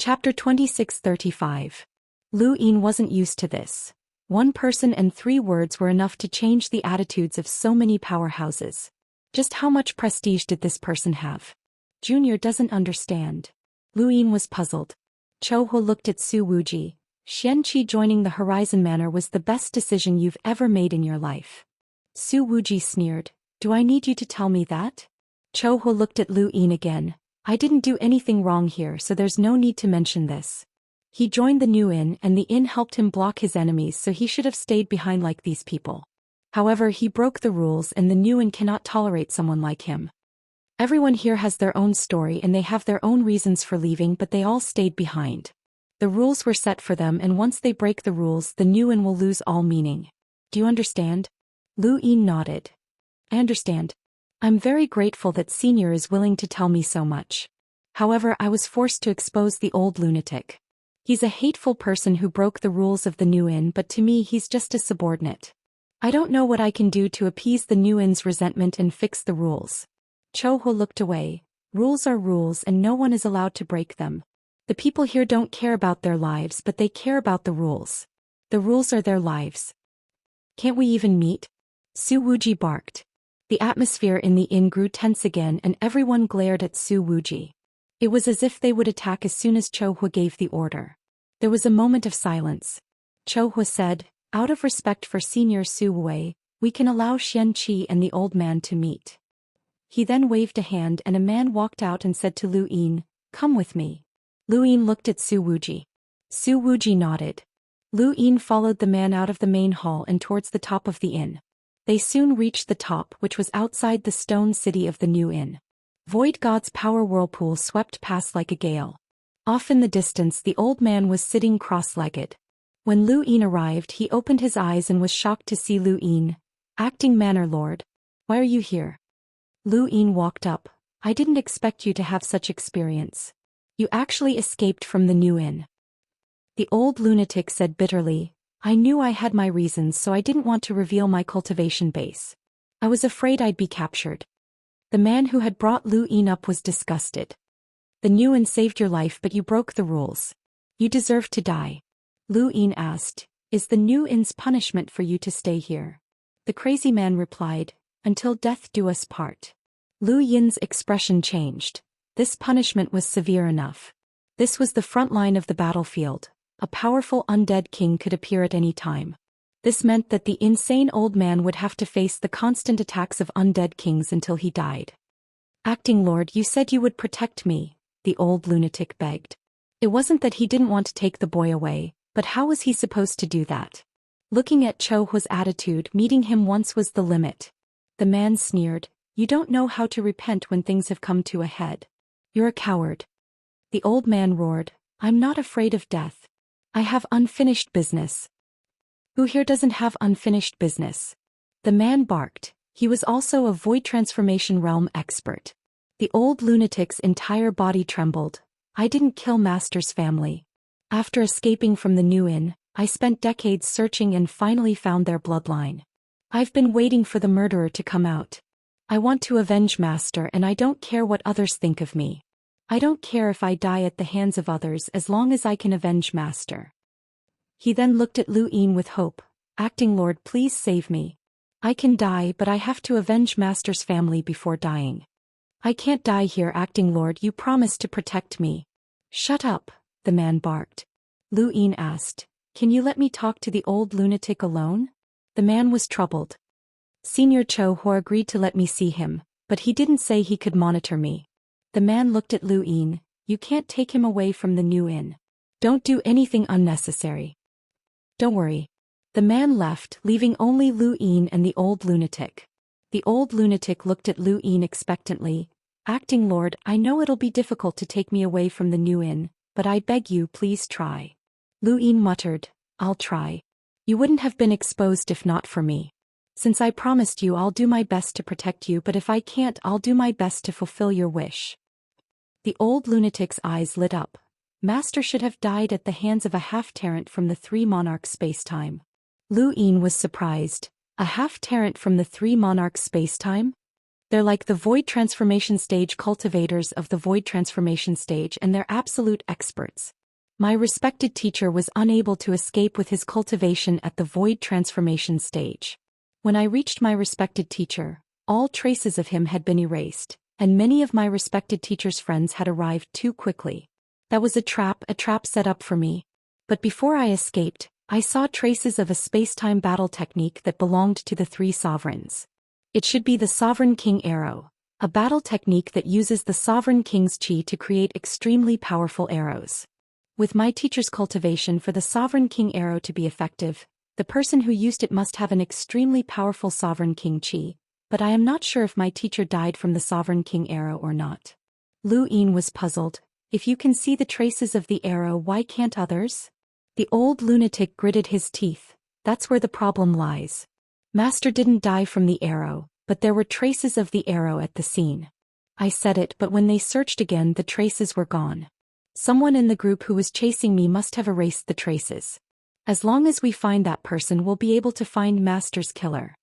Chapter 2635. Lu Yin wasn't used to this. One person and 3 words were enough to change the attitudes of so many powerhouses. Just how much prestige did this person have? Junior doesn't understand. Lu Yin was puzzled. Chou Hu looked at Su Wuji. Xianxia joining the Horizon Manor was the best decision you've ever made in your life. Su Wuji sneered. Do I need you to tell me that? Chou Hu looked at Lu Yin again. I didn't do anything wrong here, so there's no need to mention this. He joined the new inn and the inn helped him block his enemies, so he should have stayed behind like these people. However, he broke the rules and the new inn cannot tolerate someone like him. Everyone here has their own story and they have their own reasons for leaving, but they all stayed behind. The rules were set for them, and once they break the rules, the new inn will lose all meaning. Do you understand? Lu Yin nodded. I understand. I'm very grateful that Senior is willing to tell me so much. However, I was forced to expose the old lunatic. He's a hateful person who broke the rules of the new inn, but to me he's just a subordinate. I don't know what I can do to appease the new inn's resentment and fix the rules. Chou Hu looked away. Rules are rules and no one is allowed to break them. The people here don't care about their lives, but they care about the rules. The rules are their lives. Can't we even meet? Su Wuji barked. The atmosphere in the inn grew tense again and everyone glared at Su Wuji. It was as if they would attack as soon as Chou Hu gave the order. There was a moment of silence. Chou Hu said, out of respect for Senior Su Wei, we can allow Xianxia and the old man to meet. He then waved a hand and a man walked out and said to Lu Yin, come with me. Lu Yin looked at Su Wuji. Su Wuji nodded. Lu Yin followed the man out of the main hall and towards the top of the inn. They soon reached the top, which was outside the stone city of the new inn. Void God's power whirlpool swept past like a gale. Off in the distance the old man was sitting cross-legged. When Lu Yin arrived, he opened his eyes and was shocked to see Lu Yin. Acting Manor Lord. Why are you here? Lu Yin walked up. I didn't expect you to have such experience. You actually escaped from the new inn. The old lunatic said bitterly, I knew I had my reasons, so I didn't want to reveal my cultivation base. I was afraid I'd be captured. The man who had brought Lu Yin up was disgusted. The new inn saved your life, but you broke the rules. You deserve to die. Lu Yin asked, is the new inn's punishment for you to stay here? The crazy man replied, until death do us part. Lu Yin's expression changed. This punishment was severe enough. This was the front line of the battlefield. A powerful undead king could appear at any time. This meant that the insane old man would have to face the constant attacks of undead kings until he died. Acting Lord, you said you would protect me, the old lunatic begged. It wasn't that he didn't want to take the boy away, but how was he supposed to do that? Looking at Chou Hu's attitude, meeting him once was the limit. The man sneered, you don't know how to repent when things have come to a head. You're a coward. The old man roared, I'm not afraid of death. I have unfinished business. Who here doesn't have unfinished business? The man barked. He was also a void transformation realm expert. The old lunatic's entire body trembled. I didn't kill Master's family. After escaping from the new inn, I spent decades searching and finally found their bloodline. I've been waiting for the murderer to come out. I want to avenge Master and I don't care what others think of me. I don't care if I die at the hands of others as long as I can avenge Master. He then looked at Lu Yin with hope. Acting Lord, please save me. I can die, but I have to avenge Master's family before dying. I can't die here, Acting Lord, you promised to protect me. Shut up, the man barked. Lu Yin asked, can you let me talk to the old lunatic alone? The man was troubled. Senior Chou Hu agreed to let me see him, but he didn't say he could monitor me. The man looked at Lu Yin. You can't take him away from the new inn. Don't do anything unnecessary. Don't worry. The man left, leaving only Lu Yin and the old lunatic. The old lunatic looked at Lu Yin expectantly. Acting Lord, I know it'll be difficult to take me away from the new inn, but I beg you, please try. Lu Yin muttered, I'll try. You wouldn't have been exposed if not for me. Since I promised you, I'll do my best to protect you, but if I can't, I'll do my best to fulfill your wish. The old lunatic's eyes lit up. Master should have died at the hands of a half-terrant from the Three Monarchs spacetime. Lu Yin was surprised. A half-terrant from the Three Monarchs spacetime? They're like the Void Transformation Stage cultivators of the Void Transformation Stage, and they're absolute experts. My respected teacher was unable to escape with his cultivation at the Void Transformation Stage. When I reached my respected teacher, all traces of him had been erased, and many of my respected teacher's friends had arrived too quickly. That was a trap set up for me. But before I escaped, I saw traces of a space-time battle technique that belonged to the three sovereigns. It should be the Sovereign King Arrow, a battle technique that uses the Sovereign King's chi to create extremely powerful arrows. With my teacher's cultivation for the Sovereign King Arrow to be effective, the person who used it must have an extremely powerful Sovereign King chi, but I am not sure if my teacher died from the Sovereign King Arrow or not. Lu Yin was puzzled. If you can see the traces of the arrow, why can't others? The old lunatic gritted his teeth. That's where the problem lies. Master didn't die from the arrow, but there were traces of the arrow at the scene. I said it, but when they searched again, the traces were gone. Someone in the group who was chasing me must have erased the traces. As long as we find that person, we'll be able to find Master's killer.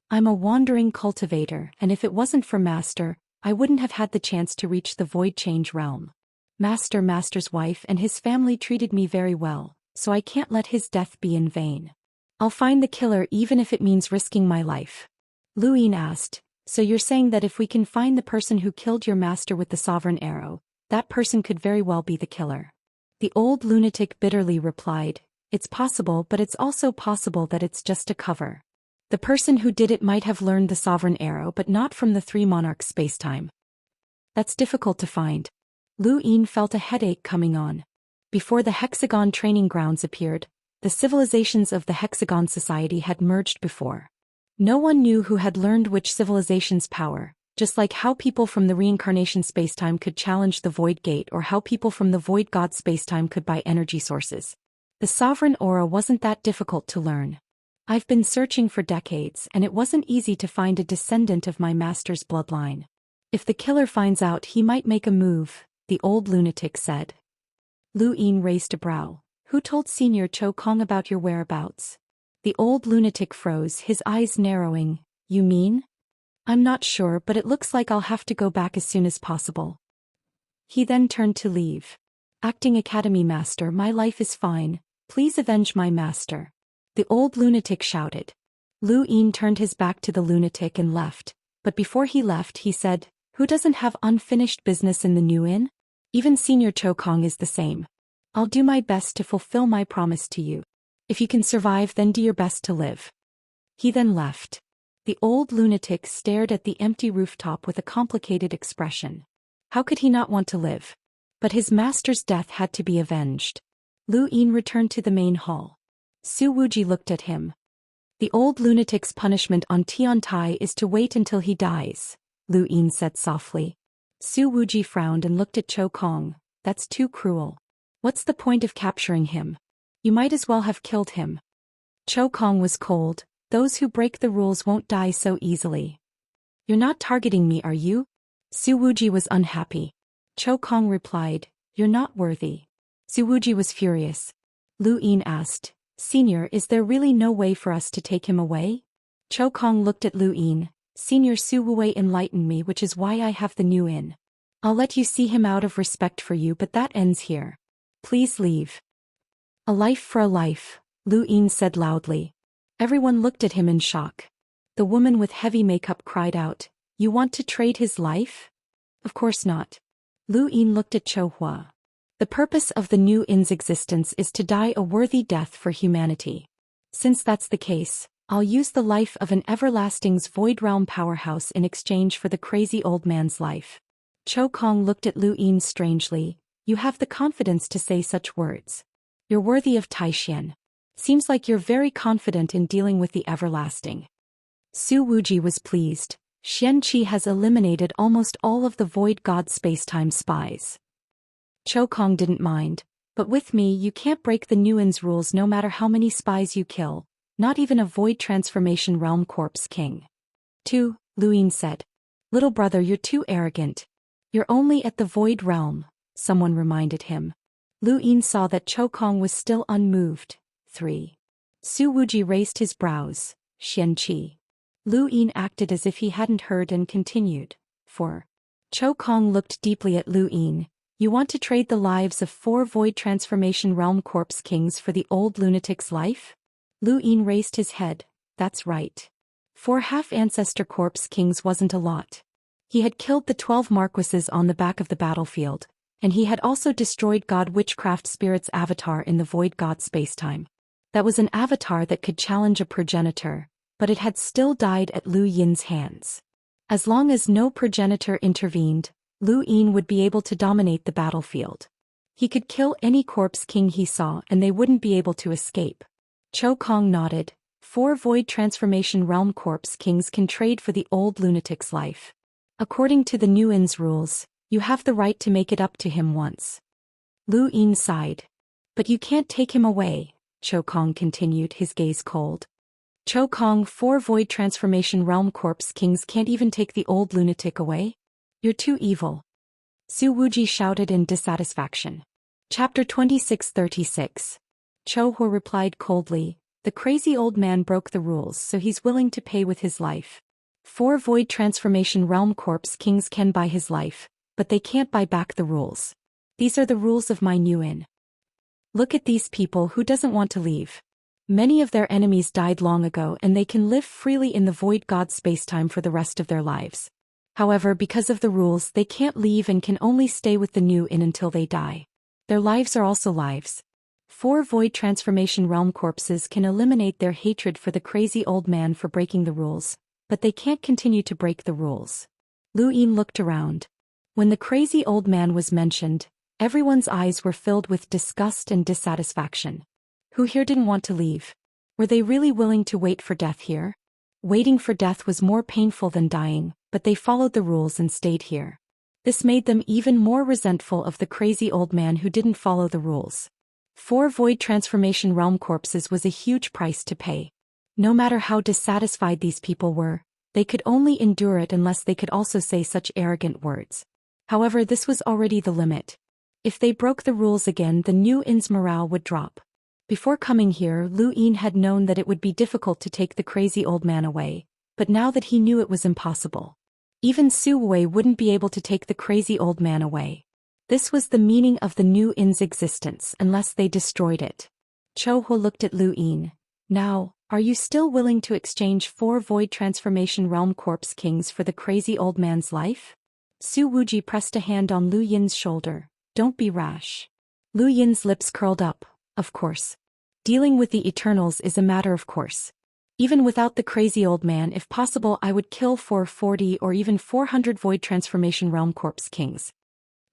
I'm a wandering cultivator, and if it wasn't for Master, I wouldn't have had the chance to reach the Void Change realm. Master's wife and his family treated me very well, so I can't let his death be in vain. I'll find the killer even if it means risking my life. Lu Yin asked, so you're saying that if we can find the person who killed your master with the Sovereign Arrow, that person could very well be the killer? The old lunatic bitterly replied, it's possible, but it's also possible that it's just a cover. The person who did it might have learned the Sovereign Arrow, but not from the Three Monarchs spacetime. That's difficult to find. Lu Yin felt a headache coming on. Before the Hexagon training grounds appeared, the civilizations of the Hexagon Society had merged before. No one knew who had learned which civilization's power, just like how people from the reincarnation spacetime could challenge the Void Gate or how people from the Void God spacetime could buy energy sources. The Sovereign Aura wasn't that difficult to learn. I've been searching for decades, and it wasn't easy to find a descendant of my master's bloodline. If the killer finds out, he might make a move, the old lunatic said. Lu Yin raised a brow. Who told Senior Cho Kong about your whereabouts? The old lunatic froze, his eyes narrowing. You mean? I'm not sure, but it looks like I'll have to go back as soon as possible. He then turned to leave. Acting Academy Master, my life is fine. Please avenge my master. The old lunatic shouted. Lu Yin turned his back to the lunatic and left, but before he left he said, who doesn't have unfinished business in the new inn? Even Senior Cho Kong is the same. I'll do my best to fulfill my promise to you. If you can survive, then do your best to live. He then left. The old lunatic stared at the empty rooftop with a complicated expression. How could he not want to live? But his master's death had to be avenged. Lu Yin returned to the main hall. Su Wuji looked at him. The old lunatic's punishment on Tiantai is to wait until he dies, Lu Yin said softly. Su Wuji frowned and looked at Cho Kong. That's too cruel. What's the point of capturing him? You might as well have killed him. Cho Kong was cold. Those who break the rules won't die so easily. You're not targeting me, are you? Su Wuji was unhappy. Cho Kong replied, you're not worthy. Su Wuji was furious. Lu Yin asked, Senior, is there really no way for us to take him away? Cho Kong looked at Lu Yin. Senior Su Wuwei enlightened me, which is why I have the new inn. I'll let you see him out of respect for you, but that ends here. Please leave. A life for a life, Lu Yin said loudly. Everyone looked at him in shock. The woman with heavy makeup cried out, you want to trade his life? Of course not. Lu Yin looked at Cho Hua. The purpose of the new inn's existence is to die a worthy death for humanity. Since that's the case, I'll use the life of an everlasting's Void Realm powerhouse in exchange for the crazy old man's life. Cho Kong looked at Lu Yin strangely. You have the confidence to say such words. You're worthy of Taishan. Seems like you're very confident in dealing with the everlasting. Su Wuji was pleased. Xianxia has eliminated almost all of the Void God spacetime spies. Cho Kong didn't mind. But with me you can't break the new inn's rules no matter how many spies you kill. Not even a Void Transformation Realm Corpse King. 2, Lu Yin said. Little brother, you're too arrogant. You're only at the Void Realm, someone reminded him. Lu Yin saw that Cho Kong was still unmoved. 3. Su Wuji raised his brows. Xianxia. Lu Yin acted as if he hadn't heard and continued. 4. Cho Kong looked deeply at Lu Yin. You want to trade the lives of 4 Void Transformation Realm Corpse Kings for the old lunatic's life? Lu Yin raised his head. That's right. 4 half-ancestor Corpse Kings wasn't a lot. He had killed the 12 Marquises on the back of the battlefield, and he had also destroyed God Witchcraft Spirit's avatar in the Void God spacetime. That was an avatar that could challenge a progenitor, but it had still died at Lu Yin's hands. As long as no progenitor intervened, Lu Yin would be able to dominate the battlefield. He could kill any Corpse King he saw and they wouldn't be able to escape. Cho Kong nodded. 4 Void Transformation Realm Corpse Kings can trade for the old lunatic's life. According to the New In's rules, you have the right to make it up to him once. Lu Yin sighed. But you can't take him away, Cho Kong continued, his gaze cold. Cho Kong, 4 Void Transformation Realm Corpse Kings can't even take the old lunatic away? You're too evil. Su Wuji shouted in dissatisfaction. Chapter 2636. Cho Hu replied coldly, the crazy old man broke the rules, so he's willing to pay with his life. 4 Void Transformation Realm Corpse Kings can buy his life, but they can't buy back the rules. These are the rules of my New Inn. Look at these people. Who doesn't want to leave? Many of their enemies died long ago and they can live freely in the Void God spacetime for the rest of their lives. However, because of the rules, they can't leave and can only stay with the New Inn until they die. Their lives are also lives. 4 Void Transformation Realm Corpses can eliminate their hatred for the crazy old man for breaking the rules, but they can't continue to break the rules. Lu Yin looked around. When the crazy old man was mentioned, everyone's eyes were filled with disgust and dissatisfaction. Who here didn't want to leave? Were they really willing to wait for death here? Waiting for death was more painful than dying, but they followed the rules and stayed here. This made them even more resentful of the crazy old man who didn't follow the rules. 4 Void Transformation Realm Corpses was a huge price to pay. No matter how dissatisfied these people were, they could only endure it unless they could also say such arrogant words. However, this was already the limit. If they broke the rules again, the New Inn's morale would drop. Before coming here, Lu Yin had known that it would be difficult to take the crazy old man away, but now that he knew it was impossible. Even Su Wei wouldn't be able to take the crazy old man away. This was the meaning of the New Inn's existence unless they destroyed it. Cho Hu looked at Lu Yin. Now, are you still willing to exchange 4 Void Transformation Realm Corpse Kings for the crazy old man's life? Su Wuji pressed a hand on Lu Yin's shoulder. Don't be rash. Lu Yin's lips curled up. Of course. Dealing with the Eternals is a matter of course. Even without the crazy old man, if possible, I would kill 440 or even 400 Void Transformation Realm Corpse Kings.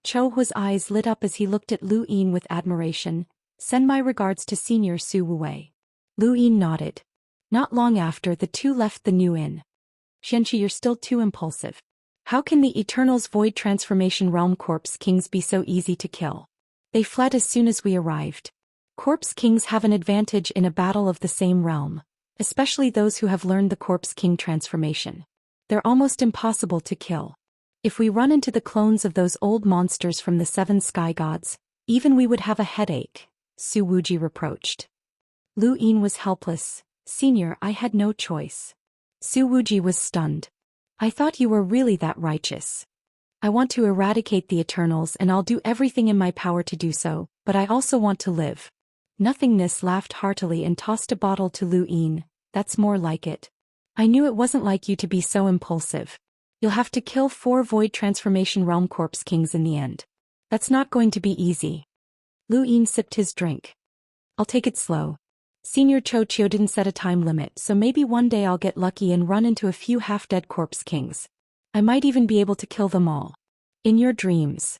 Cho Hu's eyes lit up as he looked at Lu Yin with admiration. Send my regards to Senior Su Wei. Lu Yin nodded. Not long after, the two left the New Inn. Xianxia, you're still too impulsive. How can the Eternals' Void Transformation Realm Corpse Kings be so easy to kill? They fled as soon as we arrived. Corpse Kings have an advantage in a battle of the same realm, especially those who have learned the Corpse King transformation. They're almost impossible to kill. If we run into the clones of those old monsters from the 7 sky gods, even we would have a headache, Su Wuji reproached. Lu Yin was helpless. Senior, I had no choice. Su Wuji was stunned. I thought you were really that righteous. I want to eradicate the Eternals and I'll do everything in my power to do so, but I also want to live. Nothingness laughed heartily and tossed a bottle to Lu Yin. That's more like it. I knew it wasn't like you to be so impulsive. You'll have to kill 4 Void Transformation Realm Corpse Kings in the end. That's not going to be easy. Lu Yin sipped his drink. I'll take it slow. Senior Cho Chio didn't set a time limit, so maybe one day I'll get lucky and run into a few half-dead Corpse Kings. I might even be able to kill them all. In your dreams.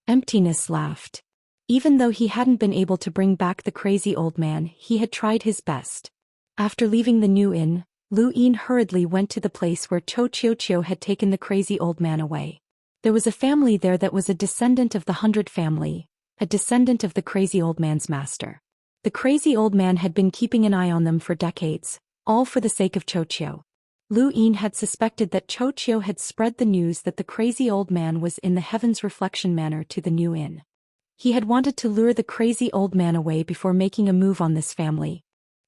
Emptiness laughed. Even though he hadn't been able to bring back the crazy old man, he had tried his best. After leaving the New Inn, Lu Yin hurriedly went to the place where Cho Chio had taken the crazy old man away. There was a family there that was a descendant of the 100 family, a descendant of the crazy old man's master. The crazy old man had been keeping an eye on them for decades, all for the sake of Cho Chio. Lu Yin had suspected that Cho Chio had spread the news that the crazy old man was in the Heaven's Reflection Manor to the New Inn. He had wanted to lure the crazy old man away before making a move on this family.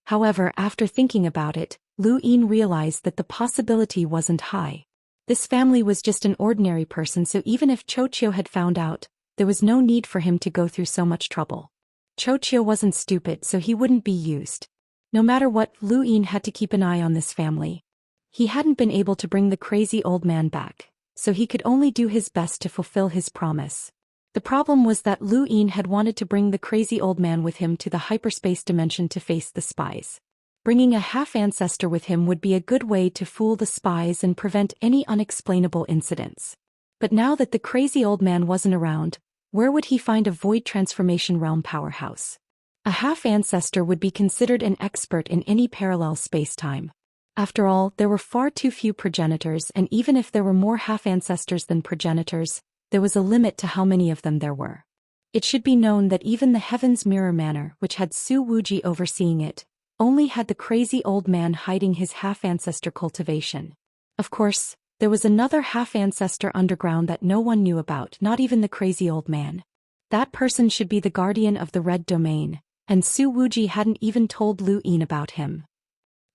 However, after thinking about it, Lu Yin realized that the possibility wasn't high. This family was just an ordinary person, so even if Chochio had found out, there was no need for him to go through so much trouble. Chochio wasn't stupid, so he wouldn't be used. No matter what, Lu Yin had to keep an eye on this family. He hadn't been able to bring the crazy old man back, so he could only do his best to fulfill his promise. The problem was that Lu Yin had wanted to bring the crazy old man with him to the hyperspace dimension to face the spies. Bringing a half-ancestor with him would be a good way to fool the spies and prevent any unexplainable incidents. But now that the crazy old man wasn't around, where would he find a void transformation realm powerhouse? A half-ancestor would be considered an expert in any parallel space-time. After all, there were far too few progenitors, and even if there were more half-ancestors than progenitors, there was a limit to how many of them there were. It should be known that even the Heaven's Mirror Manor, which had Su Wuji overseeing it, only had the crazy old man hiding his half-ancestor cultivation. Of course, there was another half-ancestor underground that no one knew about, not even the crazy old man. That person should be the guardian of the Red Domain, and Su Wuji hadn't even told Lu Yin about him.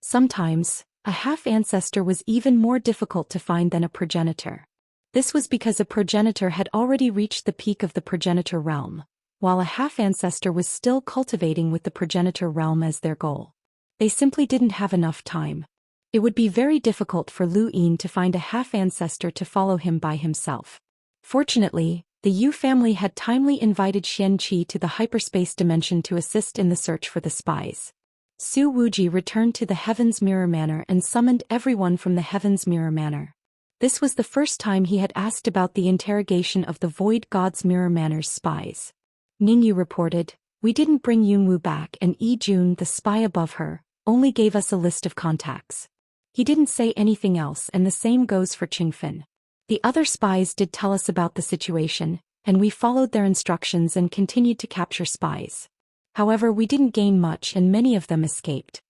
Sometimes, a half-ancestor was even more difficult to find than a progenitor. This was because a progenitor had already reached the peak of the progenitor realm, while a half-ancestor was still cultivating with the progenitor realm as their goal. They simply didn't have enough time. It would be very difficult for Lu Yin to find a half-ancestor to follow him by himself. Fortunately, the Yu family had timely invited Xianxia to the hyperspace dimension to assist in the search for the spies. Su Wuji returned to the Heaven's Mirror Manor and summoned everyone from the Heaven's Mirror Manor. This was the first time he had asked about the interrogation of the Void God's Mirror Manor's spies. Ningyu reported, "We didn't bring Yunwu back, and Yi Jun, the spy above her, only gave us a list of contacts. He didn't say anything else, and the same goes for Qingfen. The other spies did tell us about the situation, and we followed their instructions and continued to capture spies. However, we didn't gain much and many of them escaped."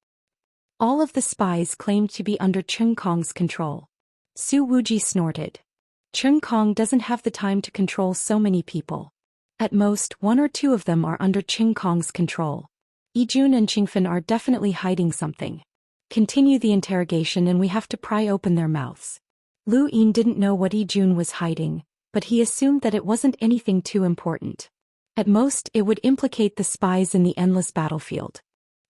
All of the spies claimed to be under Cheng Kong's control. Su Wuji snorted. Cheng Kong doesn't have the time to control so many people. At most, 1 or 2 of them are under Cheng Kong's control. Yi Jun and Qingfen are definitely hiding something. Continue the interrogation and we have to pry open their mouths. Lu Yin didn't know what Yi Jun was hiding, but he assumed that it wasn't anything too important. At most, it would implicate the spies in the endless battlefield.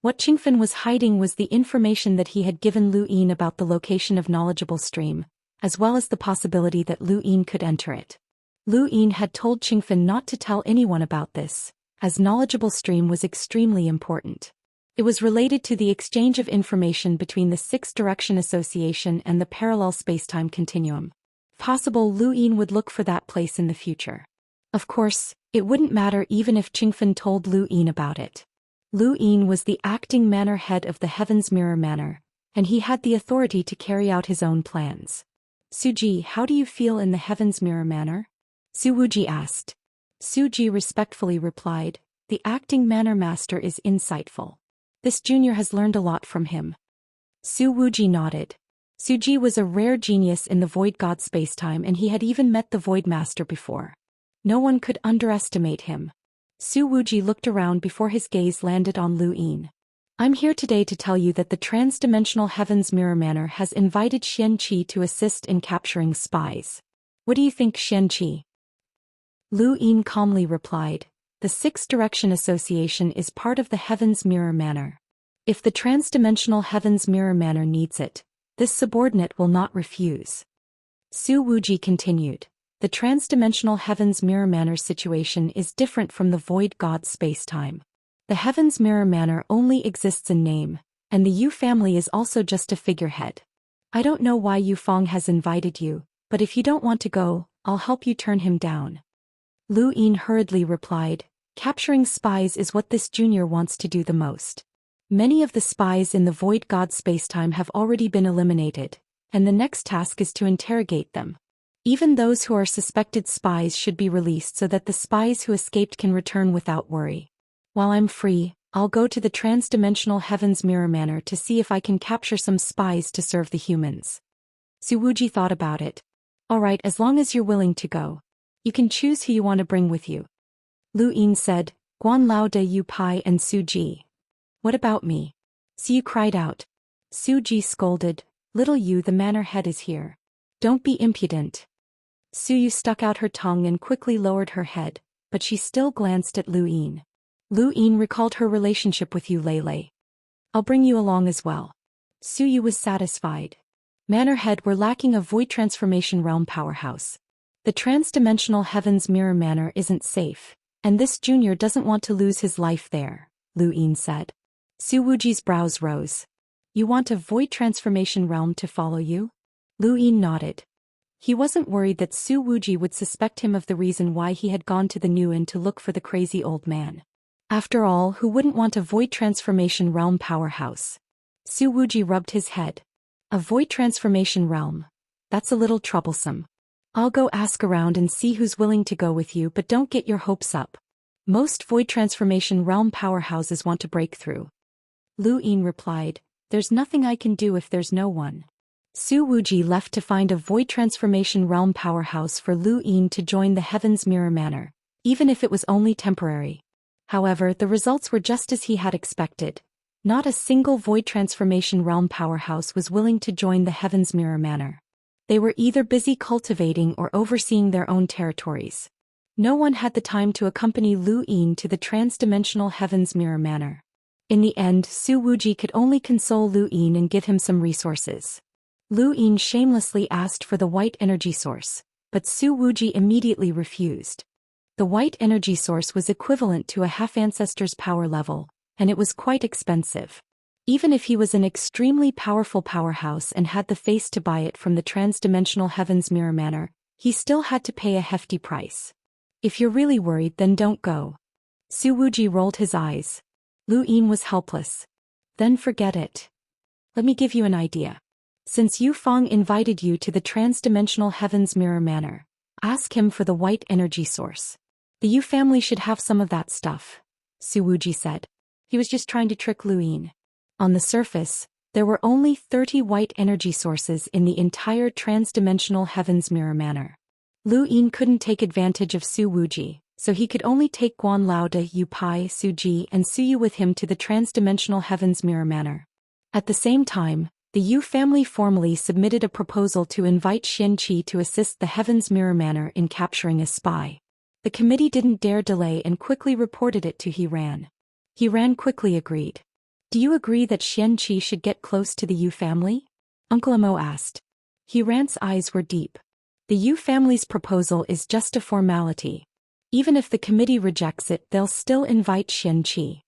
What Qingfen was hiding was the information that he had given Lu Yin about the location of Knowledgeable Stream, as well as the possibility that Lu Yin could enter it. Lu Yin had told Qingfen not to tell anyone about this, as Knowledgeable Stream was extremely important. It was related to the exchange of information between the Sixth Direction Association and the parallel spacetime continuum. Possible Lu Yin would look for that place in the future. Of course, it wouldn't matter even if Qingfen told Lu Yin about it. Lu Yin was the acting manor head of the Heaven's Mirror Manor, and he had the authority to carry out his own plans. "Suji, how do you feel in the Heaven's Mirror Manor?" Su Wuji asked. Suji respectfully replied, "The acting manor master is insightful. This junior has learned a lot from him." Su Wuji nodded. Suji was a rare genius in the Void God spacetime, and he had even met the Void Master before. No one could underestimate him. Su Wuji looked around before his gaze landed on Lu Yin. "I'm here today to tell you that the transdimensional Heaven's Mirror Manor has invited Xianxia to assist in capturing spies. What do you think, Xianxia?" Lu Yin calmly replied, "The Sixth Direction Association is part of the Heaven's Mirror Manor. If the transdimensional Heaven's Mirror Manor needs it, this subordinate will not refuse." Su Wuji continued, "The transdimensional Heaven's Mirror Manor situation is different from the Void God spacetime. The Heaven's Mirror Manor only exists in name, and the Yu family is also just a figurehead. I don't know why Yu Feng has invited you, but if you don't want to go, I'll help you turn him down." Lu Yin hurriedly replied, "Capturing spies is what this junior wants to do the most. Many of the spies in the Void God spacetime have already been eliminated, and the next task is to interrogate them. Even those who are suspected spies should be released so that the spies who escaped can return without worry. While I'm free, I'll go to the transdimensional Heaven's Mirror Manor to see if I can capture some spies to serve the humans." Su Wuji thought about it. "All right, as long as you're willing to go. You can choose who you want to bring with you." Lu Yin said, "Guan Lao de Yu Pai and Su Ji. What about me?" Su cried out. Su Ji scolded, "Little Yu, the manor head is here. Don't be impudent." Su Yu stuck out her tongue and quickly lowered her head, but she still glanced at Lu Yin. Lu Yin recalled her relationship with Yu Lei. "I'll bring you along as well." Su Yu was satisfied. Manor Head were lacking a void transformation realm powerhouse. The trans-dimensional Heaven's Mirror Manor isn't safe, and this junior doesn't want to lose his life there, Lu Yin said. Su Wuji's brows rose. "You want a void transformation realm to follow you?" Lu Yin nodded. He wasn't worried that Su Wuji would suspect him of the reason why he had gone to the New Inn to look for the crazy old man. After all, who wouldn't want a void transformation realm powerhouse? Su Wuji rubbed his head. A void transformation realm. That's a little troublesome. I'll go ask around and see who's willing to go with you, but don't get your hopes up. Most void transformation realm powerhouses want to break through. Lu Yin replied, "There's nothing I can do if there's no one." Su Wuji left to find a void transformation realm powerhouse for Lu Yin to join the Heaven's Mirror Manor, even if it was only temporary. However, the results were just as he had expected. Not a single void transformation realm powerhouse was willing to join the Heaven's Mirror Manor. They were either busy cultivating or overseeing their own territories. No one had the time to accompany Lu Yin to the trans-dimensional Heaven's Mirror Manor. In the end, Su Wuji could only console Lu Yin and give him some resources. Lu Yin shamelessly asked for the white energy source, but Su Wuji immediately refused. The white energy source was equivalent to a half-ancestor's power level, and it was quite expensive. Even if he was an extremely powerful powerhouse and had the face to buy it from the trans-dimensional Heaven's Mirror Manor, he still had to pay a hefty price. "If you're really worried, then don't go." Su Wuji rolled his eyes. Lu Yin was helpless. "Then forget it. Let me give you an idea. Since Yu Feng invited you to the trans-dimensional Heaven's Mirror Manor, ask him for the white energy source. The Yu family should have some of that stuff," Su Wuji said. He was just trying to trick Lu Yin. On the surface, there were only 30 white energy sources in the entire trans-dimensional Heaven's Mirror Manor. Lu Yin couldn't take advantage of Su Wuji, so he could only take Guan Laoda, Yu Pai, Su Ji and Su Yu with him to the trans-dimensional Heaven's Mirror Manor. At the same time, the Yu family formally submitted a proposal to invite Xianxia to assist the Heaven's Mirror Manor in capturing a spy. The committee didn't dare delay and quickly reported it to He Ran. He Ran quickly agreed. "Do you agree that Xianxia should get close to the Yu family?" Uncle Amo asked. He Ran's eyes were deep. The Yu family's proposal is just a formality. Even if the committee rejects it, they'll still invite Xianxia.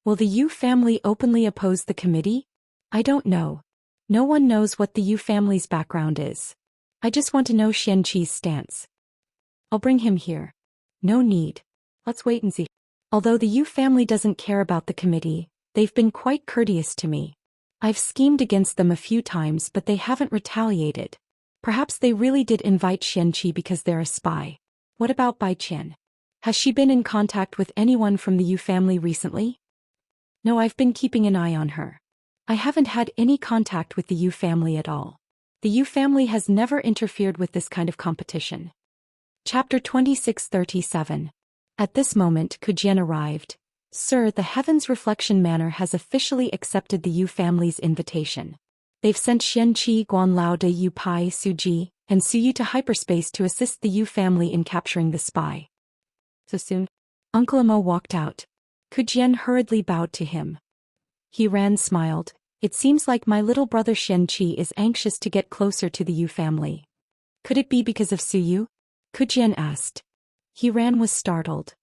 Will the Yu family openly oppose the committee? I don't know. No one knows what the Yu family's background is. I just want to know Xianxi's stance. I'll bring him here. No need. Let's wait and see. Although the Yu family doesn't care about the committee, they've been quite courteous to me. I've schemed against them a few times, but they haven't retaliated. Perhaps they really did invite Xianxia because they're a spy. What about Bai Qian? Has she been in contact with anyone from the Yu family recently? No, I've been keeping an eye on her. I haven't had any contact with the Yu family at all. The Yu family has never interfered with this kind of competition. Chapter 2637. At this moment, Kujian arrived. "Sir, the Heaven's Reflection Manor has officially accepted the Yu family's invitation. They've sent Xianxia, Guan Laoda, Yu Pai, Su Ji, and Su Yu to hyperspace to assist the Yu family in capturing the spy." So soon? Uncle Amo walked out. Kujian hurriedly bowed to him. He Ran smiled. "It seems like my little brother Xianxia is anxious to get closer to the Yu family. Could it be because of Su Yu?" Kujian asked. He Ran was startled.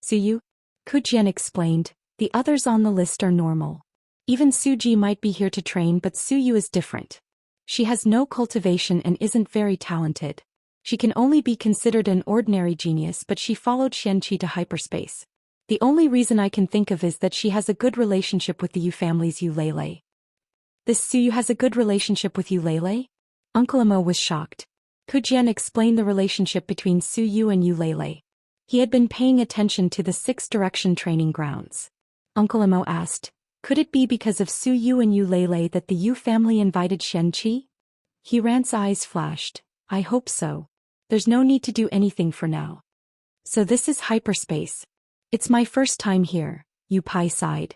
"Su Yu?" Kujian explained, "The others on the list are normal. Even Su Ji might be here to train, but Su Yu is different. She has no cultivation and isn't very talented. She can only be considered an ordinary genius, but she followed Xianxia to hyperspace. The only reason I can think of is that she has a good relationship with the Yu family's Yu Lei. This Su Yu has a good relationship with Yu Lei? Uncle Amo was shocked. Kujian explained the relationship between Su Yu and Yu Lei. He had been paying attention to the Six Direction training grounds. Uncle Amo asked, "Could it be because of Su Yu and Yu Lei that the Yu family invited Xianxia?" He Ran's eyes flashed. "I hope so. There's no need to do anything for now." "So this is hyperspace. It's my first time here," Yu Pai sighed.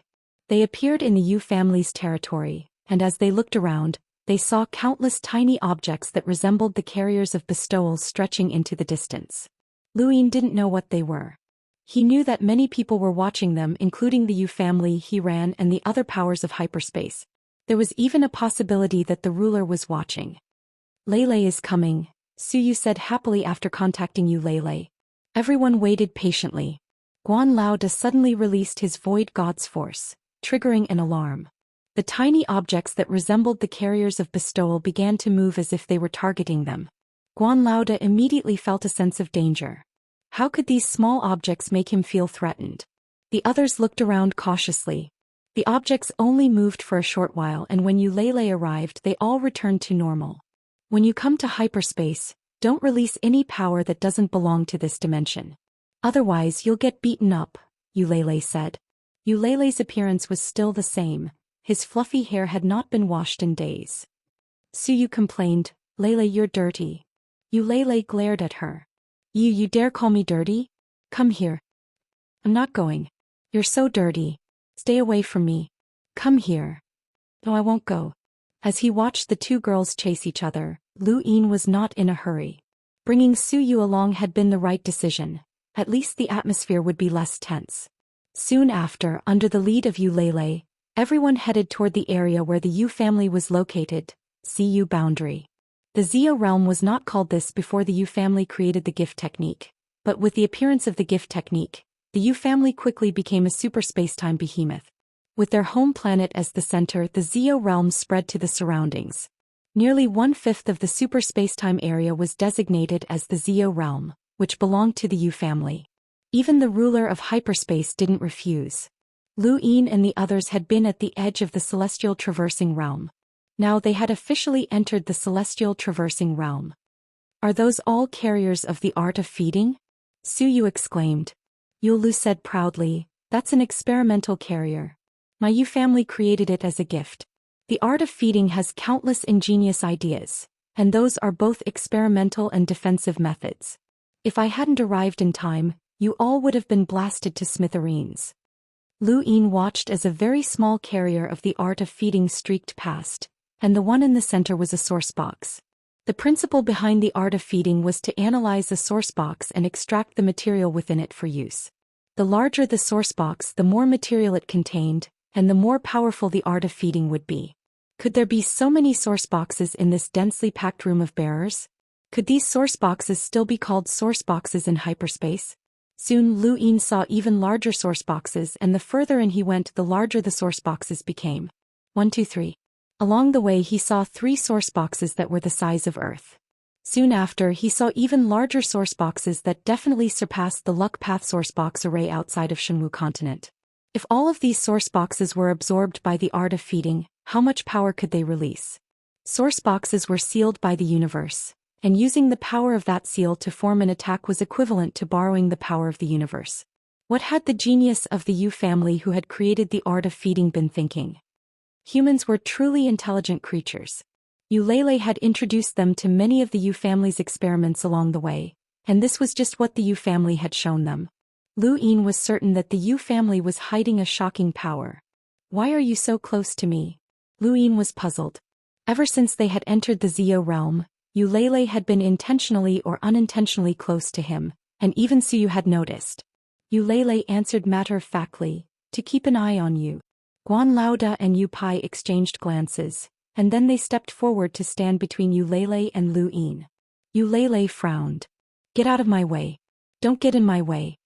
They appeared in the Yu family's territory, and as they looked around, they saw countless tiny objects that resembled the carriers of bestowals stretching into the distance. Lu Yin didn't know what they were. He knew that many people were watching them, including the Yu family, he ran, and the other powers of hyperspace. There was even a possibility that the ruler was watching. Lei is coming, Su Yu said happily after contacting Yu Lei. Everyone waited patiently. Guan Laoda suddenly released his Void God's force, triggering an alarm. The tiny objects that resembled the carriers of bestowal began to move as if they were targeting them. Guan Laoda immediately felt a sense of danger. How could these small objects make him feel threatened? The others looked around cautiously. The objects only moved for a short while, and when Yu Lei arrived, they all returned to normal. When you come to hyperspace, don't release any power that doesn't belong to this dimension. Otherwise you'll get beaten up, Yu Lei said. Yu Lei's appearance was still the same. His fluffy hair had not been washed in days. Su Yu complained, Lei, you're dirty. Yu Lei glared at her. You dare call me dirty? Come here. I'm not going. You're so dirty. Stay away from me. Come here. No, I won't go. As he watched the two girls chase each other, Lu Yin was not in a hurry. Bringing Su Yu along had been the right decision. At least the atmosphere would be less tense. Soon after, under the lead of Yu Lei, everyone headed toward the area where the Yu family was located, Yu boundary. The Zio realm was not called this before the Yu family created the gift technique, but with the appearance of the gift technique, the Yu family quickly became a super space-time behemoth. With their home planet as the center, the Zio realm spread to the surroundings. Nearly 1/5 of the super space-time area was designated as the Zio realm, which belonged to the Yu family. Even the ruler of hyperspace didn't refuse. Lu Yin and the others had been at the edge of the celestial traversing realm. Now they had officially entered the celestial traversing realm. Are those all carriers of the art of feeding? Su Yu exclaimed. Yu Lu said proudly, that's an experimental carrier. My Yu family created it as a gift. The art of feeding has countless ingenious ideas, and those are both experimental and defensive methods. If I hadn't arrived in time, you all would have been blasted to smithereens. Lu Yin watched as a very small carrier of the art of feeding streaked past, and the one in the center was a source box. The principle behind the art of feeding was to analyze the source box and extract the material within it for use. The larger the source box, the more material it contained, and the more powerful the art of feeding would be. Could there be so many source boxes in this densely packed room of bearers? Could these source boxes still be called source boxes in hyperspace? Soon Lu Yin saw even larger source boxes, and the further in he went, the larger the source boxes became. 1, 2, 3. Along the way he saw 3 source boxes that were the size of Earth. Soon after he saw even larger source boxes that definitely surpassed the Luck Path source box array outside of Shenwu continent. If all of these source boxes were absorbed by the art of feeding, how much power could they release? Source boxes were sealed by the universe, and using the power of that seal to form an attack was equivalent to borrowing the power of the universe. What had the genius of the Yu family who had created the art of feeding been thinking? Humans were truly intelligent creatures. Yu Lei had introduced them to many of the Yu family's experiments along the way, and this was just what the Yu family had shown them. Lu Yin was certain that the Yu family was hiding a shocking power. Why are you so close to me? Lu Yin was puzzled. Ever since they had entered the Zio realm, Yu Lei had been intentionally or unintentionally close to him, and even Su Yu had noticed. Yu Lei answered matter-of-factly, to keep an eye on you. Guan Laoda and Yu Pai exchanged glances, and then they stepped forward to stand between Yu Lei and Lu Yin. Yu Lei frowned. Get out of my way. Don't get in my way.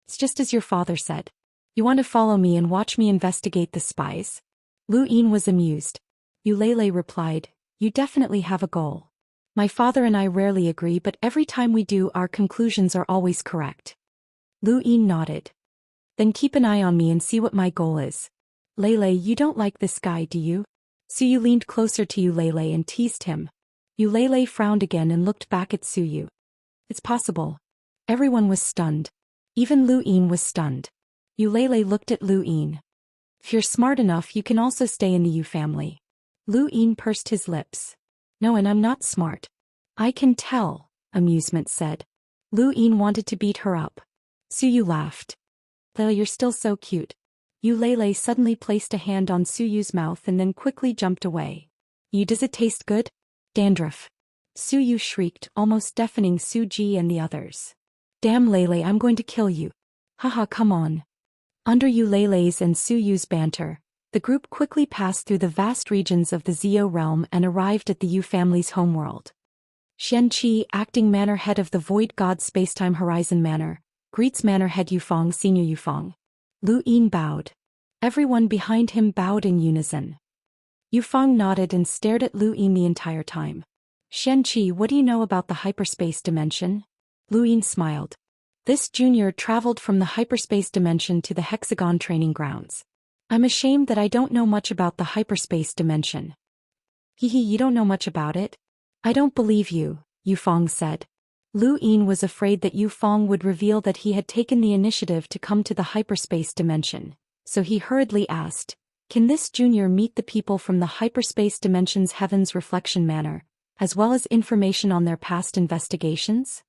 It's just as your father said. You want to follow me and watch me investigate the spies? Lu Yin was amused. Yu Lei replied, you definitely have a goal. My father and I rarely agree, but every time we do, our conclusions are always correct. Lu Yin nodded. Then keep an eye on me and see what my goal is. Lei, you don't like this guy, do you? Su Yu leaned closer to Yu Lei and teased him. Yu Lei frowned again and looked back at Su Yu. It's possible. Everyone was stunned. Even Lu Yin was stunned. Yu Lei looked at Lu Yin. If you're smart enough, you can also stay in the Yu family. Lu Yin pursed his lips. No, and I'm not smart. I can tell, amusement said. Lu Yin wanted to beat her up. Su Yu laughed. Though you're still so cute. Yu Lei suddenly placed a hand on Su Yu's mouth and then quickly jumped away. Does it taste good? Dandruff. Su Yu shrieked, almost deafening Su Ji and the others. Damn Lei, I'm going to kill you. Haha, come on. Under Yu Lei's and Su Yu's banter, the group quickly passed through the vast regions of the Zio realm and arrived at the Yu family's homeworld. Xianxia, acting manor head of the Void God Spacetime Horizon Manor, greets manor head Yufeng Senior Yufeng. Lu Yin bowed. Everyone behind him bowed in unison. Yufeng nodded and stared at Lu Yin the entire time. Xianxia, what do you know about the hyperspace dimension? Lu Yin smiled. This junior traveled from the hyperspace dimension to the Hexagon training grounds. I'm ashamed that I don't know much about the hyperspace dimension. Hehe, you don't know much about it? I don't believe you, Yufeng said. Lu Yin was afraid that Yufeng would reveal that he had taken the initiative to come to the hyperspace dimension, so he hurriedly asked, can this junior meet the people from the hyperspace dimension's Heaven's Reflection Manor, as well as information on their past investigations?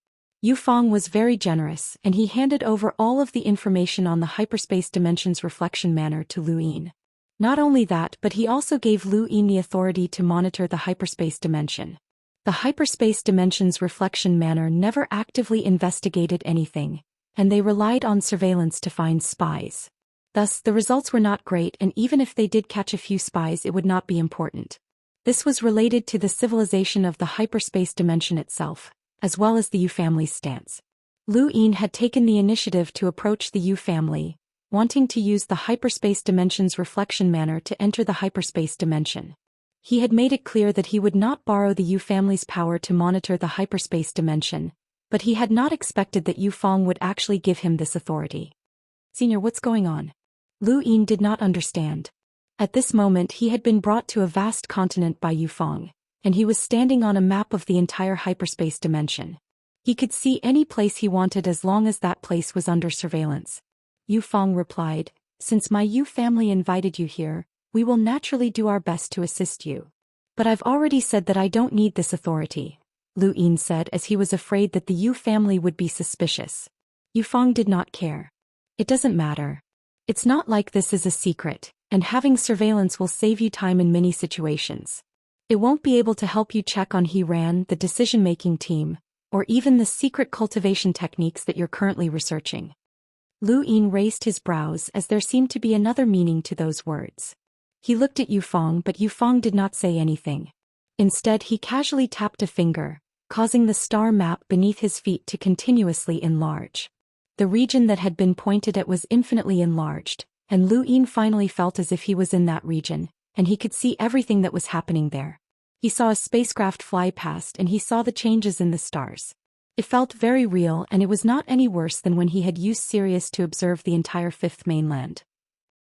Yufeng was very generous and he handed over all of the information on the hyperspace dimension's Reflection Manor to Lu Yin. Not only that, but he also gave Lu Yin the authority to monitor the hyperspace dimension. The hyperspace dimension's Reflection Manor never actively investigated anything, and they relied on surveillance to find spies. Thus, the results were not great, and even if they did catch a few spies, it would not be important. This was related to the civilization of the hyperspace dimension itself, as well as the Yu family's stance. Lu Yin had taken the initiative to approach the Yu family, wanting to use the hyperspace dimension's Reflection Manor to enter the hyperspace dimension. He had made it clear that he would not borrow the Yu family's power to monitor the hyperspace dimension, but he had not expected that Yufeng would actually give him this authority. Senior, what's going on? Lu Yin did not understand. At this moment he had been brought to a vast continent by Yufeng, and he was standing on a map of the entire hyperspace dimension. He could see any place he wanted as long as that place was under surveillance. Yufeng replied, since my Yu family invited you here, we will naturally do our best to assist you. But I've already said that I don't need this authority, Lu Yin said, as he was afraid that the Yu family would be suspicious. Yufeng did not care. It doesn't matter. It's not like this is a secret, and having surveillance will save you time in many situations. It won't be able to help you check on He Ran, the decision-making team, or even the secret cultivation techniques that you're currently researching. Lu Yin raised his brows as there seemed to be another meaning to those words. He looked at Yufeng, but Yufeng did not say anything. Instead, he casually tapped a finger, causing the star map beneath his feet to continuously enlarge. The region that had been pointed at was infinitely enlarged, and Lu Yin finally felt as if he was in that region, and he could see everything that was happening there. He saw a spacecraft fly past and he saw the changes in the stars. It felt very real, and it was not any worse than when he had used Sirius to observe the entire fifth mainland.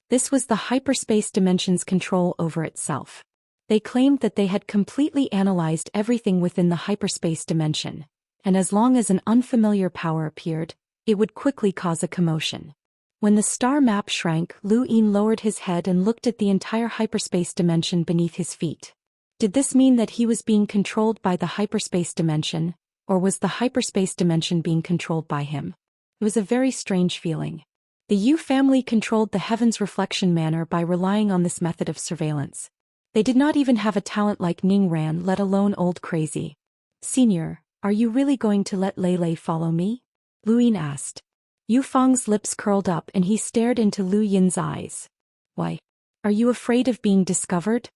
This was the hyperspace dimension's control over itself. They claimed that they had completely analyzed everything within the hyperspace dimension, and as long as an unfamiliar power appeared, it would quickly cause a commotion. When the star map shrank, Lu Yin lowered his head and looked at the entire hyperspace dimension beneath his feet. Did this mean that he was being controlled by the hyperspace dimension, or was the hyperspace dimension being controlled by him? It was a very strange feeling. The Yu family controlled the Heaven's Reflection Manor by relying on this method of surveillance. They did not even have a talent like Ning Ran, let alone old crazy. Senior, are you really going to let Lei follow me? Lu Yin asked. Yufeng's lips curled up and he stared into Lu Yin's eyes. Why? Are you afraid of being discovered?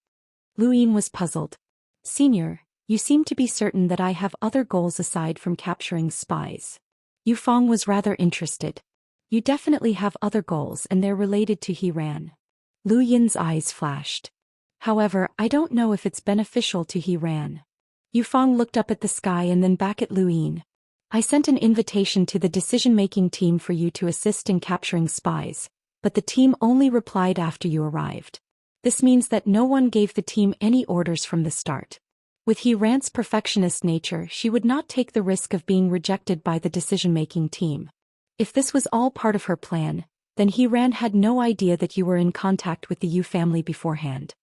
Lu Yin was puzzled. Senior, you seem to be certain that I have other goals aside from capturing spies. Yufeng was rather interested. You definitely have other goals and they're related to He Ran. Lu Yin's eyes flashed. However, I don't know if it's beneficial to He Ran. Yufeng looked up at the sky and then back at Lu Yin. I sent an invitation to the decision-making team for you to assist in capturing spies, but the team only replied after you arrived. This means that no one gave the team any orders from the start. With He Ran's perfectionist nature, she would not take the risk of being rejected by the decision-making team. If this was all part of her plan, then He Ran had no idea that you were in contact with the Yu family beforehand.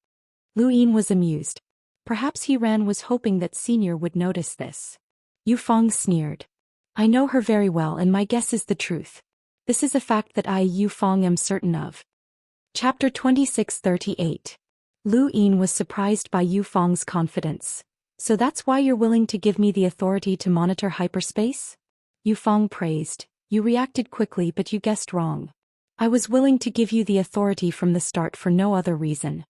Lu Yin was amused. Perhaps He Ran was hoping that Senior would notice this. Yufeng sneered. I know her very well and my guess is the truth. This is a fact that I, Yufeng, am certain of. Chapter 2638. Lu Yin was surprised by Yu Feng's confidence. So that's why you're willing to give me the authority to monitor hyperspace? Yu Feng praised. You reacted quickly, but you guessed wrong. I was willing to give you the authority from the start for no other reason.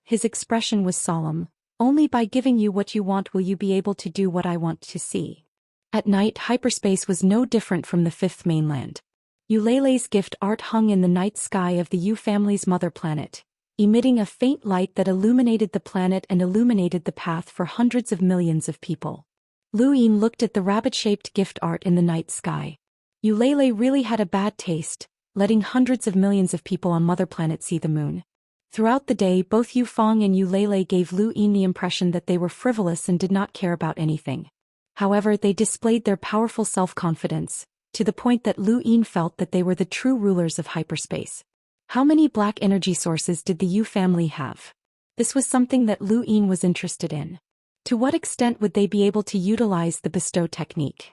His expression was solemn. Only by giving you what you want will you be able to do what I want to see. At night, hyperspace was no different from the fifth mainland. Euleilei's gift art hung in the night sky of the Yu family's mother planet, emitting a faint light that illuminated the planet and illuminated the path for hundreds of millions of people. Lu Yin looked at the rabbit-shaped gift art in the night sky. Euleilei really had a bad taste, letting hundreds of millions of people on Mother Planet see the moon. Throughout the day, both Yu Feng and Euleilei gave Lu Yin the impression that they were frivolous and did not care about anything. However, they displayed their powerful self-confidence, to the point that Lu Yin felt that they were the true rulers of hyperspace. How many black energy sources did the Yu family have? This was something that Lu Yin was interested in. To what extent would they be able to utilize the bestow technique?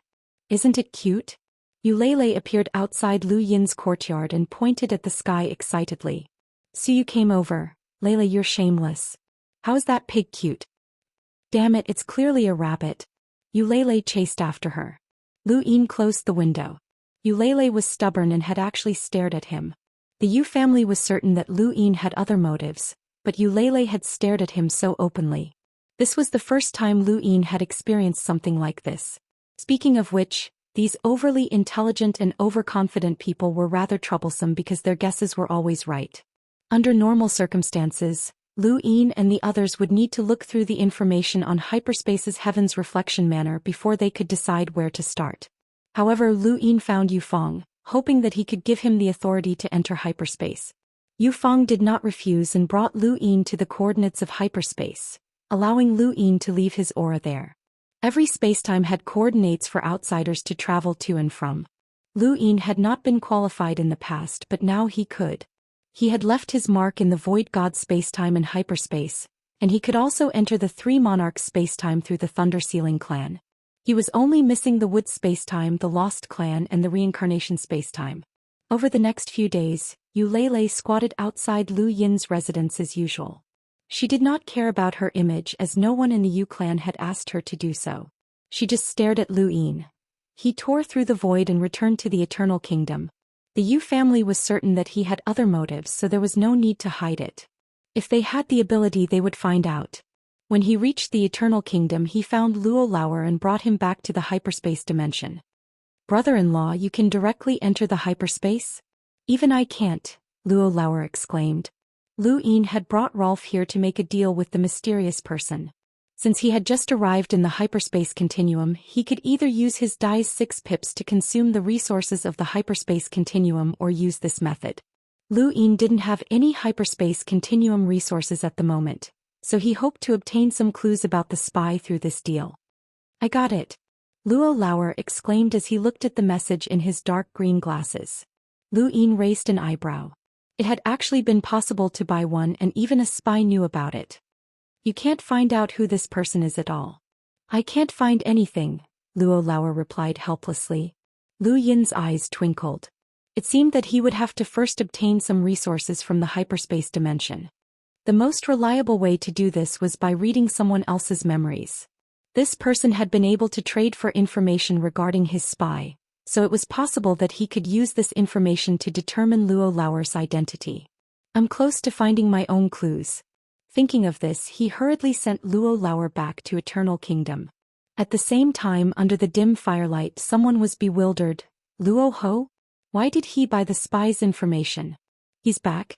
Isn't it cute? Euleilei appeared outside Lu Yin's courtyard and pointed at the sky excitedly. So you came over. Leila, you're shameless. How is that pig cute? Damn it, it's clearly a rabbit. Euleilei chased after her. Lu Yin closed the window. Euleilei was stubborn and had actually stared at him. The Yu family was certain that Lu Yin had other motives, but Euleilei had stared at him so openly. This was the first time Lu Yin had experienced something like this. Speaking of which, these overly intelligent and overconfident people were rather troublesome because their guesses were always right. Under normal circumstances, Lu Yin and the others would need to look through the information on hyperspace's heaven's reflection manner before they could decide where to start. However, Lu Yin found Yu Feng, hoping that he could give him the authority to enter hyperspace. Yu Feng did not refuse and brought Lu Yin to the coordinates of hyperspace, allowing Lu Yin to leave his aura there. Every spacetime had coordinates for outsiders to travel to and from. Lu Yin had not been qualified in the past, but now he could. He had left his mark in the Void God spacetime and hyperspace, and he could also enter the Three Monarchs spacetime through the Thunder Sealing clan. He was only missing the Wood spacetime, the Lost clan, and the Reincarnation spacetime. Over the next few days, Euleilei squatted outside Lu Yin's residence as usual. She did not care about her image as no one in the Yu clan had asked her to do so. She just stared at Lu Yin. He tore through the void and returned to the Eternal Kingdom. The Yu family was certain that he had other motives, so there was no need to hide it. If they had the ability, they would find out. When he reached the Eternal Kingdom, he found Luo Lauer and brought him back to the hyperspace dimension. Brother-in-law, you can directly enter the hyperspace? Even I can't, Luo Lauer exclaimed. Lu Yin had brought Rolf here to make a deal with the mysterious person. Since he had just arrived in the hyperspace continuum, he could either use his Dai's 6 pips to consume the resources of the hyperspace continuum or use this method. Lu Yin didn't have any hyperspace continuum resources at the moment, so he hoped to obtain some clues about the spy through this deal. I got it. Luo Lauer exclaimed as he looked at the message in his dark green glasses. Lu Yin raised an eyebrow. It had actually been possible to buy one, and even a spy knew about it. You can't find out who this person is at all. I can't find anything, Luo Lauer replied helplessly. Lu Yin's eyes twinkled. It seemed that he would have to first obtain some resources from the hyperspace dimension. The most reliable way to do this was by reading someone else's memories. This person had been able to trade for information regarding his spy, so it was possible that he could use this information to determine Luo Lauer's identity. I'm close to finding my own clues. Thinking of this, he hurriedly sent Luo Lauer back to Eternal Kingdom. At the same time, under the dim firelight, someone was bewildered. Luo Ho? Why did he buy the spy's information? He's back?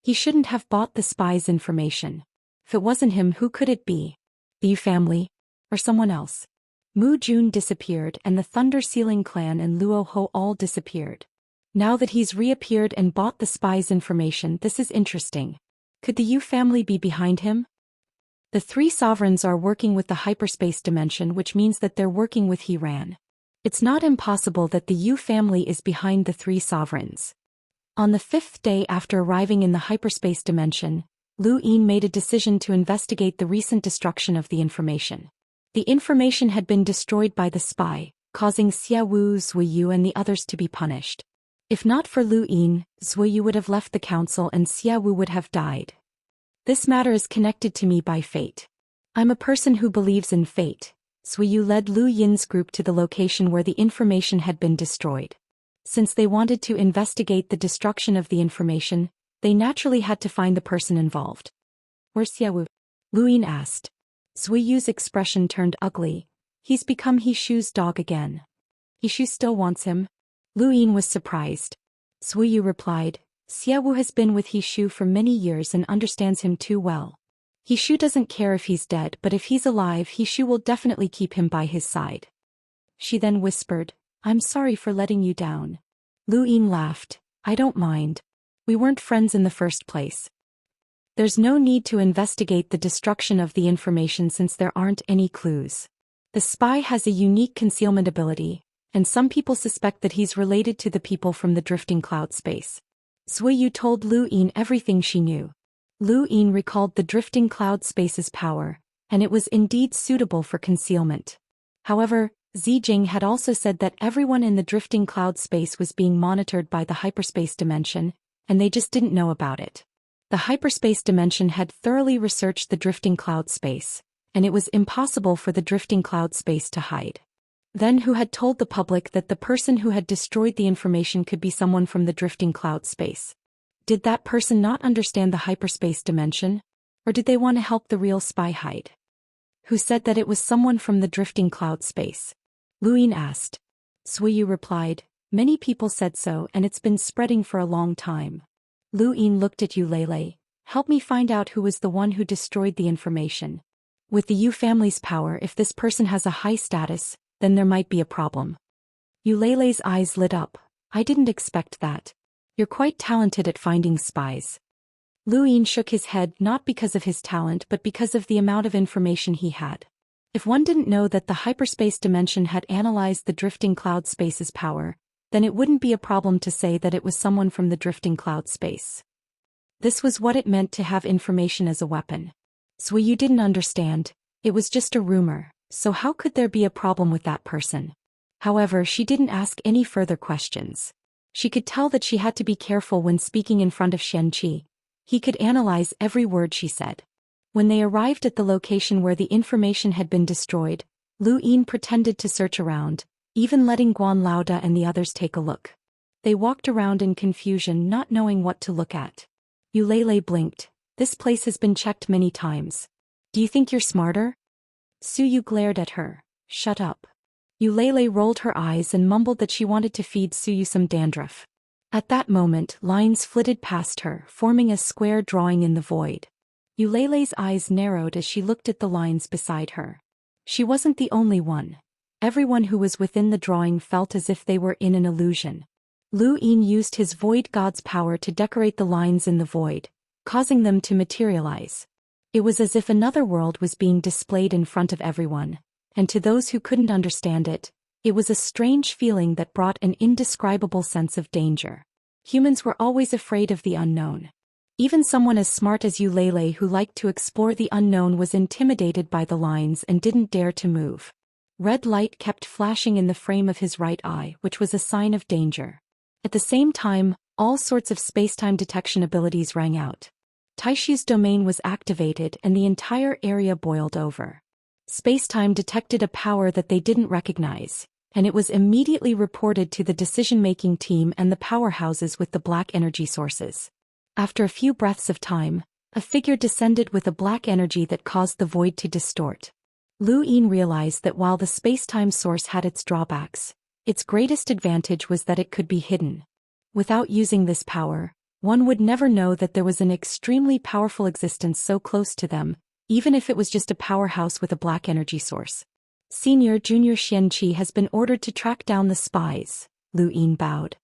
He shouldn't have bought the spy's information. If it wasn't him, who could it be? The Yu family? Or someone else? Mu Jun disappeared and the Thunder Sealing clan and Luo Ho all disappeared. Now that he's reappeared and bought the spy's information, this is interesting. Could the Yu family be behind him? The 3 sovereigns are working with the hyperspace dimension, which means that they're working with Hiran. It's not impossible that the Yu family is behind the 3 sovereigns. On the 5th day after arriving in the hyperspace dimension, Lu Yin made a decision to investigate the recent destruction of the information. The information had been destroyed by the spy, causing Xia Wu, Zui Yu and the others to be punished. If not for Lu Yin, Zhou Yu would have left the council and Xia Wu would have died. This matter is connected to me by fate. I'm a person who believes in fate. Zhou Yu led Lu Yin's group to the location where the information had been destroyed. Since they wanted to investigate the destruction of the information, they naturally had to find the person involved. Where's Xia Wu? Lu Yin asked. Zhou Yu's expression turned ugly. He's become He Shu's dog again. He Shu still wants him? Lu Yin was surprised. Zhou Yu replied, Xia Wu has been with He Shu for many years and understands him too well. He Shu doesn't care if he's dead, but if he's alive, He Shu will definitely keep him by his side. She then whispered, I'm sorry for letting you down. Lu Yin laughed, I don't mind. We weren't friends in the first place. There's no need to investigate the destruction of the information since there aren't any clues. The spy has a unique concealment ability, and some people suspect that he's related to the people from the drifting cloud space. Zhou Yu told Lu Yin everything she knew. Lu Yin recalled the drifting cloud space's power, and it was indeed suitable for concealment. However, Zijing had also said that everyone in the drifting cloud space was being monitored by the hyperspace dimension, and they just didn't know about it. The hyperspace dimension had thoroughly researched the drifting cloud space, and it was impossible for the drifting cloud space to hide. Then who had told the public that the person who had destroyed the information could be someone from the drifting cloud space? Did that person not understand the hyperspace dimension? Or did they want to help the real spy hide? Who said that it was someone from the drifting cloud space? Lu Yin asked. Zhou Yu replied, many people said so and it's been spreading for a long time. Lu Yin looked at Yu Lei. Help me find out who was the one who destroyed the information. With the Yu family's power, if this person has a high status, then there might be a problem. Yu Lei's eyes lit up. I didn't expect that. You're quite talented at finding spies. Lu Yin shook his head not because of his talent but because of the amount of information he had. If one didn't know that the hyperspace dimension had analyzed the drifting cloud space's power, then it wouldn't be a problem to say that it was someone from the drifting cloud space. This was what it meant to have information as a weapon. Zhou Yu didn't understand. It was just a rumor, so how could there be a problem with that person? However, she didn't ask any further questions. She could tell that she had to be careful when speaking in front of Xianxia. He could analyze every word she said. When they arrived at the location where the information had been destroyed, Lu Yin pretended to search around, even letting Guan Laoda and the others take a look. They walked around in confusion, not knowing what to look at. Yu Lei blinked. This place has been checked many times. Do you think you're smarter? Su Yu glared at her. Shut up. Yu Lei rolled her eyes and mumbled that she wanted to feed Su Yu some dandruff. At that moment, lines flitted past her, forming a square drawing in the void. Yu Lei's eyes narrowed as she looked at the lines beside her. She wasn't the only one. Everyone who was within the drawing felt as if they were in an illusion. Lu Yin used his void god's power to decorate the lines in the void, causing them to materialize. It was as if another world was being displayed in front of everyone, and to those who couldn't understand it, it was a strange feeling that brought an indescribable sense of danger. Humans were always afraid of the unknown. Even someone as smart as Yu Lei who liked to explore the unknown was intimidated by the lines and didn't dare to move. Red light kept flashing in the frame of his right eye, which was a sign of danger. At the same time, all sorts of spacetime detection abilities rang out. Taishu's domain was activated and the entire area boiled over. Spacetime detected a power that they didn't recognize, and it was immediately reported to the decision-making team and the powerhouses with the black energy sources. After a few breaths of time, a figure descended with a black energy that caused the void to distort. Lu Yin realized that while the spacetime source had its drawbacks, its greatest advantage was that it could be hidden. Without using this power, one would never know that there was an extremely powerful existence so close to them, even if it was just a powerhouse with a black energy source. Senior Junior Xianxia has been ordered to track down the spies, Lu Yin bowed.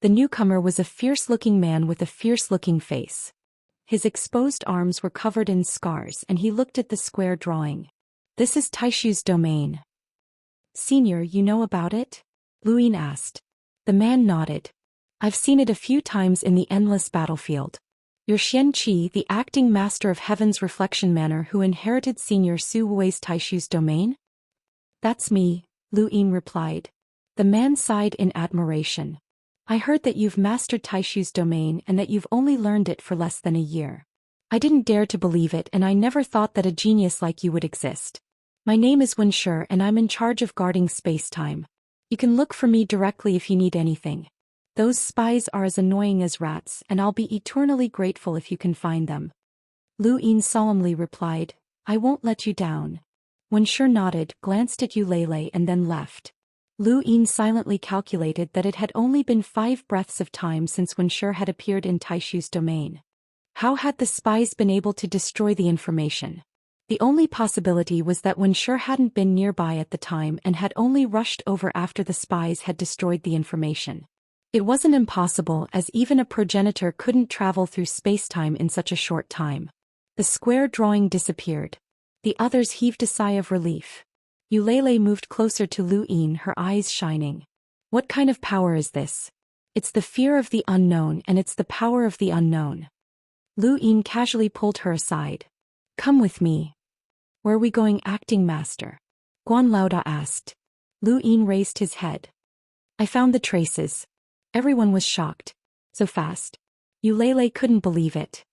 The newcomer was a fierce-looking man with a fierce-looking face. His exposed arms were covered in scars and he looked at the square drawing. This is Taishu's domain. Senior, you know about it? Lu Yin asked. The man nodded. I've seen it a few times in the endless battlefield. You're Xianxia, the acting master of Heaven's Reflection Manor who inherited Senior Su Wei's Taishu's domain? That's me, Lu Yin replied. The man sighed in admiration. I heard that you've mastered Taishu's domain and that you've only learned it for less than a year. I didn't dare to believe it, and I never thought that a genius like you would exist. My name is Wuxia and I'm in charge of guarding space-time. You can look for me directly if you need anything. Those spies are as annoying as rats, and I'll be eternally grateful if you can find them. Lu Yin solemnly replied, I won't let you down. Wuxia nodded, glanced at Eulele and then left. Lu Yin silently calculated that it had only been 5 breaths of time since Wuxia had appeared in Taishu's domain. How had the spies been able to destroy the information? The only possibility was that Wuxia hadn't been nearby at the time and had only rushed over after the spies had destroyed the information. It wasn't impossible, as even a progenitor couldn't travel through space-time in such a short time. The square drawing disappeared. The others heaved a sigh of relief. Eulele moved closer to Lu Yin, her eyes shining. What kind of power is this? It's the fear of the unknown, and it's the power of the unknown. Lu Yin casually pulled her aside. Come with me. Where are we going, acting master? Guan Laoda asked. Lu Yin raised his head. I found the traces. Everyone was shocked. So fast. Eulele couldn't believe it.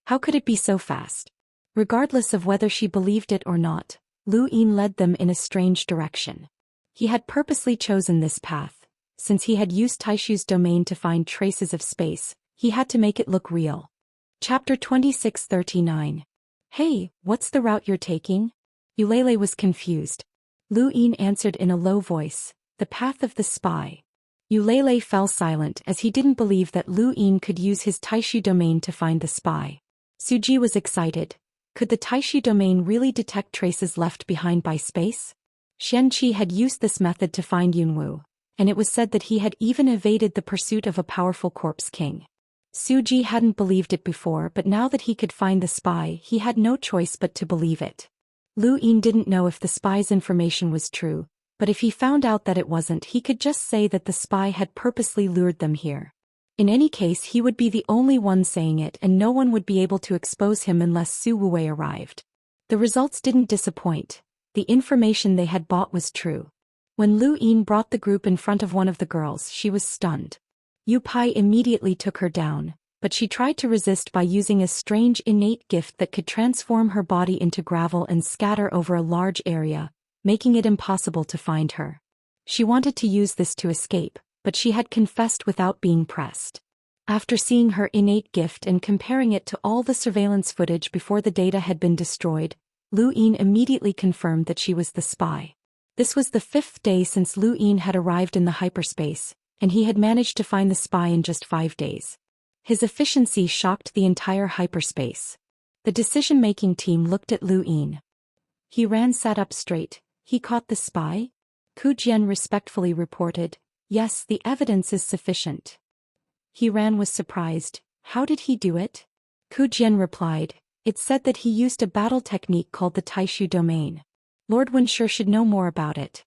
How could it be so fast? Regardless of whether she believed it or not, Lu Yin led them in a strange direction. He had purposely chosen this path. Since he had used Taishu's domain to find traces of space, he had to make it look real. Chapter 2639. Hey, what's the route you're taking? Eulele was confused. Lu Yin answered in a low voice, the path of the spy. Eulele fell silent as he didn't believe that Lu Yin could use his Taishu domain to find the spy. Suji was excited. Could the Taishu domain really detect traces left behind by space? Xianxia had used this method to find Yunwu, and it was said that he had even evaded the pursuit of a powerful corpse king. Suji hadn't believed it before, but now that he could find the spy, he had no choice but to believe it. Lu Yin didn't know if the spy's information was true, but if he found out that it wasn't, he could just say that the spy had purposely lured them here. In any case, he would be the only one saying it, and no one would be able to expose him unless Su Wuwei arrived. The results didn't disappoint. The information they had bought was true. When Lu Yin brought the group in front of one of the girls, she was stunned. Yu Pai immediately took her down, but she tried to resist by using a strange innate gift that could transform her body into gravel and scatter over a large area, making it impossible to find her. She wanted to use this to escape, but she had confessed without being pressed. After seeing her innate gift and comparing it to all the surveillance footage before the data had been destroyed, Lu Yin immediately confirmed that she was the spy. This was the 5th day since Lu Yin had arrived in the hyperspace, and he had managed to find the spy in just 5 days. His efficiency shocked the entire hyperspace. The decision-making team looked at Lu Yin. Sat up straight. He caught the spy? Ku Jian respectfully reported, yes, the evidence is sufficient. Was surprised. How did he do it? Ku Jian replied, it said that he used a battle technique called the Taishu domain. Lord Wuxia should know more about it.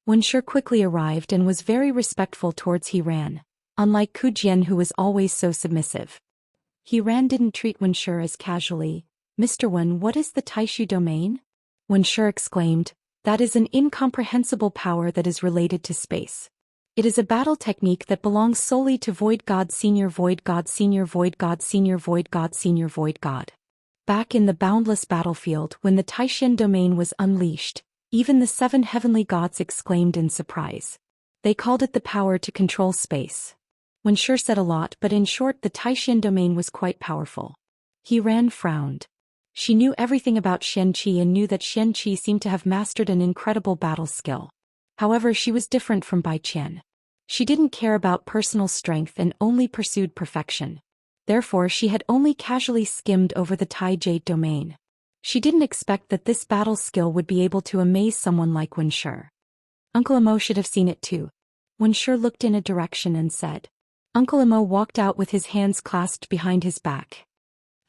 Wuxia quickly arrived and was very respectful towards Hiran, unlike Ku Jian, who was always so submissive. Hiran didn't treat Wuxia as casually. Mr. Wen, what is the Taishu domain? Wuxia exclaimed, that is an incomprehensible power that is related to space. It is a battle technique that belongs solely to Void God Senior Void God Senior Void God Senior Void God Senior Void God. Back in the boundless battlefield, when the Taishan domain was unleashed, even the 7 heavenly gods exclaimed in surprise. They called it the power to control space. Wuxia said a lot, but in short, the Taishan domain was quite powerful. Hiran frowned. She knew everything about Xianxia and knew that Xianxia seemed to have mastered an incredible battle skill. However, she was different from Bai Qian. She didn't care about personal strength and only pursued perfection. Therefore, she had only casually skimmed over the Tai Jade domain. She didn't expect that this battle skill would be able to amaze someone like Wuxia. Uncle Imo should have seen it too. Wuxia looked in a direction and said. Uncle Imo walked out with his hands clasped behind his back.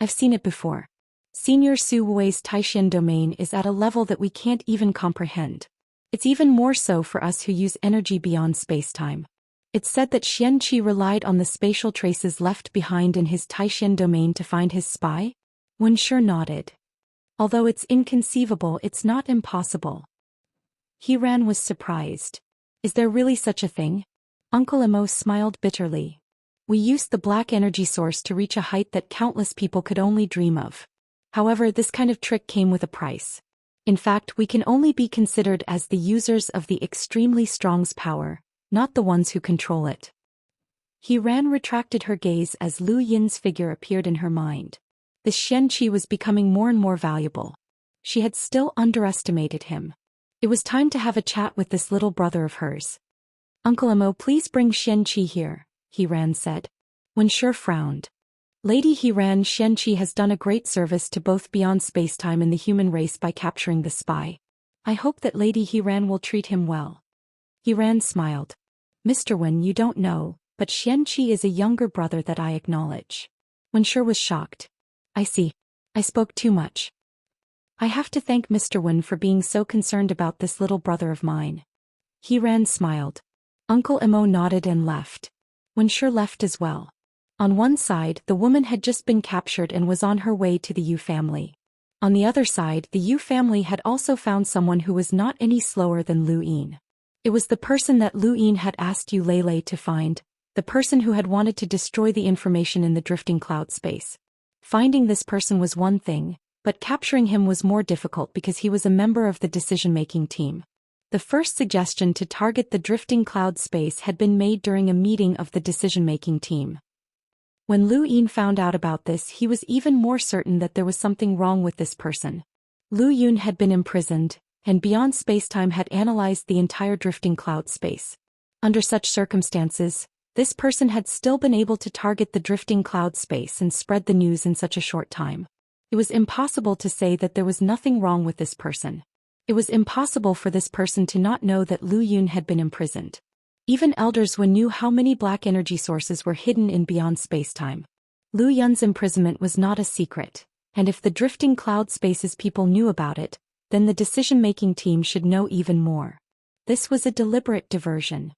I've seen it before. Senior Su Wuwei's Taishan domain is at a level that we can't even comprehend. It's even more so for us who use energy beyond space-time. It's said that Xianxia relied on the spatial traces left behind in his Taishan domain to find his spy? Wuxia nodded. Although it's inconceivable, it's not impossible. Hiran was surprised. Is there really such a thing? Uncle Imo smiled bitterly. We used the black energy source to reach a height that countless people could only dream of. However, this kind of trick came with a price. In fact, we can only be considered as the users of the extremely strong's power, not the ones who control it. Xian retracted her gaze as Lu Yin's figure appeared in her mind. The Xianxia was becoming more and more valuable. She had still underestimated him. It was time to have a chat with this little brother of hers. Uncle Imo, please bring Xianxia here, Xian said. Wuxia frowned. Lady Xianxia has done a great service to both beyond spacetime and the human race by capturing the spy. I hope that Lady Xian will treat him well. Xian smiled. Mr. Wen, you don't know, but Xianxia is a younger brother that I acknowledge. Wuxia was shocked. I see. I spoke too much. I have to thank Mr. Wen for being so concerned about this little brother of mine. Xian smiled. Uncle Imo nodded and left. Wuxia left as well. On one side, the woman had just been captured and was on her way to the Yu family. On the other side, the Yu family had also found someone who was not any slower than Lu Yin. It was the person that Lu Yin had asked Yu Lele to find, the person who had wanted to destroy the information in the drifting cloud space. Finding this person was one thing, but capturing him was more difficult because he was a member of the decision-making team. The first suggestion to target the drifting cloud space had been made during a meeting of the decision-making team. When Lu Yin found out about this, he was even more certain that there was something wrong with this person. Lu Yun had been imprisoned, and Beyond Spacetime had analyzed the entire drifting cloud space. Under such circumstances, this person had still been able to target the drifting cloud space and spread the news in such a short time. It was impossible to say that there was nothing wrong with this person. It was impossible for this person to not know that Lu Yun had been imprisoned. Even Elders knew how many black energy sources were hidden in Beyond Spacetime. Lu Yun's imprisonment was not a secret, and if the drifting cloud space's people knew about it, then the decision-making team should know even more. This was a deliberate diversion.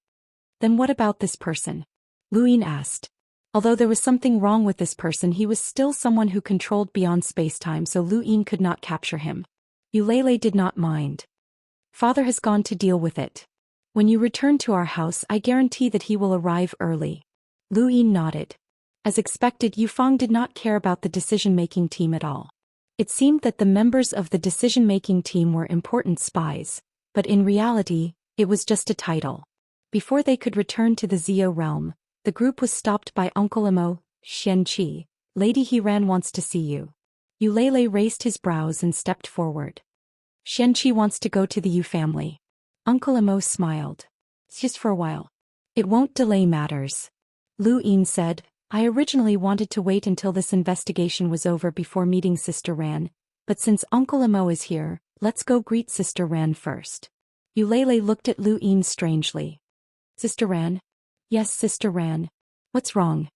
Then what about this person? Lu Yin asked. Although there was something wrong with this person, he was still someone who controlled Beyond Spacetime, so Lu Yin could not capture him. Ulele did not mind. Father has gone to deal with it. When you return to our house, I guarantee that he will arrive early. Lu Yin nodded. As expected, Yufeng did not care about the decision-making team at all. It seemed that the members of the decision-making team were important spies, but in reality, it was just a title. Before they could return to the Zio realm, the group was stopped by Uncle Imo. Xianxia, Lady Xian wants to see you. Ulele raised his brows and stepped forward. Xianxia wants to go to the Yu family. Uncle Imo smiled. Just for a while. It won't delay matters. Lu Yin said, I originally wanted to wait until this investigation was over before meeting Sister Ran, but since Uncle Imo is here, let's go greet Sister Ran first. Ulele looked at Lu Yin strangely. Sister Ran? Yes, Sister Ran. What's wrong?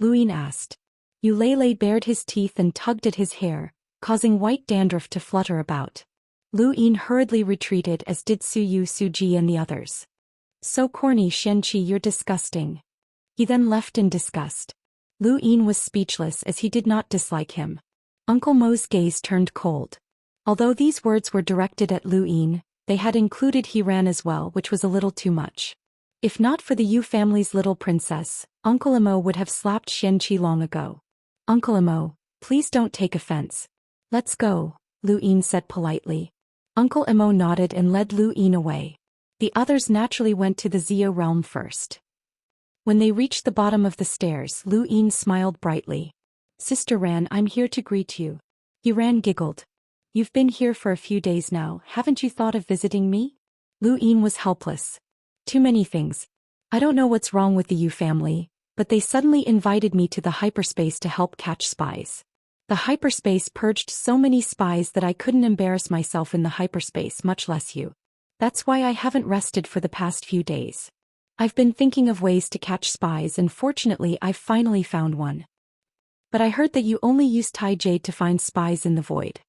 Lu Yin asked. Ulele bared his teeth and tugged at his hair, causing white dandruff to flutter about. Lu Yin hurriedly retreated, as did Suyu, Suji and the others. So corny, Xianxia, you're disgusting. He then left in disgust. Lu Yin was speechless as he did not dislike him. Uncle Mo's gaze turned cold. Although these words were directed at Lu Yin, they had included Xian as well, which was a little too much. If not for the Yu family's little princess, Uncle Imo would have slapped Xianxia long ago. Uncle Imo, please don't take offense. Let's go, Lu Yin said politely. Uncle Imo nodded and led Lu Yin away. The others naturally went to the Zio realm first. When they reached the bottom of the stairs, Lu Yin smiled brightly. Sister Ran, I'm here to greet you. Xian giggled. You've been here for a few days now, haven't you thought of visiting me? Lu Yin was helpless. Too many things. I don't know what's wrong with the Yu family, but they suddenly invited me to the hyperspace to help catch spies. The hyperspace purged so many spies that I couldn't embarrass myself in the hyperspace, much less you. That's why I haven't rested for the past few days. I've been thinking of ways to catch spies, and fortunately I've finally found one. But I heard that you only use Tai Jade to find spies in the void.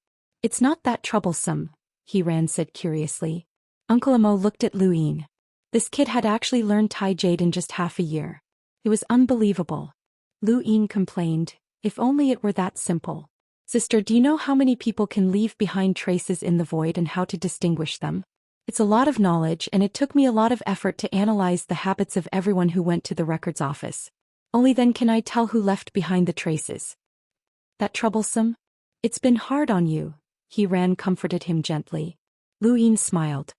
It's not that troublesome, Xian said curiously. Uncle Imo looked at Lu Yin. This kid had actually learned Tai Jade in just half a year. It was unbelievable. Lu Yin complained, if only it were that simple. Sister, do you know how many people can leave behind traces in the void and how to distinguish them? It's a lot of knowledge and it took me a lot of effort to analyze the habits of everyone who went to the records office. Only then can I tell who left behind the traces. That troublesome? It's been hard on you. Ran comforted him gently. Lu Yin smiled.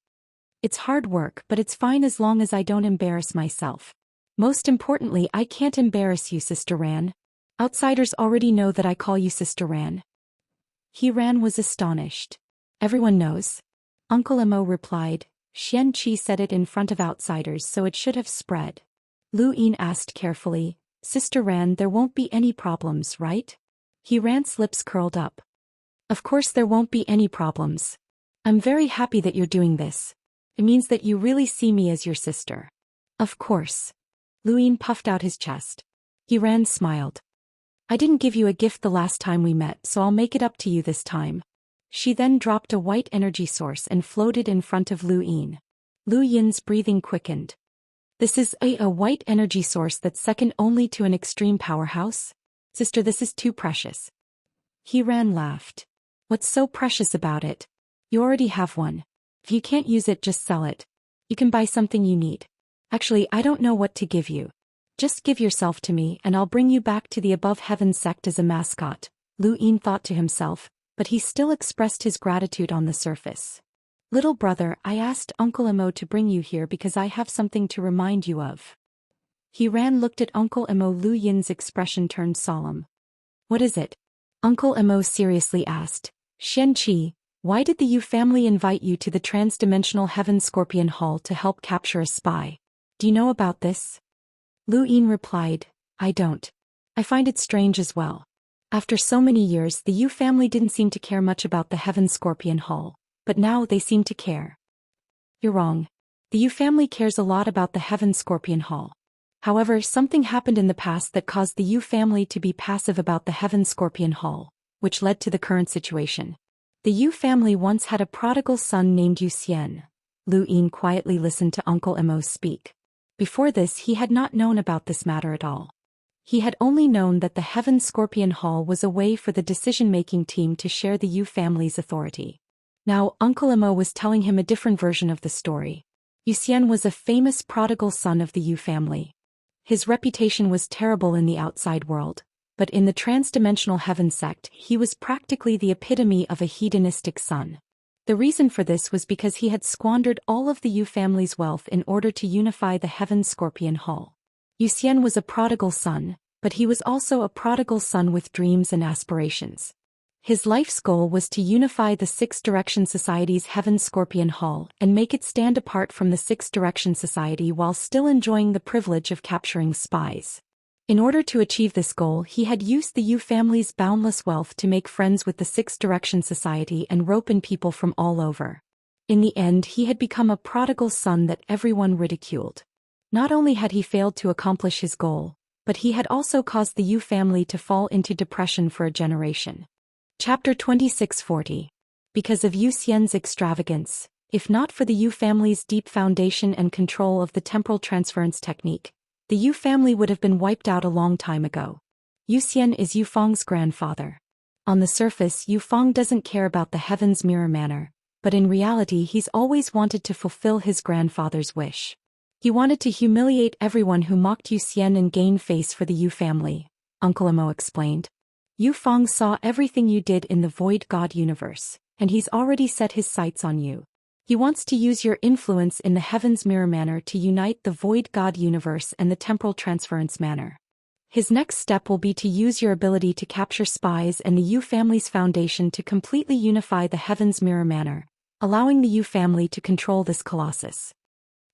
It's hard work, but it's fine as long as I don't embarrass myself. Most importantly, I can't embarrass you, Sister Ran. Outsiders already know that I call you Sister Ran. Ran was astonished. Everyone knows. Uncle Emo replied. Xianxia said it in front of outsiders, so it should have spread. Lu Yin asked carefully, Sister Ran, there won't be any problems, right? Ran's lips curled up. Of course there won't be any problems. I'm very happy that you're doing this. It means that you really see me as your sister. Of course. Lu Yin puffed out his chest. Ran smiled. I didn't give you a gift the last time we met, so I'll make it up to you this time. She then dropped a white energy source and floated in front of Lu Yin. Lu Yin's breathing quickened. This is a white energy source that's second only to an extreme powerhouse? Sister, this is too precious. Ran laughed. What's so precious about it? You already have one. If you can't use it, just sell it. You can buy something you need. Actually, I don't know what to give you. Just give yourself to me and I'll bring you back to the above heaven sect as a mascot, Lu Yin thought to himself, but he still expressed his gratitude on the surface. Little brother, I asked Uncle Emo to bring you here because I have something to remind you of. Ran looked at Uncle Emo. Lu Yin's expression turned solemn. What is it? Uncle Emo seriously asked. Xianxia, why did the Yu family invite you to the transdimensional Heaven Scorpion Hall to help capture a spy? Do you know about this? Lu Yin replied, I don't. I find it strange as well. After so many years, the Yu family didn't seem to care much about the Heaven Scorpion Hall, but now they seem to care. You're wrong. The Yu family cares a lot about the Heaven Scorpion Hall. However, something happened in the past that caused the Yu family to be passive about the Heaven Scorpion Hall, which led to the current situation. The Yu family once had a prodigal son named Zhou Xian. Lu Yin quietly listened to Uncle Emo speak. Before this, he had not known about this matter at all. He had only known that the Heaven Scorpion Hall was a way for the decision-making team to share the Yu family's authority. Now, Uncle Emo was telling him a different version of the story. Zhou Xian was a famous prodigal son of the Yu family. His reputation was terrible in the outside world, but in the transdimensional heaven sect, he was practically the epitome of a hedonistic son. The reason for this was because he had squandered all of the Yu family's wealth in order to unify the Heaven Scorpion Hall. Zhou Xian was a prodigal son, but he was also a prodigal son with dreams and aspirations. His life's goal was to unify the Six Direction Society's Heaven Scorpion Hall and make it stand apart from the Six Direction Society while still enjoying the privilege of capturing spies. In order to achieve this goal, he had used the Yu family's boundless wealth to make friends with the Six Direction Society and rope in people from all over. In the end, he had become a prodigal son that everyone ridiculed. Not only had he failed to accomplish his goal, but he had also caused the Yu family to fall into depression for a generation. Chapter 2640. Because of Zhou Xian's extravagance, if not for the Yu family's deep foundation and control of the temporal transference technique, the Yu family would have been wiped out a long time ago. Zhou Xian is Yu Feng's grandfather. On the surface, Yu Feng doesn't care about the Heaven's Mirror Manor, but in reality he's always wanted to fulfill his grandfather's wish. He wanted to humiliate everyone who mocked Zhou Xian and gain face for the Yu family, Uncle Emo explained. Yu Feng saw everything you did in the Void God universe, and he's already set his sights on you. He wants to use your influence in the Heaven's Mirror Manor to unite the Void God universe and the Temporal Transference Manor. His next step will be to use your ability to capture spies and the Yu family's foundation to completely unify the Heaven's Mirror Manor, allowing the Yu family to control this colossus.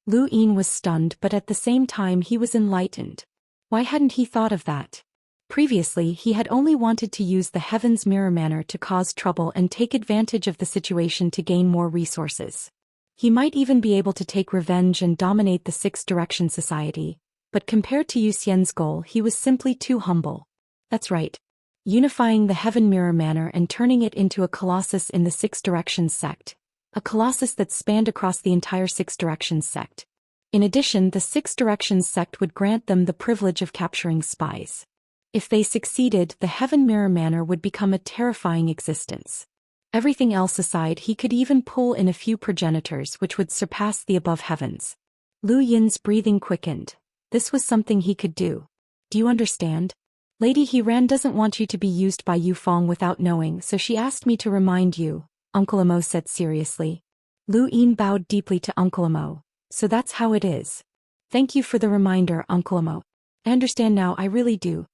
Lu Yin was stunned, but at the same time he was enlightened. Why hadn't he thought of that? Previously, he had only wanted to use the Heaven's Mirror Manor to cause trouble and take advantage of the situation to gain more resources. He might even be able to take revenge and dominate the Six Direction Society, but compared to Zhou Xian's goal, he was simply too humble. That's right. Unifying the Heaven Mirror Manor and turning it into a colossus in the Six Directions sect. A colossus that spanned across the entire Six Directions sect. In addition, the Six Directions sect would grant them the privilege of capturing spies. If they succeeded, the Heaven Mirror Manor would become a terrifying existence. Everything else aside, he could even pull in a few progenitors which would surpass the above heavens. Lu Yin's breathing quickened. This was something he could do. Do you understand? Lady Hiran doesn't want you to be used by Yufeng without knowing, so she asked me to remind you, Uncle Imo said seriously. Lu Yin bowed deeply to Uncle Imo. So that's how it is. Thank you for the reminder, Uncle Imo. I understand now, I really do.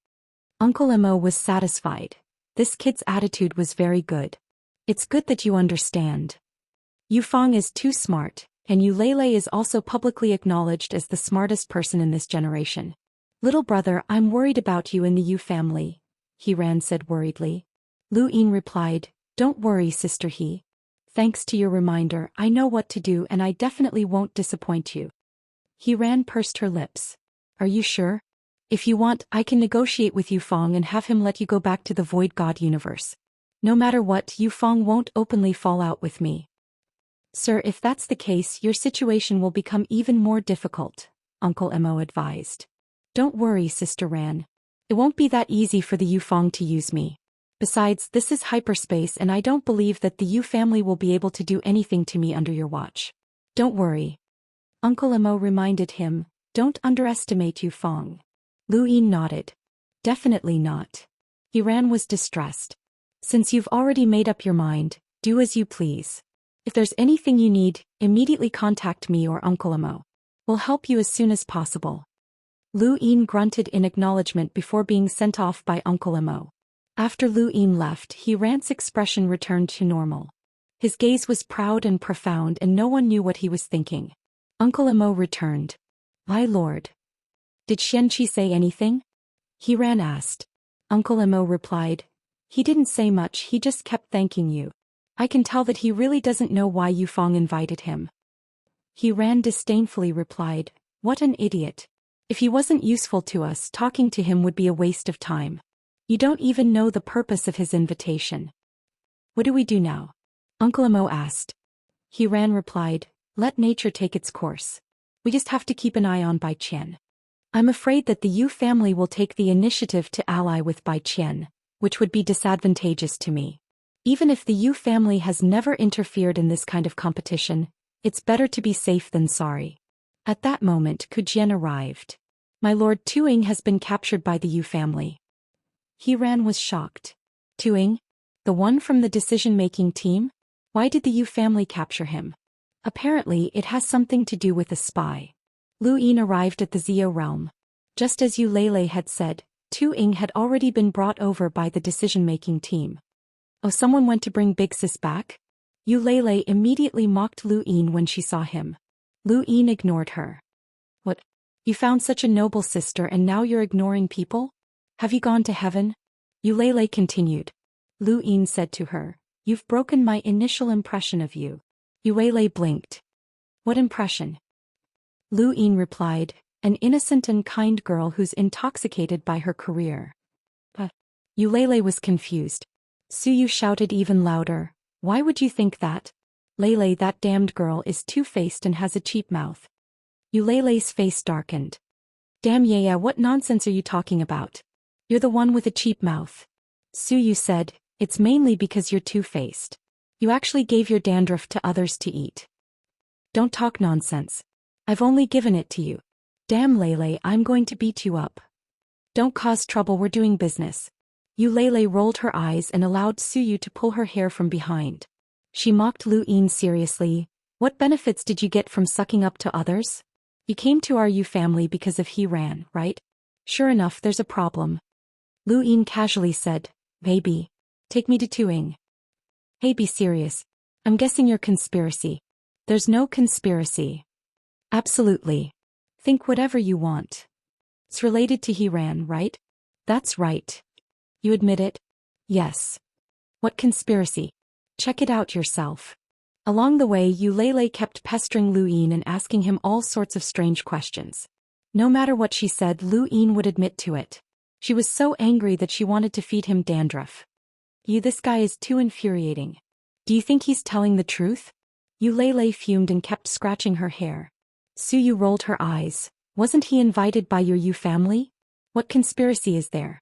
Uncle Imo was satisfied. This kid's attitude was very good. It's good that you understand. Yufeng is too smart, and Eulele is also publicly acknowledged as the smartest person in this generation. Little brother, I'm worried about you and the Yu family, Hiran said worriedly. Lu Yin replied, Don't worry, Sister He. Thanks to your reminder, I know what to do and I definitely won't disappoint you. Hiran pursed her lips. Are you sure? If you want, I can negotiate with Yufeng and have him let you go back to the Void God universe. No matter what, Yufeng won't openly fall out with me. Sir, if that's the case, your situation will become even more difficult, Uncle Imo advised. Don't worry, Sister Ran. It won't be that easy for the Yufeng to use me. Besides, this is hyperspace and I don't believe that the Yu family will be able to do anything to me under your watch. Don't worry. Uncle Imo reminded him, don't underestimate Yufeng. Lu Yin nodded. Definitely not. Hiran was distressed. Since you've already made up your mind, do as you please. If there's anything you need, immediately contact me or Uncle Imo. We'll help you as soon as possible. Lu Yin grunted in acknowledgement before being sent off by Uncle Imo. After Lu Yin left, Hiran's expression returned to normal. His gaze was proud and profound and no one knew what he was thinking. Uncle Imo returned. My lord. Did Xianxia say anything? Hiran asked. Uncle Imo replied. He didn't say much, he just kept thanking you. I can tell that he really doesn't know why Yufeng invited him. Hiran disdainfully replied. What an idiot. If he wasn't useful to us, talking to him would be a waste of time. You don't even know the purpose of his invitation. What do we do now? Uncle Imo asked. Hiran replied, let nature take its course. We just have to keep an eye on Bai Qian. I'm afraid that the Yu family will take the initiative to ally with Bai Qian, which would be disadvantageous to me. Even if the Yu family has never interfered in this kind of competition, it's better to be safe than sorry. At that moment, Kujian arrived. My lord Tuing has been captured by the Yu family. Hiran was shocked. Tuing? The one from the decision-making team? Why did the Yu family capture him? Apparently, it has something to do with a spy. Lu Yin arrived at the Zio realm. Just as Eulele had said, Tuing had already been brought over by the decision-making team. Oh, someone went to bring Big Sis back? Eulele immediately mocked Lu Yin when she saw him. Lu Yin ignored her. What? You found such a noble sister and now you're ignoring people? Have you gone to heaven? Eulele continued. Lu Yin said to her, You've broken my initial impression of you. Eulele blinked. What impression? Lu Yin replied, an innocent and kind girl who's intoxicated by her career. Eulele was confused. Suyu shouted even louder, Why would you think that? Lele, that damned girl is two-faced and has a cheap mouth. Eulele's face darkened. Damn yeah, what nonsense are you talking about? You're the one with a cheap mouth. Suyu said, It's mainly because you're two-faced. You actually gave your dandruff to others to eat. Don't talk nonsense. I've only given it to you. Damn Lele, I'm going to beat you up. Don't cause trouble, we're doing business. Eulele rolled her eyes and allowed Suyu to pull her hair from behind. She mocked Lu Yin seriously. What benefits did you get from sucking up to others? You came to our Yu family because of Hiran, right? Sure enough, there's a problem. Lu Yin casually said, Maybe. Take me to Tuing. Hey, be serious. I'm guessing you're conspiracy. There's no conspiracy. Absolutely. Think whatever you want. It's related to Hiran, right? That's right. You admit it? Yes. What conspiracy? Check it out yourself. Along the way, Eulele kept pestering Lu Yin and asking him all sorts of strange questions. No matter what she said, Lu Yin would admit to it. She was so angry that she wanted to feed him dandruff. This guy is too infuriating. Do you think he's telling the truth? Eulele fumed and kept scratching her hair. Suyu rolled her eyes. Wasn't he invited by your Yu family? What conspiracy is there?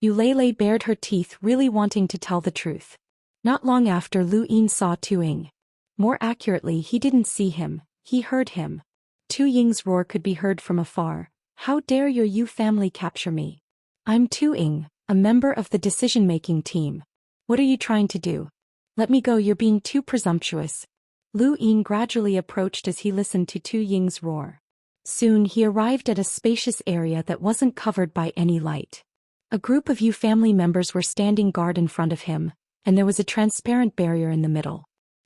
Eulele bared her teeth, really wanting to tell the truth. Not long after, Lu Ying saw Tu Ying. More accurately, he didn't see him, he heard him. Tu Ying's roar could be heard from afar. How dare your Yu family capture me? I'm Tu Ying, a member of the decision-making team. What are you trying to do? Let me go, you're being too presumptuous. Lu Ying gradually approached as he listened to Tu Ying's roar. Soon he arrived at a spacious area that wasn't covered by any light. A group of Yu family members were standing guard in front of him, and there was a transparent barrier in the middle.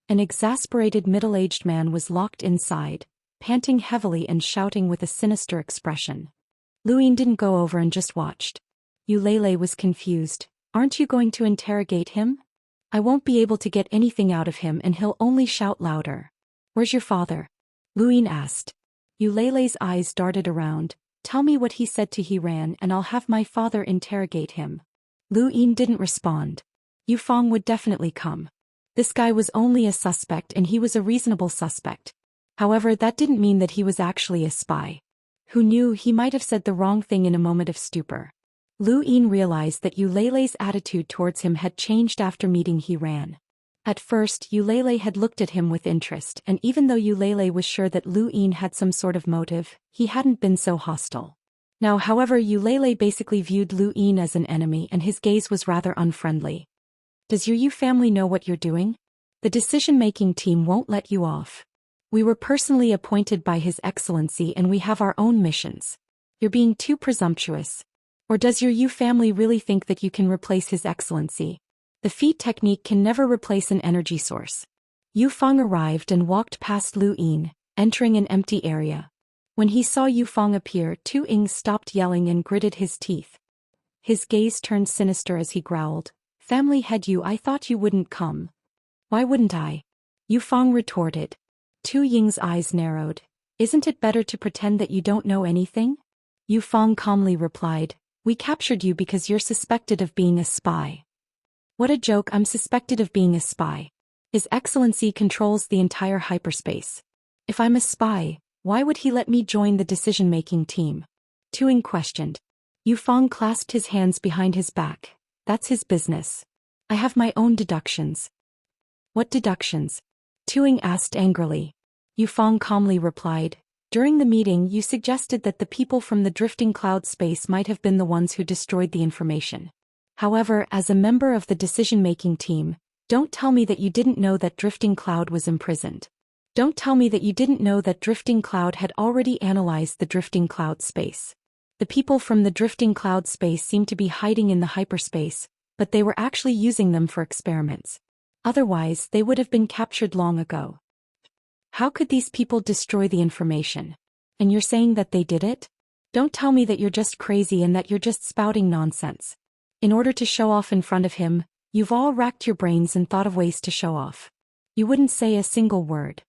An exasperated middle-aged man was locked inside, panting heavily and shouting with a sinister expression. Lu Ying didn't go over and just watched. Yu Lele was confused. Aren't you going to interrogate him? I won't be able to get anything out of him and he'll only shout louder. Where's your father? Lu Ying asked. Yu Lele's eyes darted around. Tell me what he said to Hiran and I'll have my father interrogate him. Lu Ying didn't respond. Yu Fang would definitely come. This guy was only a suspect and he was a reasonable suspect. However, that didn't mean that he was actually a spy. Who knew, he might have said the wrong thing in a moment of stupor. Lu Ying realized that Yu Lele's attitude towards him had changed after meeting Hiran. At first, Yu Lele had looked at him with interest, and even though Yu Lele was sure that Lu Ying had some sort of motive, he hadn't been so hostile. Now, however, Yu Lele basically viewed Lu Ying as an enemy and his gaze was rather unfriendly. Does your Yu family know what you're doing? The decision-making team won't let you off. We were personally appointed by His Excellency and we have our own missions. You're being too presumptuous. Or does your Yu family really think that you can replace His Excellency? The feed technique can never replace an energy source. Yu Fang arrived and walked past Lu Ying, entering an empty area. When he saw Yu Fang appear, Tu Ying stopped yelling and gritted his teeth. His gaze turned sinister as he growled. Family head Yu, I thought you wouldn't come. Why wouldn't I? Yu Fang retorted. Tu Ying's eyes narrowed. Isn't it better to pretend that you don't know anything? Yu Fang calmly replied. We captured you because you're suspected of being a spy. What a joke, I'm suspected of being a spy. His Excellency controls the entire hyperspace. If I'm a spy, why would he let me join the decision-making team? Tu Ying questioned. Yu Fang clasped his hands behind his back. That's his business. I have my own deductions. What deductions? Tu Ying asked angrily. Yu Fang calmly replied. During the meeting, you suggested that the people from the drifting cloud space might have been the ones who destroyed the information. However, as a member of the decision-making team, don't tell me that you didn't know that drifting cloud was imprisoned. Don't tell me that you didn't know that drifting cloud had already analyzed the drifting cloud space. The people from the drifting cloud space seemed to be hiding in the hyperspace, but they were actually using them for experiments. Otherwise, they would have been captured long ago. How could these people destroy the information? And you're saying that they did it? Don't tell me that you're just crazy and that you're just spouting nonsense. In order to show off in front of him, you've all racked your brains and thought of ways to show off. You wouldn't say a single word.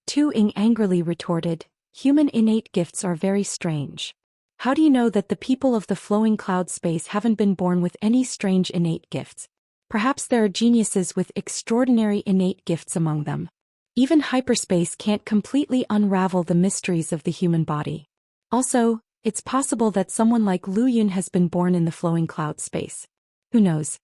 Tu Ying angrily retorted. Human innate gifts are very strange. How do you know that the people of the flowing cloud space haven't been born with any strange innate gifts? Perhaps there are geniuses with extraordinary innate gifts among them. Even hyperspace can't completely unravel the mysteries of the human body. Also, it's possible that someone like Lu Yun has been born in the flowing cloud space. Who knows?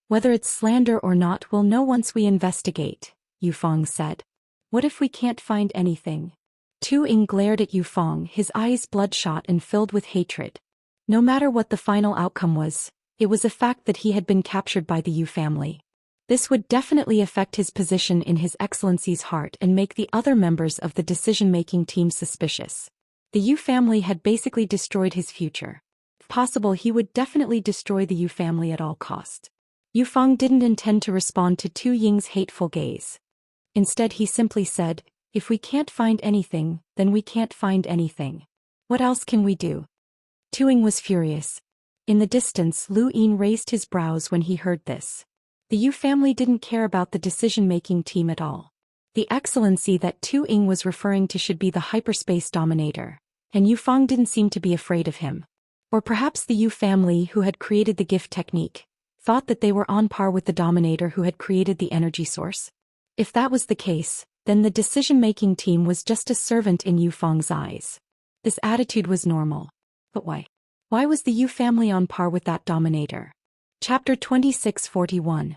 Whether it's slander or not, we'll know once we investigate, Yu Fang said. What if we can't find anything? Tu Ying glared at Yu Fang, his eyes bloodshot and filled with hatred. No matter what the final outcome was, it was a fact that he had been captured by the Yu family. This would definitely affect his position in His Excellency's heart and make the other members of the decision-making team suspicious. The Yu family had basically destroyed his future. If possible, he would definitely destroy the Yu family at all cost. Yu Fang didn't intend to respond to Tu Ying's hateful gaze. Instead, he simply said, if we can't find anything, then we can't find anything. What else can we do? Tu Ying was furious. In the distance, Lu Ying raised his brows when he heard this. The Yu family didn't care about the decision-making team at all. The Excellency that Tu Ying was referring to should be the hyperspace dominator, and Yu Fang didn't seem to be afraid of him. Or perhaps the Yu family who had created the gift technique thought that they were on par with the dominator who had created the energy source. If that was the case, then the decision-making team was just a servant in Yu Fang's eyes. This attitude was normal. But why? Why was the Yu family on par with that dominator? Chapter 2641.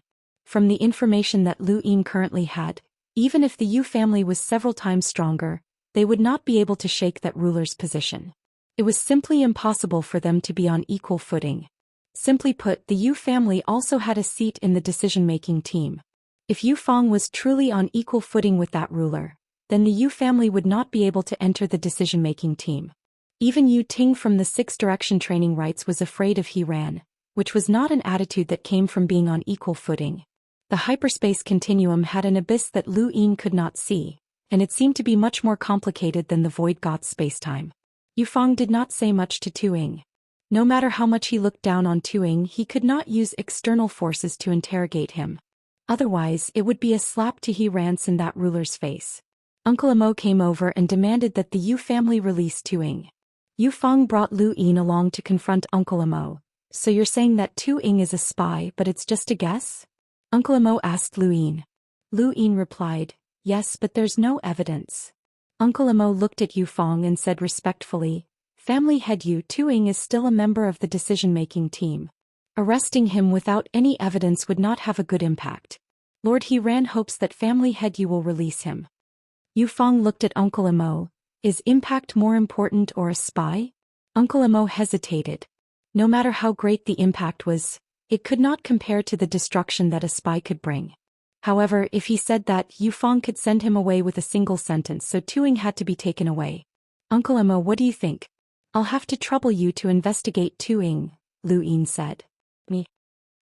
From the information that Lu Yin currently had, even if the Yu family was several times stronger, they would not be able to shake that ruler's position. It was simply impossible for them to be on equal footing. Simply put, the Yu family also had a seat in the decision-making team. If Yu Fang was truly on equal footing with that ruler, then the Yu family would not be able to enter the decision-making team. Even Yu Ting from the Six Direction Training Rites was afraid of He Ran, which was not an attitude that came from being on equal footing. The hyperspace continuum had an abyss that Lu Yin could not see, and it seemed to be much more complicated than the Void God's spacetime. Yu Fang did not say much to Tuing. No matter how much he looked down on Tuing, he could not use external forces to interrogate him. Otherwise, it would be a slap to He Ran's in that ruler's face. Uncle Amo came over and demanded that the Yu family release Tuing. Yu Fang brought Lu Yin along to confront Uncle Amo. So you're saying that Tuing is a spy, but it's just a guess? Uncle Amo asked Lu Yin. Lu Yin replied, yes, but there's no evidence. Uncle Amo looked at Yu Fang and said respectfully, Family head Yu Tuing is still a member of the decision-making team. Arresting him without any evidence would not have a good impact. Lord He Ran hopes that family head Yu will release him. Yu Fang looked at Uncle Amo. Is impact more important or a spy? Uncle Amo hesitated. No matter how great the impact was, it could not compare to the destruction that a spy could bring. However, if he said that, Yu Fang could send him away with a single sentence, so Tuing had to be taken away. Uncle Amo, what do you think? I'll have to trouble you to investigate Tuing, Lu Yin said. Me?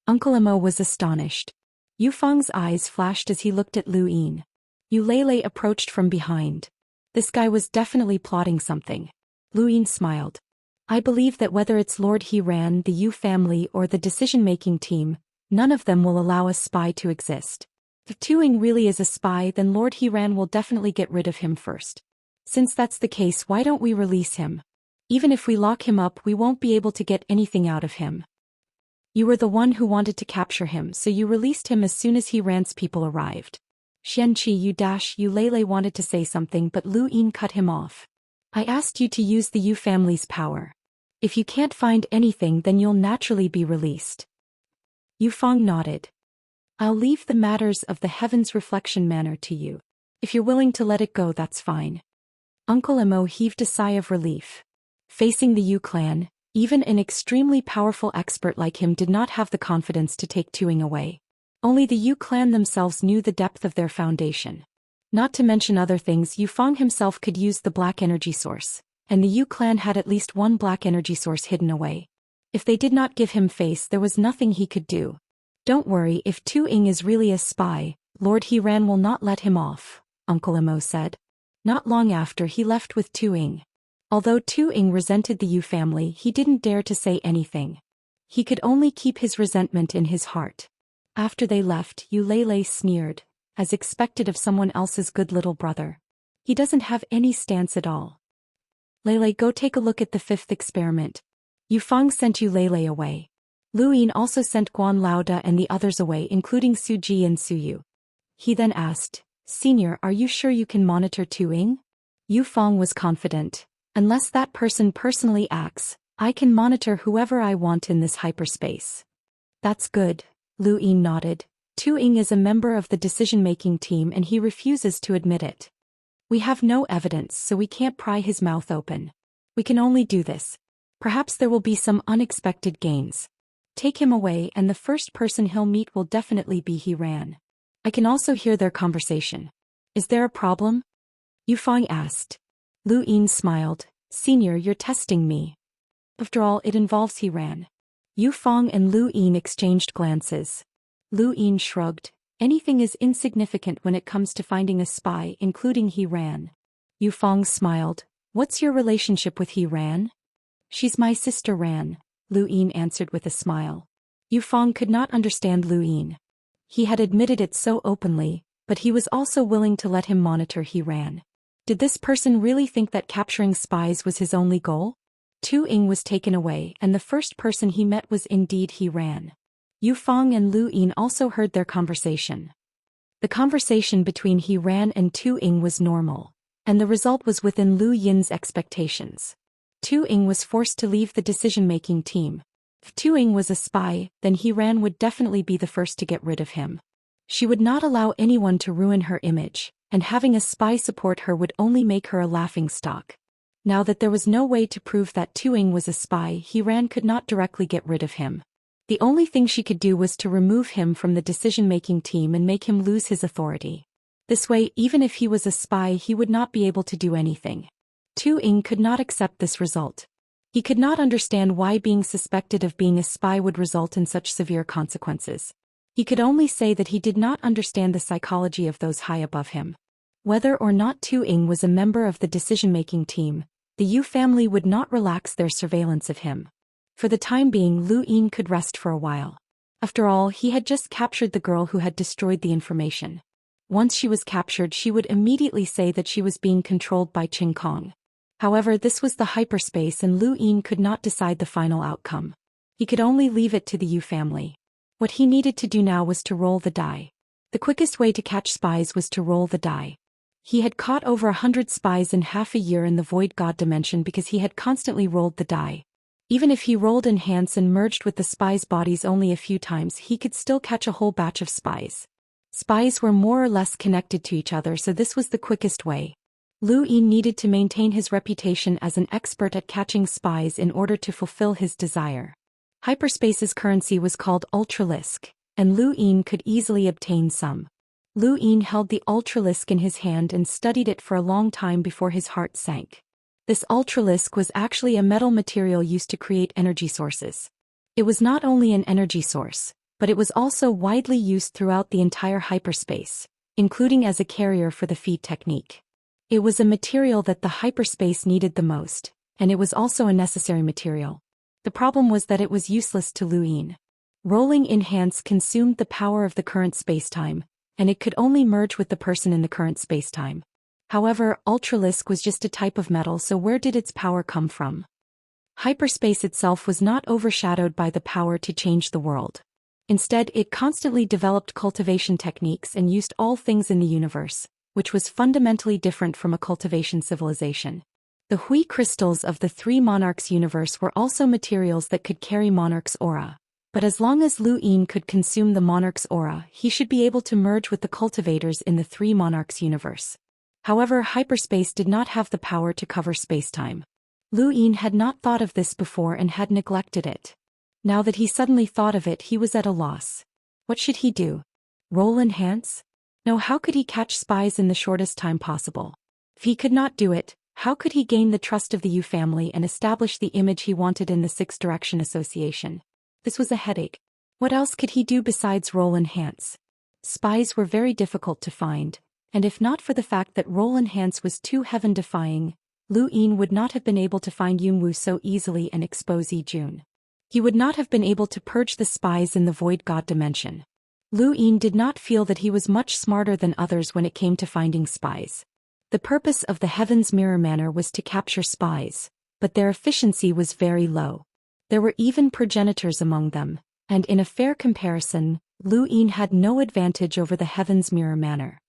Uncle Amo was astonished. Yu Fang's eyes flashed as he looked at Lu Yin. Yu Lele approached from behind. This guy was definitely plotting something. Lu Yin smiled. I believe that whether it's Lord He Ran, the Yu family, or the decision-making team, none of them will allow a spy to exist. If Tuing really is a spy, then Lord He Ran will definitely get rid of him first. Since that's the case, why don't we release him? Even if we lock him up, we won't be able to get anything out of him. You were the one who wanted to capture him, so you released him as soon as He Ran's people arrived. Xianxia Yu Lele wanted to say something, but Lu Yin cut him off. I asked you to use the Yu family's power. If you can't find anything, then you'll naturally be released. Yu Fang nodded. I'll leave the matters of the heavens reflection manner to you. If you're willing to let it go, that's fine. Uncle Amo heaved a sigh of relief. Facing the Yu clan, even an extremely powerful expert like him did not have the confidence to take Tuing away. Only the Yu clan themselves knew the depth of their foundation. Not to mention other things, Yu Fang himself could use the black energy source, and the Yu clan had at least one black energy source hidden away. If they did not give him face, there was nothing he could do. Don't worry, if Tuing is really a spy, Lord He Ran will not let him off, Uncle Amo said. Not long after, he left with Tuing. Although Tuing resented the Yu family, he didn't dare to say anything. He could only keep his resentment in his heart. After they left, Yu Lele sneered, as expected of someone else's good little brother. He doesn't have any stance at all. Lele, go take a look at the fifth experiment. Yu Fang sent Yu Lele away. Lu Yin also sent Guan Laoda and the others away, including Su Ji and Su Yu. He then asked, Senior, are you sure you can monitor Tuing? Yu Fang was confident. Unless that person personally acts, I can monitor whoever I want in this hyperspace. That's good, Lu Yin nodded. Tuing is a member of the decision-making team and he refuses to admit it. We have no evidence, so we can't pry his mouth open. We can only do this. Perhaps there will be some unexpected gains. Take him away and the first person he'll meet will definitely be He Ran. I can also hear their conversation. Is there a problem? Yu Fang asked. Lu Yin smiled. Senior, you're testing me. After all, it involves He Ran. Yu Fang and Lu Yin exchanged glances. Lu Yin shrugged. Anything is insignificant when it comes to finding a spy, including He Ran. Yu Fang smiled. What's your relationship with He Ran? She's my sister Ran, Lu Yin answered with a smile. Yu Fang could not understand Lu Yin. He had admitted it so openly, but he was also willing to let him monitor He Ran. Did this person really think that capturing spies was his only goal? Tuing was taken away and the first person he met was indeed He Ran. Yu Fang and Lu Yin also heard their conversation. The conversation between He Ran and Tuing was normal, and the result was within Lu Yin's expectations. Tuing was forced to leave the decision-making team. If Tuing was a spy, then He Ran would definitely be the first to get rid of him. She would not allow anyone to ruin her image, and having a spy support her would only make her a laughingstock. Now that there was no way to prove that Tuing was a spy, Ran could not directly get rid of him. The only thing she could do was to remove him from the decision-making team and make him lose his authority. This way, even if he was a spy, he would not be able to do anything. Tuing could not accept this result. He could not understand why being suspected of being a spy would result in such severe consequences. He could only say that he did not understand the psychology of those high above him. Whether or not Tuing was a member of the decision-making team, the Yu family would not relax their surveillance of him. For the time being, Lu Yin could rest for a while. After all, he had just captured the girl who had destroyed the information. Once she was captured, she would immediately say that she was being controlled by Qing Kong. However, this was the hyperspace and Lu Yin could not decide the final outcome. He could only leave it to the Yu family. What he needed to do now was to roll the die. The quickest way to catch spies was to roll the die. He had caught over 100 spies in half a year in the Void God dimension because he had constantly rolled the die. Even if he rolled enhance and merged with the spies' bodies only a few times, he could still catch a whole batch of spies. Spies were more or less connected to each other, so this was the quickest way. Lu Yin needed to maintain his reputation as an expert at catching spies in order to fulfill his desire. Hyperspace's currency was called Ultralisk, and Lu Yin could easily obtain some. Lu Yin held the Ultralisk in his hand and studied it for a long time before his heart sank. This Ultralisk was actually a metal material used to create energy sources. It was not only an energy source, but it was also widely used throughout the entire hyperspace, including as a carrier for the feed technique. It was a material that the hyperspace needed the most, and it was also a necessary material. The problem was that it was useless to Lu Yin. Rolling enhance consumed the power of the current spacetime, and it could only merge with the person in the current spacetime. However, Ultralisk was just a type of metal, so where did its power come from? Hyperspace itself was not overshadowed by the power to change the world. Instead, it constantly developed cultivation techniques and used all things in the universe, which was fundamentally different from a cultivation civilization. The Hui crystals of the Three Monarchs universe were also materials that could carry Monarch's aura. But as long as Lu Yin could consume the Monarch's aura, he should be able to merge with the cultivators in the Three Monarchs universe. However, hyperspace did not have the power to cover spacetime. Lu Yin had not thought of this before and had neglected it. Now that he suddenly thought of it, he was at a loss. What should he do? Roll enhance? No, how could he catch spies in the shortest time possible? If he could not do it, how could he gain the trust of the Yu family and establish the image he wanted in the Six Direction Association? This was a headache. What else could he do besides roll enhance? Spies were very difficult to find, and if not for the fact that roll enhance was too heaven-defying, Lu Yin would not have been able to find Yunwu so easily and expose Yi Jun. He would not have been able to purge the spies in the Void God dimension. Lu Yin did not feel that he was much smarter than others when it came to finding spies. The purpose of the Heaven's Mirror Manor was to capture spies, but their efficiency was very low. There were even progenitors among them, and in a fair comparison, Lu Yin had no advantage over the Heaven's Mirror Manor.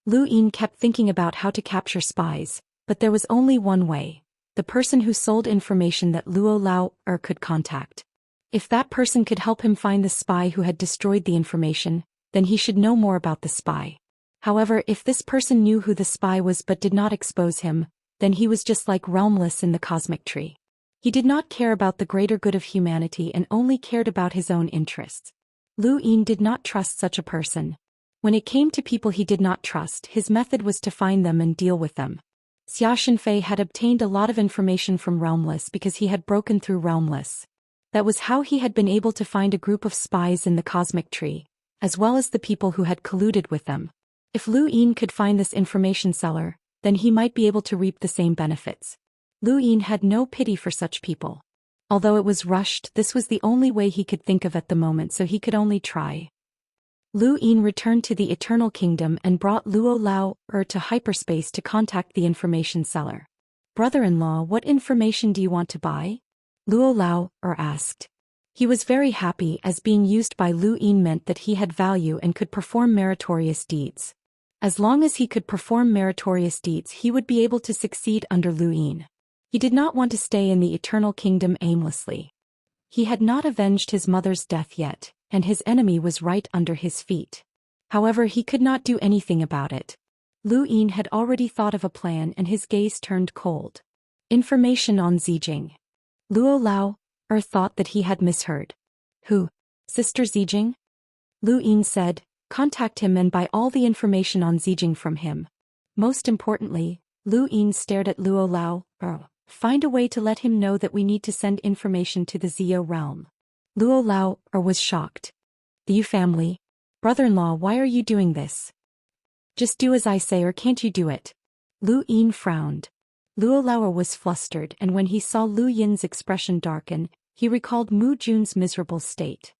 Lu Yin kept thinking about how to capture spies, but there was only one way: the person who sold information that Luo Lao could contact. If that person could help him find the spy who had destroyed the information, then he should know more about the spy. However, if this person knew who the spy was but did not expose him, then he was just like Realmless in the cosmic tree. He did not care about the greater good of humanity and only cared about his own interests. Lu Yin did not trust such a person. When it came to people he did not trust, his method was to find them and deal with them. Xia Shenfei had obtained a lot of information from Realmless because he had broken through Realmless. That was how he had been able to find a group of spies in the cosmic tree, as well as the people who had colluded with them. If Lu Yin could find this information seller, then he might be able to reap the same benefits. Lu Yin had no pity for such people. Although it was rushed, this was the only way he could think of at the moment, so he could only try. Lu Yin returned to the Eternal Kingdom and brought Luo Lao to hyperspace to contact the information seller. "Brother-in-law, what information do you want to buy?" Luo Lao asked. He was very happy, as being used by Lu Yin meant that he had value and could perform meritorious deeds. As long as he could perform meritorious deeds, he would be able to succeed under Lu Yin. He did not want to stay in the Eternal Kingdom aimlessly. He had not avenged his mother's death yet, and his enemy was right under his feet. However, he could not do anything about it. Lu Yin had already thought of a plan and his gaze turned cold. Information on Zijing. Luo Lao thought that he had misheard. Who? Sister Zijing? Lu Yin said, contact him and buy all the information on Zijing from him. Most importantly, Lu Yin stared at Luo Lao. Find a way to let him know that we need to send information to the Zio realm. Luo Lao was shocked. The Yu family? Brother-in-law, why are you doing this? Just do as I say, or can't you do it? Lu Yin frowned. Luo Lao was flustered, and when he saw Lu Yin's expression darken, he recalled Mu Jun's miserable state.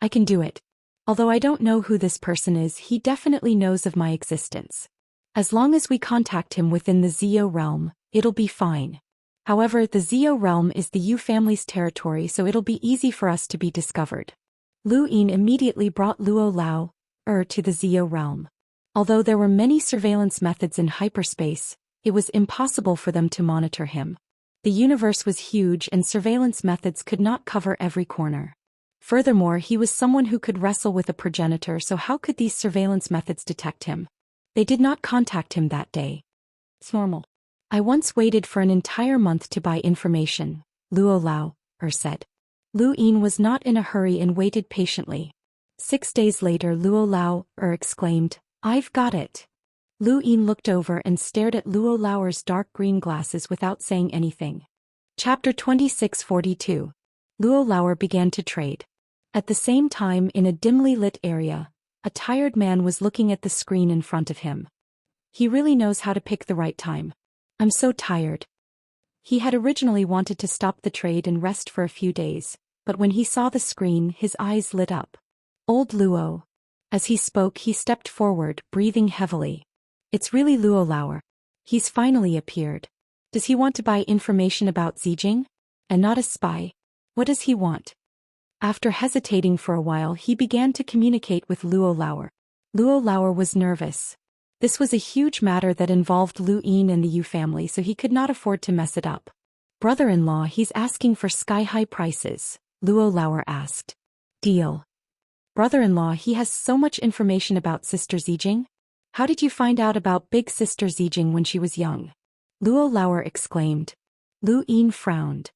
I can do it. Although I don't know who this person is, he definitely knows of my existence. As long as we contact him within the Zio realm, it'll be fine. However, the Zio realm is the Yu family's territory, so it'll be easy for us to be discovered. Lu Yin immediately brought Luo Lao to the Zio realm. Although there were many surveillance methods in hyperspace, it was impossible for them to monitor him. The universe was huge and surveillance methods could not cover every corner. Furthermore, he was someone who could wrestle with a progenitor, so how could these surveillance methods detect him? They did not contact him that day. It's normal. I once waited for an entire month to buy information, Luo Lao said. Lu Yin was not in a hurry and waited patiently. 6 days later, Luo Lao exclaimed, I've got it. Lu Yin looked over and stared at Luo Lao's dark green glasses without saying anything. Chapter 2642. Luo Lao began to trade. At the same time, in a dimly lit area, a tired man was looking at the screen in front of him. He really knows how to pick the right time. I'm so tired. He had originally wanted to stop the trade and rest for a few days, but when he saw the screen, his eyes lit up. Old Luo. As he spoke, he stepped forward, breathing heavily. It's really Luo Lao. He's finally appeared. Does he want to buy information about Zijing? And not a spy? What does he want? After hesitating for a while, he began to communicate with Luo Lao. Luo Lao was nervous. This was a huge matter that involved Lu Yin and the Yu family, so he could not afford to mess it up. Brother-in-law, he's asking for sky-high prices, Luo Lao asked. Deal. Brother-in-law, he has so much information about Sister Zijing? How did you find out about Big Sister Zijing when she was young? Luo Lao exclaimed. Lu Yin frowned.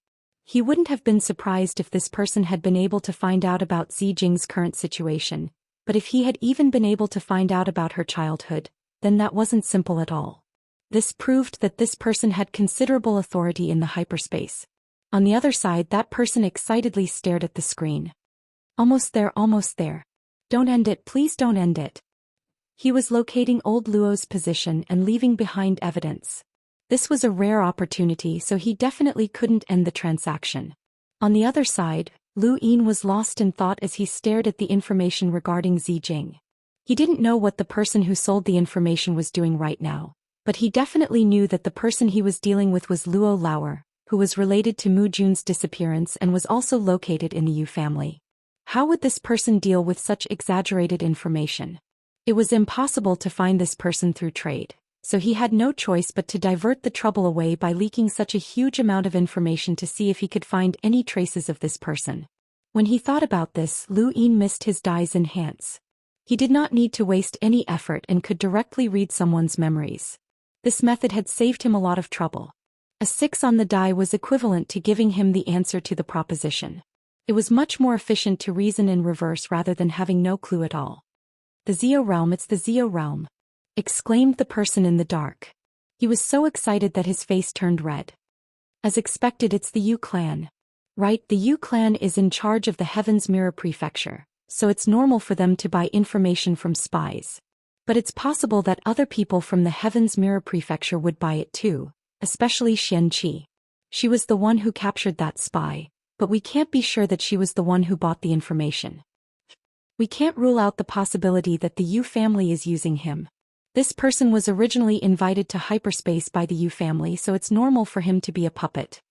He wouldn't have been surprised if this person had been able to find out about Zijing's current situation, but if he had even been able to find out about her childhood, then that wasn't simple at all. This proved that this person had considerable authority in the hyperspace. On the other side, that person excitedly stared at the screen. Almost there, almost there. Don't end it, please don't end it. He was locating old Luo's position and leaving behind evidence. This was a rare opportunity, so he definitely couldn't end the transaction. On the other side, Lu Yin was lost in thought as he stared at the information regarding Zijing. He didn't know what the person who sold the information was doing right now, but he definitely knew that the person he was dealing with was Luo Lao, who was related to Mu Jun's disappearance and was also located in the Yu family. How would this person deal with such exaggerated information? It was impossible to find this person through trade, so he had no choice but to divert the trouble away by leaking such a huge amount of information to see if he could find any traces of this person. When he thought about this, Lu Yin missed his die's enhance. He did not need to waste any effort and could directly read someone's memories. This method had saved him a lot of trouble. A 6 on the die was equivalent to giving him the answer to the proposition. It was much more efficient to reason in reverse rather than having no clue at all. The Zio realm, it's the Zio realm, exclaimed the person in the dark. He was so excited that his face turned red. As expected, it's the Yu clan. Right, the Yu clan is in charge of the Heaven's Mirror Prefecture, so it's normal for them to buy information from spies. But it's possible that other people from the Heaven's Mirror Prefecture would buy it too, especially Xianxia. She was the one who captured that spy, but we can't be sure that she was the one who bought the information. We can't rule out the possibility that the Yu family is using him. This person was originally invited to hyperspace by the Yu family, so it's normal for him to be a puppet.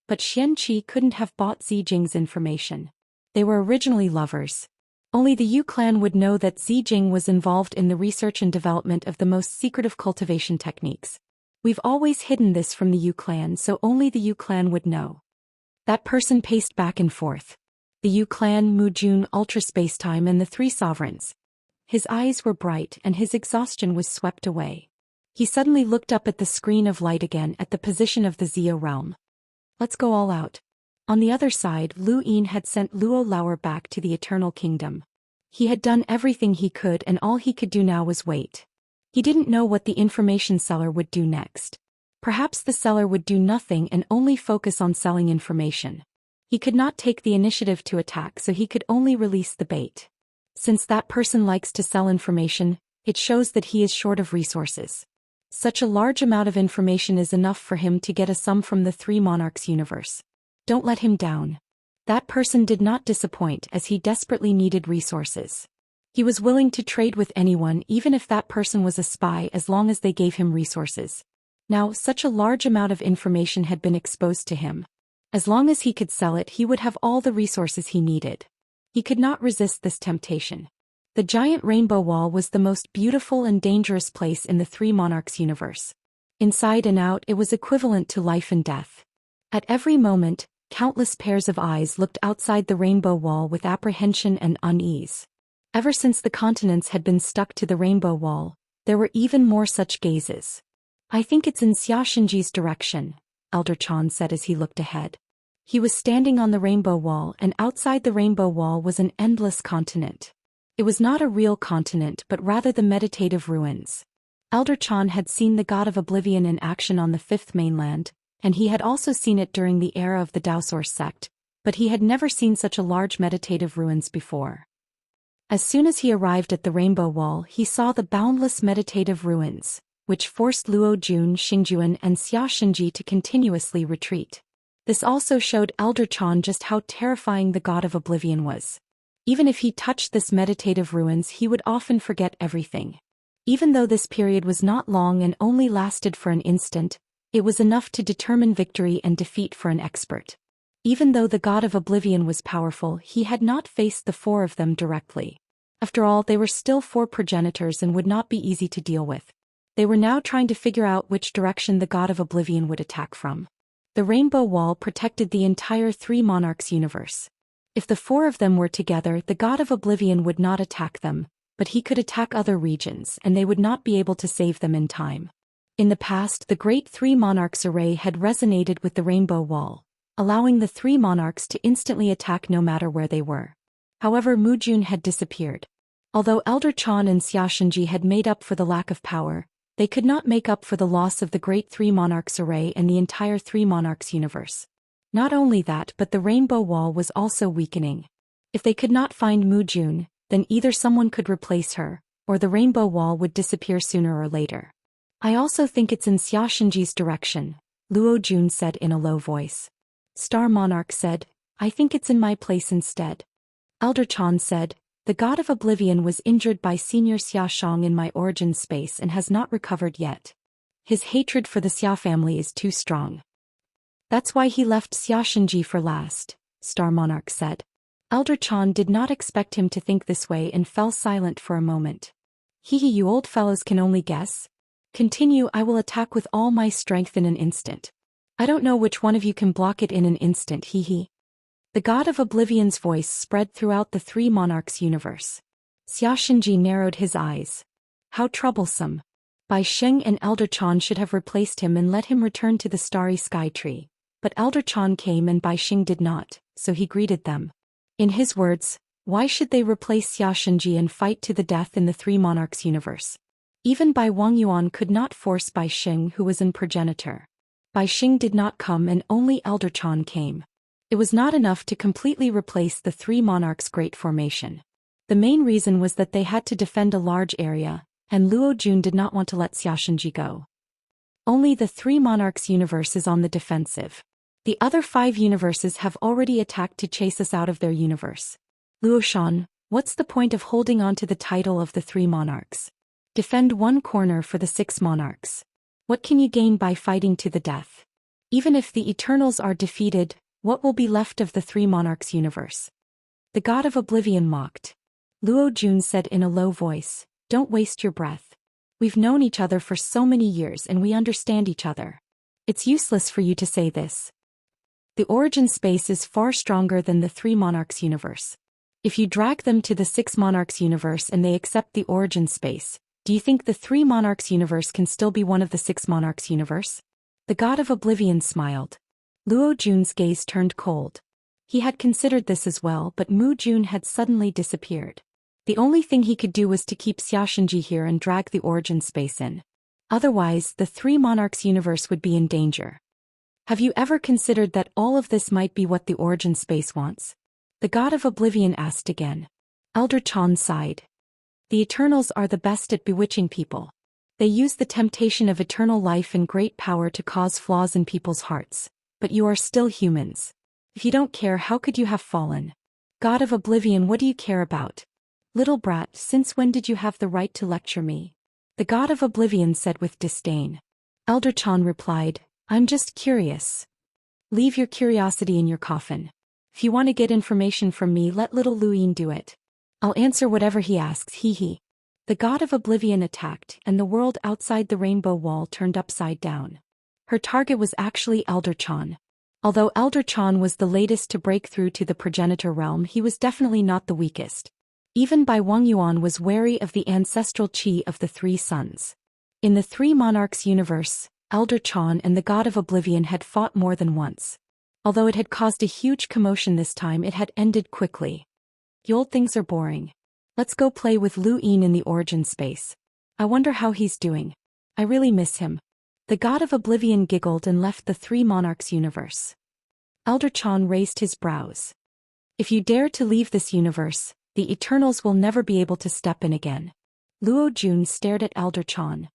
But Xianxia couldn't have bought Zijing's information. They were originally lovers. Only the Yu clan would know that Zijing was involved in the research and development of the most secretive cultivation techniques. We've always hidden this from the Yu clan, so only the Yu clan would know. That person paced back and forth. The Yu clan, Mu Jun, Ultra Spacetime, and the 3 sovereigns. his eyes were bright and his exhaustion was swept away. He suddenly looked up at the screen of light again at the position of the Zio realm. Let's go all out. On the other side, Lu Yin had sent Luo Lauer back to the Eternal Kingdom. He had done everything he could and all he could do now was wait. He didn't know what the information seller would do next. Perhaps the seller would do nothing and only focus on selling information. He could not take the initiative to attack, so he could only release the bait. Since that person likes to sell information, it shows that he is short of resources. Such a large amount of information is enough for him to get a sum from the Three Monarchs universe. Don't let him down. That person did not disappoint as he desperately needed resources. He was willing to trade with anyone even if that person was a spy as long as they gave him resources. Now, such a large amount of information had been exposed to him. As long as he could sell it, he would have all the resources he needed. He could not resist this temptation. The giant rainbow wall was the most beautiful and dangerous place in the Three Monarchs universe. Inside and out, it was equivalent to life and death. At every moment, countless pairs of eyes looked outside the rainbow wall with apprehension and unease. Ever since the continents had been stuck to the rainbow wall, there were even more such gazes. I think it's in Xianxia's direction, Elder Chan said as he looked ahead. He was standing on the rainbow wall, and outside the rainbow wall was an endless continent. It was not a real continent but rather the meditative ruins. Elder Chan had seen the God of Oblivion in action on the Fifth Mainland, and he had also seen it during the era of the Daoist sect, but he had never seen such a large meditative ruins before. As soon as he arrived at the rainbow wall, he saw the boundless meditative ruins, which forced Luo Jun, Xingjuan and Xia Xinji to continuously retreat. This also showed Elder Chan just how terrifying the God of Oblivion was. Even if he touched this meditative ruins, he would often forget everything. Even though this period was not long and only lasted for an instant, it was enough to determine victory and defeat for an expert. Even though the God of Oblivion was powerful, he had not faced the four of them directly. After all, they were still four progenitors and would not be easy to deal with. They were now trying to figure out which direction the God of Oblivion would attack from. The rainbow wall protected the entire Three Monarchs universe. If the four of them were together, the God of Oblivion would not attack them, but he could attack other regions and they would not be able to save them in time. In the past, the Great Three Monarchs array had resonated with the rainbow wall, allowing the Three Monarchs to instantly attack no matter where they were. However, Mu Jun had disappeared. Although Elder Chan and Xia Xinji had made up for the lack of power, they could not make up for the loss of the Great Three Monarchs array and the entire Three Monarchs universe. Not only that, but the rainbow wall was also weakening. If they could not find Mu Jun, then either someone could replace her, or the rainbow wall would disappear sooner or later. I also think it's in Xia Xinji's direction, Luo Jun said in a low voice. Star Monarch said, I think it's in my place instead. Elder Chan said, the God of Oblivion was injured by Senior Xia Shang in my origin space and has not recovered yet. His hatred for the Xia family is too strong. That's why he left Xia Xinji for last, Star Monarch said. Elder Chan did not expect him to think this way and fell silent for a moment. Hee, you old fellows can only guess. Continue, I will attack with all my strength in an instant. I don't know which one of you can block it in an instant, hee. The God of Oblivion's voice spread throughout the Three Monarchs universe. Xia Xinji narrowed his eyes. How troublesome. Bai Xing and Elder Chan should have replaced him and let him return to the starry sky tree. But Elder Chan came and Bai Xing did not, so he greeted them. In his words, why should they replace Xia Xinji and fight to the death in the Three Monarchs universe? Even Bai Wangyuan could not force Bai Xing, who was an progenitor. Bai Xing did not come and only Elder Chan came. It was not enough to completely replace the Three Monarchs' great formation. The main reason was that they had to defend a large area, and Luo Jun did not want to let Xia Xinji go. Only the Three Monarchs universe is on the defensive. The other 5 universes have already attacked to chase us out of their universe. Luo Shan, what's the point of holding on to the title of the Three Monarchs? Defend one corner for the 6 monarchs. What can you gain by fighting to the death? Even if the Eternals are defeated, what will be left of the Three Monarchs universe? The God of Oblivion mocked. Luo Jun said in a low voice, don't waste your breath. We've known each other for so many years and we understand each other. It's useless for you to say this. The origin space is far stronger than the Three Monarchs universe. If you drag them to the 6 Monarchs universe and they accept the origin space, do you think the 3 Monarchs universe can still be one of the 6 Monarchs universe? The God of Oblivion smiled. Luo Jun's gaze turned cold. He had considered this as well, but Mu Jun had suddenly disappeared. The only thing he could do was to keep Xianxia here and drag the origin space in. Otherwise, the 3 Monarchs universe would be in danger. Have you ever considered that all of this might be what the origin space wants? The God of Oblivion asked again. Elder Chan sighed. The Eternals are the best at bewitching people. They use the temptation of eternal life and great power to cause flaws in people's hearts. But you are still humans. If you don't care, how could you have fallen? God of Oblivion, what do you care about? Little brat, since when did you have the right to lecture me? The God of Oblivion said with disdain. Elder Chan replied, I'm just curious. Leave your curiosity in your coffin. If you want to get information from me, let little Luin do it. I'll answer whatever he asks, hee. The God of Oblivion attacked, and the world outside the rainbow wall turned upside down. Her target was actually Elder Chan. Although Elder Chan was the latest to break through to the progenitor realm, he was definitely not the weakest. Even Bai Wangyuan was wary of the ancestral chi of the 3 sons. In the 3 Monarchs universe, Elder Chan and the God of Oblivion had fought more than once. Although it had caused a huge commotion this time, it had ended quickly. The old things are boring. Let's go play with Lu Yin in the origin space. I wonder how he's doing. I really miss him. The God of Oblivion giggled and left the 3 Monarchs universe. Elder Chan raised his brows. If you dare to leave this universe, the Eternals will never be able to step in again. Luo Jun stared at Elder Chan.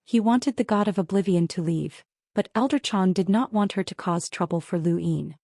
He wanted the God of Oblivion to leave, but Elder Chan did not want her to cause trouble for Lu Yin.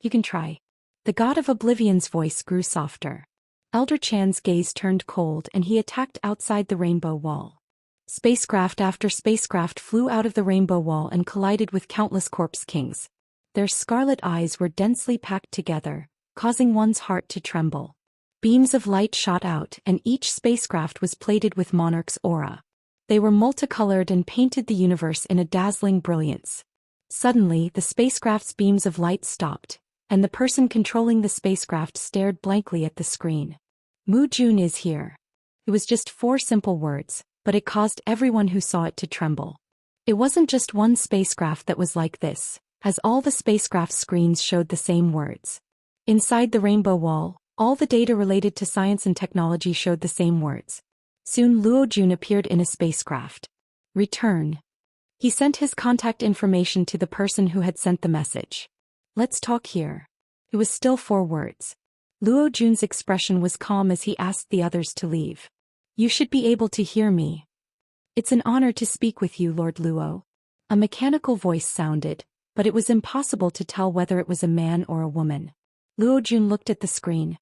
You can try. The God of Oblivion's voice grew softer. Elder Chan's gaze turned cold and he attacked outside the rainbow wall. Spacecraft after spacecraft flew out of the rainbow wall and collided with countless corpse kings. Their scarlet eyes were densely packed together, causing one's heart to tremble. Beams of light shot out and each spacecraft was plated with Monarch's aura. They were multicolored and painted the universe in a dazzling brilliance. Suddenly, the spacecraft's beams of light stopped, and the person controlling the spacecraft stared blankly at the screen. Mu Jun is here. It was just 4 simple words, but it caused everyone who saw it to tremble. It wasn't just one spacecraft that was like this, as all the spacecraft screens showed the same words. Inside the rainbow wall, all the data related to science and technology showed the same words. Soon Luo Jun appeared in a spacecraft. Return. He sent his contact information to the person who had sent the message. Let's talk here. It was still 4 words. Luo Jun's expression was calm as he asked the others to leave. You should be able to hear me. It's an honor to speak with you, Lord Luo. A mechanical voice sounded, but it was impossible to tell whether it was a man or a woman. Luo Jun looked at the screen.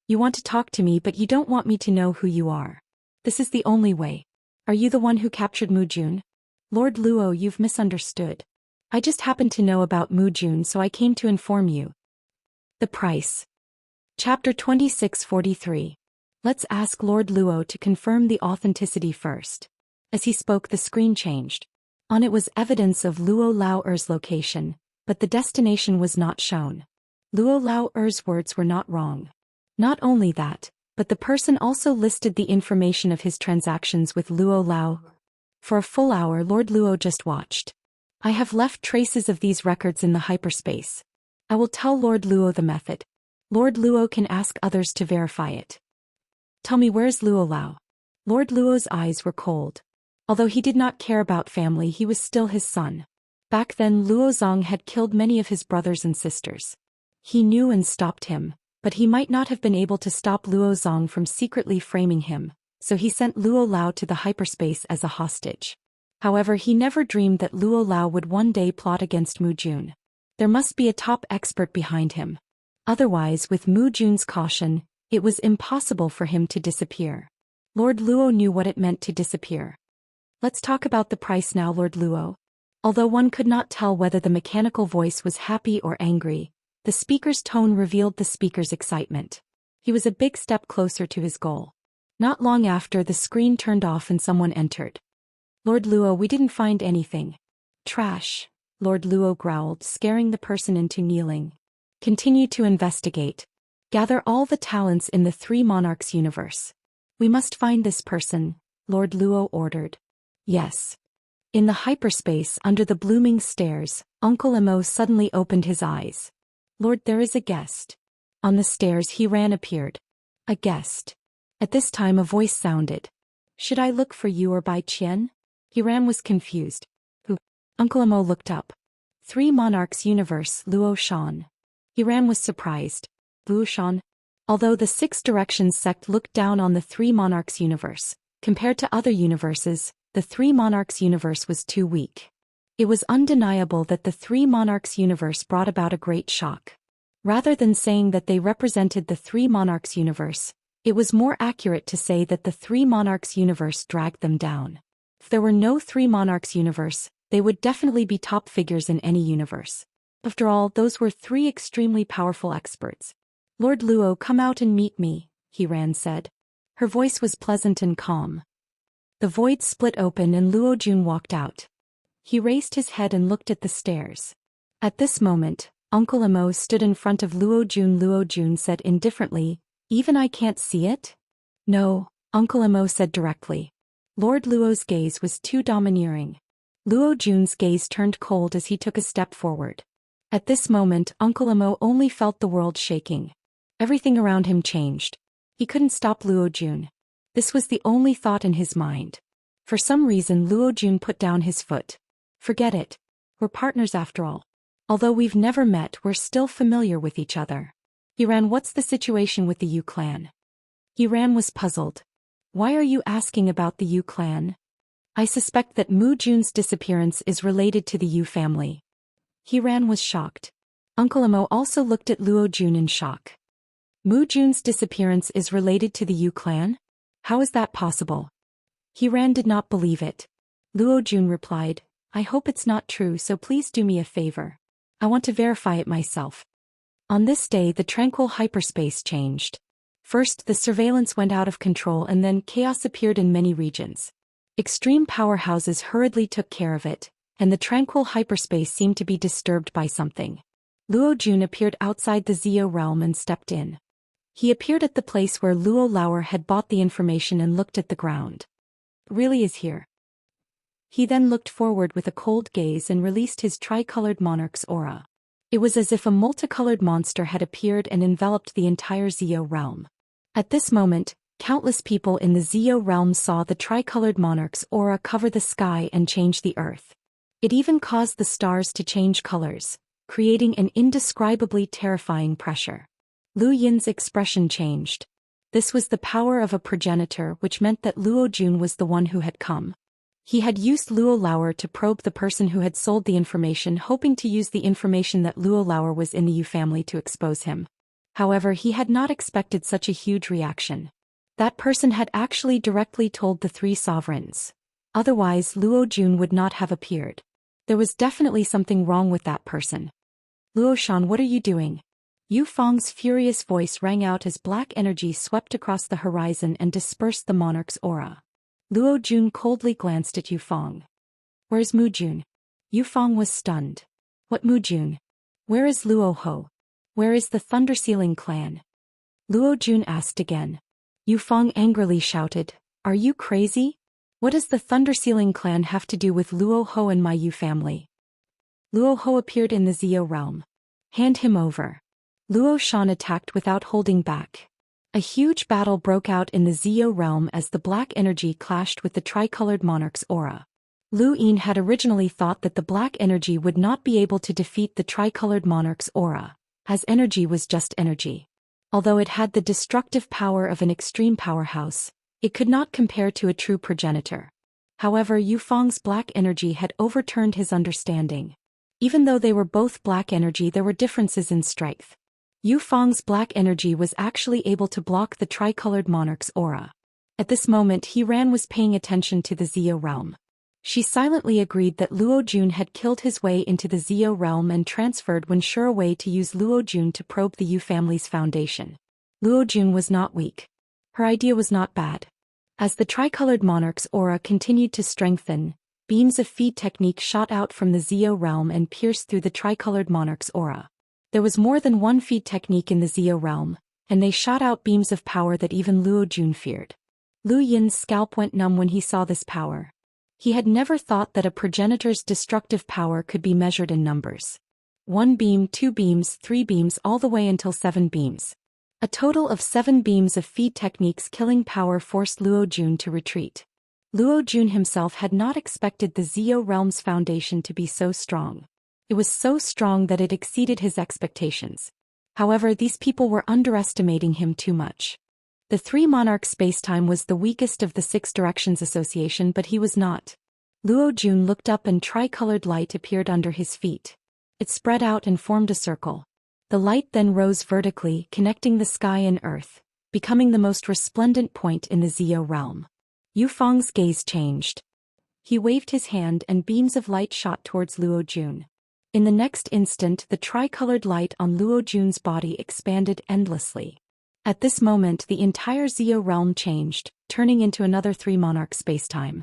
You want to talk to me, but you don't want me to know who you are. This is the only way. Are you the one who captured Mu Jun? Lord Luo, you've misunderstood. I just happened to know about Mu Jun, so I came to inform you. The price. Chapter 2643. Let's ask Lord Luo to confirm the authenticity first. As he spoke, the screen changed. On it was evidence of Luo Lao Er's location, but the destination was not shown. Luo Lao Er's words were not wrong. Not only that, but the person also listed the information of his transactions with Luo Lao. For a full hour, Lord Luo just watched. I have left traces of these records in the hyperspace. I will tell Lord Luo the method. Lord Luo can ask others to verify it. Tell me, where's Luo Lao? Lord Luo's eyes were cold. Although he did not care about family, he was still his son. Back then Luo Zong had killed many of his brothers and sisters. He knew and stopped him, but he might not have been able to stop Luo Zong from secretly framing him, so he sent Luo Lao to the hyperspace as a hostage. However, he never dreamed that Luo Lao would one day plot against Mu Jun. There must be a top expert behind him. Otherwise, with Mu Jun's caution, it was impossible for him to disappear. Lord Luo knew what it meant to disappear. Let's talk about the price now, Lord Luo. Although one could not tell whether the mechanical voice was happy or angry, the speaker's tone revealed the speaker's excitement. He was a big step closer to his goal. Not long after, the screen turned off and someone entered. Lord Luo, we didn't find anything. Trash, Lord Luo growled, scaring the person into kneeling. Continue to investigate. Gather all the talents in the Three Monarchs universe. We must find this person, Lord Luo ordered. Yes. In the hyperspace under the blooming stairs, Uncle Emo suddenly opened his eyes. Lord, there is a guest. On the stairs Hiran appeared. A guest. At this time a voice sounded. Should I look for you or Bai Qian? Hiran was confused. Who? Uncle Emo looked up. Three Monarchs universe, Luo Xian. Hiran was surprised. Luo Xian? Although the Six Directions sect looked down on the Three Monarchs universe, compared to other universes, the Three Monarchs universe was too weak. It was undeniable that the Three Monarchs universe brought about a great shock. Rather than saying that they represented the Three Monarchs universe, it was more accurate to say that the Three Monarchs universe dragged them down. If there were no Three Monarchs universe, they would definitely be top figures in any universe. After all, those were three extremely powerful experts. Lord Luo, come out and meet me, Hiran said. Her voice was pleasant and calm. The void split open and Luo Jun walked out. He raised his head and looked at the stairs. At this moment, Uncle Emo stood in front of Luo Jun. Luo Jun said indifferently, even I can't see it? No, Uncle Emo said directly. Lord Luo's gaze was too domineering. Luo Jun's gaze turned cold as he took a step forward. At this moment, Uncle Emo only felt the world shaking. Everything around him changed. He couldn't stop Luo Jun. This was the only thought in his mind. For some reason Luo Jun put down his foot. Forget it. We're partners after all. Although we've never met, we're still familiar with each other. Hiran, what's the situation with the Yu clan? Hiran was puzzled. Why are you asking about the Yu clan? I suspect that Mu Jun's disappearance is related to the Yu family. Hiran was shocked. Uncle Emo also looked at Luo Jun in shock. Mu Jun's disappearance is related to the Yu clan? How is that possible? Hiran did not believe it. Luo Jun replied, I hope it's not true, so please do me a favor. I want to verify it myself. On this day the tranquil hyperspace changed. First the surveillance went out of control and then chaos appeared in many regions. Extreme powerhouses hurriedly took care of it, and the tranquil hyperspace seemed to be disturbed by something. Luo Jun appeared outside the Zio realm and stepped in. He appeared at the place where Luo Lauer had bought the information and looked at the ground. Really is here. He then looked forward with a cold gaze and released his tricolored monarch's aura. It was as if a multicolored monster had appeared and enveloped the entire Zio realm. At this moment, countless people in the Zio realm saw the tricolored monarch's aura cover the sky and change the earth. It even caused the stars to change colors, creating an indescribably terrifying pressure. Lu Yin's expression changed. This was the power of a progenitor, which meant that Luo Jun was the one who had come. He had used Luo Lauer to probe the person who had sold the information, hoping to use the information that Luo Lauer was in the Yu family to expose him. However, he had not expected such a huge reaction. That person had actually directly told the three sovereigns. Otherwise, Luo Jun would not have appeared. There was definitely something wrong with that person. Luo Xian, what are you doing? Yu Fang's furious voice rang out as black energy swept across the horizon and dispersed the monarch's aura. Luo Jun coldly glanced at Yu Fang. Where's Mu Jun? Yu Fang was stunned. What Mu Jun? Where is Luo Ho? Where is the Thundersealing clan? Luo Jun asked again. Yu Fang angrily shouted, Are you crazy? What does the Thundersealing clan have to do with Luo Ho and my Yu family? Luo Ho appeared in the Zio realm. Hand him over. Luo Xian attacked without holding back. A huge battle broke out in the Zio realm as the black energy clashed with the tricolored monarch's aura. Lu Yin had originally thought that the black energy would not be able to defeat the tricolored monarch's aura, as energy was just energy. Although it had the destructive power of an extreme powerhouse, it could not compare to a true progenitor. However, Yu Fang's black energy had overturned his understanding. Even though they were both black energy, there were differences in strength. Yu Fang's black energy was actually able to block the tricolored monarch's aura. At this moment Hiran was paying attention to the Zio realm. She silently agreed that Luo Jun had killed his way into the Zio realm and transferred when sure away to use Luo Jun to probe the Yu family's foundation. Luo Jun was not weak. Her idea was not bad. As the tricolored monarch's aura continued to strengthen, beams of feed technique shot out from the Zio realm and pierced through the tricolored monarch's aura. There was more than one feed technique in the Zio realm, and they shot out beams of power that even Luo Jun feared. Lu Yin's scalp went numb when he saw this power. He had never thought that a progenitor's destructive power could be measured in numbers. 1 beam, 2 beams, 3 beams, all the way until 7 beams. A total of 7 beams of feed techniques killing power forced Luo Jun to retreat. Luo Jun himself had not expected the Zio realm's foundation to be so strong. It was so strong that it exceeded his expectations. However, these people were underestimating him too much. The Three Monarchs spacetime was the weakest of the Six Directions Association, but he was not. Luo Jun looked up and tricolored light appeared under his feet. It spread out and formed a circle. The light then rose vertically, connecting the sky and earth, becoming the most resplendent point in the Zio realm. Yu Fang's gaze changed. He waved his hand and beams of light shot towards Luo Jun. In the next instant, the tricolored light on Luo Jun's body expanded endlessly. At this moment, the entire Zio realm changed, turning into another Three Monarch spacetime.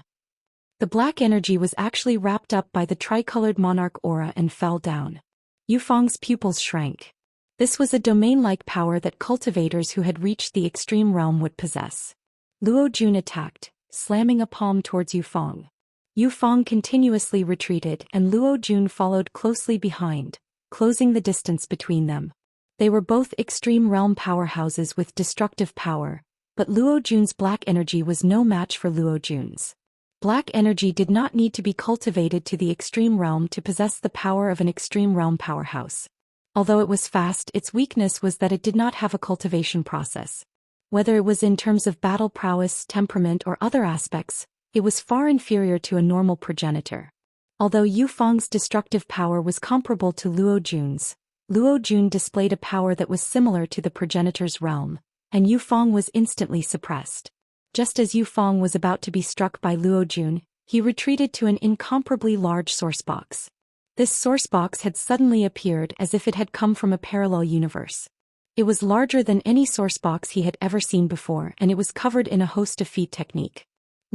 The black energy was actually wrapped up by the tricolored monarch aura and fell down. Yu Fang's pupils shrank. This was a domain-like power that cultivators who had reached the extreme realm would possess. Luo Jun attacked, slamming a palm towards Yu Fang. Yu Fang continuously retreated and Luo Jun followed closely behind, closing the distance between them. They were both extreme realm powerhouses with destructive power, but Luo Jun's black energy was no match for Luo Jun's. Black energy did not need to be cultivated to the extreme realm to possess the power of an extreme realm powerhouse. Although it was fast, its weakness was that it did not have a cultivation process. Whether it was in terms of battle prowess, temperament, or other aspects, it was far inferior to a normal progenitor. Although Yu Fang's destructive power was comparable to Luo Jun's, Luo Jun displayed a power that was similar to the progenitor's realm, and Yu Fang was instantly suppressed. Just as Yu Fang was about to be struck by Luo Jun, he retreated to an incomparably large source box. This source box had suddenly appeared as if it had come from a parallel universe. It was larger than any source box he had ever seen before, and it was covered in a host of feed technique.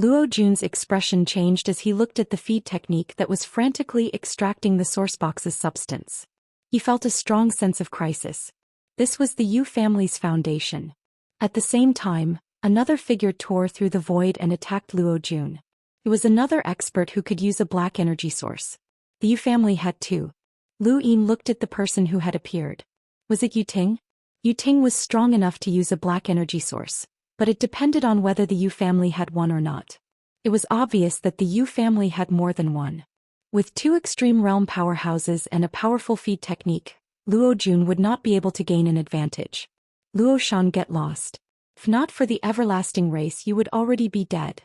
Luo Jun's expression changed as he looked at the feed technique that was frantically extracting the source box's substance. He felt a strong sense of crisis. This was the Yu family's foundation. At the same time, another figure tore through the void and attacked Luo Jun. It was another expert who could use a black energy source. The Yu family had two. Lu Yin looked at the person who had appeared. Was it Yu Ting? Yu Ting was strong enough to use a black energy source, but it depended on whether the Yu family had one or not. It was obvious that the Yu family had more than one. With two extreme realm powerhouses and a powerful feed technique, Luo Jun would not be able to gain an advantage. Luo Xian, get lost. If not for the everlasting race, you would already be dead.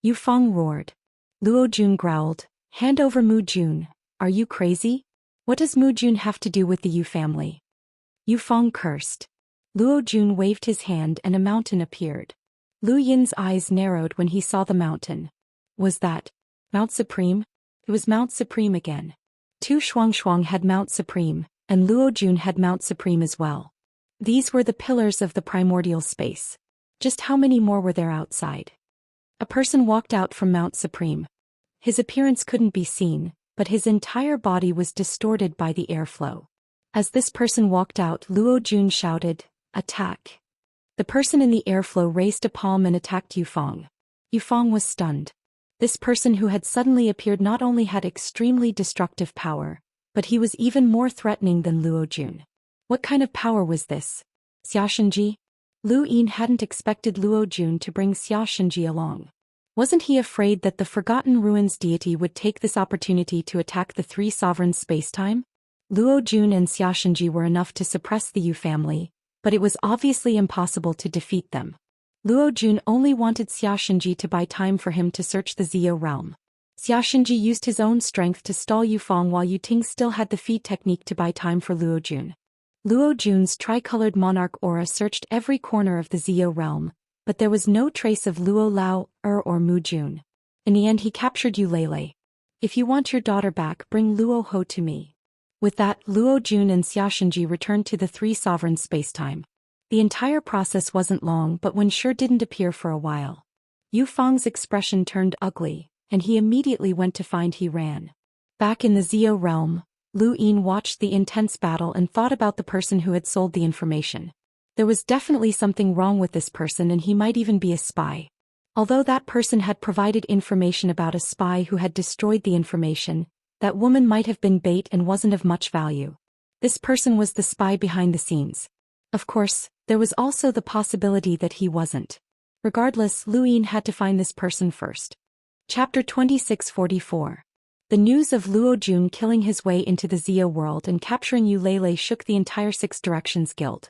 Yu Fang roared. Luo Jun growled, hand over Mu Jun. Are you crazy? What does Mu Jun have to do with the Yu family? Yu Fang cursed. Luo Jun waved his hand and a mountain appeared. Lu Yin's eyes narrowed when he saw the mountain. Was that Mount Supreme? It was Mount Supreme again. Tu Shuang had Mount Supreme, and Luo Jun had Mount Supreme as well. These were the pillars of the primordial space. Just how many more were there outside? A person walked out from Mount Supreme. His appearance couldn't be seen, but his entire body was distorted by the airflow. As this person walked out, Luo Jun shouted, attack. The person in the airflow raised a palm and attacked Yu Fang. Yu Fang was stunned. This person who had suddenly appeared not only had extremely destructive power, but he was even more threatening than Luo Jun. What kind of power was this? Xianxia? Lu Yin hadn't expected Luo Jun to bring Xianxia along. Wasn't he afraid that the Forgotten Ruins deity would take this opportunity to attack the three sovereigns spacetime? Luo Jun and Xianxia were enough to suppress the Yu family, but it was obviously impossible to defeat them. Luo Jun only wanted Xianxia to buy time for him to search the Zio realm. Xianxia used his own strength to stall Yu Fang while Yu Ting still had the feed technique to buy time for Luo Jun. Luo Jun's tricolored monarch aura searched every corner of the Zio realm, but there was no trace of Luo Lao, or Mu Jun. In the end he captured Yu Lele. If you want your daughter back, bring Luo Ho to me. With that, Luo Jun and Xianxia returned to the three sovereigns spacetime. The entire process wasn't long, but Wen sure didn't appear for a while. Yu Fang's expression turned ugly, and he immediately went to find he ran. Back in the Zio realm, Lu Yin watched the intense battle and thought about the person who had sold the information. There was definitely something wrong with this person, and he might even be a spy. Although that person had provided information about a spy who had destroyed the information, that woman might have been bait and wasn't of much value. This person was the spy behind the scenes. Of course, there was also the possibility that he wasn't. Regardless, Lu Yin had to find this person first. Chapter 2644. The news of Luo Jun killing his way into the Xia world and capturing Yu Lei shook the entire Six Directions Guild.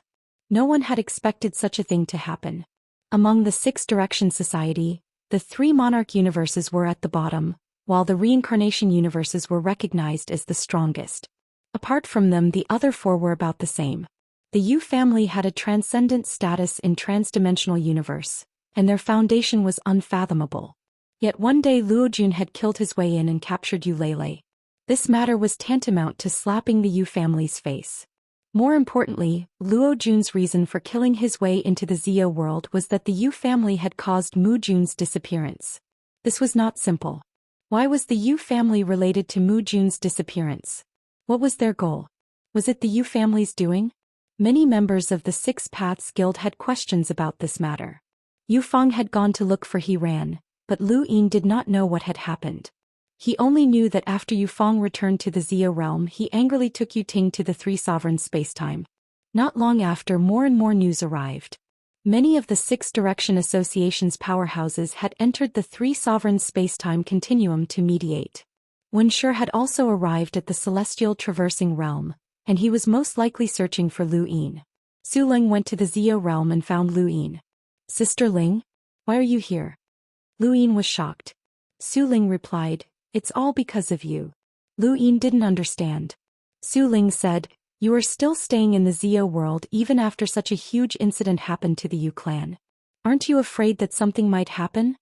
No one had expected such a thing to happen. Among the Six Direction Society, the three monarch universes were at the bottom, while the reincarnation universes were recognized as the strongest. Apart from them, the other four were about the same. The Yu family had a transcendent status in transdimensional universe, and their foundation was unfathomable. Yet one day Luo Jun had killed his way in and captured Yu Lei. This matter was tantamount to slapping the Yu family's face. More importantly, Luo Jun's reason for killing his way into the Xia world was that the Yu family had caused Mu Jun's disappearance. This was not simple. Why was the Yu family related to Mu Jun's disappearance? What was their goal? Was it the Yu family's doing? Many members of the Six Paths Guild had questions about this matter. Yu Feng had gone to look for He Ran, but Lu Yin did not know what had happened. He only knew that after Yu Feng returned to the Xia realm, he angrily took Yu Ting to the Three Sovereigns spacetime. Not long after, more and more news arrived. Many of the Six Direction Association's powerhouses had entered the Three Sovereigns spacetime continuum to mediate. Wen Shi had also arrived at the Celestial Traversing Realm, and he was most likely searching for Lu Yin. Su Ling went to the Xia realm and found Lu Yin. "Sister Ling? Why are you here?" Lu Yin was shocked. Su Ling replied, "It's all because of you." Lu Yin didn't understand. Su Ling said, "You are still staying in the Xia world even after such a huge incident happened to the Yu clan. Aren't you afraid that something might happen?"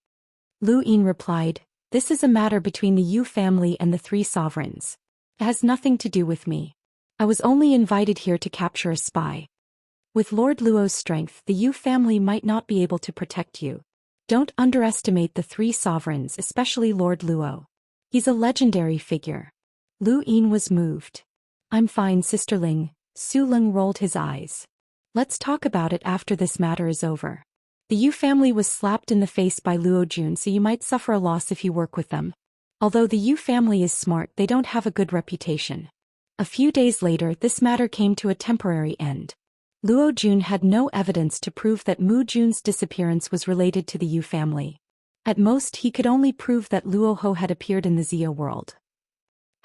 Lu Yin replied, "This is a matter between the Yu family and the Three Sovereigns. It has nothing to do with me. I was only invited here to capture a spy. With Lord Luo's strength, the Yu family might not be able to protect you. Don't underestimate the Three Sovereigns, especially Lord Luo. He's a legendary figure." Lu Yin was moved. "I'm fine, Sister Ling." Su Ling rolled his eyes. "Let's talk about it after this matter is over. The Yu family was slapped in the face by Luo Jun, so you might suffer a loss if you work with them. Although the Yu family is smart, they don't have a good reputation." A few days later, this matter came to a temporary end. Luo Jun had no evidence to prove that Mu Jun's disappearance was related to the Yu family. At most, he could only prove that Luo Ho had appeared in the Xia world.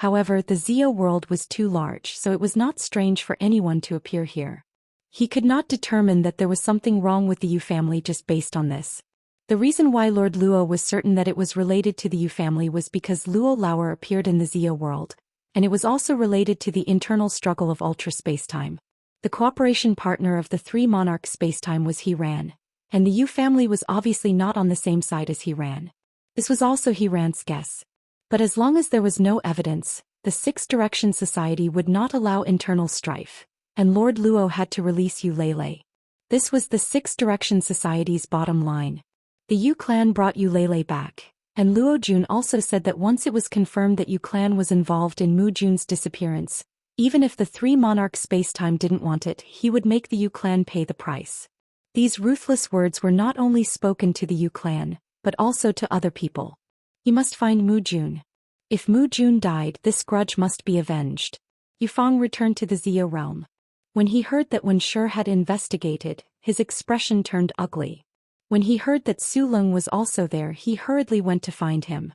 However, the Xia world was too large, so it was not strange for anyone to appear here. He could not determine that there was something wrong with the Yu family just based on this. The reason why Lord Luo was certain that it was related to the Yu family was because Luo Lauer appeared in the Xia world, and it was also related to the internal struggle of ultra spacetime. The cooperation partner of the Three Monarchs spacetime was He Ran, and the Yu family was obviously not on the same side as He Ran. This was also He Ran's guess. But as long as there was no evidence, the Six Direction Society would not allow internal strife, and Lord Luo had to release Yu Lei. This was the Six Direction Society's bottom line. The Yu clan brought Yu Lei back, and Luo Jun also said that once it was confirmed that Yu clan was involved in Mu Jun's disappearance, even if the Three Monarchs spacetime didn't want it, he would make the Yu clan pay the price. These ruthless words were not only spoken to the Yu clan, but also to other people. He must find Mu Jun. If Mu Jun died, this grudge must be avenged. Yu Feng returned to the Xia realm. When he heard that Wen Shi had investigated, his expression turned ugly. When he heard that Su Ling was also there, he hurriedly went to find him.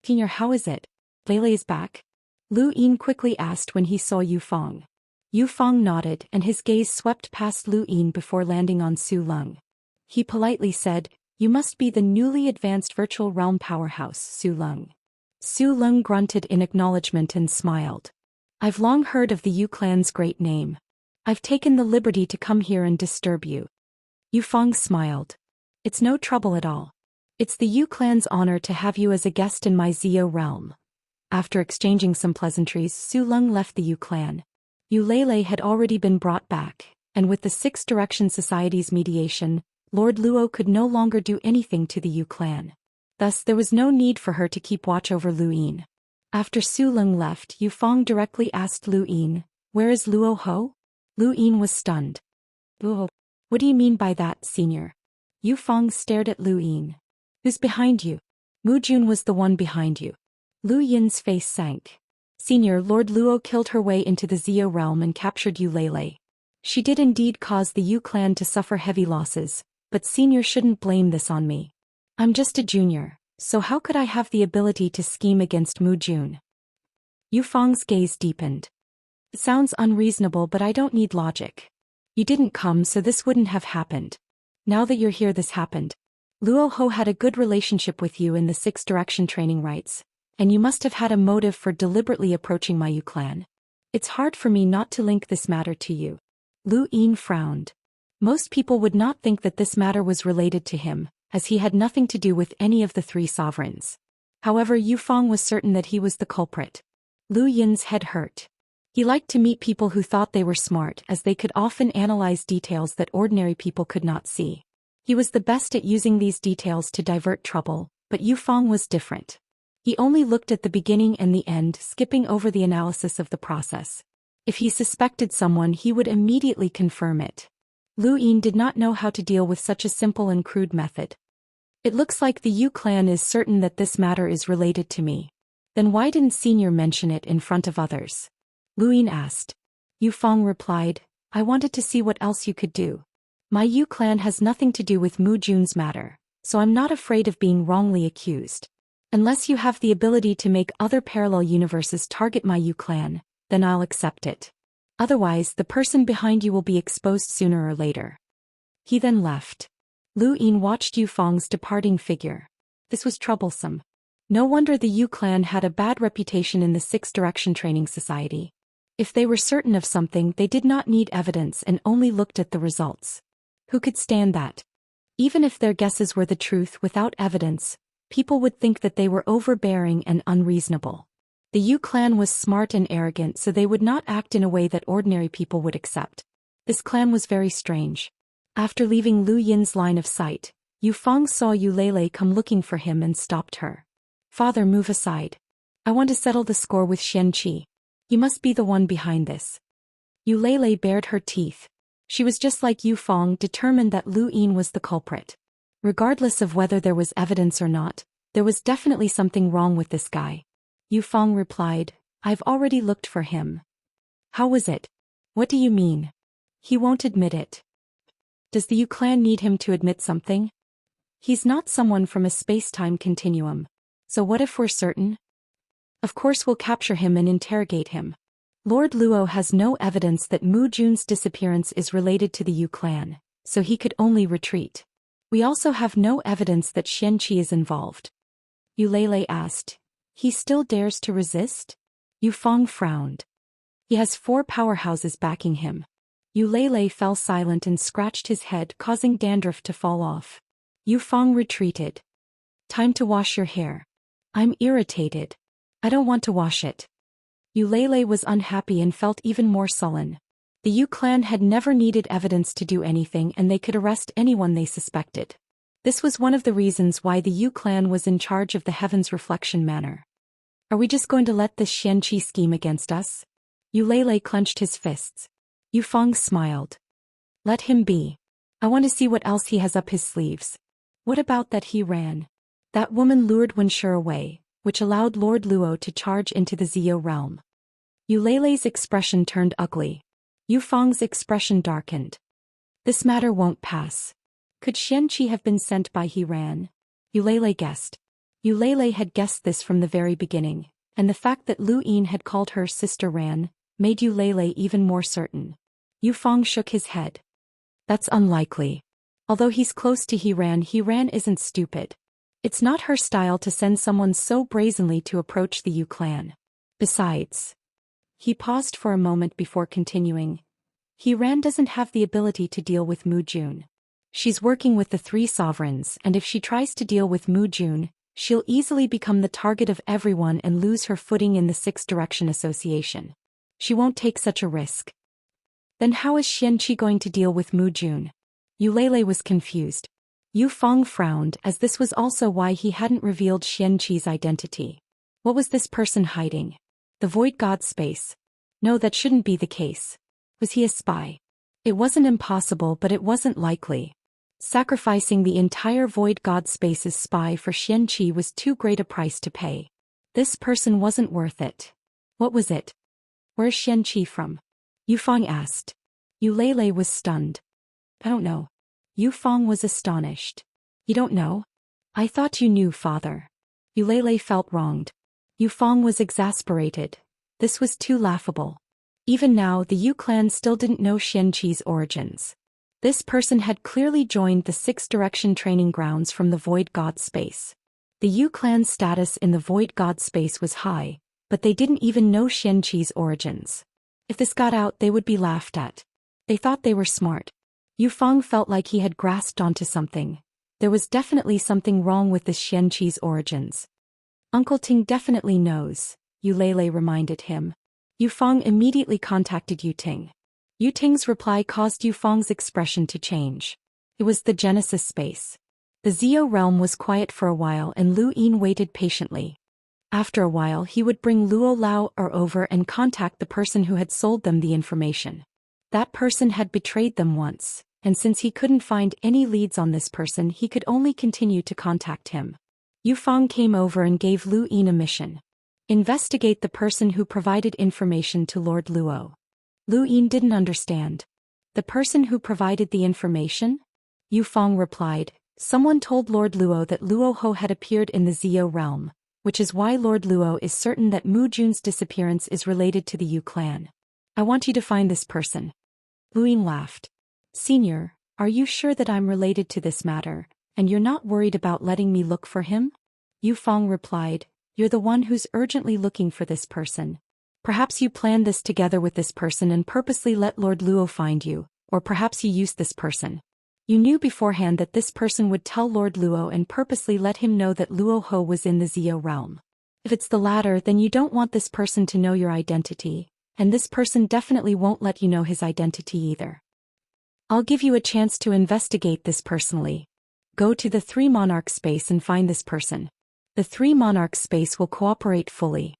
"Kinyer, how is it? Lei is back?" Lu Yin quickly asked when he saw Yu Feng. Yu Feng nodded, and his gaze swept past Lu Yin before landing on Su Ling. He politely said, "You must be the newly advanced virtual realm powerhouse, Su Ling." Su Ling grunted in acknowledgement and smiled. "I've long heard of the Yu clan's great name. I've taken the liberty to come here and disturb you." Yu Feng smiled. "It's no trouble at all. It's the Yu clan's honor to have you as a guest in my Xia realm." After exchanging some pleasantries, Su Ling left the Yu clan. Yu Lei had already been brought back, and with the Six Direction Society's mediation, Lord Luo could no longer do anything to the Yu clan. Thus, there was no need for her to keep watch over Lu Yin. After Su Ling left, Yu Feng directly asked Lu Yin, "Where is Luo Ho?" Lu Yin was stunned. "Luo, What do you mean by that, senior? Yu Fang stared at Lu Yin. Who's behind you? Mu Jun was the one behind you. Lu Yin's face sank. Senior, Lord Luo killed her way into the Zio realm and captured Yu Lei. She did indeed cause the Yu clan to suffer heavy losses, but senior shouldn't blame this on me. I'm just a junior, so how could I have the ability to scheme against Mu Jun? Yu Fang's gaze deepened. It sounds unreasonable, but I don't need logic. You didn't come, so this wouldn't have happened. Now that you're here, this happened. Luo Ho had a good relationship with you in the Six Direction training rites, and you must have had a motive for deliberately approaching my Yu clan. It's hard for me not to link this matter to you. Lu Yin frowned. Most people would not think that this matter was related to him, as he had nothing to do with any of the three sovereigns. However, Yu Fang was certain that he was the culprit. Lu Yin's head hurt. He liked to meet people who thought they were smart, as they could often analyze details that ordinary people could not see. He was the best at using these details to divert trouble, but Yu Fang was different. He only looked at the beginning and the end, skipping over the analysis of the process. If he suspected someone, he would immediately confirm it. Lu Yin did not know how to deal with such a simple and crude method. It looks like the Yu clan is certain that this matter is related to me. Then why didn't Senior mention it in front of others? Lu Yin asked. Yu Fang replied, I wanted to see what else you could do. My Yu clan has nothing to do with Mu Jun's matter, so I'm not afraid of being wrongly accused. Unless you have the ability to make other parallel universes target my Yu clan, then I'll accept it. Otherwise, the person behind you will be exposed sooner or later. He then left. Lu Yin watched Yu Fang's departing figure. This was troublesome. No wonder the Yu clan had a bad reputation in the Six Direction Training Society. If they were certain of something, they did not need evidence and only looked at the results. Who could stand that? Even if their guesses were the truth without evidence, people would think that they were overbearing and unreasonable. The Yu clan was smart and arrogant, so they would not act in a way that ordinary people would accept. This clan was very strange. After leaving Lu Yin's line of sight, Yu Fang saw Yu Lei come looking for him and stopped her. Father, move aside. I want to settle the score with Xianxia. You must be the one behind this. Yu Lei bared her teeth. She was just like Yu Fang, determined that Lu Yin was the culprit. Regardless of whether there was evidence or not, there was definitely something wrong with this guy. Yu Fang replied, I've already looked for him. How was it? What do you mean? He won't admit it. Does the Yu clan need him to admit something? He's not someone from a space-time continuum. So what if we're certain? Of course we'll capture him and interrogate him. Lord Luo has no evidence that Mu Jun's disappearance is related to the Yu clan, so he could only retreat. We also have no evidence that Xianxia is involved. Yu Lei asked. He still dares to resist? Yu Fang frowned. He has 4 powerhouses backing him. Yu Lei fell silent and scratched his head, causing dandruff to fall off. Yu Fang retreated. Time to wash your hair. I'm irritated. I don't want to wash it. Yu Lei was unhappy and felt even more sullen. The Yu clan had never needed evidence to do anything, and they could arrest anyone they suspected. This was one of the reasons why the Yu clan was in charge of the Heaven's Reflection Manor. Are we just going to let this Xianxia scheme against us? Yu Lei clenched his fists. Yu Fang smiled. Let him be. I want to see what else he has up his sleeves. What about that he ran? That woman lured Wuxia away, which allowed Lord Luo to charge into the Zio realm. Yu Lei's expression turned ugly. Yu Fang's expression darkened. This matter won't pass. Could Xianxia have been sent by He Ran? Yu Lei guessed. Yu Lei had guessed this from the very beginning, and the fact that Lu Yin had called her Sister Ran made Yu Lei even more certain. Yu Fang shook his head. That's unlikely. Although he's close to He Ran isn't stupid. It's not her style to send someone so brazenly to approach the Yu clan. Besides. He paused for a moment before continuing. He Ran doesn't have the ability to deal with Mu Jun. She's working with the 3 sovereigns, and if she tries to deal with Mu Jun, she'll easily become the target of everyone and lose her footing in the Six Direction Association. She won't take such a risk. Then how is Xianxia going to deal with Mu Jun? Yu Lei was confused. Yu Fang frowned, as this was also why he hadn't revealed Xianxia's identity. What was this person hiding? The Void God space? No, that shouldn't be the case. Was he a spy? It wasn't impossible, but it wasn't likely. Sacrificing the entire Void God Space's spy for Xianxia was too great a price to pay. This person wasn't worth it. What was it? Where's Xianxia from? Yufang asked. Yulele was stunned. I don't know. Yufang was astonished. You don't know? I thought you knew, father. Yulele felt wronged. Yufang was exasperated. This was too laughable. Even now, the Yu clan still didn't know Xianxia's origins. This person had clearly joined the Six Direction training grounds from the Void God Space. The Yu clan's status in the Void God Space was high, but they didn't even know Xianxia's origins. If this got out, they would be laughed at. They thought they were smart. Yufang felt like he had grasped onto something. There was definitely something wrong with this Xianxia's origins. Uncle Ting definitely knows, Yulele reminded him. Yufang immediately contacted Yuting. Yuting's reply caused Yufang's expression to change. It was the Genesis space. The Zio realm was quiet for a while and Lu Yin waited patiently. After a while he would bring Luo Lao over and contact the person who had sold them the information. That person had betrayed them once, and since he couldn't find any leads on this person he could only continue to contact him. Yufang came over and gave Lu Yin a mission. Investigate the person who provided information to Lord Luo. Lu Yin didn't understand. The person who provided the information? Yufang replied, someone told Lord Luo that Luo Ho had appeared in the Zio realm, which is why Lord Luo is certain that Mu Jun's disappearance is related to the Yu clan. I want you to find this person. Lu Yin laughed. Senior, are you sure that I'm related to this matter, and you're not worried about letting me look for him? Yufang replied, you're the one who's urgently looking for this person. Perhaps you planned this together with this person and purposely let Lord Luo find you, or perhaps you used this person. You knew beforehand that this person would tell Lord Luo and purposely let him know that Luo Ho was in the Zio realm. If it's the latter, then you don't want this person to know your identity, and this person definitely won't let you know his identity either. I'll give you a chance to investigate this personally. Go to the Three Monarchs space and find this person. The Three Monarchs space will cooperate fully.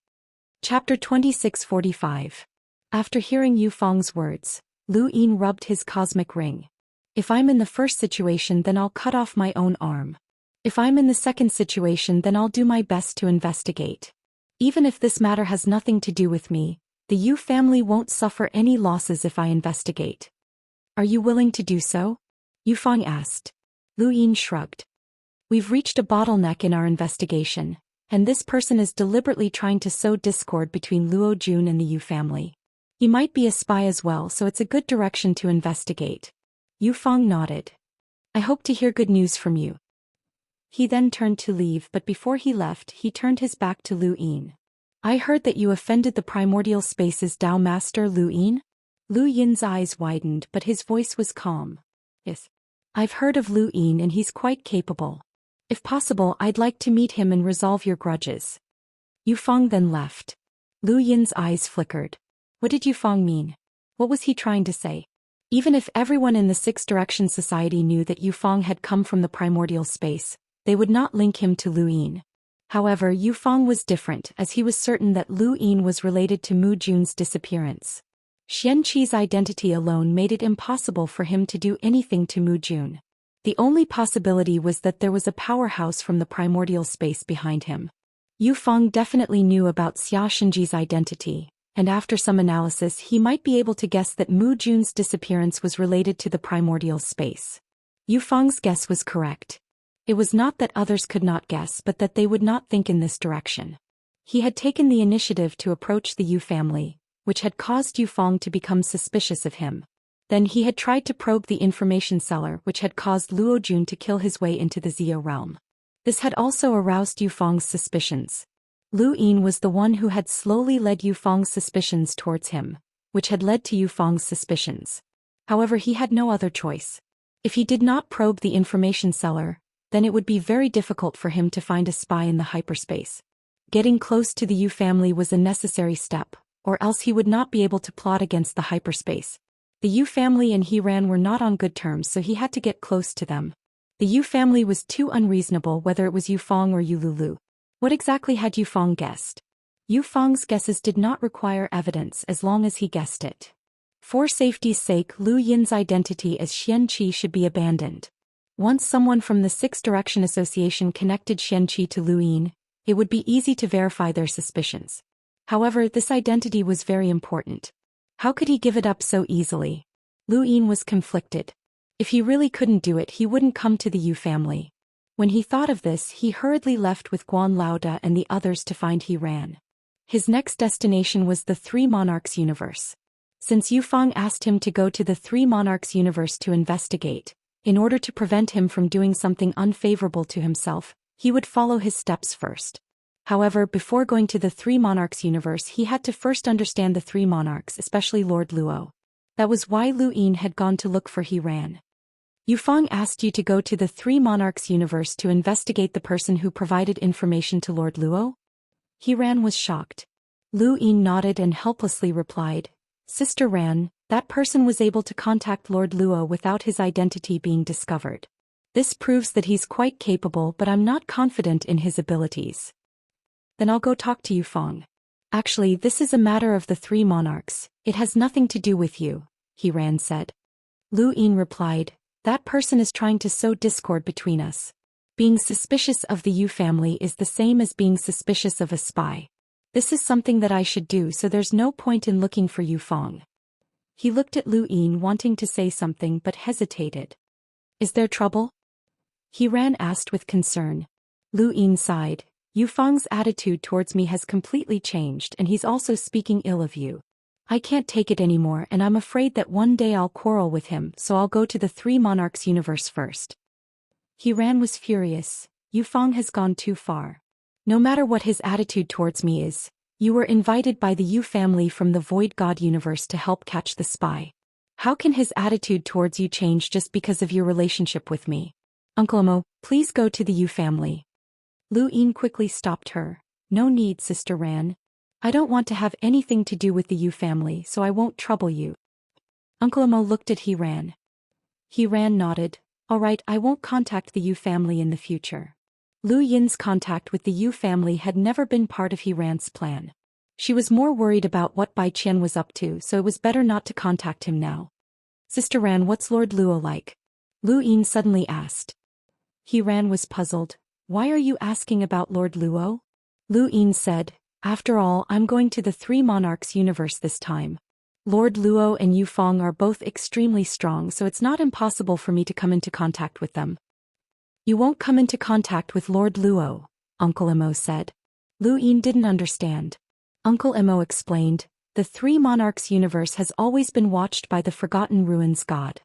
Chapter 2645. After hearing Yufang's words, Lu Yin rubbed his cosmic ring. If I'm in the first situation, then I'll cut off my own arm. If I'm in the second situation, then I'll do my best to investigate. Even if this matter has nothing to do with me, the Yu family won't suffer any losses if I investigate. Are you willing to do so? Yufang asked. Lu Yin shrugged. We've reached a bottleneck in our investigation, and this person is deliberately trying to sow discord between Luo Jun and the Yu family. He might be a spy as well, so it's a good direction to investigate. Yufang nodded. I hope to hear good news from you. He then turned to leave, but before he left he turned his back to Lu Yin. I heard that you offended the primordial space's Dao master Lu Yin? Lu Yin's eyes widened but his voice was calm. Yes. I've heard of Lu Yin and he's quite capable. If possible, I'd like to meet him and resolve your grudges. Yufang then left. Lu Yin's eyes flickered. What did Yufang mean? What was he trying to say? Even if everyone in the Six Direction Society knew that Yufang had come from the primordial space, they would not link him to Lu Yin. However, Yufang was different as he was certain that Lu Yin was related to Mu Jun's disappearance. Xianxia's identity alone made it impossible for him to do anything to Mu Jun. The only possibility was that there was a powerhouse from the primordial space behind him. Yufang definitely knew about Xianxia's identity, and after some analysis he might be able to guess that Mu Jun's disappearance was related to the primordial space. Yufang's guess was correct. It was not that others could not guess, but that they would not think in this direction. He had taken the initiative to approach the Yu family, which had caused Yufang to become suspicious of him. Then he had tried to probe the information seller, which had caused Luo Jun to kill his way into the Zio realm. This had also aroused Yufang's suspicions. Lu Yin was the one who had slowly led Yufang's suspicions towards him, which had led to Yufang's suspicions. However, he had no other choice. If he did not probe the information seller, then it would be very difficult for him to find a spy in the hyperspace. Getting close to the Yu family was a necessary step, or else he would not be able to plot against the hyperspace. The Yu family and he were not on good terms, so he had to get close to them. The Yu family was too unreasonable, whether it was Yufang or Yululu. What exactly had Yufang guessed? Yufang's guesses did not require evidence as long as he guessed it. For safety's sake, Lu Yin's identity as Xianxia should be abandoned. Once someone from the Six Direction Association connected Xianxia to Lu Yin, it would be easy to verify their suspicions. However, this identity was very important. How could he give it up so easily? Lu Yin was conflicted. If he really couldn't do it, he wouldn't come to the Yu family. When he thought of this, he hurriedly left with Guan Laoda and the others to find He Ran. His next destination was the Three Monarchs universe. Since Yufang asked him to go to the Three Monarchs universe to investigate, in order to prevent him from doing something unfavorable to himself, he would follow his steps first. However, before going to the Three Monarchs universe, he had to first understand the Three Monarchs, especially Lord Luo. That was why Lu Yin had gone to look for He Ran. Yufang asked you to go to the Three Monarchs universe to investigate the person who provided information to Lord Luo? He Ran was shocked. Lu Yin nodded and helplessly replied, Sister Ran, that person was able to contact Lord Luo without his identity being discovered. This proves that he's quite capable, but I'm not confident in his abilities. Then I'll go talk to Yufang. Actually, this is a matter of the Three Monarchs, it has nothing to do with you, He Ran said. Lu Yin replied, that person is trying to sow discord between us. Being suspicious of the Yu family is the same as being suspicious of a spy. This is something that I should do, so there's no point in looking for Yufang. He looked at Lu Yin wanting to say something but hesitated. Is there trouble? He Ran asked with concern. Lu Yin sighed. Yufang's attitude towards me has completely changed and he's also speaking ill of you. I can't take it anymore and I'm afraid that one day I'll quarrel with him, so I'll go to the Three Monarchs universe first. He Ran was furious. Yufang has gone too far. No matter what his attitude towards me is, you were invited by the Yu family from the Void God universe to help catch the spy. How can his attitude towards you change just because of your relationship with me? Uncle Imo, please go to the Yu family. Lu Yin quickly stopped her. No need, Sister Ran. I don't want to have anything to do with the Yu family, so I won't trouble you. Uncle Imo looked at He Ran. He Ran nodded. All right, I won't contact the Yu family in the future. Lu Yin's contact with the Yu family had never been part of He Ran's plan. She was more worried about what Bai Qian was up to, so it was better not to contact him now. Sister Ran, what's Lord Luo like? Lu Yin suddenly asked. He Ran was puzzled. Why are you asking about Lord Luo? Lu Yin said, after all, I'm going to the Three Monarchs universe this time. Lord Luo and Yufang are both extremely strong, so it's not impossible for me to come into contact with them. You won't come into contact with Lord Luo, Uncle Imo said. Lu Yin didn't understand. Uncle Imo explained, the Three Monarchs universe has always been watched by the Forgotten Ruins God.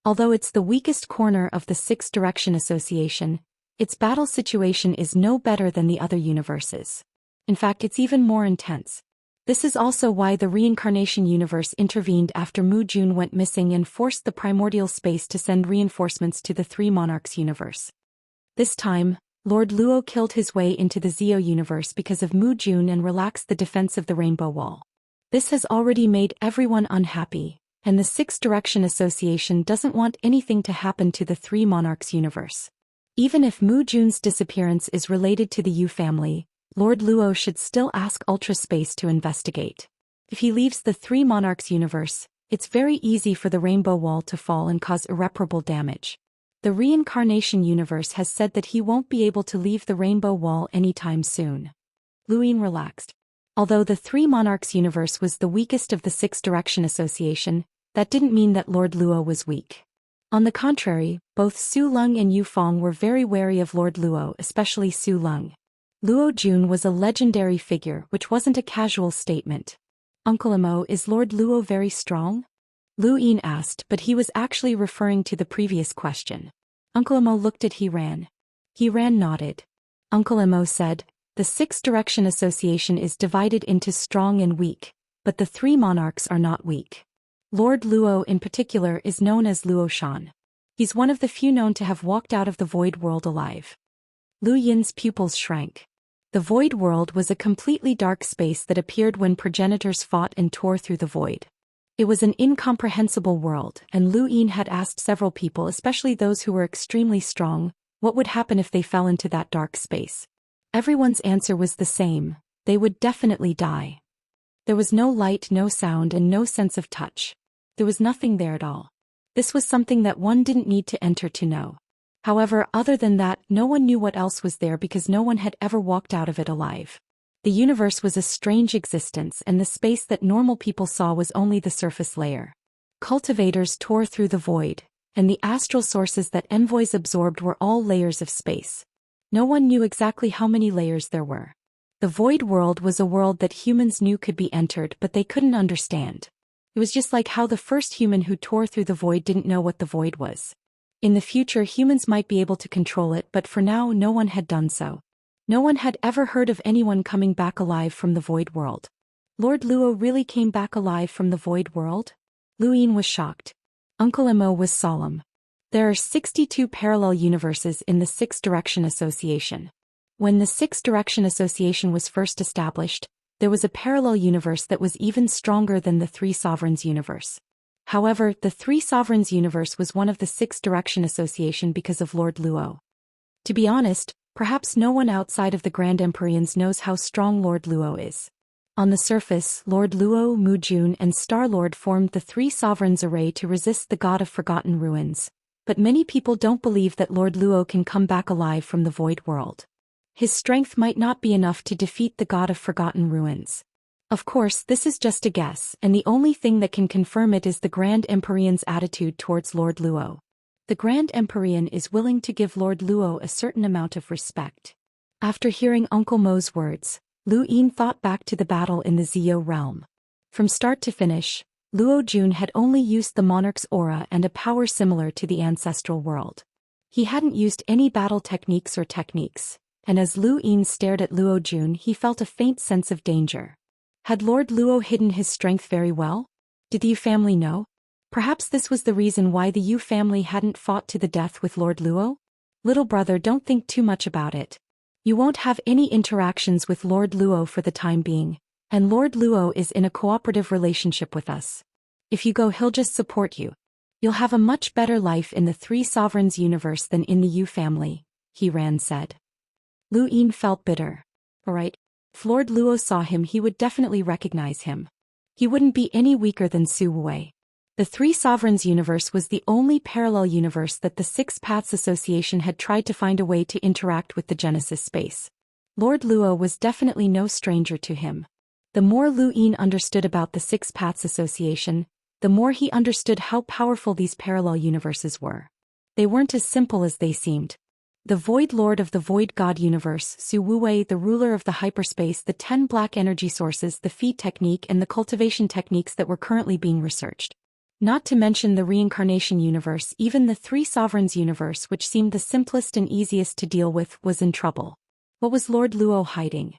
Although it's the weakest corner of the Six Direction Association, its battle situation is no better than the other universes. In fact, it's even more intense. This is also why the reincarnation universe intervened after Mu Jun went missing and forced the primordial space to send reinforcements to the Three Monarchs universe. This time, Lord Luo killed his way into the Zio universe because of Mu Jun and relaxed the defense of the Rainbow Wall. This has already made everyone unhappy, and the Six Direction Association doesn't want anything to happen to the Three Monarchs universe. Even if Mu Jun's disappearance is related to the Yu family, Lord Luo should still ask Ultra Space to investigate. If he leaves the Three Monarchs universe, it's very easy for the Rainbow Wall to fall and cause irreparable damage. The reincarnation universe has said that he won't be able to leave the Rainbow Wall anytime soon. Lu Yin relaxed. Although the Three Monarchs universe was the weakest of the Six Direction Association, that didn't mean that Lord Luo was weak. On the contrary, both Su Lung and Yufang were very wary of Lord Luo, especially Su Lung. Luo Jun was a legendary figure, which wasn't a casual statement. Uncle Imo, is Lord Luo very strong? Lu Yin asked, but he was actually referring to the previous question. Uncle Imo looked at He Ran. He Ran nodded. Uncle Imo said, the Six Direction Association is divided into strong and weak, but the Three Monarchs are not weak. Lord Luo in particular is known as Luo Shan. He's one of the few known to have walked out of the Void World alive. Lu Yin's pupils shrank. The Void World was a completely dark space that appeared when progenitors fought and tore through the void. It was an incomprehensible world, and Lu Yin had asked several people, especially those who were extremely strong, what would happen if they fell into that dark space. Everyone's answer was the same: they would definitely die. There was no light, no sound, and no sense of touch. There was nothing there at all. This was something that one didn't need to enter to know. However, other than that, no one knew what else was there because no one had ever walked out of it alive. The universe was a strange existence, and the space that normal people saw was only the surface layer. Cultivators tore through the void, and the astral sources that envoys absorbed were all layers of space. No one knew exactly how many layers there were. The void world was a world that humans knew could be entered, but they couldn't understand. It was just like how the first human who tore through the void didn't know what the void was. In the future, humans might be able to control it, but for now no one had done so. No one had ever heard of anyone coming back alive from the void world. Lord Luo really came back alive from the void world? Lu Yin was shocked. Uncle Imo was solemn. There are 62 parallel universes in the Six Direction Association. When the Six Direction Association was first established, there was a parallel universe that was even stronger than the Three Sovereigns universe. However, the Three Sovereigns universe was one of the Six Direction Association because of Lord Luo. To be honest, perhaps no one outside of the Grand Empyreans knows how strong Lord Luo is. On the surface, Lord Luo, Mu Jun, and Star-Lord formed the Three Sovereigns array to resist the God of Forgotten Ruins. But many people don't believe that Lord Luo can come back alive from the void world. His strength might not be enough to defeat the God of Forgotten Ruins. Of course, this is just a guess, and the only thing that can confirm it is the Grand Empyrean's attitude towards Lord Luo. The Grand Empyrean is willing to give Lord Luo a certain amount of respect. After hearing Uncle Mo's words, Lu Yin thought back to the battle in the Ziyou realm. From start to finish, Luo Jun had only used the monarch's aura and a power similar to the ancestral world. He hadn't used any battle techniques, and as Lu Yin stared at Luo Jun, he felt a faint sense of danger. Had Lord Luo hidden his strength very well? Did the Yu family know? Perhaps this was the reason why the Yu family hadn't fought to the death with Lord Luo? Little brother, don't think too much about it. You won't have any interactions with Lord Luo for the time being, and Lord Luo is in a cooperative relationship with us. If you go, he'll just support you. You'll have a much better life in the Three Sovereigns universe than in the Yu family, He Ran said. Lu Yin felt bitter. Alright, if Lord Luo saw him, he would definitely recognize him. He wouldn't be any weaker than Su Wei. The Three Sovereigns universe was the only parallel universe that the Six Paths Association had tried to find a way to interact with the Genesis space. Lord Luo was definitely no stranger to him. The more Lu Yin understood about the Six Paths Association, the more he understood how powerful these parallel universes were. They weren't as simple as they seemed. The Void Lord of the Void God Universe, Su Wuwei, the ruler of the hyperspace, the 10 black energy sources, the feed technique, and the cultivation techniques that were currently being researched. Not to mention the reincarnation universe, even the Three Sovereigns universe, which seemed the simplest and easiest to deal with, was in trouble. What was Lord Luo hiding?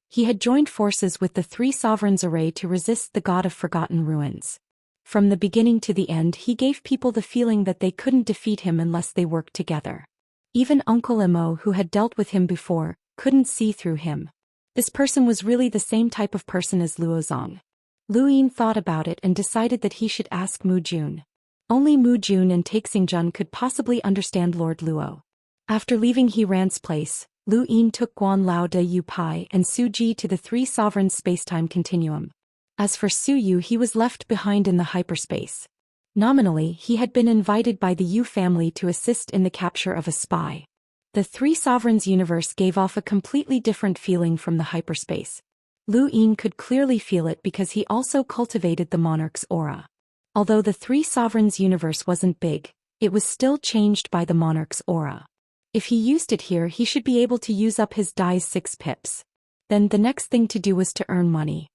He had joined forces with the Three Sovereigns array to resist the God of Forgotten Ruins. From the beginning to the end, he gave people the feeling that they couldn't defeat him unless they worked together. Even Uncle Imo, who had dealt with him before, couldn't see through him. This person was really the same type of person as Luo Zong. Lu Yin thought about it and decided that he should ask Mu Jun. Only Mu Jun and Taixingjun could possibly understand Lord Luo. After leaving He Ran's place, Lu Yin took Guan Lao de Yu Pai and Su Ji to the Three Sovereigns spacetime continuum. As for Su Yu, he was left behind in the hyperspace. Nominally, he had been invited by the Yu family to assist in the capture of a spy. The Three Sovereigns universe gave off a completely different feeling from the hyperspace. Lu Yin could clearly feel it because he also cultivated the monarch's aura. Although the Three Sovereigns universe wasn't big, it was still changed by the monarch's aura. If he used it here, he should be able to use up his Dai's 6 pips. Then the next thing to do was to earn money.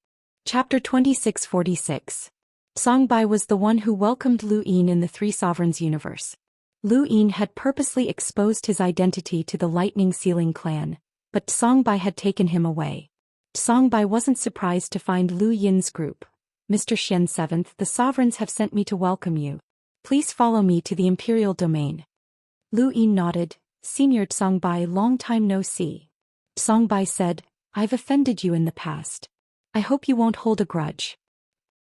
Chapter 2646. Songbai was the one who welcomed Lu Yin in the Three Sovereigns universe. Lu Yin had purposely exposed his identity to the Lightning Ceiling clan, but Songbai had taken him away. Songbai wasn't surprised to find Lu Yin's group. Mr. Xian 7th, the sovereigns have sent me to welcome you. Please follow me to the Imperial Domain. Lu Yin nodded. Senior Songbai, long time no see. Songbai said, I've offended you in the past. I hope you won't hold a grudge.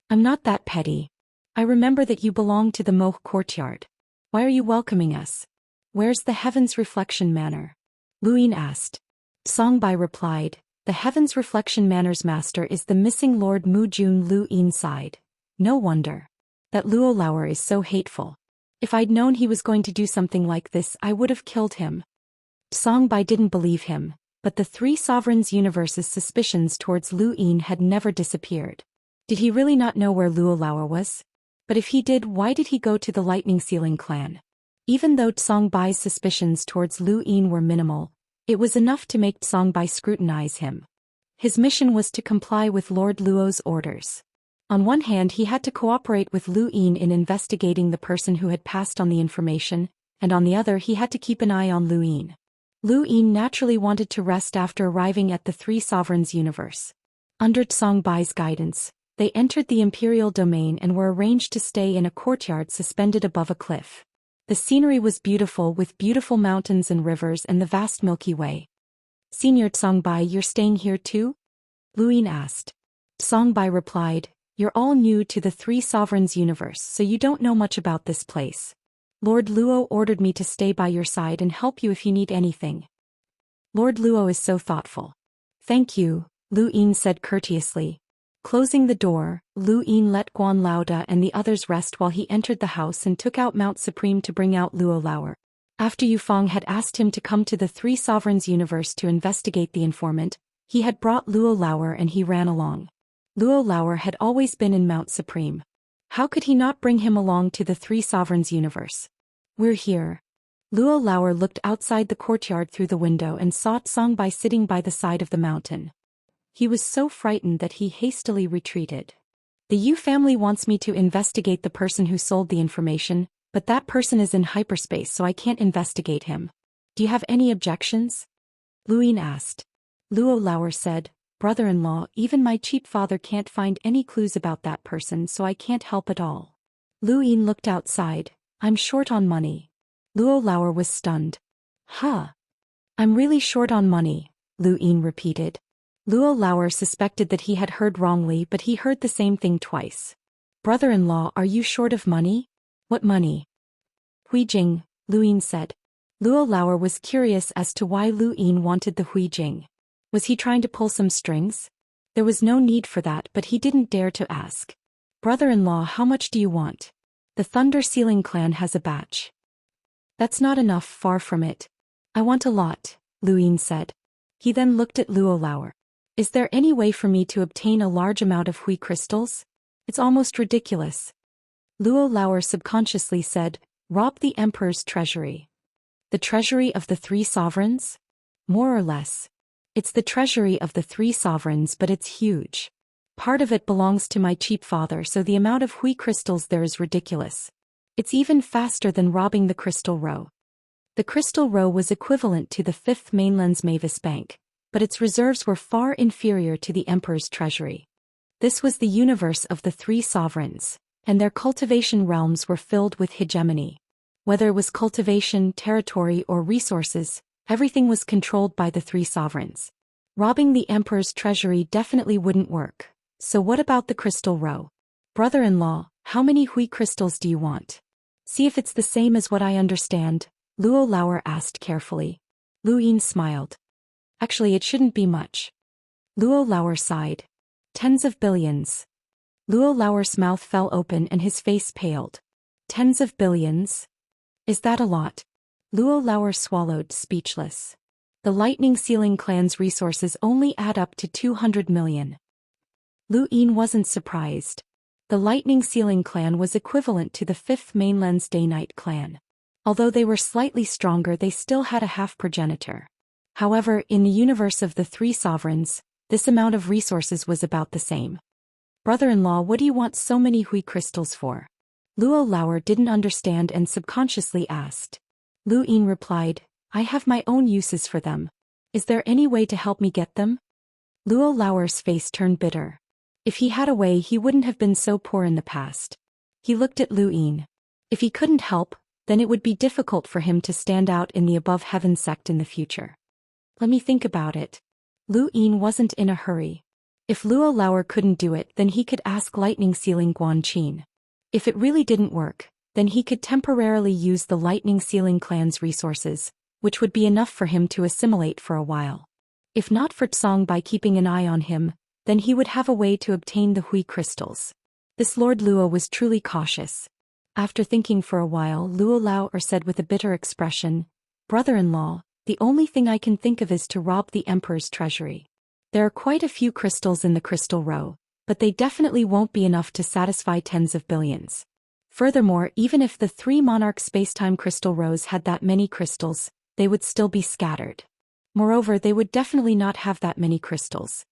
I'm not that petty. I remember that you belong to the Moh courtyard. Why are you welcoming us? Where's the Heaven's Reflection Manor? Lu Yin asked. Songbai replied, the Heaven's Reflection Manor's master is the missing Lord Mu Jun. Lu Yin sighed. No wonder. That Luo Lauer is so hateful. If I'd known he was going to do something like this, I would have killed him. Songbai didn't believe him, but the Three Sovereigns Universe's suspicions towards Lu Yin had never disappeared. Did he really not know where Luo Lauer was? But if he did, why did he go to the Lightning Ceiling clan? Even though Songbai's suspicions towards Lu Yin were minimal, it was enough to make Songbai scrutinize him. His mission was to comply with Lord Luo's orders. On one hand, he had to cooperate with Lu Yin in investigating the person who had passed on the information, and on the other he had to keep an eye on Lu Yin. Lu Yin naturally wanted to rest after arriving at the Three Sovereigns universe. Under Songbai's guidance, they entered the imperial domain and were arranged to stay in a courtyard suspended above a cliff. The scenery was beautiful, with beautiful mountains and rivers and the vast Milky Way. "Senior Songbai, you're staying here too?" Lu Yin asked. Songbai replied, "You're all new to the Three Sovereigns universe, so you don't know much about this place. Lord Luo ordered me to stay by your side and help you if you need anything." "Lord Luo is so thoughtful." "Thank you," Lu Yin said courteously. Closing the door, Lu Yin let Guan Laoda and the others rest while he entered the house and took out Mount Supreme to bring out Luo Lauer. After Yufeng had asked him to come to the Three Sovereigns universe to investigate the informant, he had brought Luo Lauer and he ran along. Luo Lauer had always been in Mount Supreme. How could he not bring him along to the Three Sovereigns universe? "We're here." Luo Lauer looked outside the courtyard through the window and saw Songbai sitting by the side of the mountain. He was so frightened that he hastily retreated. "The Yu family wants me to investigate the person who sold the information, but that person is in hyperspace, so I can't investigate him. Do you have any objections?" Lu Yin asked. Luo Lauer said, "Brother-in-law, even my cheap father can't find any clues about that person, so I can't help at all." Lu Yin looked outside. "I'm short on money." Luo Lauer was stunned. "Huh? I'm really short on money," Lu Yin repeated. Luo Lauer suspected that he had heard wrongly, but he heard the same thing twice. "Brother-in-law, are you short of money?" "What money?" "Huijing," Lu Yin said. Luo Lauer was curious as to why Lu Yin wanted the Huijing. Was he trying to pull some strings? There was no need for that, but he didn't dare to ask. "Brother-in-law, how much do you want?" "The Thunder Ceiling clan has a batch." "That's not enough, far from it." "I want a lot," Lu Yin said. He then looked at Luo Lauer. "Is there any way for me to obtain a large amount of Hui crystals? It's almost ridiculous." Luo Lauer subconsciously said, "Rob the Emperor's treasury." "The treasury of the Three Sovereigns?" "More or less. It's the treasury of the Three Sovereigns, but it's huge. Part of it belongs to my cheap father, so the amount of Hui crystals there is ridiculous. It's even faster than robbing the Crystal Row." The Crystal Row was equivalent to the Fifth Mainland's Mavis Bank, but its reserves were far inferior to the Emperor's treasury. This was the universe of the Three Sovereigns, and their cultivation realms were filled with hegemony. Whether it was cultivation, territory, or resources, everything was controlled by the Three Sovereigns. Robbing the Emperor's treasury definitely wouldn't work. So what about the Crystal Row? "Brother-in-law, how many Hui crystals do you want?" "See if it's the same as what I understand," Luo Lauer asked carefully. Lu Yin smiled. "Actually, it shouldn't be much." Luo Lauer sighed. "Tens of billions." Luo Lauer's mouth fell open and his face paled. "Tens of billions? Is that a lot?" Luo Lauer swallowed, speechless. "The Lightning Ceiling clan's resources only add up to 200 million. Lu Yin wasn't surprised. The Lightning Ceiling clan was equivalent to the Fifth Mainland's Day-Night clan. Although they were slightly stronger, they still had a half-progenitor. However, in the universe of the Three Sovereigns, this amount of resources was about the same. "Brother-in-law, what do you want so many Hui crystals for?" Luo Lauer didn't understand and subconsciously asked. Lu Yin replied, "I have my own uses for them. Is there any way to help me get them?" Luo Lauer's face turned bitter. If he had a way, he wouldn't have been so poor in the past. He looked at Lu Yin. If he couldn't help, then it would be difficult for him to stand out in the Above Heaven sect in the future. "Let me think about it." Lu Yin wasn't in a hurry. If Luo Lauer couldn't do it, then he could ask Lightning Ceiling Guan Qin. If it really didn't work, then he could temporarily use the Lightning Ceiling clan's resources, which would be enough for him to assimilate for a while. If not for Tsong by keeping an eye on him, then he would have a way to obtain the Hui crystals. This Lord Luo was truly cautious. After thinking for a while, Luo Lao said with a bitter expression, "Brother-in-law, the only thing I can think of is to rob the emperor's treasury. There are quite a few crystals in the crystal row, but they definitely won't be enough to satisfy tens of billions. Furthermore, even if the three monarch spacetime crystal rows had that many crystals, they would still be scattered. Moreover, they would definitely not have that many crystals.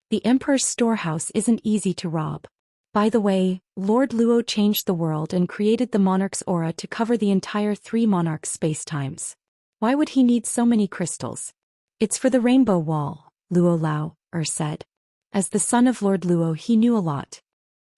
The emperor's storehouse isn't easy to rob. By the way, Lord Luo changed the world and created the monarch's aura to cover the entire three monarch spacetimes. Why would he need so many crystals? It's for the rainbow wall," Luo Lao said. As the son of Lord Luo, he knew a lot.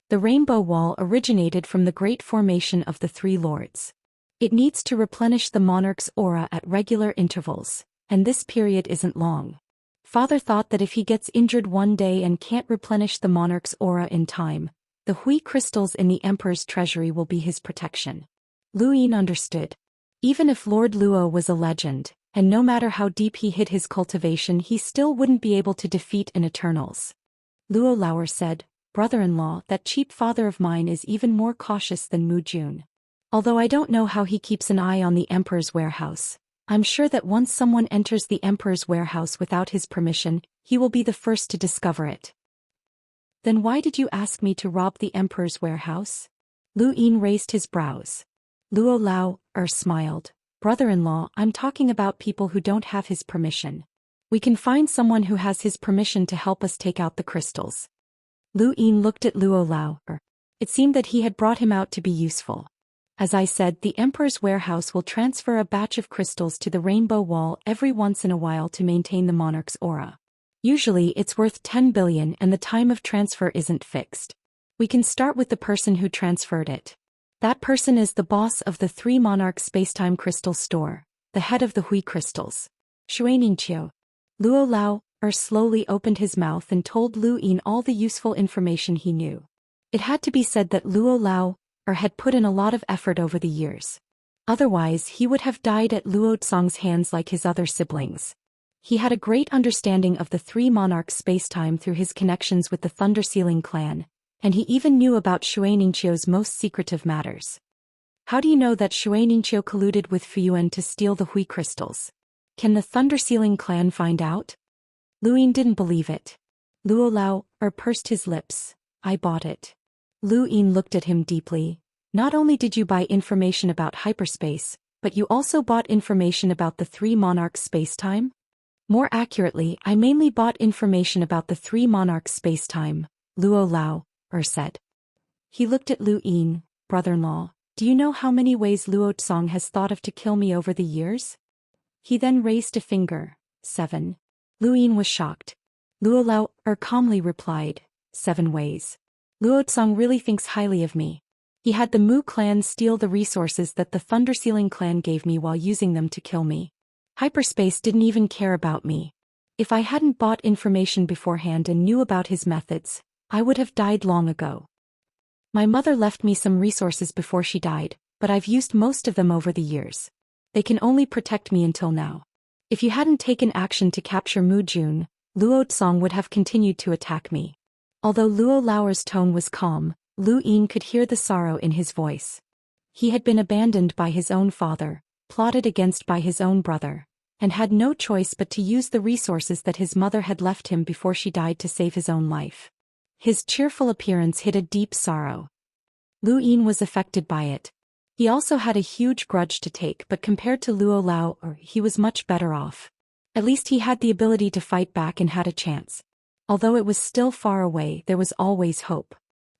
The rainbow wall originated from the great formation of the three lords. It needs to replenish the monarch's aura at regular intervals, and this period isn't long. Father thought that if he gets injured one day and can't replenish the monarch's aura in time, the Hui crystals in the emperor's treasury will be his protection. Lu Yin understood. Even if Lord Luo was a legend, and no matter how deep he hid his cultivation, he still wouldn't be able to defeat an Eternals. Luo Lao said, "Brother-in-law, that cheap father of mine is even more cautious than Mu Jun. Although I don't know how he keeps an eye on the emperor's warehouse, I'm sure that once someone enters the emperor's warehouse without his permission, he will be the first to discover it." "Then why did you ask me to rob the emperor's warehouse?" Lu Yin raised his brows. Luo Lao smiled. "Brother-in-law, I'm talking about people who don't have his permission. We can find someone who has his permission to help us take out the crystals." Lu Yin looked at Luo Lao. It seemed that he had brought him out to be useful. "As I said, the emperor's warehouse will transfer a batch of crystals to the rainbow wall every once in a while to maintain the monarch's aura. Usually it's worth 10 billion and the time of transfer isn't fixed. We can start with the person who transferred it. That person is the boss of the three monarch spacetime crystal store, the head of the Hui crystals. Xianxia." Luo Lao slowly opened his mouth and told Lu Yin all the useful information he knew. It had to be said that Luo Lao had put in a lot of effort over the years. Otherwise, he would have died at Luo Tsong's hands like his other siblings. He had a great understanding of the three monarchs' spacetime through his connections with the Thundersealing clan, and he even knew about Xianxio's most secretive matters. "How do you know that Xianxio colluded with Fuyuan to steal the Hui crystals? Can the Thundersealing clan find out?" Lu Yin didn't believe it. Luo Lao pursed his lips. "I bought it." Lu Yin looked at him deeply. "Not only did you buy information about hyperspace, but you also bought information about the three monarchs' spacetime?" "More accurately, I mainly bought information about the three monarchs' spacetime," Luo Lao said. He looked at Lu Yin. "Brother-in-law, do you know how many ways Luo Tsong has thought of to kill me over the years?" He then raised a finger. 7. Lu Yin was shocked. Luo Lao calmly replied, 7 ways. Luo Tsong really thinks highly of me. He had the Mu clan steal the resources that the Thundersealing clan gave me while using them to kill me. Hyperspace didn't even care about me. If I hadn't bought information beforehand and knew about his methods, I would have died long ago. My mother left me some resources before she died, but I've used most of them over the years. They can only protect me until now. If you hadn't taken action to capture Mu Jun, Luo Tsong would have continued to attack me. Although Luo Lao's tone was calm, Lu Yin could hear the sorrow in his voice. He had been abandoned by his own father, plotted against by his own brother, and had no choice but to use the resources that his mother had left him before she died to save his own life. His cheerful appearance hid a deep sorrow. Lu Yin was affected by it. He also had a huge grudge to take, but compared to Luo Lao, he was much better off. At least he had the ability to fight back and had a chance. Although it was still far away, there was always hope.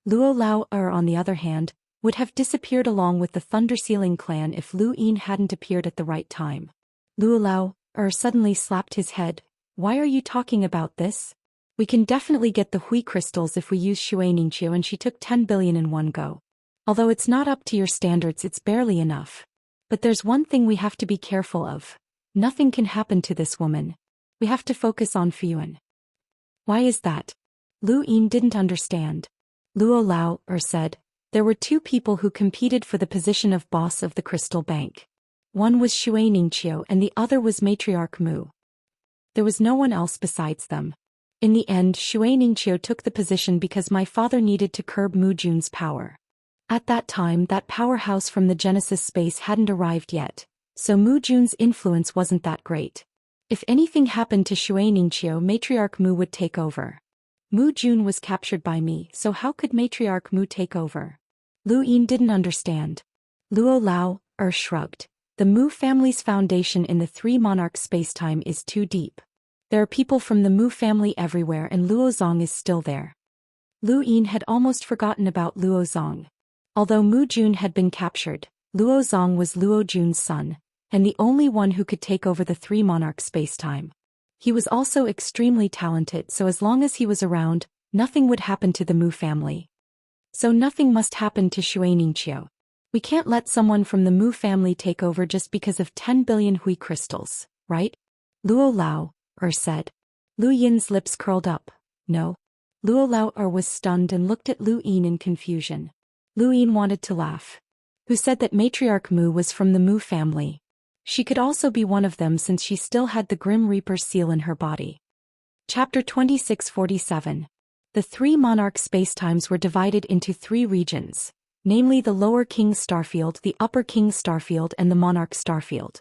Luo Lao, on the other hand, would have disappeared along with the Thundersealing clan if Lu Yin hadn't appeared at the right time. Luo Lao suddenly slapped his head. "Why are you talking about this? We can definitely get the Hui crystals if we use Xianxia, and she took 10 billion in one go. Although it's not up to your standards, it's barely enough. But there's one thing we have to be careful of. Nothing can happen to this woman. We have to focus on Fuyuan." "Why is that?" Lu Yin didn't understand. Luo Lao said, "There were 2 people who competed for the position of boss of the Crystal Bank. One was Xianxia and the other was Matriarch Mu. There was no one else besides them. In the end, Xianxia took the position because my father needed to curb Mu Jun's power. At that time, that powerhouse from the Genesis space hadn't arrived yet, so Mu Jun's influence wasn't that great. If anything happened to Xianxia, Matriarch Mu would take over. Mu Jun was captured by me, so how could Matriarch Mu take over? Lu Yin didn't understand. Luo Lao shrugged. The Mu family's foundation in the Three Monarchs spacetime is too deep. There are people from the Mu family everywhere and Luo Zong is still there. Lu Yin had almost forgotten about Luo Zong. Although Mu Jun had been captured, Luo Zong was Luo Jun's son, and the only one who could take over the Three Monarchs spacetime. He was also extremely talented, so as long as he was around, nothing would happen to the Mu family. So nothing must happen to Xianxia. We can't let someone from the Mu family take over just because of 10 billion Hui crystals, right? Luo Lao said. Lu Yin's lips curled up. No. Luo Lao was stunned and looked at Lu Yin in confusion. Lu Yin wanted to laugh. Who said that Matriarch Mu was from the Mu family? She could also be one of them since she still had the Grim Reaper's seal in her body. Chapter 2647. The Three Monarchs spacetimes were divided into 3 regions, namely the Lower King Starfield, the Upper King Starfield, and the Monarch Starfield.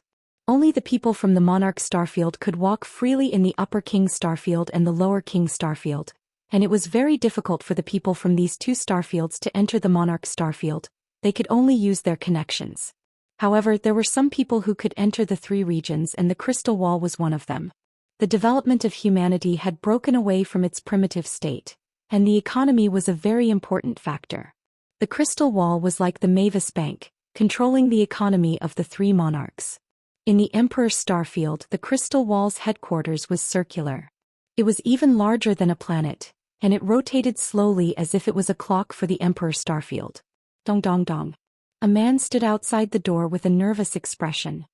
Only the people from the Monarch Starfield could walk freely in the Upper King Starfield and the Lower King Starfield, and it was very difficult for the people from these 2 starfields to enter the Monarch Starfield. They could only use their connections. However, there were some people who could enter the 3 regions, and the Crystal Wall was one of them. The development of humanity had broken away from its primitive state, and the economy was a very important factor. The Crystal Wall was like the Mavis Bank, controlling the economy of the 3 monarchs. In the Emperor's Starfield, the Crystal Wall's headquarters was circular. It was even larger than a planet, and it rotated slowly as if it was a clock for the Emperor's Starfield. Dong dong dong. A man stood outside the door with a nervous expression.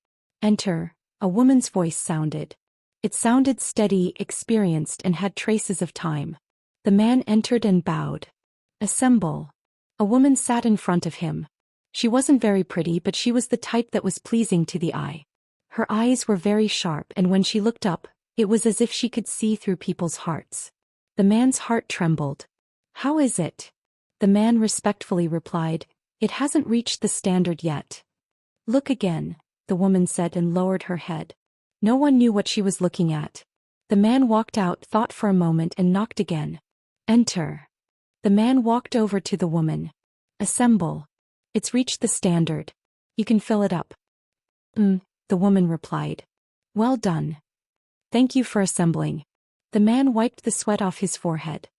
Enter, a woman's voice sounded. It sounded steady, experienced, and had traces of time. The man entered and bowed. Assemble. A woman sat in front of him. She wasn't very pretty, but she was the type that was pleasing to the eye. Her eyes were very sharp, and when she looked up, it was as if she could see through people's hearts. The man's heart trembled. How is it? The man respectfully replied, It hasn't reached the standard yet. Look again, the woman said and lowered her head. No one knew what she was looking at. The man walked out, thought for a moment, and knocked again. Enter. The man walked over to the woman. Assemble. It's reached the standard. You can fill it up. The woman replied. Well done. Thank you for assembling. The man wiped the sweat off his forehead.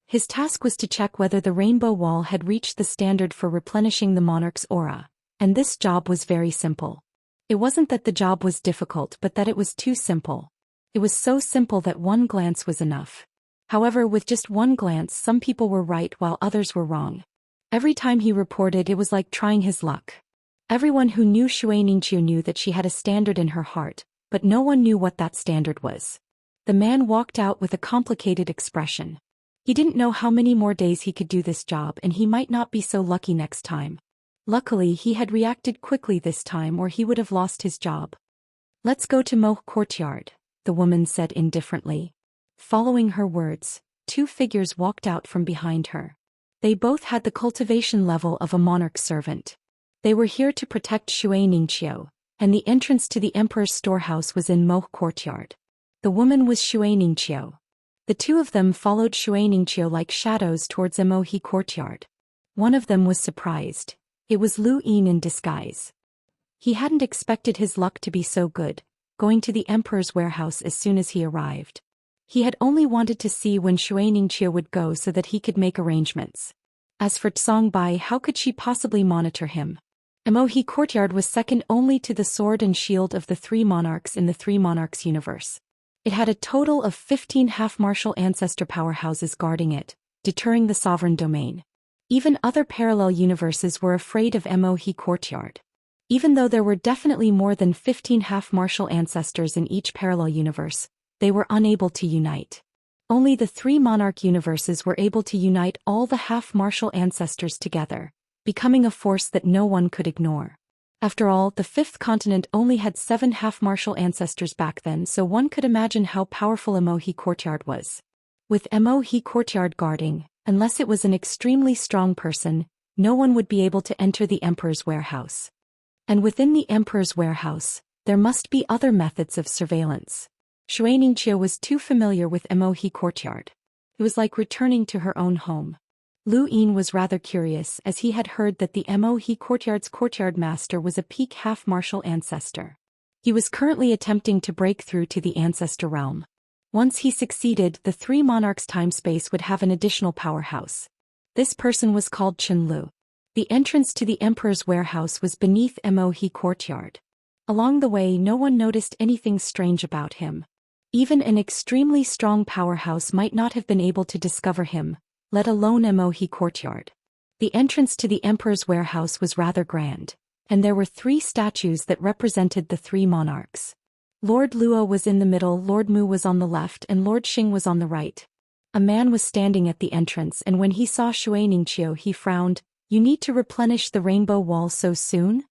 His task was to check whether the rainbow wall had reached the standard for replenishing the monarch's aura, and this job was very simple. It wasn't that the job was difficult, but that it was too simple. It was so simple that one glance was enough. However, with just one glance, some people were right while others were wrong. Every time he reported, it was like trying his luck. Everyone who knew Xianxia knew that she had a standard in her heart, but no one knew what that standard was. The man walked out with a complicated expression. He didn't know how many more days he could do this job, and he might not be so lucky next time. Luckily, he had reacted quickly this time, or he would have lost his job. Let's go to Moh Courtyard, the woman said indifferently. Following her words, 2 figures walked out from behind her. They both had the cultivation level of a monarch servant. They were here to protect Xianxia, and the entrance to the Emperor's storehouse was in Moh Courtyard. The woman was Xianxia. The 2 of them followed Xianxia like shadows towards Moh Courtyard. One of them was surprised. It was Lu Yin in disguise. He hadn't expected his luck to be so good, going to the Emperor's warehouse as soon as he arrived. He had only wanted to see when Xianxia would go so that he could make arrangements. As for Tsongbai, how could she possibly monitor him? Moh Courtyard was second only to the sword and shield of the 3 monarchs in the 3 monarchs universe. It had a total of 15 half-martial ancestor powerhouses guarding it, deterring the sovereign domain. Even other parallel universes were afraid of Moh Courtyard. Even though there were definitely more than 15 half-martial ancestors in each parallel universe, they were unable to unite. Only the 3 monarch universes were able to unite all the half-martial ancestors together, becoming a force that no one could ignore. After all, the 5th continent only had 7 half-martial ancestors back then, so one could imagine how powerful Moh Courtyard was. With Mohe courtyard guarding, unless it was an extremely strong person, no one would be able to enter the emperor's warehouse. And within the emperor's warehouse, there must be other methods of surveillance. Xianxia was too familiar with Mohe courtyard. It was like returning to her own home. Lu Yin was rather curious as he had heard that the Mohe courtyard's courtyard master was a peak half-martial ancestor. He was currently attempting to break through to the ancestor realm. Once he succeeded, the three monarchs' time-space would have an additional powerhouse. This person was called Chen Lu. The entrance to the emperor's warehouse was beneath Mohe courtyard. Along the way, no one noticed anything strange about him. Even an extremely strong powerhouse might not have been able to discover him, let alone Mohe courtyard. The entrance to the emperor's warehouse was rather grand, and there were 3 statues that represented the 3 monarchs. Lord Luo was in the middle, Lord Mu was on the left, and Lord Xing was on the right. A man was standing at the entrance, and when he saw Xianxia, he frowned. "You need to replenish the rainbow wall so soon?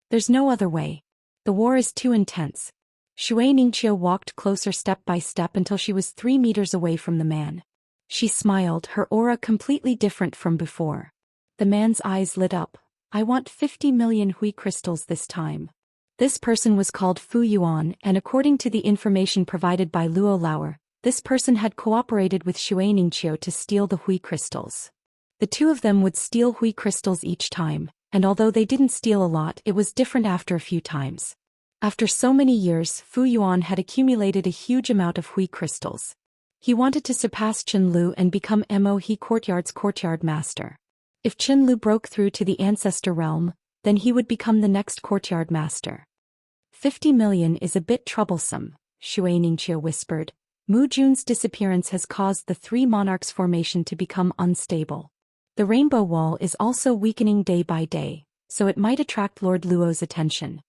There's no other way. The war is too intense." Xianxia walked closer step by step until she was 3 meters away from the man. She smiled, her aura completely different from before. The man's eyes lit up. "I want 50 million hui crystals this time." This person was called Fu Yuan, and according to the information provided by Luo Lauer, this person had cooperated with Xianxia to steal the hui crystals. The 2 of them would steal hui crystals each time, and although they didn't steal a lot, it was different after a few times. After so many years, Fu Yuan had accumulated a huge amount of hui crystals. He wanted to surpass Chen Lu and become Mohe courtyard's courtyard master. If Chen Lu broke through to the ancestor realm, then he would become the next courtyard master. 50 million is a bit troublesome, Xianxia whispered. Mu Jun's disappearance has caused the 3 monarchs' formation to become unstable. The rainbow wall is also weakening day by day, so it might attract Lord Luo's attention.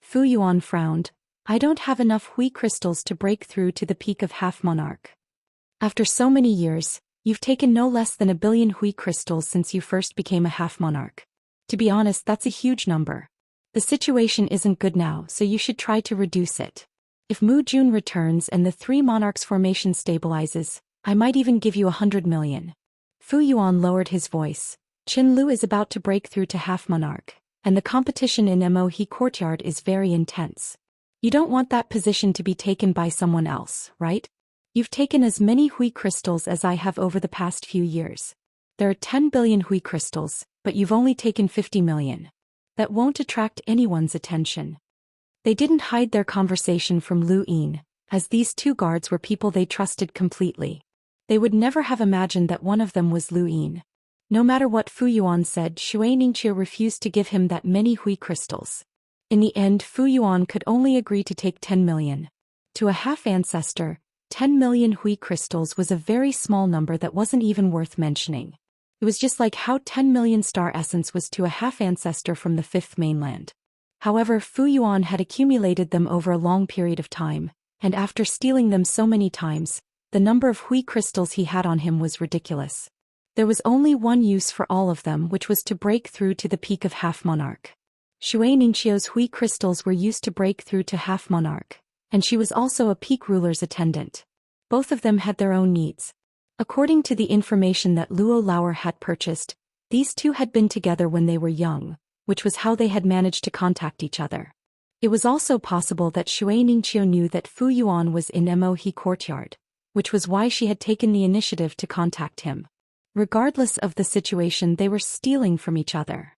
Fu Yuan frowned. "I don't have enough hui crystals to break through to the peak of half-monarch. After so many years, you've taken no less than 1 billion hui crystals since you first became a half-monarch. To be honest, that's a huge number. The situation isn't good now, so you should try to reduce it. If Mu Jun returns and the 3 monarchs formation stabilizes, I might even give you 100 million. Fu Yuan lowered his voice. "Chen Lu is about to break through to half-monarch, and the competition in Mohe courtyard is very intense. You don't want that position to be taken by someone else, right? You've taken as many hui crystals as I have over the past few years. There are 10 billion hui crystals, but you've only taken 50 million. That won't attract anyone's attention." They didn't hide their conversation from Lu Yin, as these 2 guards were people they trusted completely. They would never have imagined that one of them was Lu Yin. No matter what Fu Yuan said, Xianxia refused to give him that many hui crystals. In the end, Fu Yuan could only agree to take 10 million. To a half-ancestor, 10 million hui crystals was a very small number that wasn't even worth mentioning. It was just like how 10 million star essence was to a half-ancestor from the 5th mainland. However, Fu Yuan had accumulated them over a long period of time, and after stealing them so many times, the number of hui crystals he had on him was ridiculous. There was only one use for all of them, which was to break through to the peak of half-monarch. Xianxia's hui crystals were used to break through to half-monarch, and she was also a peak ruler's attendant. Both of them had their own needs. According to the information that Luo Lauer had purchased, these 2 had been together when they were young, which was how they had managed to contact each other. It was also possible that Xianxia knew that Fu Yuan was in Mohe courtyard, which was why she had taken the initiative to contact him. Regardless of the situation, they were stealing from each other.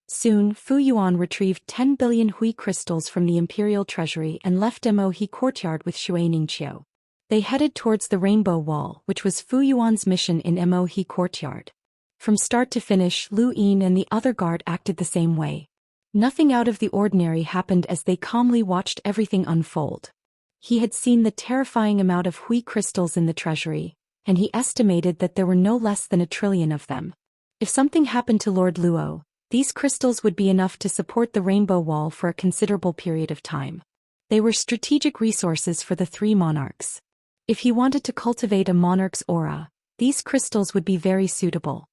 Soon, Fu Yuan retrieved 10 billion hui crystals from the imperial treasury and left Mohe courtyard with Xianxia. They headed towards the rainbow wall, which was Fu Yuan's mission in Mohe courtyard. From start to finish, Lu Yin and the other guard acted the same way. Nothing out of the ordinary happened as they calmly watched everything unfold. He had seen the terrifying amount of hui crystals in the treasury, and he estimated that there were no less than 1 trillion of them. If something happened to Lord Luo, these crystals would be enough to support the rainbow wall for a considerable period of time. They were strategic resources for the 3 monarchs. If he wanted to cultivate a monarch's aura, these crystals would be very suitable.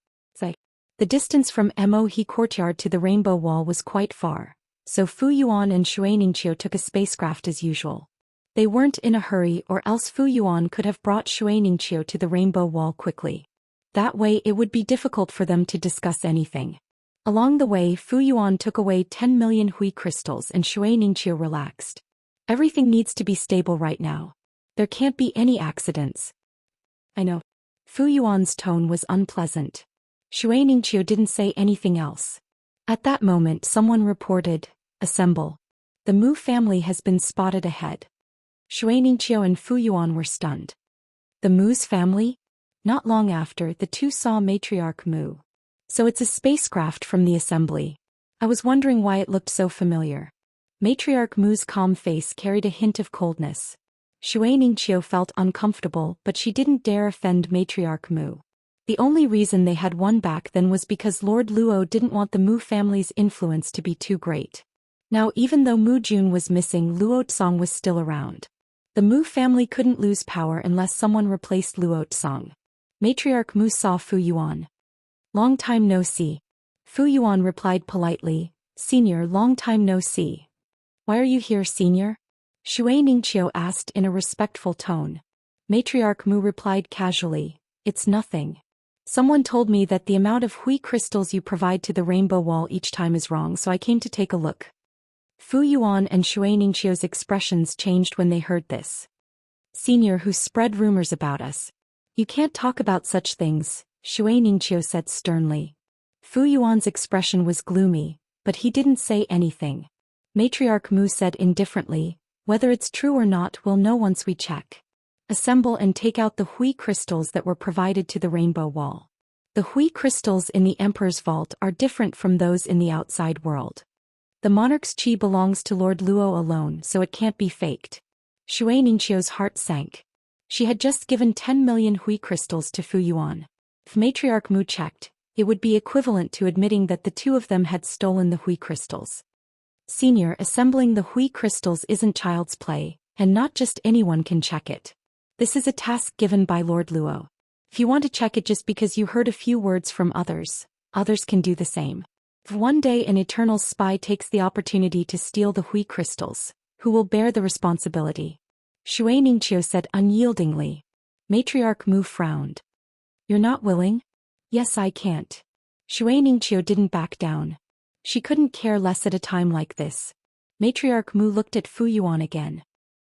The distance from Mohe courtyard to the rainbow wall was quite far, so Fu Yuan and Xianxia took a spacecraft as usual. They weren't in a hurry, or else Fu Yuan could have brought Xuaningqiu to the Rainbow Wall quickly. That way it would be difficult for them to discuss anything. Along the way, Fu Yuan took away 10 million Hui crystals and Xuaningqiu relaxed. Everything needs to be stable right now. There can't be any accidents. I know. Fu Yuan's tone was unpleasant. Xuaningqiu didn't say anything else. At that moment someone reported, "Assemble. The Mu family has been spotted ahead." Xuaningqiu and Fu Yuan were stunned. The Mu's family? Not long after, the two saw Matriarch Mu. So it's a spacecraft from the assembly. I was wondering why it looked so familiar. Matriarch Mu's calm face carried a hint of coldness. Xuaningqiu felt uncomfortable, but she didn't dare offend Matriarch Mu. The only reason they had won back then was because Lord Luo didn't want the Mu family's influence to be too great. Now even though Mu Jun was missing, Luo Tsong was still around. The Mu family couldn't lose power unless someone replaced Luo Tsong. Matriarch Mu saw Fu Yuan. "Long time no see." Fu Yuan replied politely, "Senior, long time no see." "Why are you here, Senior?" Xuaningqiu asked in a respectful tone. Matriarch Mu replied casually, "It's nothing. Someone told me that the amount of Hui crystals you provide to the Rainbow Wall each time is wrong, so I came to take a look." Fu Yuan and Xuaningqiu's expressions changed when they heard this. "Senior, who spread rumors about us? You can't talk about such things," Xuaningqiu said sternly. Fu Yuan's expression was gloomy, but he didn't say anything. Matriarch Mu said indifferently, "Whether it's true or not we'll know once we check. Assemble and take out the Hui crystals that were provided to the Rainbow Wall. The Hui crystals in the Emperor's vault are different from those in the outside world. The monarch's qi belongs to Lord Luo alone, so it can't be faked." Xuaningqiu's heart sank. She had just given 10 million Hui crystals to Fu Yuan. If Matriarch Mu checked, it would be equivalent to admitting that the two of them had stolen the Hui crystals. "Senior, assembling the Hui crystals isn't child's play, and not just anyone can check it. This is a task given by Lord Luo. If you want to check it just because you heard a few words from others, others can do the same. If one day an eternal spy takes the opportunity to steal the Hui crystals, who will bear the responsibility?" Xuaningqiu said unyieldingly. Matriarch Mu frowned. "You're not willing?" "Yes, I can't." Xuaningqiu didn't back down. She couldn't care less at a time like this. Matriarch Mu looked at Fu Yuan again.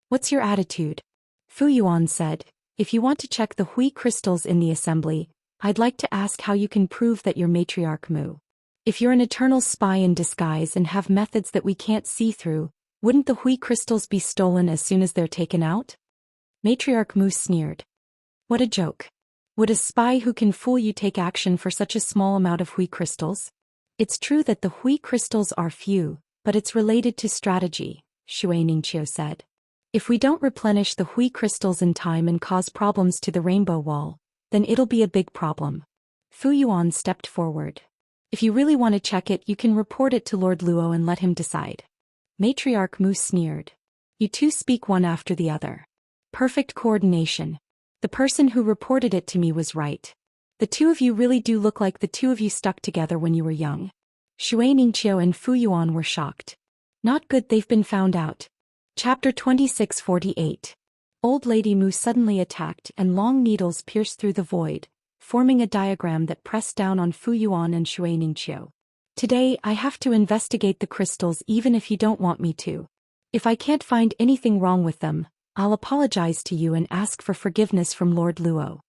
"What's your attitude?" Fu Yuan said, "If you want to check the Hui crystals in the assembly, I'd like to ask how you can prove that you're Matriarch Mu. If you're an eternal spy in disguise and have methods that we can't see through, wouldn't the Hui crystals be stolen as soon as they're taken out?" Matriarch Mu sneered. "What a joke. Would a spy who can fool you take action for such a small amount of Hui crystals? It's true that the Hui crystals are few, but it's related to strategy," Xuaningqiu said. "If we don't replenish the Hui crystals in time and cause problems to the Rainbow Wall, then it'll be a big problem." Fu Yuan stepped forward. "If you really want to check it, you can report it to Lord Luo and let him decide." Matriarch Mu sneered. "You two speak one after the other. Perfect coordination. The person who reported it to me was right. The two of you really do look like the two of you stuck together when you were young." Xuaningqiu and Fu Yuan were shocked. "Not good, they've been found out." Chapter 2648. Old Lady Mu suddenly attacked and long needles pierced through the void, forming a diagram that pressed down on Fu Yuan and Xuaningqiu. "Today I have to investigate the crystals even if you don't want me to. If I can't find anything wrong with them, I'll apologize to you and ask for forgiveness from Lord Luo."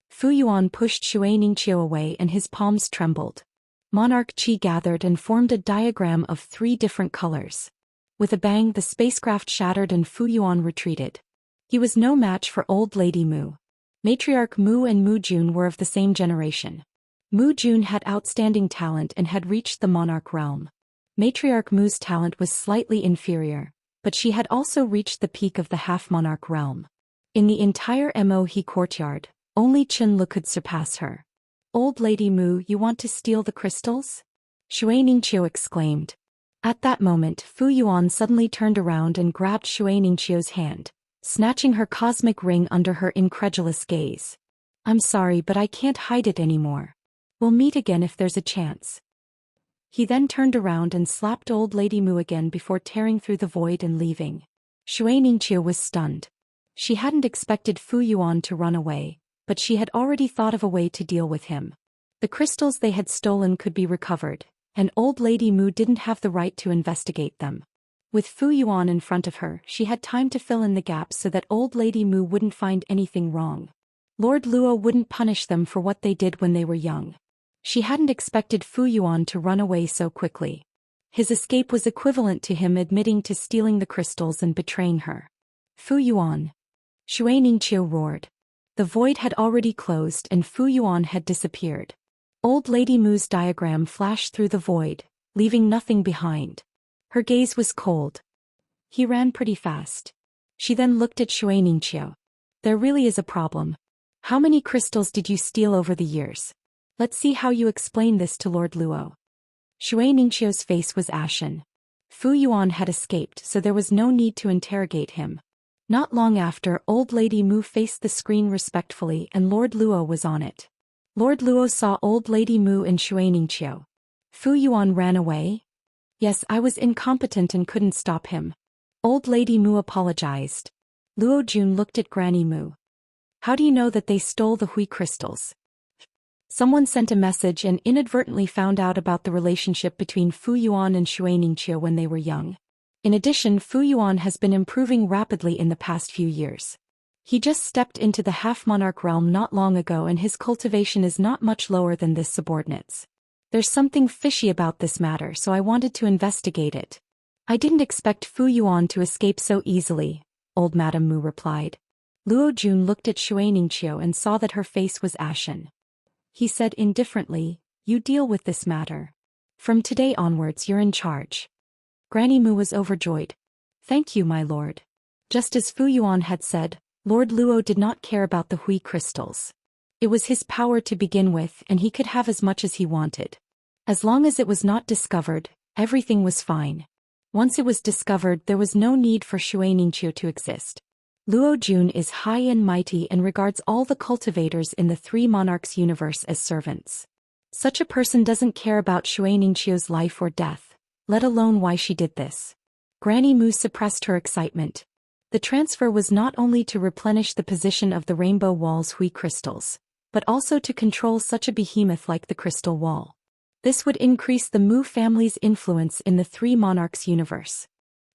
Fu Yuan pushed Xuaningqiu away and his palms trembled. Monarch qi gathered and formed a diagram of 3 different colors. With a bang, the spacecraft shattered and Fu Yuan retreated. He was no match for Old Lady Mu. Matriarch Mu and Mu Jun were of the same generation. Mu Jun had outstanding talent and had reached the monarch realm. Matriarch Mu's talent was slightly inferior, but she had also reached the peak of the half-monarch realm. In the entire Mohe courtyard, only Qinlu could surpass her. "Old Lady Mu, you want to steal the crystals?" Xuaningqiu exclaimed. At that moment, Fu Yuan suddenly turned around and grabbed Xuaningqiu's hand, snatching her cosmic ring under her incredulous gaze. "I'm sorry, but I can't hide it anymore. We'll meet again if there's a chance." He then turned around and slapped Old Lady Mu again before tearing through the void and leaving. Xianxia was stunned. She hadn't expected Fu Yuan to run away, but she had already thought of a way to deal with him. The crystals they had stolen could be recovered, and old Lady Mu didn't have the right to investigate them. With Fu Yuan in front of her, she had time to fill in the gaps so that old Lady Mu wouldn't find anything wrong. Lord Luo wouldn't punish them for what they did when they were young. She hadn't expected Fu Yuan to run away so quickly. His escape was equivalent to him admitting to stealing the crystals and betraying her. Fu Yuan. Xianxia roared. The void had already closed and Fu Yuan had disappeared. Old Lady Mu's diagram flashed through the void, leaving nothing behind. Her gaze was cold. He ran pretty fast. She then looked at Xianxia. There really is a problem. How many crystals did you steal over the years? Let's see how you explain this to Lord Luo. Xianxia's face was ashen. Fu Yuan had escaped, so there was no need to interrogate him. Not long after, old Lady Mu faced the screen respectfully and Lord Luo was on it. Lord Luo saw old Lady Mu and Xianxia. Fu Yuan ran away? Yes, I was incompetent and couldn't stop him. Old Lady Mu apologized. Luo Jun looked at Granny Mu. How do you know that they stole the Hui crystals? Someone sent a message and inadvertently found out about the relationship between Fu Yuan and Xianxia when they were young. In addition, Fu Yuan has been improving rapidly in the past few years. He just stepped into the half-monarch realm not long ago and his cultivation is not much lower than this subordinate's. There's something fishy about this matter, so I wanted to investigate it. I didn't expect Fu Yuan to escape so easily, old Madame Mu replied. Luo Jun looked at Xianxia and saw that her face was ashen. He said indifferently, you deal with this matter. From today onwards you're in charge. Granny Mu was overjoyed. Thank you, my lord. Just as Fu Yuan had said, Lord Luo did not care about the Hui crystals. It was his power to begin with and he could have as much as he wanted. As long as it was not discovered, everything was fine. Once it was discovered, there was no need for Xianxia to exist. Luo Jun is high and mighty and regards all the cultivators in the Three Monarchs universe as servants. Such a person doesn't care about Xianxia's life or death, let alone why she did this. Granny Mu suppressed her excitement. The transfer was not only to replenish the position of the Rainbow Wall's Hui crystals, but also to control such a behemoth like the Crystal Wall. This would increase the Mu family's influence in the Three Monarchs universe.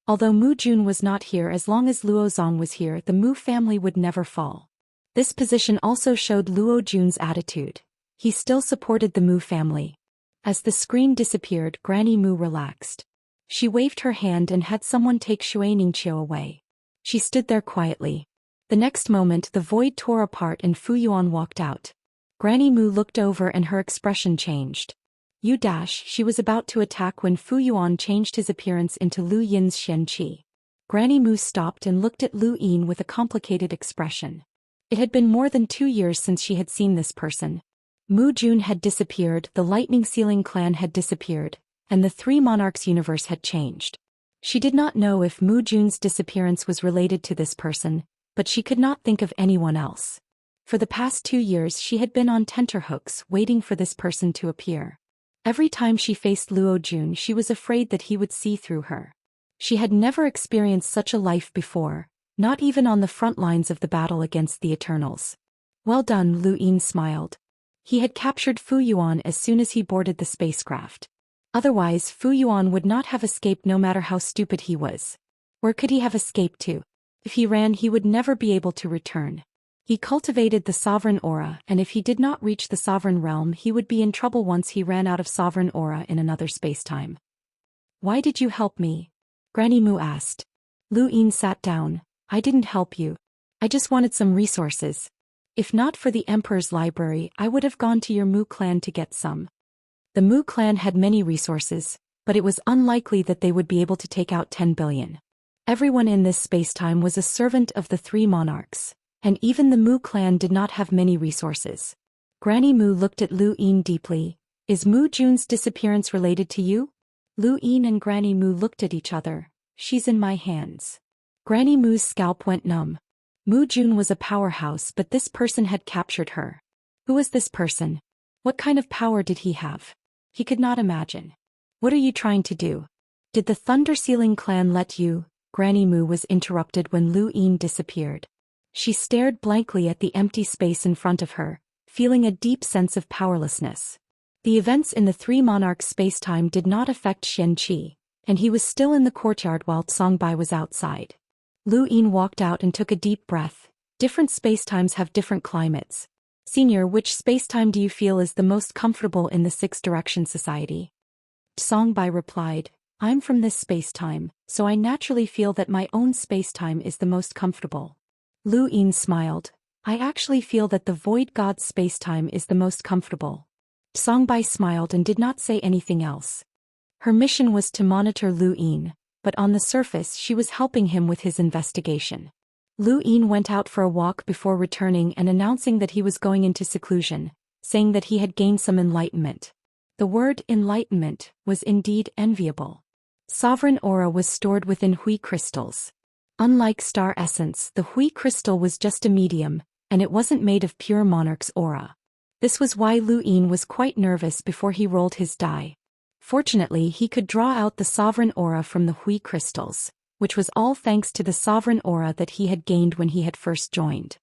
Although Mu Jun was not here, as long as Luo Zong was here, the Mu family would never fall. This position also showed Luo Jun's attitude. He still supported the Mu family. As the screen disappeared, Granny Mu relaxed. She waved her hand and had someone take Xianxia away. She stood there quietly. The next moment the void tore apart and Fu Yuan walked out. Granny Mu looked over and her expression changed. She was about to attack when Fu Yuan changed his appearance into Lu Yin's Xianxia. Granny Mu stopped and looked at Lu Yin with a complicated expression. It had been more than 2 years since she had seen this person. Mu Jun had disappeared, the Lightning Ceiling clan had disappeared, and the Three Monarchs universe had changed. She did not know if Mu Jun's disappearance was related to this person, but she could not think of anyone else. For the past 2 years she had been on tenterhooks waiting for this person to appear. Every time she faced Luo Jun she was afraid that he would see through her. She had never experienced such a life before, not even on the front lines of the battle against the Eternals. Well done, Lu Yin smiled. He had captured Fu Yuan as soon as he boarded the spacecraft. Otherwise Fu Yuan would not have escaped no matter how stupid he was. Where could he have escaped to? If he ran he would never be able to return. He cultivated the sovereign aura, and if he did not reach the sovereign realm he would be in trouble once he ran out of sovereign aura in another spacetime. Why did you help me? Granny Mu asked. Lu Yin sat down. I didn't help you. I just wanted some resources. If not for the Emperor's library I would have gone to your Mu clan to get some. The Mu clan had many resources, but it was unlikely that they would be able to take out 10 billion. Everyone in this spacetime was a servant of the Three Monarchs. And even the Mu clan did not have many resources. Granny Mu looked at Lu Yin deeply. Is Mu Jun's disappearance related to you? Lu Yin and Granny Mu looked at each other. She's in my hands. Granny Mu's scalp went numb. Mu Jun was a powerhouse, but this person had captured her. Who was this person? What kind of power did he have? He could not imagine. What are you trying to do? Did the Thunder Ceiling clan let you, Granny Mu was interrupted when Lu Yin disappeared. She stared blankly at the empty space in front of her, feeling a deep sense of powerlessness. The events in the Three Monarchs spacetime did not affect Xianxia, and he was still in the courtyard while Songbei was outside. Lu Yin walked out and took a deep breath. Different spacetimes have different climates. Senior, which spacetime do you feel is the most comfortable in the Six Direction Society? Songbei replied, I'm from this spacetime, so I naturally feel that my own spacetime is the most comfortable. Lu Yin smiled. I actually feel that the Void God's spacetime is the most comfortable. Songbei smiled and did not say anything else. Her mission was to monitor Lu Yin, but on the surface she was helping him with his investigation. Lu Yin went out for a walk before returning and announcing that he was going into seclusion, saying that he had gained some enlightenment. The word enlightenment was indeed enviable. Sovereign aura was stored within Hui crystals. Unlike star essence, the Hui crystal was just a medium, and it wasn't made of pure monarch's aura. This was why Lu Yin was quite nervous before he rolled his die. Fortunately, he could draw out the sovereign aura from the Hui crystals, which was all thanks to the sovereign aura that he had gained when he had first joined.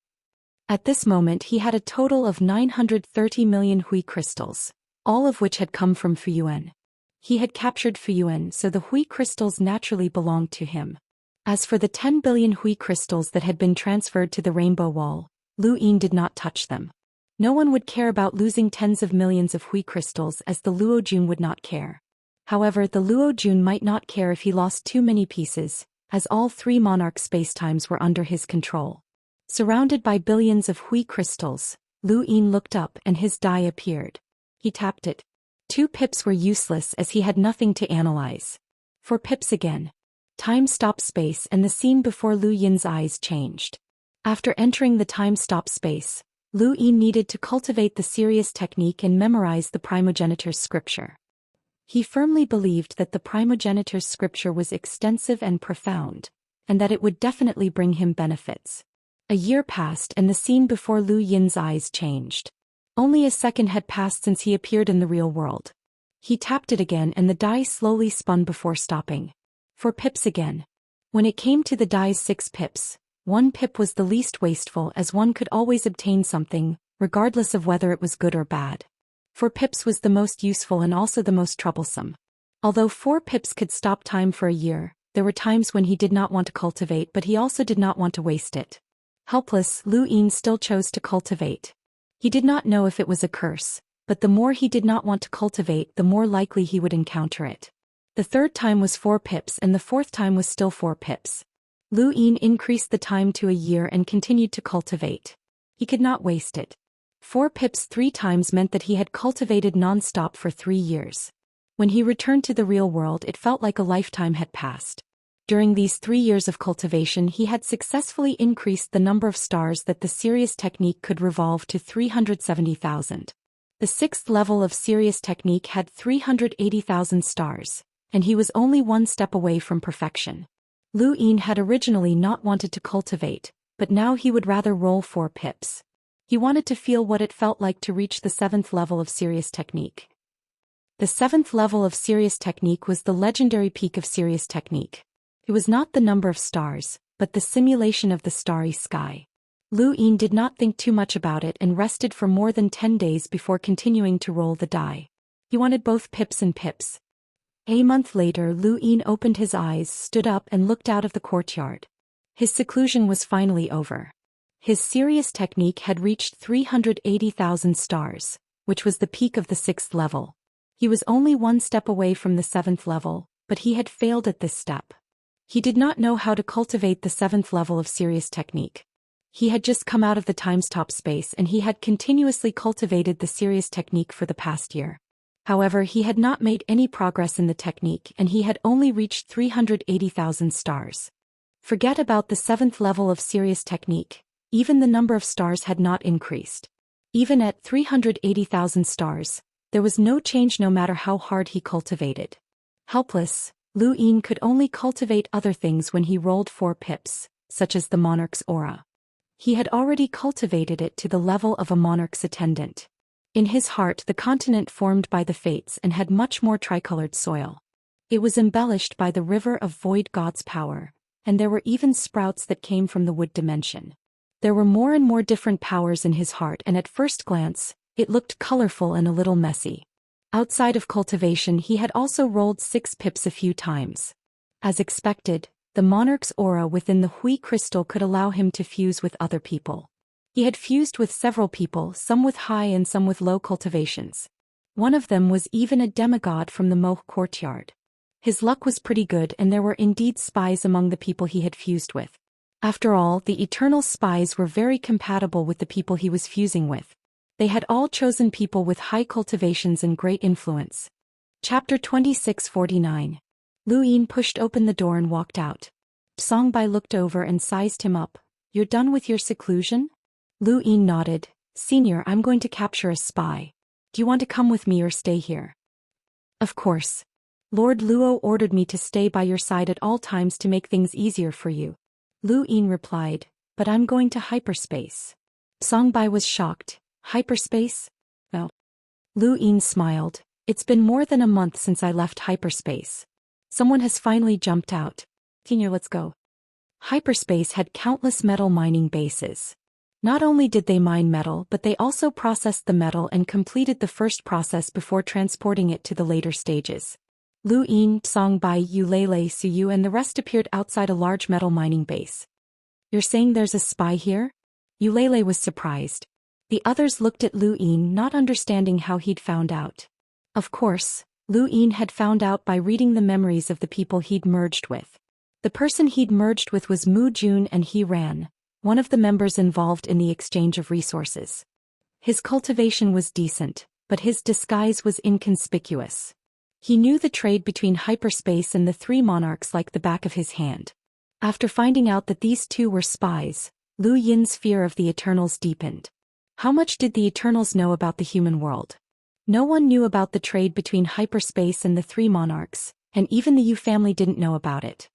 At this moment he had a total of 930 million Hui crystals, all of which had come from Fuyuan. He had captured Fuyuan, so the Hui crystals naturally belonged to him. As for the 10 billion Hui crystals that had been transferred to the Rainbow Wall, Lu Yin did not touch them. No one would care about losing tens of millions of Hui crystals, as the Luojun would not care. However, the Luojun might not care if he lost too many pieces, as all three monarch spacetimes were under his control. Surrounded by billions of Hui crystals, Lu Yin looked up and his die appeared. He tapped it. 2 pips were useless as he had nothing to analyze. 4 pips again. Time stopped space and the scene before Lu Yin's eyes changed. After entering the time stop space, Lu Yin needed to cultivate the serious technique and memorize the primogenitor's scripture. He firmly believed that the primogenitor's scripture was extensive and profound, and that it would definitely bring him benefits. A year passed and the scene before Lu Yin's eyes changed. Only a second had passed since he appeared in the real world. He tapped it again and the die slowly spun before stopping. 4 pips again. When it came to the die's 6 pips, 1 pip was the least wasteful as one could always obtain something, regardless of whether it was good or bad. 4 pips was the most useful and also the most troublesome. Although 4 pips could stop time for a year, there were times when he did not want to cultivate, but he also did not want to waste it. Helpless, Lu Yin still chose to cultivate. He did not know if it was a curse, but the more he did not want to cultivate, the more likely he would encounter it. The 3rd time was 4 pips and the 4th time was still 4 pips. Lu Yin increased the time to a year and continued to cultivate. He could not waste it. 4 pips 3 times meant that he had cultivated non-stop for 3 years. When he returned to the real world, it felt like a lifetime had passed. During these 3 years of cultivation, he had successfully increased the number of stars that the Sirius technique could revolve to 370,000. The 6th level of Sirius technique had 380,000 stars, and he was only 1 step away from perfection. Lu Yin had originally not wanted to cultivate, but now he would rather roll 4 pips. He wanted to feel what it felt like to reach the 7th level of Sirius technique. The 7th level of Sirius technique was the legendary peak of Sirius technique. It was not the number of stars, but the simulation of the starry sky. Lu Yin did not think too much about it and rested for more than 10 days before continuing to roll the die. He wanted both pips and pips. A month later, Lu Yin opened his eyes, stood up and looked out of the courtyard. His seclusion was finally over. His Sirius technique had reached 380,000 stars, which was the peak of the 6th level. He was only 1 step away from the 7th level, but he had failed at this step. He did not know how to cultivate the 7th level of Sirius technique. He had just come out of the time-stop space and he had continuously cultivated the Sirius technique for the past year. However, he had not made any progress in the technique and he had only reached 380,000 stars. Forget about the 7th level of Sirius technique, even the number of stars had not increased. Even at 380,000 stars, there was no change no matter how hard he cultivated. Helpless, Lu Yin could only cultivate other things when he rolled 4 pips, such as the monarch's aura. He had already cultivated it to the level of a monarch's attendant. In his heart, the continent formed by the fates and had much more tricolored soil. It was embellished by the river of void god's power, and there were even sprouts that came from the wood dimension. There were more and more different powers in his heart, and at first glance, it looked colorful and a little messy. Outside of cultivation, he had also rolled 6 pips a few times. As expected, the monarch's aura within the Hui crystal could allow him to fuse with other people. He had fused with several people, some with high and some with low cultivations. One of them was even a demigod from the Moh courtyard. His luck was pretty good, and there were indeed spies among the people he had fused with. After all, the Eternal spies were very compatible with the people he was fusing with. They had all chosen people with high cultivations and great influence. Chapter 2649. Lu Yin pushed open the door and walked out. Songbai looked over and sized him up. "You're done with your seclusion?" Lu Yin nodded. "Senior, I'm going to capture a spy. Do you want to come with me or stay here?" "Of course. Lord Luo ordered me to stay by your side at all times to make things easier for you." Lu Yin replied, "But I'm going to hyperspace." Songbai was shocked. "Hyperspace? Well." Lu Yin smiled. "It's been more than a month since I left hyperspace. Someone has finally jumped out. Senior, let's go." Hyperspace had countless metal mining bases. Not only did they mine metal, but they also processed the metal and completed the first process before transporting it to the later stages. Lu Yin, Songbai, Yulele, Suyu and the rest appeared outside a large metal mining base. "You're saying there's a spy here?" Yulele was surprised. The others looked at Lu Yin, not understanding how he'd found out. Of course, Lu Yin had found out by reading the memories of the people he'd merged with. The person he'd merged with was Mu Jun, and he ran, one of the members involved in the exchange of resources. His cultivation was decent, but his disguise was inconspicuous. He knew the trade between hyperspace and the 3 monarchs like the back of his hand. After finding out that these 2 were spies, Lu Yin's fear of the Eternals deepened. How much did the Eternals know about the human world? No one knew about the trade between hyperspace and the 3 monarchs, and even the Yu family didn't know about it.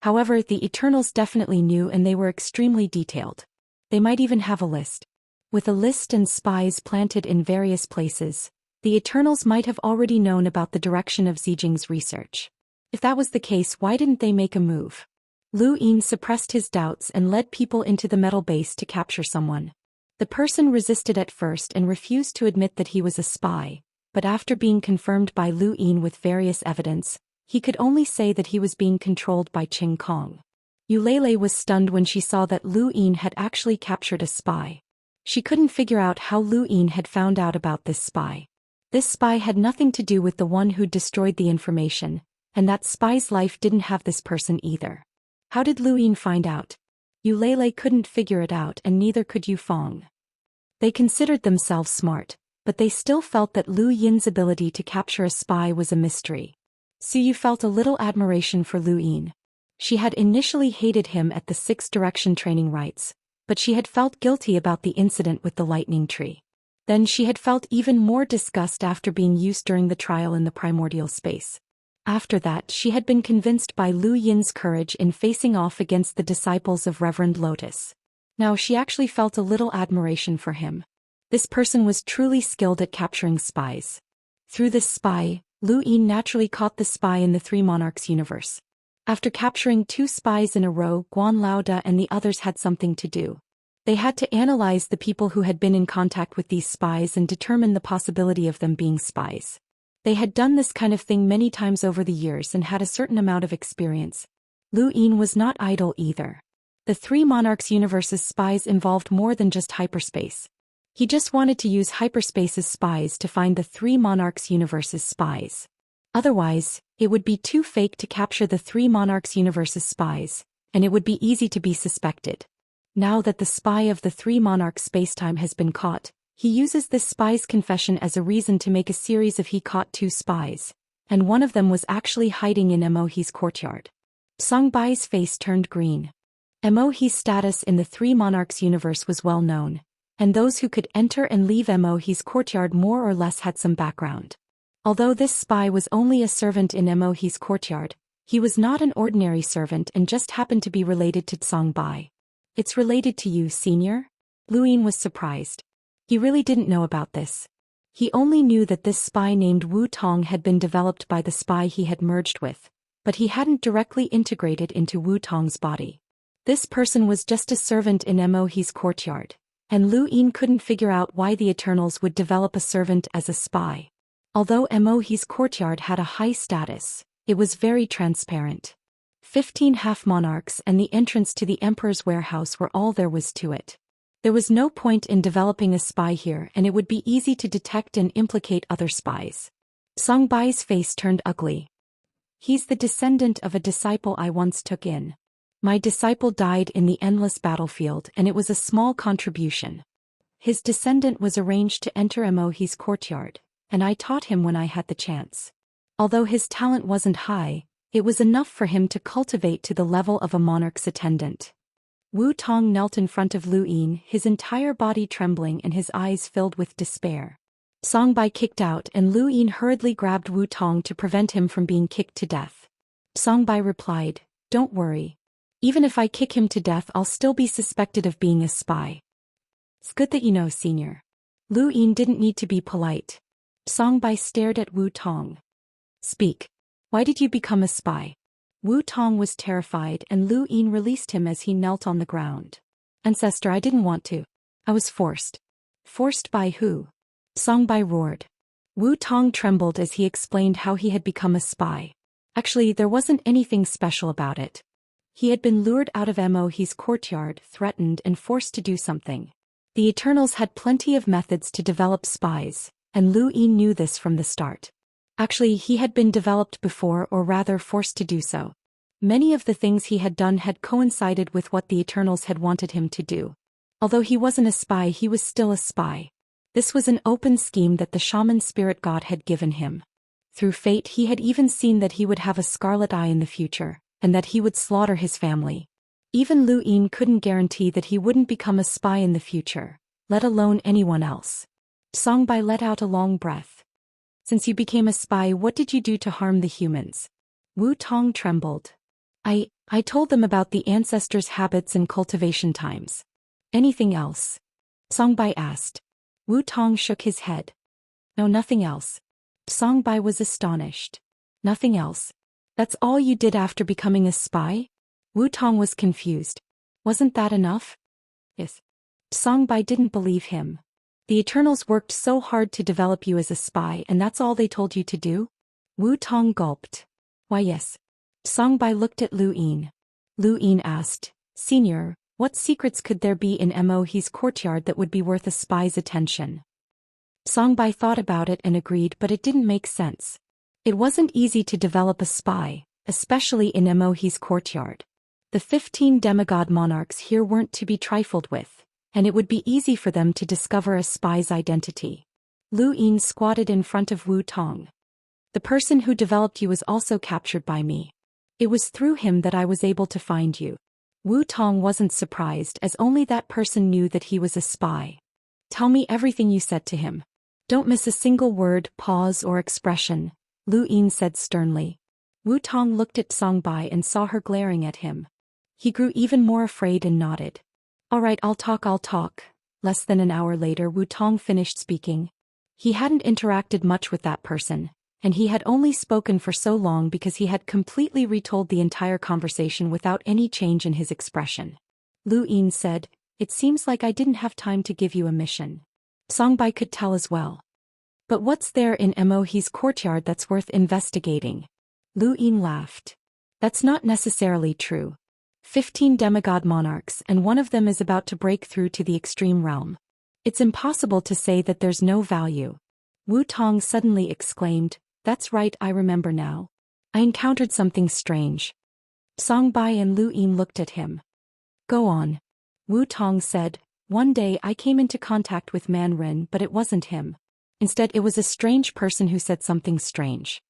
However, the Eternals definitely knew, and they were extremely detailed. They might even have a list. With a list and spies planted in various places, the Eternals might have already known about the direction of Zijing's research. If that was the case, why didn't they make a move? Lu Yin suppressed his doubts and led people into the metal base to capture someone. The person resisted at first and refused to admit that he was a spy, but after being confirmed by Lu Yin with various evidence, he could only say that he was being controlled by Qing Kong. Yulele was stunned when she saw that Lu Yin had actually captured a spy. She couldn't figure out how Lu Yin had found out about this spy. This spy had nothing to do with the one who destroyed the information, and that spy's life didn't have this person either. How did Lu Yin find out? Yulele couldn't figure it out, and neither could Yufeng. They considered themselves smart, but they still felt that Lu Yin's ability to capture a spy was a mystery. Suyu felt a little admiration for Lu Yin. She had initially hated him at the 6 direction training rites, but she had felt guilty about the incident with the lightning tree. Then she had felt even more disgust after being used during the trial in the primordial space. After that, she had been convinced by Lu Yin's courage in facing off against the disciples of Reverend Lotus. Now she actually felt a little admiration for him. This person was truly skilled at capturing spies. Through this spy, Lu Yin naturally caught the spy in the 3 monarchs universe. After capturing 2 spies in a row, Guan Laoda and the others had something to do. They had to analyze the people who had been in contact with these spies and determine the possibility of them being spies. They had done this kind of thing many times over the years and had a certain amount of experience. Lu Yin was not idle either. The 3 monarchs universe's spies involved more than just hyperspace. He just wanted to use hyperspace's spies to find the 3 monarchs universe's spies. Otherwise, it would be too fake to capture the 3 monarchs universe's spies, and it would be easy to be suspected. Now that the spy of the 3 monarchs spacetime has been caught, he uses this spy's confession as a reason to make a series of he caught 2 spies, and one of them was actually hiding in Emohi's courtyard. Songbai's face turned green. Emohi's status in the 3 monarchs universe was well known, and those who could enter and leave Emohi's courtyard more or less had some background. Although this spy was only a servant in Emohi's courtyard, he was not an ordinary servant and just happened to be related to Songbai. "It's related to you, senior?" Lu Yin was surprised. He really didn't know about this. He only knew that this spy named Wu Tong had been developed by the spy he had merged with, but he hadn't directly integrated into Wu Tong's body. This person was just a servant in Mohe's courtyard, and Lu Yin couldn't figure out why the Eternals would develop a servant as a spy. Although Mohe's courtyard had a high status, it was very transparent. 15 half-monarchs and the entrance to the Emperor's warehouse were all there was to it. There was no point in developing a spy here, and it would be easy to detect and implicate other spies. Song Bai's face turned ugly. He's the descendant of a disciple I once took in. My disciple died in the endless battlefield, and it was a small contribution. His descendant was arranged to enter Mohe's courtyard, and I taught him when I had the chance. Although his talent wasn't high, it was enough for him to cultivate to the level of a monarch's attendant. Wu Tong knelt in front of Lu Yin, his entire body trembling and his eyes filled with despair. Song Bai kicked out, and Lu Yin hurriedly grabbed Wu Tong to prevent him from being kicked to death. Song Bai replied, "Don't worry. Even if I kick him to death, I'll still be suspected of being a spy." "It's good that you know, senior." Lu Yin didn't need to be polite. Song Bai stared at Wu Tong. "Speak. Why did you become a spy?" Wu Tong was terrified, and Lu Yin released him as he knelt on the ground. "Ancestor, I didn't want to. I was forced." "Forced by who?" Song Bai roared. Wu Tong trembled as he explained how he had become a spy. Actually, there wasn't anything special about it. He had been lured out of Mohe's courtyard, threatened, and forced to do something. The Eternals had plenty of methods to develop spies, and Lu Yin knew this from the start. Actually, he had been developed before, or rather forced to do so. Many of the things he had done had coincided with what the Eternals had wanted him to do. Although he wasn't a spy, he was still a spy. This was an open scheme that the shaman spirit god had given him. Through fate, he had even seen that he would have a scarlet eye in the future, and that he would slaughter his family. Even Lu Yin couldn't guarantee that he wouldn't become a spy in the future, let alone anyone else. Song Bai let out a long breath. "Since you became a spy, what did you do to harm the humans?" Wu Tong trembled. I told them about the ancestors' habits and cultivation times." "Anything else?" Song Bai asked. Wu Tong shook his head. "No, nothing else." Song Bai was astonished. "Nothing else? That's all you did after becoming a spy?" Wu Tong was confused. "Wasn't that enough?" "Yes." Song Bai didn't believe him. "The Eternals worked so hard to develop you as a spy, and that's all they told you to do?" Wu Tong gulped. "Why, yes." Song Bai looked at Lu Yin. Lu Yin asked, "Senior, what secrets could there be in Mohe's courtyard that would be worth a spy's attention?" Song Bai thought about it and agreed, but it didn't make sense. It wasn't easy to develop a spy, especially in Mohe's courtyard. The 15 demigod monarchs here weren't to be trifled with, and it would be easy for them to discover a spy's identity. Lu Yin squatted in front of Wu Tong. "The person who developed you was also captured by me. It was through him that I was able to find you." Wu Tong wasn't surprised, as only that person knew that he was a spy. "Tell me everything you said to him. Don't miss a single word, pause, or expression," Lu Yin said sternly. Wu Tong looked at Song Bai and saw her glaring at him. He grew even more afraid and nodded. "All right, I'll talk." Less than an hour later, Wu Tong finished speaking. He hadn't interacted much with that person, and he had only spoken for so long because he had completely retold the entire conversation without any change in his expression. Lu Yin said, "It seems like I didn't have time to give you a mission." Song Bai could tell as well. "But what's there in Mohe's courtyard that's worth investigating?" Lu Yin laughed. "That's not necessarily true. 15 demigod monarchs, and one of them is about to break through to the extreme realm. It's impossible to say that there's no value." Wu Tong suddenly exclaimed, "That's right, I remember now. I encountered something strange." Song Bai and Lu Yin looked at him. "Go on." Wu Tong said, "One day I came into contact with Man Rin, but it wasn't him. Instead, it was a strange person who said something strange."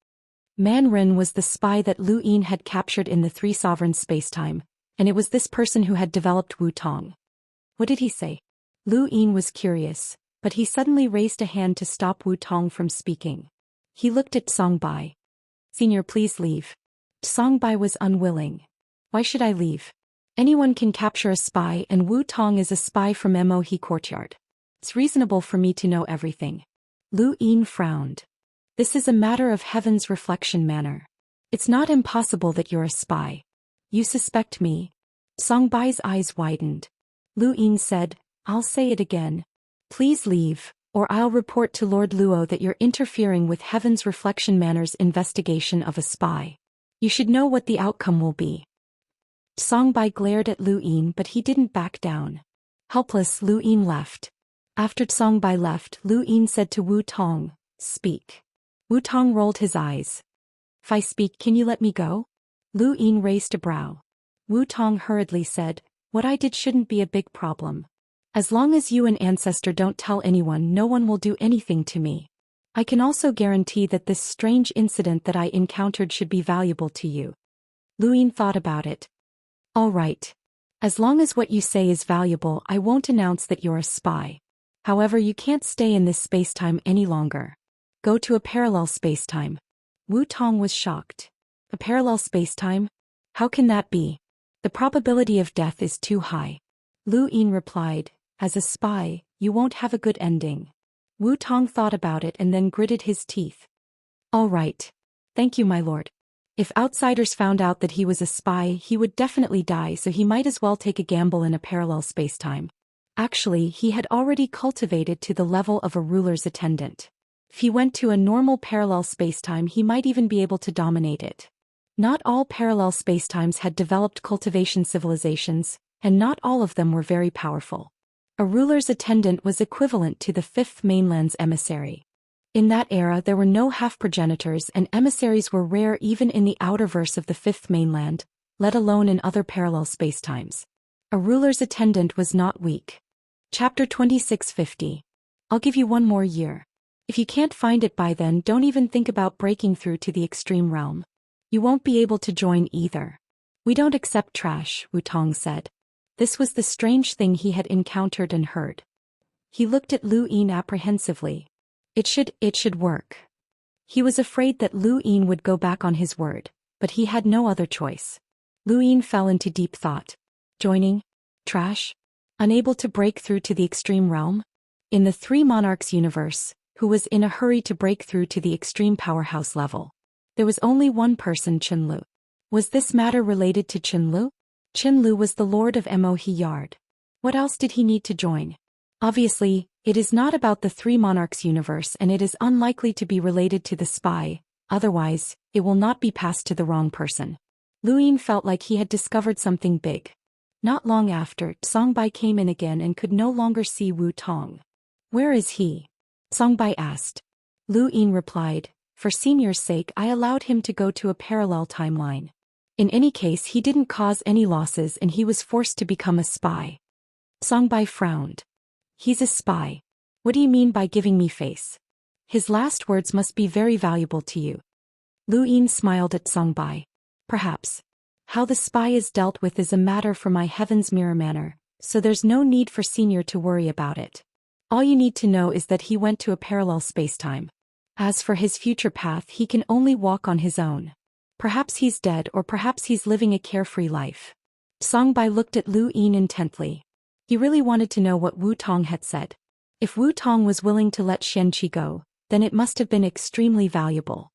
Man Rin was the spy that Lu Yin had captured in the Three Sovereigns spacetime, and it was this person who had developed Wu Tong. "What did he say?" Lu Yin was curious, but he suddenly raised a hand to stop Wu Tong from speaking. He looked at Song Bai. "Senior, please leave." Song Bai was unwilling. "Why should I leave? Anyone can capture a spy, and Wu Tong is a spy from Mohe courtyard. It's reasonable for me to know everything." Lu Yin frowned. "This is a matter of heaven's reflection manner. It's not impossible that you're a spy. You suspect me? Songbai's eyes widened. Lu Ying said, I'll say it again. Please leave, or I'll report to Lord Luo that you're interfering with Heaven's Reflection Manor's investigation of a spy. You should know what the outcome will be. Songbai glared at Lu Ying, but he didn't back down. Helpless, Lu Ying left. After Songbai left, Lu Ying said to Wu Tong, Speak. Wu Tong rolled his eyes. If I speak, can you let me go? Lu Ying raised a brow. Wu Tong hurriedly said, What I did shouldn't be a big problem. As long as you and Ancestor don't tell anyone, no one will do anything to me. I can also guarantee that this strange incident that I encountered should be valuable to you. Lu Ying thought about it. All right. As long as what you say is valuable, I won't announce that you're a spy. However, you can't stay in this spacetime any longer. Go to a parallel spacetime. Wu Tong was shocked. A parallel spacetime? How can that be? The probability of death is too high. Lu Ying replied, As a spy, you won't have a good ending. Wu Tong thought about it and then gritted his teeth. All right. Thank you, my lord. If outsiders found out that he was a spy, he would definitely die, so he might as well take a gamble in a parallel spacetime. Actually, he had already cultivated to the level of a ruler's attendant. If he went to a normal parallel spacetime, he might even be able to dominate it. Not all parallel spacetimes had developed cultivation civilizations, and not all of them were very powerful. A ruler's attendant was equivalent to the Fifth Mainland's emissary. In that era, there were no half-progenitors, and emissaries were rare even in the outerverse of the Fifth Mainland, let alone in other parallel spacetimes. A ruler's attendant was not weak. Chapter 2650. I'll give you one more year. If you can't find it by then, don't even think about breaking through to the extreme realm. You won't be able to join either. We don't accept trash, Wu Tong said. This was the strange thing he had encountered and heard. He looked at Lu Ying apprehensively. It should work. He was afraid that Lu Ying would go back on his word, but he had no other choice. Lu Ying fell into deep thought. Joining? Trash? Unable to break through to the extreme realm? In the Three Monarchs universe, who was in a hurry to break through to the extreme powerhouse level, there was only one person, Qinlu. Was this matter related to Qinlu? Qinlu was the lord of Mohe Yard. What else did he need to join? Obviously, it is not about the Three Monarchs universe, and it is unlikely to be related to the spy, otherwise, it will not be passed to the wrong person. Lu Ying felt like he had discovered something big. Not long after, Songbai came in again and could no longer see Wu Tong. Where is he? Songbai asked. Lu Ying replied, For Senior's sake, I allowed him to go to a parallel timeline. In any case, he didn't cause any losses and he was forced to become a spy. Songbai frowned. He's a spy. What do you mean by giving me face? His last words must be very valuable to you. Lu Ying smiled at Songbai. Perhaps. How the spy is dealt with is a matter for my Heaven's Mirror Manor, so there's no need for Senior to worry about it. All you need to know is that he went to a parallel spacetime. As for his future path, he can only walk on his own. Perhaps he's dead, or perhaps he's living a carefree life. Songbai looked at Lu Ying intently. He really wanted to know what Wu Tong had said. If Wu Tong was willing to let Xianxia go, then it must have been extremely valuable.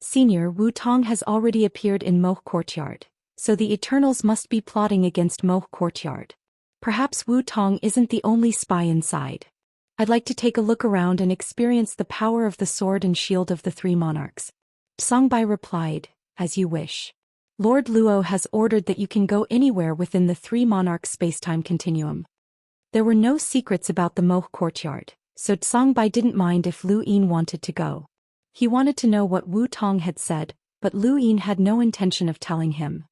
Senior, Wu Tong has already appeared in Mohe Courtyard, so the Eternals must be plotting against Mohe Courtyard. Perhaps Wu Tong isn't the only spy inside. I'd like to take a look around and experience the power of the sword and shield of the Three Monarchs. Songbai replied, As you wish. Lord Luo has ordered that you can go anywhere within the Three Monarchs spacetime continuum. There were no secrets about the Mohe Courtyard, so Songbai didn't mind if Lu Ying wanted to go. He wanted to know what Wu Tong had said, but Lu Ying had no intention of telling him.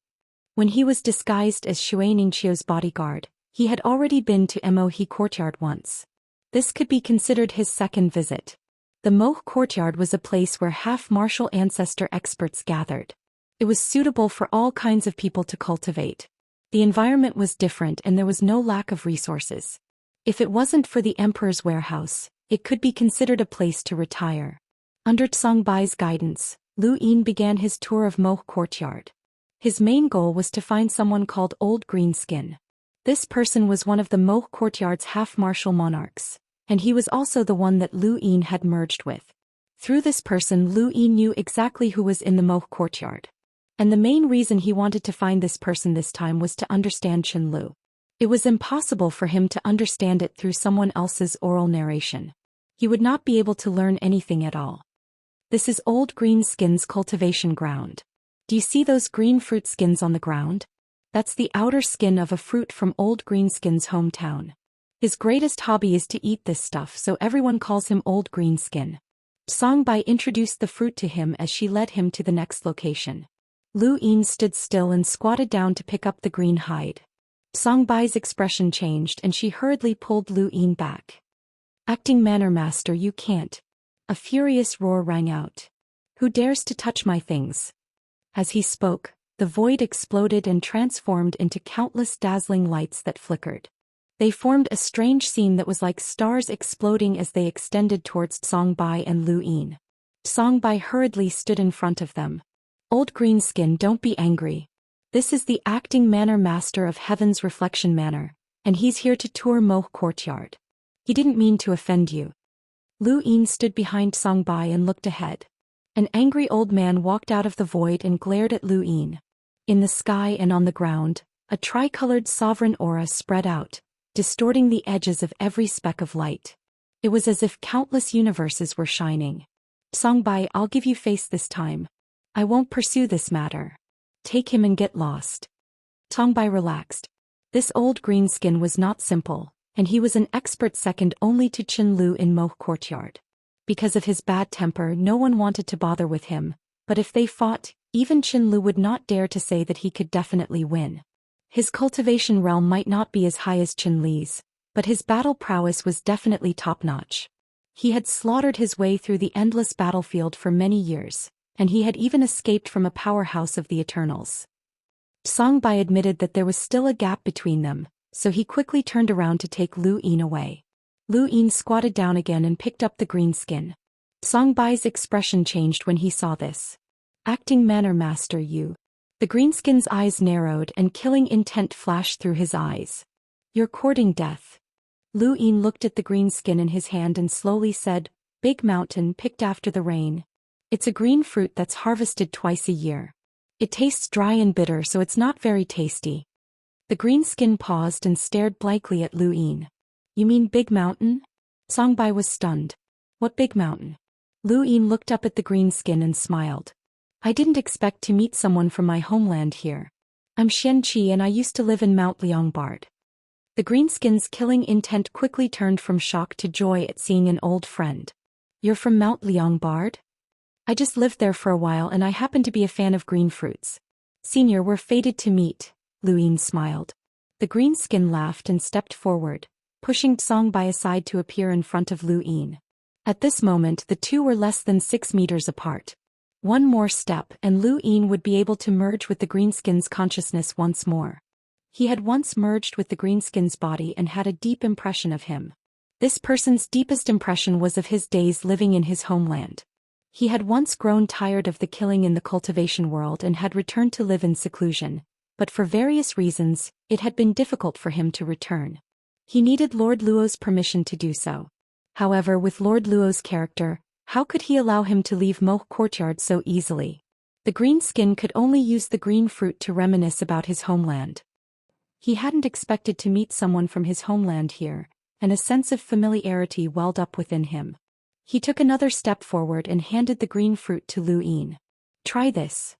When he was disguised as Xue Ningqiu's bodyguard, he had already been to Mohe Courtyard once. This could be considered his second visit. The Mohe Courtyard was a place where half-martial ancestor experts gathered. It was suitable for all kinds of people to cultivate. The environment was different and there was no lack of resources. If it wasn't for the Emperor's warehouse, it could be considered a place to retire. Under Songbai's guidance, Lu Ying began his tour of Mohe Courtyard. His main goal was to find someone called Old Greenskin. This person was one of the Mohe Courtyard's half-martial monarchs, and he was also the one that Lu Ying had merged with. Through this person, Lu Yi knew exactly who was in the Moh courtyard. And the main reason he wanted to find this person this time was to understand Qinlu. It was impossible for him to understand it through someone else's oral narration. He would not be able to learn anything at all. This is Old Green Skin's cultivation ground. Do you see those green fruit skins on the ground? That's the outer skin of a fruit from Old Green Skin's hometown. His greatest hobby is to eat this stuff, so everyone calls him Old Green Skin. Songbai introduced the fruit to him as she led him to the next location. Lu Yin stood still and squatted down to pick up the green hide. Songbai's expression changed and she hurriedly pulled Lu Yin back. "Acting manner master, you can't." A furious roar rang out. "Who dares to touch my things?" As he spoke, the void exploded and transformed into countless dazzling lights that flickered. They formed a strange scene that was like stars exploding as they extended towards Songbai and Lu Yin. Songbai hurriedly stood in front of them. "Old Greenskin, don't be angry. This is the acting manner master of Heaven's Reflection Manor, and he's here to tour Moh Courtyard. He didn't mean to offend you." Lu Yin stood behind Songbai and looked ahead. An angry old man walked out of the void and glared at Lu Yin. In the sky and on the ground, a tricolored sovereign aura spread out, distorting the edges of every speck of light. It was as if countless universes were shining. "Songbai, I'll give you face this time. I won't pursue this matter. Take him and get lost." Songbai relaxed. This old greenskin was not simple, and he was an expert second only to Qinlu in Moh Courtyard. Because of his bad temper, no one wanted to bother with him, but if they fought, even Qinlu would not dare to say that he could definitely win. His cultivation realm might not be as high as Qinli's, but his battle prowess was definitely top-notch. He had slaughtered his way through the endless battlefield for many years, and he had even escaped from a powerhouse of the Eternals. Songbai admitted that there was still a gap between them, so he quickly turned around to take Lu Yin away. Lu Yin squatted down again and picked up the green skin. Songbai's expression changed when he saw this. "Acting manner master, you." The greenskin's eyes narrowed and killing intent flashed through his eyes. "You're courting death." Lu Yin looked at the greenskin in his hand and slowly said, "Big mountain picked after the rain. It's a green fruit that's harvested twice a year. It tastes dry and bitter, so it's not very tasty." The greenskin paused and stared blankly at Lu Yin. "You mean Big Mountain?" Songbai was stunned. "What Big Mountain?" Lu Yin looked up at the greenskin and smiled. "I didn't expect to meet someone from my homeland here. I'm Xianxia and I used to live in Mount Liangbard." The greenskin's killing intent quickly turned from shock to joy at seeing an old friend. "You're from Mount Liangbard?" "I just lived there for a while and I happen to be a fan of green fruits." "Senior, we're fated to meet," Lu Yin smiled. The greenskin laughed and stepped forward, pushing Songbai aside to appear in front of Lu Yin. At this moment the two were less than 6 meters apart. One more step and Lu Yin would be able to merge with the greenskin's consciousness once more. He had once merged with the greenskin's body and had a deep impression of him. This person's deepest impression was of his days living in his homeland. He had once grown tired of the killing in the cultivation world and had returned to live in seclusion, but for various reasons, it had been difficult for him to return. He needed Lord Luo's permission to do so. However, with Lord Luo's character, how could he allow him to leave Moh Courtyard so easily? The greenskin could only use the green fruit to reminisce about his homeland. He hadn't expected to meet someone from his homeland here, and a sense of familiarity welled up within him. He took another step forward and handed the green fruit to Lu Yin. "Try this."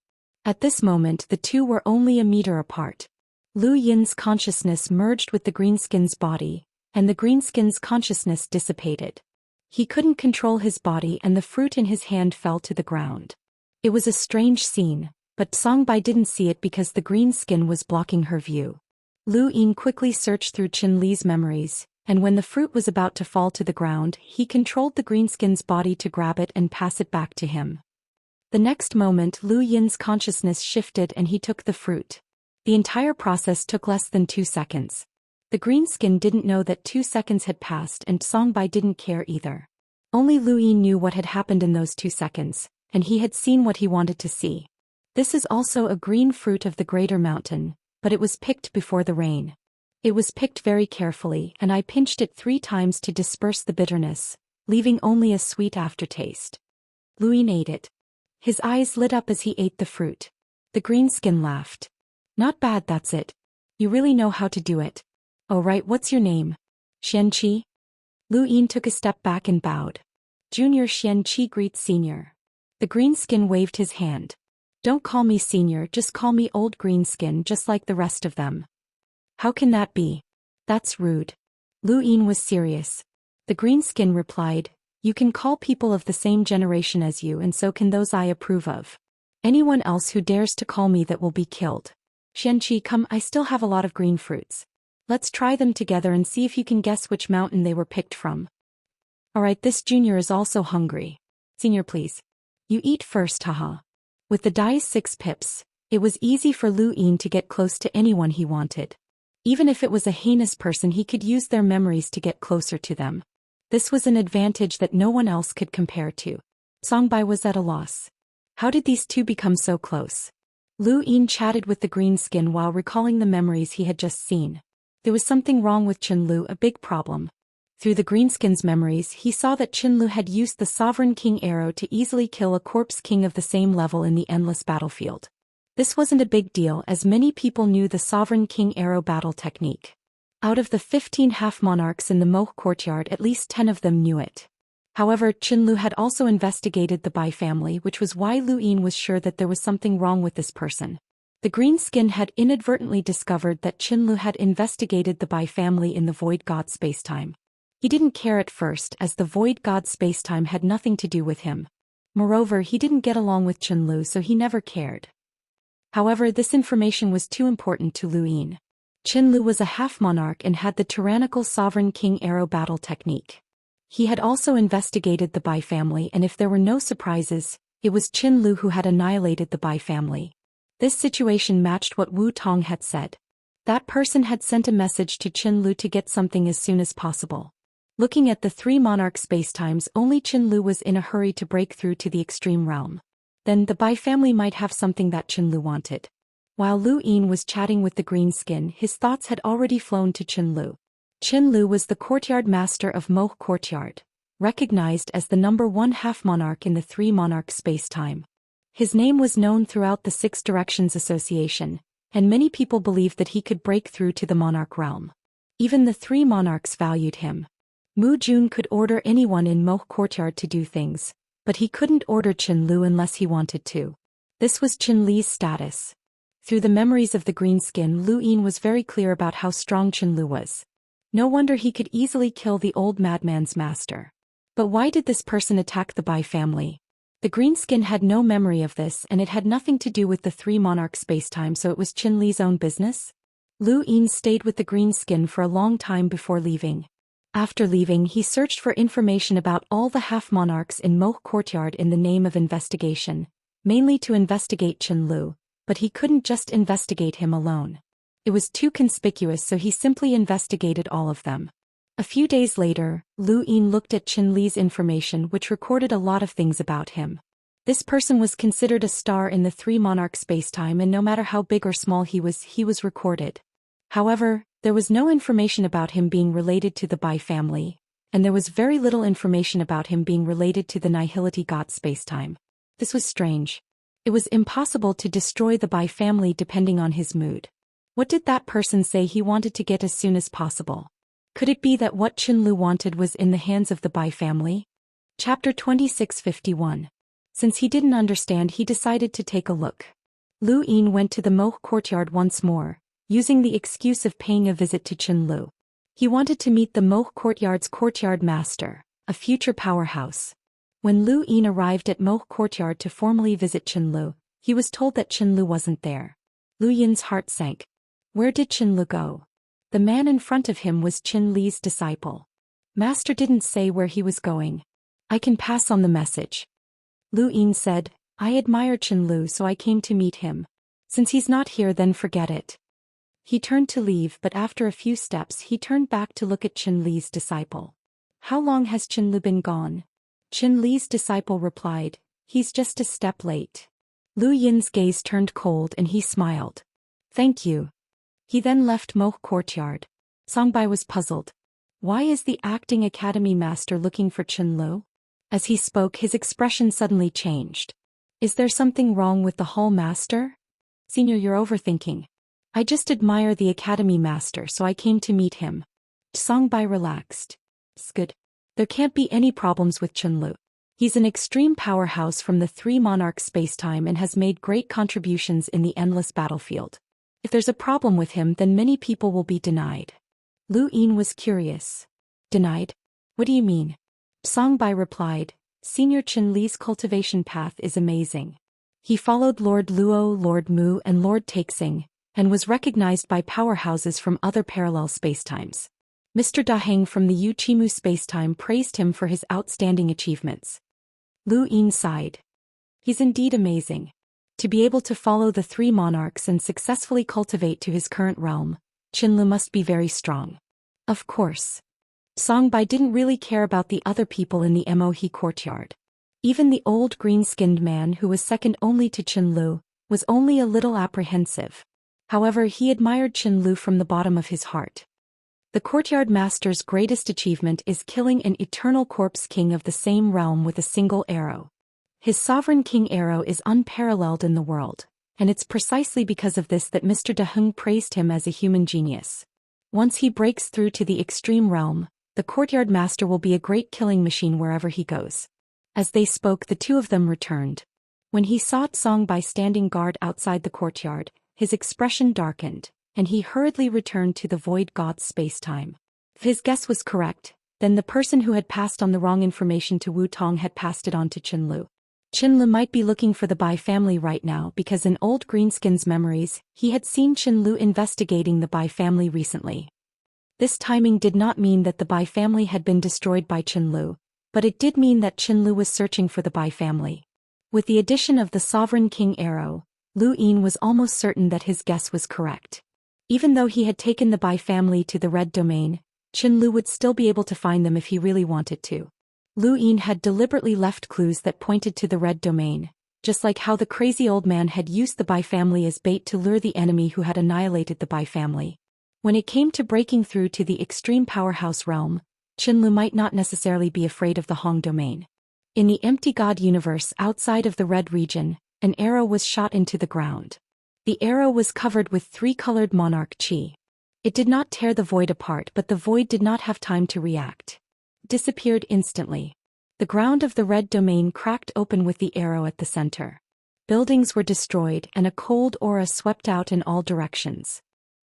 At this moment the two were only a meter apart. Lu Yin's consciousness merged with the greenskin's body, and the greenskin's consciousness dissipated. He couldn't control his body and the fruit in his hand fell to the ground. It was a strange scene, but Songbai didn't see it because the greenskin was blocking her view. Lu Yin quickly searched through Qinli's memories, and when the fruit was about to fall to the ground, he controlled the greenskin's body to grab it and pass it back to him. The next moment Lu Yin's consciousness shifted and he took the fruit. The entire process took less than 2 seconds. The greenskin didn't know that 2 seconds had passed and Songbai didn't care either. Only Lu Yin knew what had happened in those 2 seconds, and he had seen what he wanted to see. This is also a green fruit of the greater mountain, but it was picked before the rain. It was picked very carefully and I pinched it 3 times to disperse the bitterness, leaving only a sweet aftertaste. Lu Yin ate it. His eyes lit up as he ate the fruit. The greenskin laughed. Not bad, that's it. You really know how to do it. Oh right, what's your name? Xianxia? Lu Yin took a step back and bowed. Junior Xianxia greets senior. The greenskin waved his hand. Don't call me senior, just call me old greenskin, just like the rest of them. How can that be? That's rude. Lu Yin was serious. The greenskin replied, you can call people of the same generation as you, and so can those I approve of. Anyone else who dares to call me that will be killed. Xianxia, come, I still have a lot of green fruits. Let's try them together and see if you can guess which mountain they were picked from. Alright, this junior is also hungry. Senior, please. You eat first, haha. With the Daoist 6 pips, it was easy for Lu Yin to get close to anyone he wanted. Even if it was a heinous person, he could use their memories to get closer to them. This was an advantage that no one else could compare to. Songbai was at a loss. How did these two become so close? Lu Yin chatted with the greenskin while recalling the memories he had just seen. There was something wrong with Qinlu, a big problem. Through the greenskin's memories, he saw that Qinlu had used the Sovereign King arrow to easily kill a corpse king of the same level in the endless battlefield. This wasn't a big deal, as many people knew the Sovereign King arrow battle technique. Out of the 15 half-monarchs in the Mohe courtyard, at least 10 of them knew it. However, Qinlu had also investigated the Bai family, which was why Lu Yin was sure that there was something wrong with this person. The greenskin had inadvertently discovered that Qinlu had investigated the Bai family in the Void God spacetime. He didn't care at first, as the Void God spacetime had nothing to do with him. Moreover, he didn't get along with Qinlu, so he never cared. However, this information was too important to Lu Yin. Qinlu was a half-monarch and had the tyrannical Sovereign King arrow battle technique. He had also investigated the Bai family, and if there were no surprises, it was Qinlu who had annihilated the Bai family. This situation matched what Wu Tong had said. That person had sent a message to Qinlu to get something as soon as possible. Looking at the 3 monarch spacetimes, only Qinlu was in a hurry to break through to the extreme realm. Then the Bai family might have something that Qinlu wanted. While Lu Yin was chatting with the greenskin, his thoughts had already flown to Qinlu. Qinlu was the courtyard master of Mohe courtyard, recognized as the #1 half-monarch in the 3 monarch spacetime. His name was known throughout the 6 Directions Association, and many people believed that he could break through to the monarch realm. Even the 3 monarchs valued him. Mu Jun could order anyone in Mohe courtyard to do things, but he couldn't order Qinlu unless he wanted to. This was Qinli's status. Through the memories of the greenskin, Lu Yin was very clear about how strong Qinlu was. No wonder he could easily kill the old madman's master. But why did this person attack the Bai family? The greenskin had no memory of this, and it had nothing to do with the 3 monarch spacetime, so it was Qinli's own business? Lu Yin stayed with the greenskin for a long time before leaving. After leaving, he searched for information about all the half-monarchs in Mohe courtyard in the name of investigation, mainly to investigate Qinlu, but he couldn't just investigate him alone. It was too conspicuous, so he simply investigated all of them. A few days later, Lu Yin looked at Qinli's information, which recorded a lot of things about him. This person was considered a star in the 3 monarch spacetime, and no matter how big or small he was recorded. However, there was no information about him being related to the Bai family, and there was very little information about him being related to the Nihility God spacetime. This was strange. It was impossible to destroy the Bai family depending on his mood. What did that person say he wanted to get as soon as possible? Could it be that what Qinlu wanted was in the hands of the Bai family? Chapter 2651. Since he didn't understand, he decided to take a look. Lu Yin went to the Mohe courtyard once more, using the excuse of paying a visit to Qinlu. He wanted to meet the Mohe courtyard's courtyard master, a future powerhouse. When Lu Yin arrived at Mohe courtyard to formally visit Qinlu, he was told that Qinlu wasn't there. Lu Yin's heart sank. Where did Qinlu go? The man in front of him was Qinli's disciple. Master didn't say where he was going. I can pass on the message. Lu Yin said, I admire Qinlu, so I came to meet him. Since he's not here, then forget it. He turned to leave, but after a few steps he turned back to look at Qinli's disciple. How long has Qinlu been gone? Qinli's disciple replied, he's just a step late. Lu Yin's gaze turned cold and he smiled. Thank you. He then left Mohe courtyard. Songbai was puzzled. Why is the acting academy master looking for Qinlu? As he spoke, his expression suddenly changed. Is there something wrong with the hall master? Senior, you're overthinking. I just admire the academy master, so I came to meet him. Songbai relaxed. Good. There can't be any problems with Chunlu. He's an extreme powerhouse from the Three Monarchs spacetime and has made great contributions in the endless battlefield. If there's a problem with him, then many people will be denied. Lu Yin was curious. Denied? What do you mean? Songbai replied, Senior Chen Li's cultivation path is amazing. He followed Lord Luo, Lord Mu and Lord Taixing, and was recognized by powerhouses from other parallel spacetimes. Mr. Daheng from the Yu Chimu spacetime praised him for his outstanding achievements. Lu Yin sighed. He's indeed amazing. To be able to follow the Three Monarchs and successfully cultivate to his current realm, Qinlu must be very strong. Of course. Songbai didn't really care about the other people in the Mohe courtyard. Even the old green-skinned man who was second only to Qinlu was only a little apprehensive. However, he admired Qinlu from the bottom of his heart. The courtyard master's greatest achievement is killing an eternal corpse king of the same realm with a single arrow. His sovereign king arrow is unparalleled in the world, and it's precisely because of this that Mr. Daheng praised him as a human genius. Once he breaks through to the extreme realm, the courtyard master will be a great killing machine wherever he goes. As they spoke, the two of them returned. When he saw Songbai standing guard outside the courtyard, his expression darkened, and he hurriedly returned to the Void God's space-time. If his guess was correct, then the person who had passed on the wrong information to Wu Tong had passed it on to Qinlu. Qinlu might be looking for the Bai family right now because in old Greenskin's memories, he had seen Qinlu investigating the Bai family recently. This timing did not mean that the Bai family had been destroyed by Qinlu, but it did mean that Qinlu was searching for the Bai family. With the addition of the Sovereign King arrow, Lu Yin was almost certain that his guess was correct. Even though he had taken the Bai family to the Red Domain, Qinlu would still be able to find them if he really wanted to. Lu Yin had deliberately left clues that pointed to the Red Domain, just like how the crazy old man had used the Bai family as bait to lure the enemy who had annihilated the Bai family. When it came to breaking through to the extreme powerhouse realm, Qinlu might not necessarily be afraid of the Hong Domain. In the empty God universe outside of the Red region, an arrow was shot into the ground. The arrow was covered with three-colored monarch chi. It did not tear the void apart, but the void did not have time to react. It disappeared instantly. The ground of the Red Domain cracked open with the arrow at the center. Buildings were destroyed and a cold aura swept out in all directions.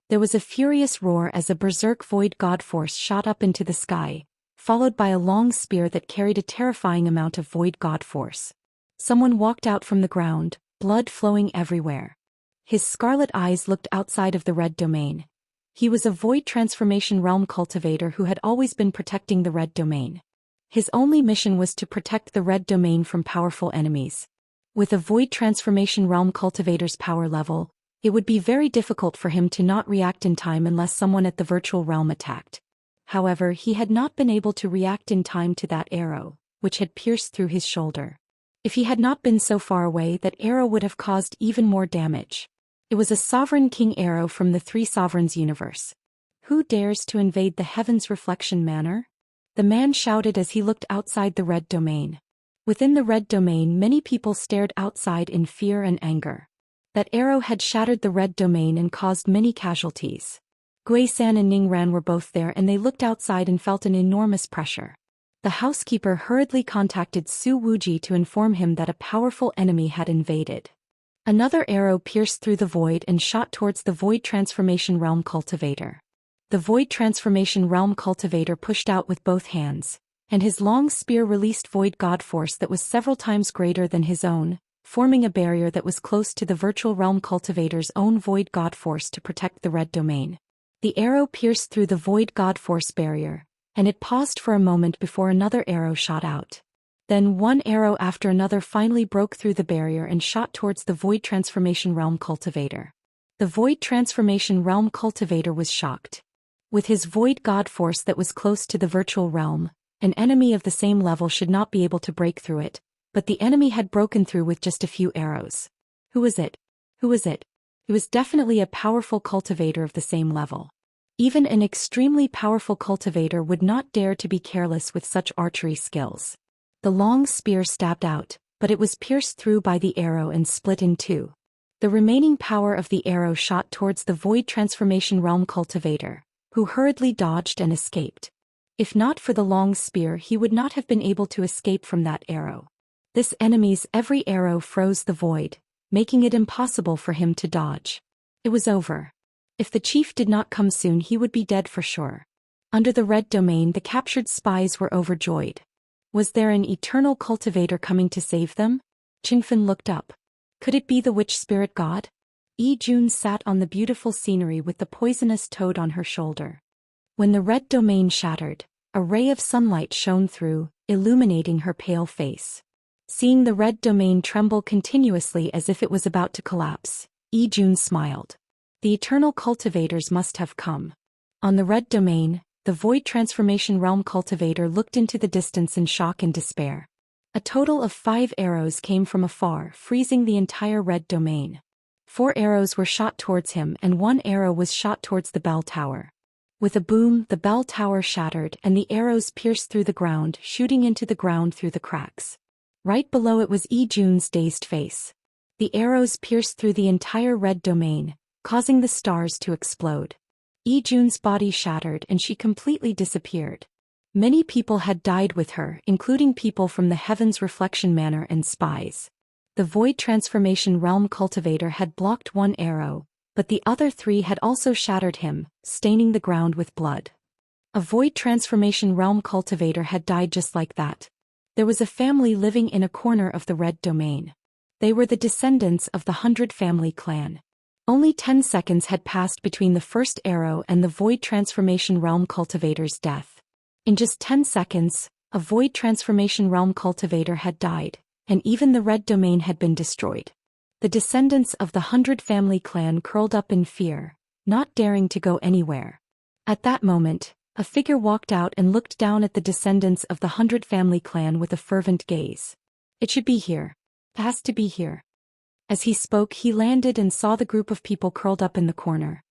There was a furious roar as a berserk void god force shot up into the sky, followed by a long spear that carried a terrifying amount of void god force. Someone walked out from the ground, blood flowing everywhere. His scarlet eyes looked outside of the Red Domain. He was a void transformation realm cultivator who had always been protecting the Red Domain. His only mission was to protect the Red Domain from powerful enemies. With a void transformation realm cultivator's power level, it would be very difficult for him to not react in time unless someone at the virtual realm attacked. However, he had not been able to react in time to that arrow, which had pierced through his shoulder. If he had not been so far away, that arrow would have caused even more damage. It was a Sovereign King arrow from the Three Sovereigns universe. Who dares to invade the Heaven's Reflection Manor? The man shouted as he looked outside the Red Domain. Within the Red Domain, many people stared outside in fear and anger. That arrow had shattered the Red Domain and caused many casualties. Gui San and Ning Ran were both there and they looked outside and felt an enormous pressure. The housekeeper hurriedly contacted Su Wuji to inform him that a powerful enemy had invaded. Another arrow pierced through the void and shot towards the Void Transformation Realm Cultivator. The Void Transformation Realm Cultivator pushed out with both hands, and his long spear released Void God Force that was several times greater than his own, forming a barrier that was close to the Virtual Realm Cultivator's own Void God Force to protect the Red Domain. The arrow pierced through the Void God Force barrier, and it paused for a moment before another arrow shot out. Then one arrow after another finally broke through the barrier and shot towards the Void Transformation Realm Cultivator. The Void Transformation Realm Cultivator was shocked. With his Void God Force that was close to the virtual realm, an enemy of the same level should not be able to break through it, but the enemy had broken through with just a few arrows. Who was it? Who was it? It was definitely a powerful cultivator of the same level. Even an extremely powerful cultivator would not dare to be careless with such archery skills. The long spear stabbed out, but it was pierced through by the arrow and split in two. The remaining power of the arrow shot towards the Void Transformation Realm cultivator, who hurriedly dodged and escaped. If not for the long spear, he would not have been able to escape from that arrow. This enemy's every arrow froze the void, making it impossible for him to dodge. It was over. If the chief did not come soon, he would be dead for sure. Under the red domain, the captured spies were overjoyed. Was there an eternal cultivator coming to save them? Qingfen looked up. Could it be the witch spirit god? Jun sat on the beautiful scenery with the poisonous toad on her shoulder. When the red domain shattered, a ray of sunlight shone through, illuminating her pale face. Seeing the red domain tremble continuously as if it was about to collapse, Jun smiled. The eternal cultivators must have come. On the red domain, the Void Transformation Realm cultivator looked into the distance in shock and despair. A total of 5 arrows came from afar, freezing the entire red domain. 4 arrows were shot towards him and 1 arrow was shot towards the bell tower. With a boom, the bell tower shattered and the arrows pierced through the ground, shooting into the ground through the cracks. Right below it was Jun's dazed face. The arrows pierced through the entire red domain, causing the stars to explode. Jun's body shattered and she completely disappeared. Many people had died with her, including people from the Heaven's Reflection Manor and spies. The Void Transformation Realm cultivator had blocked 1 arrow, but the other 3 had also shattered him, staining the ground with blood. A Void Transformation Realm cultivator had died just like that. There was a family living in a corner of the red domain. They were the descendants of the 100 family clan. Only 10 seconds had passed between the first arrow and the Void Transformation Realm cultivator's death. In just 10 seconds, a Void Transformation Realm cultivator had died, and even the red domain had been destroyed. The descendants of the 100 family clan curled up in fear, not daring to go anywhere. At that moment, a figure walked out and looked down at the descendants of the 100 family clan with a fervent gaze. It should be here. It has to be here. As he spoke, he landed and saw the group of people curled up in the corner.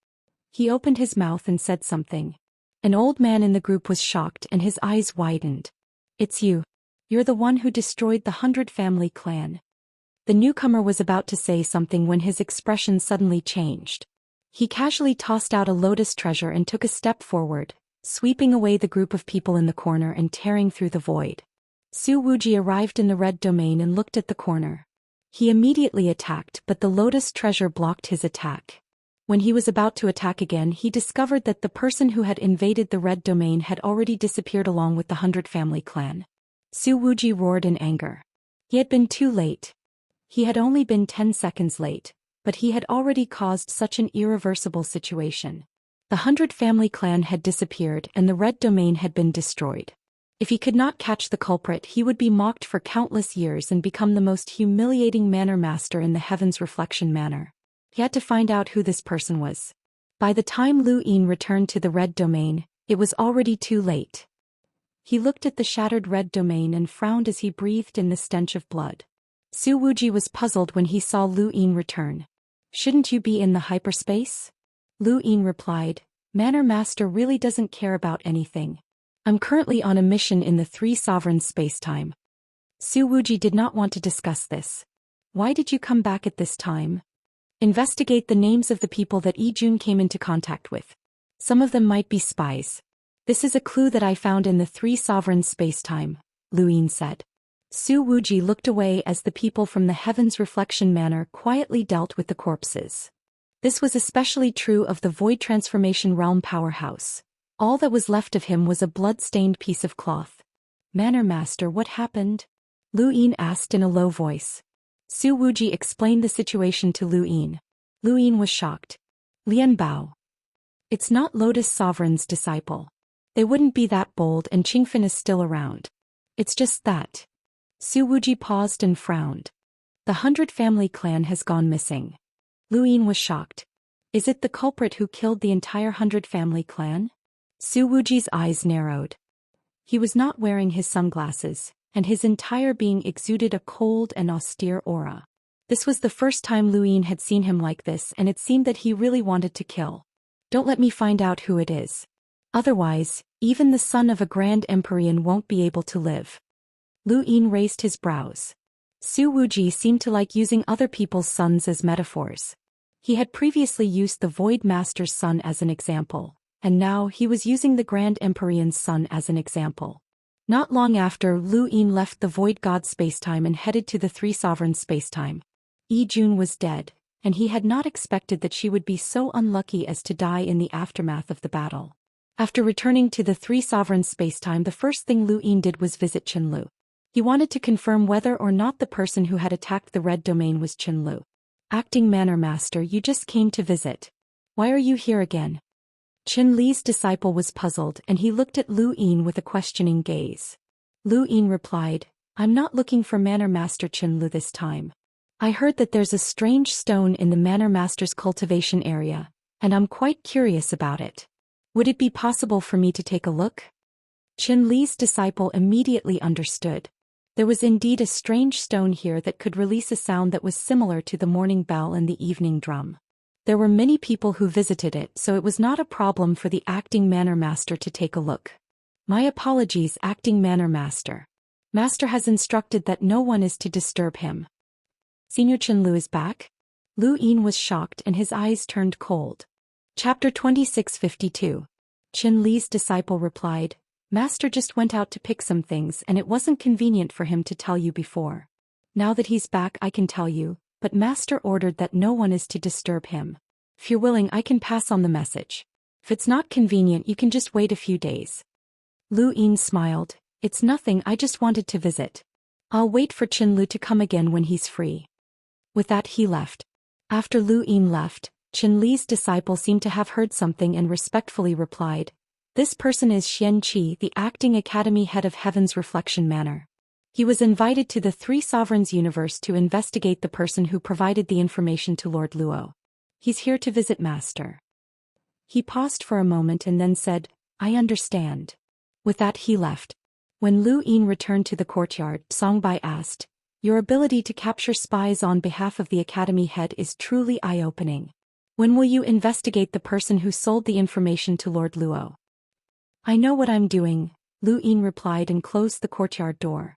He opened his mouth and said something. An old man in the group was shocked and his eyes widened. It's you. You're the one who destroyed the 100 family clan. The newcomer was about to say something when his expression suddenly changed. He casually tossed out a lotus treasure and took a step forward, sweeping away the group of people in the corner and tearing through the void. Su Wuji arrived in the red domain and looked at the corner. He immediately attacked, but the lotus treasure blocked his attack. When he was about to attack again, he discovered that the person who had invaded the red domain had already disappeared along with the 100 family clan. Su Wuji roared in anger. He had been too late. He had only been 10 seconds late, but he had already caused such an irreversible situation. The 100 family clan had disappeared and the red domain had been destroyed. If he could not catch the culprit, he would be mocked for countless years and become the most humiliating manor master in the Heaven's Reflection Manor. He had to find out who this person was. By the time Lu Yin returned to the red domain, it was already too late. He looked at the shattered red domain and frowned as he breathed in the stench of blood. Su Wuji was puzzled when he saw Lu Yin return. Shouldn't you be in the hyperspace? Lu Yin replied, Manor Master really doesn't care about anything. I'm currently on a mission in the 3 sovereigns spacetime. Su Wuji did not want to discuss this. Why did you come back at this time? Investigate the names of the people that Jun came into contact with. Some of them might be spies. This is a clue that I found in the 3 sovereigns spacetime, Lu Yin said. Su Wuji looked away as the people from the Heaven's Reflection Manor quietly dealt with the corpses. This was especially true of the Void Transformation Realm powerhouse. All that was left of him was a blood-stained piece of cloth. Manor Master, what happened? Lu Yin asked in a low voice. Su Wuji explained the situation to Lu Yin. Lu Yin was shocked. Lian Bao. It's not Lotus Sovereign's disciple. They wouldn't be that bold and Qingfen is still around. It's just that. Su Wuji paused and frowned. The 100 family clan has gone missing. Lu Yin was shocked. Is it the culprit who killed the entire 100 family clan? Su Wuji's eyes narrowed. He was not wearing his sunglasses, and his entire being exuded a cold and austere aura. This was the first time Lu Yin had seen him like this, and it seemed that he really wanted to kill. Don't let me find out who it is. Otherwise, even the son of a grand empyrean won't be able to live. Lu Yin raised his brows. Su Wuji seemed to like using other people's sons as metaphors. He had previously used the Void Master's son as an example, and now he was using the Grand Empyrean's son as an example. Not long after, Lu Yin left the Void God spacetime and headed to the Three Sovereigns spacetime. Yi Jun was dead, and he had not expected that she would be so unlucky as to die in the aftermath of the battle. After returning to the Three Sovereigns spacetime, the first thing Lu Yin did was visit Qinlu. He wanted to confirm whether or not the person who had attacked the Red Domain was Qinlu. Acting Manner Master, you just came to visit. Why are you here again? Qin Li's disciple was puzzled and he looked at Lu Yin with a questioning gaze. Lu Yin replied, I'm not looking for Manner Master Qinlu this time. I heard that there's a strange stone in the Manner Master's cultivation area, and I'm quite curious about it. Would it be possible for me to take a look? Qin Li's disciple immediately understood. There was indeed a strange stone here that could release a sound that was similar to the morning bell and the evening drum. There were many people who visited it, so it was not a problem for the Acting Manner Master to take a look. My apologies, Acting Manner Master. Master has instructed that no one is to disturb him. Senior Qinlu is back? Lu Yin was shocked and his eyes turned cold. Chapter 2652. Qin Li's disciple replied, Master just went out to pick some things and it wasn't convenient for him to tell you before. Now that he's back I can tell you, but Master ordered that no one is to disturb him. If you're willing I can pass on the message. If it's not convenient you can just wait a few days. Lu Yin smiled, it's nothing, I just wanted to visit. I'll wait for Qinlu to come again when he's free. With that he left. After Lu Yin left, Qin Li's disciple seemed to have heard something and respectfully replied, This person is Xianxia, the Acting Academy head of Heaven's Reflection Manor. He was invited to the Three Sovereigns universe to investigate the person who provided the information to Lord Luo. He's here to visit Master. He paused for a moment and then said, I understand. With that he left. When Lu Yin returned to the courtyard, Songbai asked, Your ability to capture spies on behalf of the Academy head is truly eye-opening. When will you investigate the person who sold the information to Lord Luo? I know what I'm doing, Lu Yin replied and closed the courtyard door.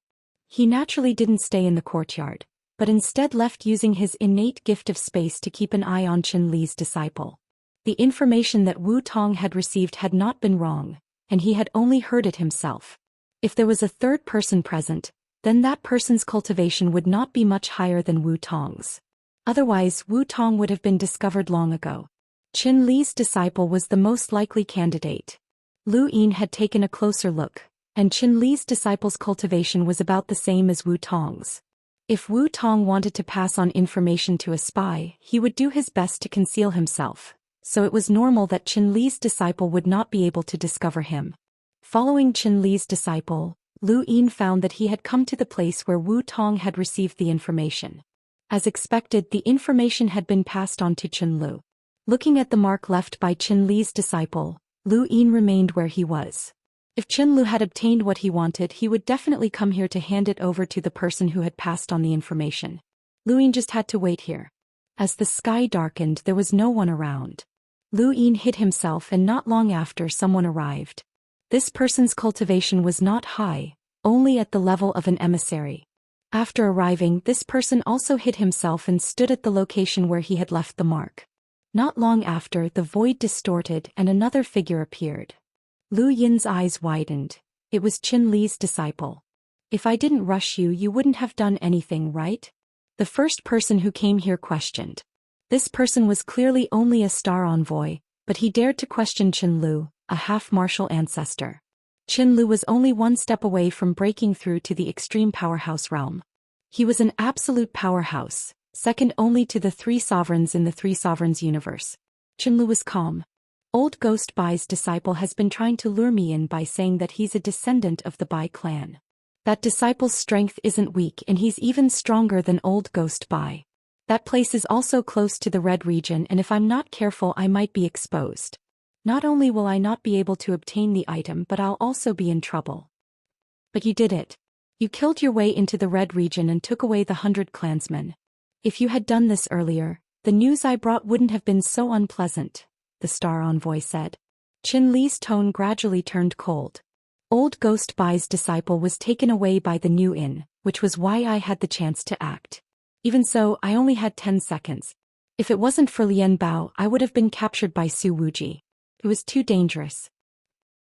He naturally didn't stay in the courtyard, but instead left using his innate gift of space to keep an eye on Qin Li's disciple. The information that Wu Tong had received had not been wrong, and he had only heard it himself. If there was a third person present, then that person's cultivation would not be much higher than Wu Tong's. Otherwise, Wu Tong would have been discovered long ago. Qin Li's disciple was the most likely candidate. Lu Yin had taken a closer look, and Qin Li's disciple's cultivation was about the same as Wu Tong's. If Wu Tong wanted to pass on information to a spy, he would do his best to conceal himself, so it was normal that Qin Li's disciple would not be able to discover him. Following Qin Li's disciple, Lu Yin found that he had come to the place where Wu Tong had received the information. As expected, the information had been passed on to Qinlu. Looking at the mark left by Qin Li's disciple, Lu Yin remained where he was. If Qinlu had obtained what he wanted, he would definitely come here to hand it over to the person who had passed on the information. Lu Yin just had to wait here. As the sky darkened, there was no one around. Lu Yin hid himself and not long after someone arrived. This person's cultivation was not high, only at the level of an emissary. After arriving, this person also hid himself and stood at the location where he had left the mark. Not long after, the void distorted and another figure appeared. Lu Yin's eyes widened. It was Qin Li's disciple. If I didn't rush you, you wouldn't have done anything, right? The first person who came here questioned. This person was clearly only a star envoy, but he dared to question Qinlu, a half-martial ancestor. Qinlu was only one step away from breaking through to the extreme powerhouse realm. He was an absolute powerhouse, second only to the Three Sovereigns in the Three Sovereigns universe. Qinlu was calm. Old Ghost Bai's disciple has been trying to lure me in by saying that he's a descendant of the Bai clan. That disciple's strength isn't weak and he's even stronger than Old Ghost Bai. That place is also close to the Red region and if I'm not careful I might be exposed. Not only will I not be able to obtain the item but I'll also be in trouble. But you did it. You killed your way into the Red region and took away the 100 clansmen. If you had done this earlier, the news I brought wouldn't have been so unpleasant, the star envoy said. Qin Li's tone gradually turned cold. Old Ghost Bai's disciple was taken away by the new inn, which was why I had the chance to act. Even so, I only had 10 seconds. If it wasn't for Lian Bao, I would have been captured by Su Wuji. It was too dangerous.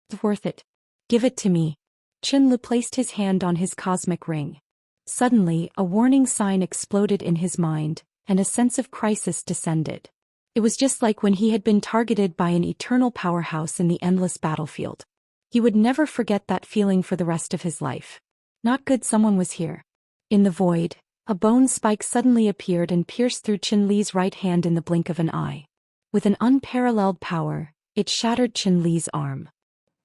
It's worth it. Give it to me. Qin Lu placed his hand on his cosmic ring. Suddenly, a warning sign exploded in his mind, and a sense of crisis descended. It was just like when he had been targeted by an eternal powerhouse in the endless battlefield. He would never forget that feeling for the rest of his life. Not good, someone was here. In the void, a bone spike suddenly appeared and pierced through Qin Li's right hand in the blink of an eye. With an unparalleled power, it shattered Qin Li's arm.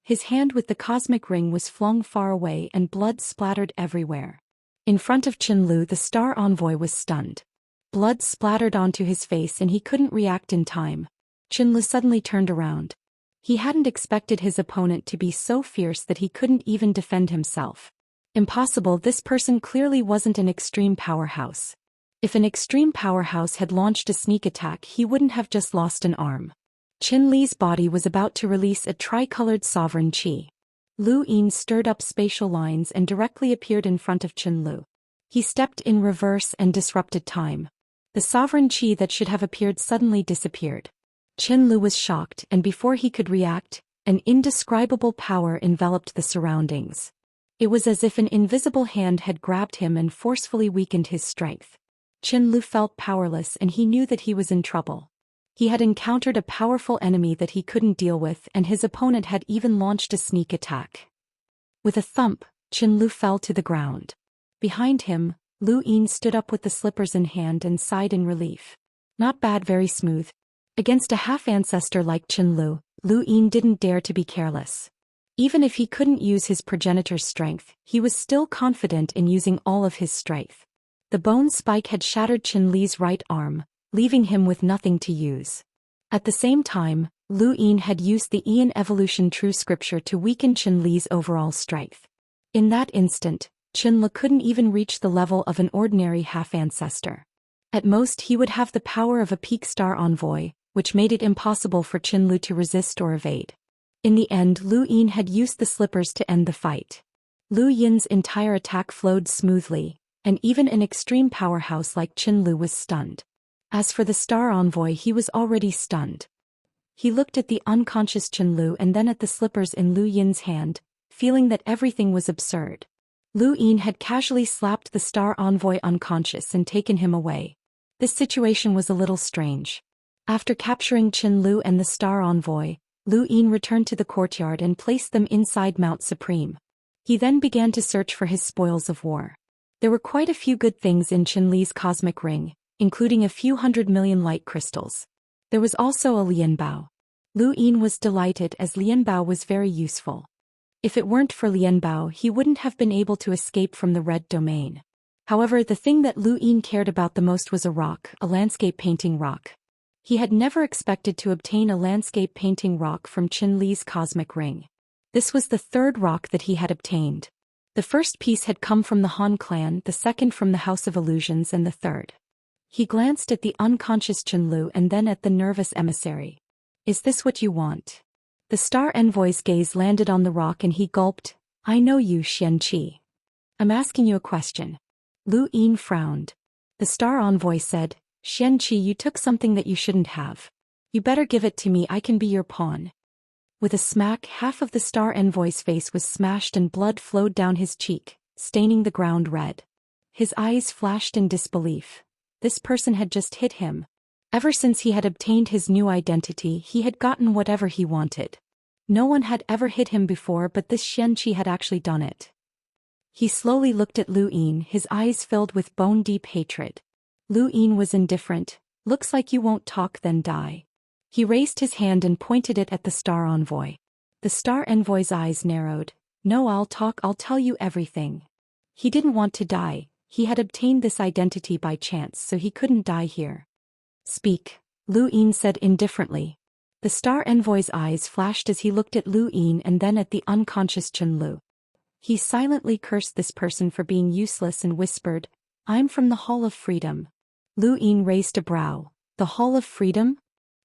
His hand with the cosmic ring was flung far away and blood splattered everywhere. In front of Qin Lu, the Star Envoy was stunned. Blood splattered onto his face and he couldn't react in time. Qin Lu suddenly turned around. He hadn't expected his opponent to be so fierce that he couldn't even defend himself. Impossible, this person clearly wasn't an extreme powerhouse. If an extreme powerhouse had launched a sneak attack, he wouldn't have just lost an arm. Qin Li's body was about to release a tricolored sovereign qi. Lu Yin stirred up spatial lines and directly appeared in front of Qin Lu. He stepped in reverse and disrupted time. The sovereign qi that should have appeared suddenly disappeared. Qin Lu was shocked, and before he could react, an indescribable power enveloped the surroundings. It was as if an invisible hand had grabbed him and forcefully weakened his strength. Qin Lu felt powerless and he knew that he was in trouble. He had encountered a powerful enemy that he couldn't deal with, and his opponent had even launched a sneak attack. With a thump, Qin Lu fell to the ground. Behind him, Lu Yin stood up with the slippers in hand and sighed in relief. Not bad, very smooth. Against a half-ancestor like Qin Lu, Lu Yin didn't dare to be careless. Even if he couldn't use his progenitor's strength, he was still confident in using all of his strength. The bone spike had shattered Qin Li's right arm, leaving him with nothing to use. At the same time, Lu Yin had used the Ian Evolution True Scripture to weaken Qin Li's overall strength. In that instant, Qin Lu couldn't even reach the level of an ordinary half-ancestor. At most, he would have the power of a peak star envoy, which made it impossible for Qin Lu to resist or evade. In the end, Lu Yin had used the slippers to end the fight. Lu Yin's entire attack flowed smoothly, and even an extreme powerhouse like Qin Lu was stunned. As for the Star Envoy, he was already stunned. He looked at the unconscious Qin Lu and then at the slippers in Lu Yin's hand, feeling that everything was absurd. Lu Yin had casually slapped the Star Envoy unconscious and taken him away. This situation was a little strange. After capturing Qin Lu and the Star Envoy, Lu Yin returned to the courtyard and placed them inside Mount Supreme. He then began to search for his spoils of war. There were quite a few good things in Qin Li's cosmic ring, including a few 100 million light crystals. There was also a Lian Bao. Lu Yin was delighted as Lian Bao was very useful. If it weren't for Lian Bao, he wouldn't have been able to escape from the red domain. However, the thing that Lu Yin cared about the most was a rock, a landscape painting rock. He had never expected to obtain a landscape painting rock from Qin Li's cosmic ring. This was the third rock that he had obtained. The first piece had come from the Han clan, the second from the House of Illusions, and the third. He glanced at the unconscious Qin Lu and then at the nervous emissary. Is this what you want? The Star Envoy's gaze landed on the rock and he gulped. I know you, Xianxia. I'm asking you a question. Lu Yin frowned. The Star Envoy said, Xianxia, you took something that you shouldn't have. You better give it to me, I can be your pawn. With a smack, half of the Star Envoy's face was smashed and blood flowed down his cheek, staining the ground red. His eyes flashed in disbelief. This person had just hit him. Ever since he had obtained his new identity, he had gotten whatever he wanted. No one had ever hit him before, but this Xianxia had actually done it. He slowly looked at Lu Yin, his eyes filled with bone-deep hatred. Lu Yin was indifferent. Looks like you won't talk, then die. He raised his hand and pointed it at the Star Envoy. The Star Envoy's eyes narrowed. No, I'll talk, I'll tell you everything. He didn't want to die. He had obtained this identity by chance, so he couldn't die here. Speak, Lu Yin said indifferently. The Star Envoy's eyes flashed as he looked at Lu Yin and then at the unconscious Qin Lu. He silently cursed this person for being useless and whispered, I'm from the Hall of Freedom. Lu Yin raised a brow. The Hall of Freedom?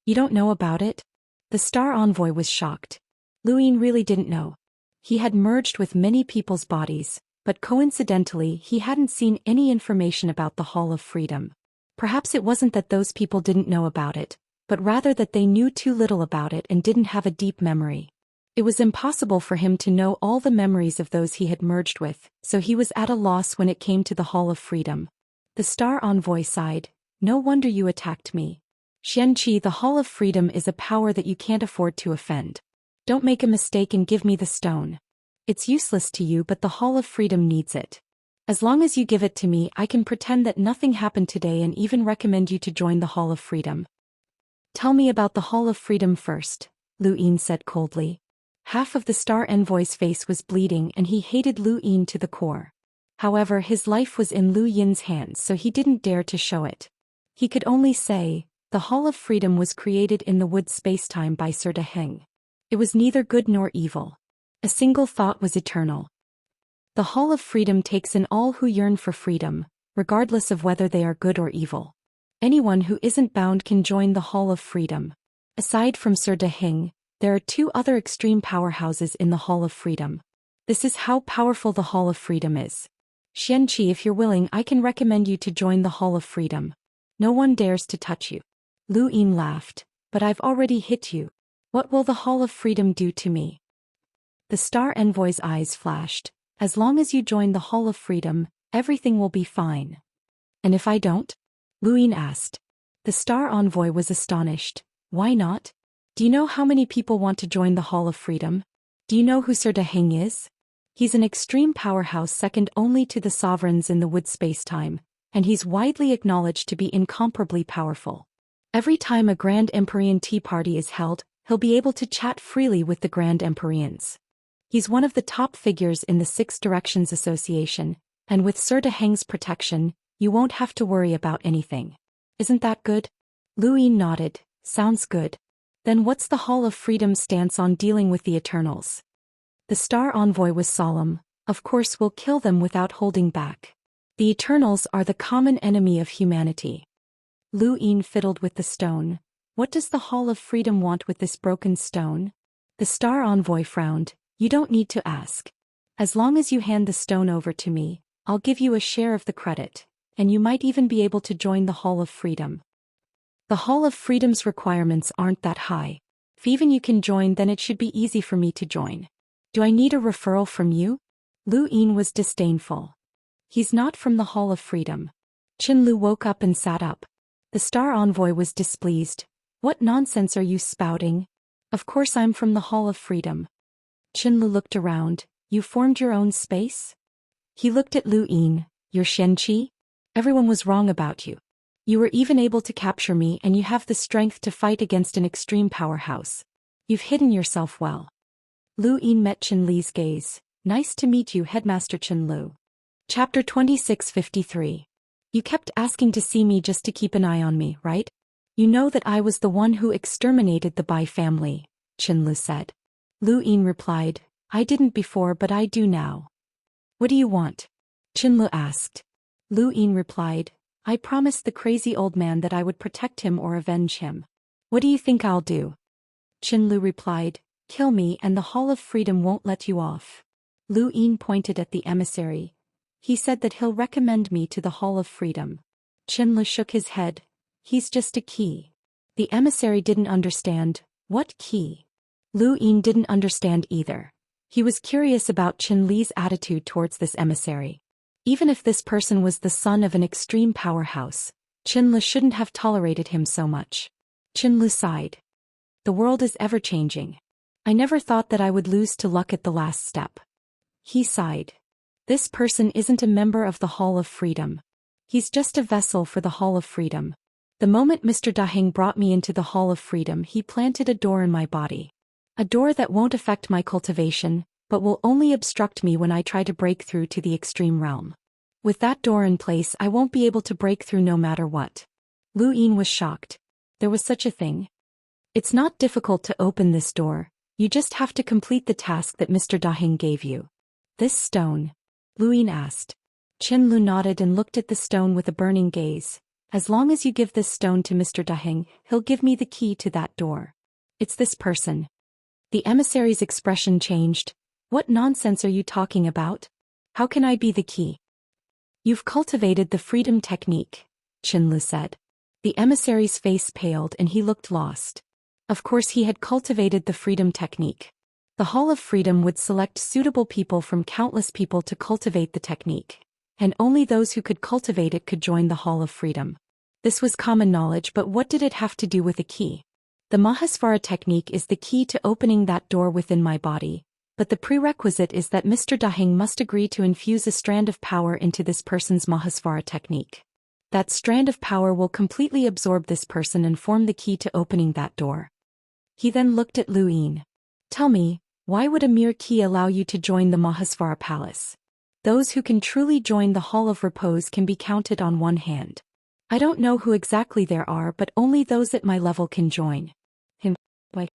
You don't know about it? The Star Envoy was shocked. Lu Yin really didn't know. He had merged with many people's bodies, but coincidentally he hadn't seen any information about the Hall of Freedom. Perhaps it wasn't that those people didn't know about it, but rather that they knew too little about it and didn't have a deep memory. It was impossible for him to know all the memories of those he had merged with, so he was at a loss when it came to the Hall of Freedom. The Star Envoy sighed. No wonder you attacked me. Xianxia, the Hall of Freedom is a power that you can't afford to offend. Don't make a mistake and give me the stone. It's useless to you, but the Hall of Freedom needs it. As long as you give it to me, I can pretend that nothing happened today and even recommend you to join the Hall of Freedom. Tell me about the Hall of Freedom first, Lu Yin said coldly. Half of the Star Envoy's face was bleeding and he hated Lu Yin to the core. However, his life was in Lu Yin's hands, so he didn't dare to show it. He could only say, the Hall of Freedom was created in the wood spacetime by Sir Daheng. It was neither good nor evil. A single thought was eternal. The Hall of Freedom takes in all who yearn for freedom, regardless of whether they are good or evil. Anyone who isn't bound can join the Hall of Freedom. Aside from Sir Daheng, there are 2 other extreme powerhouses in the Hall of Freedom. This is how powerful the Hall of Freedom is. Xianxia, if you're willing, I can recommend you to join the Hall of Freedom. No one dares to touch you. Lu Yin laughed. But I've already hit you. What will the Hall of Freedom do to me? The Star Envoy's eyes flashed. As long as you join the Hall of Freedom, everything will be fine. And if I don't? Lu Yin asked. The Star Envoy was astonished. Why not? Do you know how many people want to join the Hall of Freedom? Do you know who Sir Daheng is? He's an extreme powerhouse second only to the sovereigns in the wood spacetime, and he's widely acknowledged to be incomparably powerful. Every time a Grand Empyrean tea party is held, he'll be able to chat freely with the Grand Empyreans. He's one of the top figures in the Six Directions Association, and with Sir Daheng's protection, you won't have to worry about anything. Isn't that good? Lu Yin nodded. Sounds good. Then what's the Hall of Freedom's stance on dealing with the Eternals? The Star Envoy was solemn. Of course we'll kill them without holding back. The Eternals are the common enemy of humanity. Lu Yin fiddled with the stone. What does the Hall of Freedom want with this broken stone? The Star Envoy frowned. You don't need to ask. As long as you hand the stone over to me, I'll give you a share of the credit, and you might even be able to join the Hall of Freedom. The Hall of Freedom's requirements aren't that high. If even you can join, then it should be easy for me to join. Do I need a referral from you? Lu Yin was disdainful. He's not from the Hall of Freedom. Qinlu woke up and sat up. The Star Envoy was displeased. What nonsense are you spouting? Of course I'm from the Hall of Freedom. Qinlu looked around. You formed your own space? He looked at Lu Yin. You're Xianxia? Everyone was wrong about you. You were even able to capture me, and you have the strength to fight against an extreme powerhouse. You've hidden yourself well. Lu Yin met Qinli's gaze. Nice to meet you, Headmaster Qinlu. Chapter 2653. You kept asking to see me just to keep an eye on me, right? You know that I was the one who exterminated the Bai family, Qinlu said. Lu Yin replied, I didn't before, but I do now. What do you want? Qinlu asked. Lu Yin replied, I promised the crazy old man that I would protect him or avenge him. What do you think I'll do? Qinlu replied, kill me and the Hall of Freedom won't let you off. Lu Yin pointed at the emissary. He said that he'll recommend me to the Hall of Freedom. Qinlu shook his head. He's just a key. The emissary didn't understand. What key? Lu Yin didn't understand either. He was curious about Qinli's attitude towards this emissary. Even if this person was the son of an extreme powerhouse, Qinlu shouldn't have tolerated him so much. Qinlu sighed. The world is ever-changing. I never thought that I would lose to luck at the last step. He sighed. This person isn't a member of the Hall of Freedom. He's just a vessel for the Hall of Freedom. The moment Mr. Daheng brought me into the Hall of Freedom, he planted a door in my body. A door that won't affect my cultivation, but will only obstruct me when I try to break through to the extreme realm. With that door in place, I won't be able to break through no matter what. Lu Yin was shocked. There was such a thing. It's not difficult to open this door, you just have to complete the task that Mr. Daheng gave you. This stone? Lu Yin asked. Qinlu nodded and looked at the stone with a burning gaze. As long as you give this stone to Mr. Daheng, he'll give me the key to that door. It's this person. The emissary's expression changed. What nonsense are you talking about? How can I be the key? You've cultivated the freedom technique, Qinlu said. The emissary's face paled and he looked lost. Of course he had cultivated the freedom technique. The Hall of Freedom would select suitable people from countless people to cultivate the technique, and only those who could cultivate it could join the Hall of Freedom. This was common knowledge, but what did it have to do with a key? The Mahasvara technique is the key to opening that door within my body, but the prerequisite is that Mr. Daheng must agree to infuse a strand of power into this person's Mahasvara technique. That strand of power will completely absorb this person and form the key to opening that door. He then looked at Lu Yin. Tell me, why would a mere key allow you to join the Mahasvara Palace? Those who can truly join the Hall of Repose can be counted on one hand. I don't know who exactly there are, but only those at my level can join. Him. Why?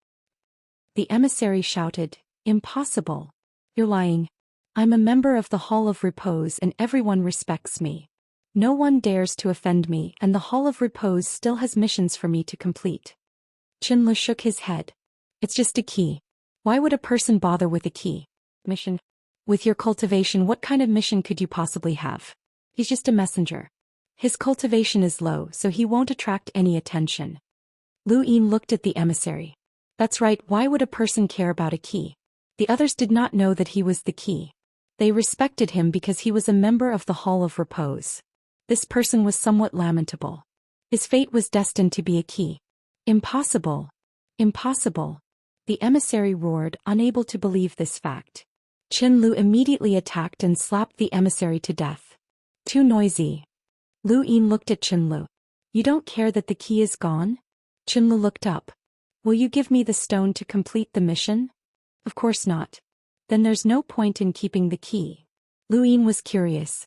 The emissary shouted, Impossible. You're lying. I'm a member of the Hall of Repose and everyone respects me. No one dares to offend me, and the Hall of Repose still has missions for me to complete. Qinlu shook his head. It's just a key. Why would a person bother with a key? Mission? With your cultivation, what kind of mission could you possibly have? He's just a messenger. His cultivation is low, so he won't attract any attention. Lu Yin looked at the emissary. That's right, why would a person care about a key? The others did not know that he was the key. They respected him because he was a member of the Hall of Repose. This person was somewhat lamentable. His fate was destined to be a key. Impossible. Impossible. The emissary roared, unable to believe this fact. Qinlu immediately attacked and slapped the emissary to death. Too noisy. Lu Yin looked at Qinlu. You don't care that the key is gone? Qinlu looked up. Will you give me the stone to complete the mission? Of course not. Then there's no point in keeping the key. Lu Yin was curious.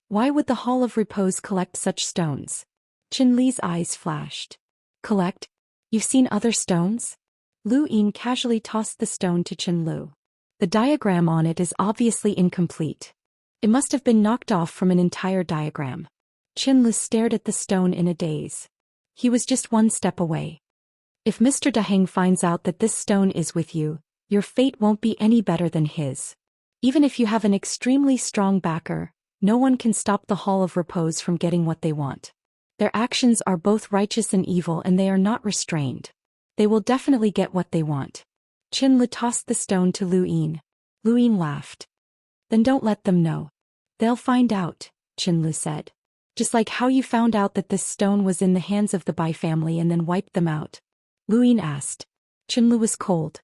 Why would the Hall of Repose collect such stones? Qinli's eyes flashed. Collect? You've seen other stones? Lu Yin casually tossed the stone to Qinlu. The diagram on it is obviously incomplete. It must have been knocked off from an entire diagram. Qinlu stared at the stone in a daze. He was just one step away. If Mr. Daheng finds out that this stone is with you, your fate won't be any better than his. Even if you have an extremely strong backer, no one can stop the Hall of Repose from getting what they want. Their actions are both righteous and evil, and they are not restrained. They will definitely get what they want. Qinlu tossed the stone to Lu Yin. Lu Yin laughed. Then don't let them know. They'll find out, Qinlu said. Just like how you found out that this stone was in the hands of the Bai family and then wiped them out. Lu Yin asked. Qinlu was cold.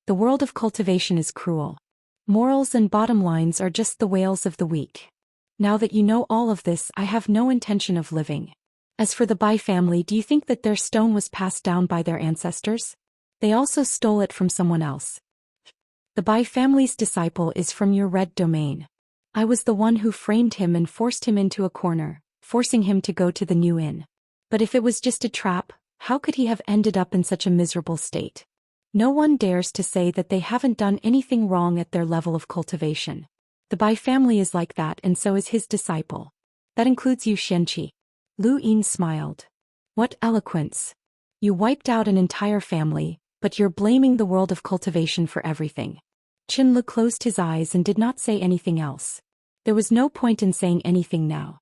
The world of cultivation is cruel. Morals and bottom lines are just the wails of the weak. Now that you know all of this, I have no intention of living. As for the Bai family, do you think that their stone was passed down by their ancestors? They also stole it from someone else. The Bai family's disciple is from your red domain. I was the one who framed him and forced him into a corner, forcing him to go to the new inn. But if it was just a trap, how could he have ended up in such a miserable state? No one dares to say that they haven't done anything wrong at their level of cultivation. The Bai family is like that, and so is his disciple. That includes you, Xianxia. Lu Yin smiled. What eloquence. You wiped out an entire family, but you're blaming the world of cultivation for everything. Qinlu closed his eyes and did not say anything else. There was no point in saying anything now.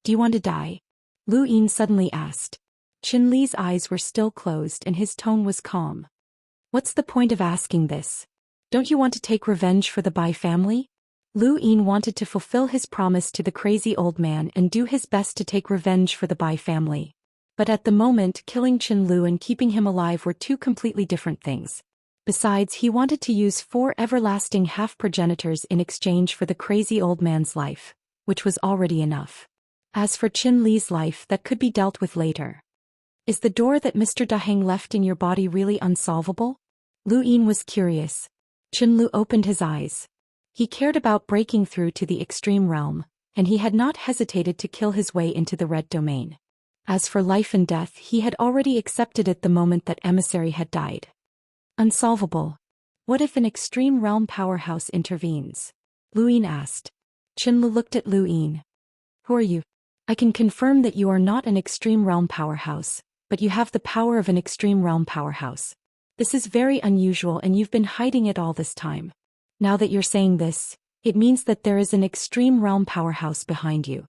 Do you want to die? Lu Yin suddenly asked. Qinli's eyes were still closed and his tone was calm. What's the point of asking this? Don't you want to take revenge for the Bai family? Lu Yin wanted to fulfill his promise to the crazy old man and do his best to take revenge for the Bai family. But at the moment, killing Qinlu and keeping him alive were two completely different things. Besides, he wanted to use 4 everlasting half-progenitors in exchange for the crazy old man's life, which was already enough. As for Qinli's life, that could be dealt with later. Is the door that Mr. Daheng left in your body really unsolvable? Lu Yin was curious. Qinlu opened his eyes. He cared about breaking through to the extreme realm, and he had not hesitated to kill his way into the red domain. As for life and death, he had already accepted it the moment that emissary had died. Unsolvable. What if an extreme realm powerhouse intervenes? Lu Yin asked. Qinlu looked at Lu Yin. Who are you? I can confirm that you are not an extreme realm powerhouse, but you have the power of an extreme realm powerhouse. This is very unusual and you've been hiding it all this time. Now that you're saying this, it means that there is an extreme realm powerhouse behind you.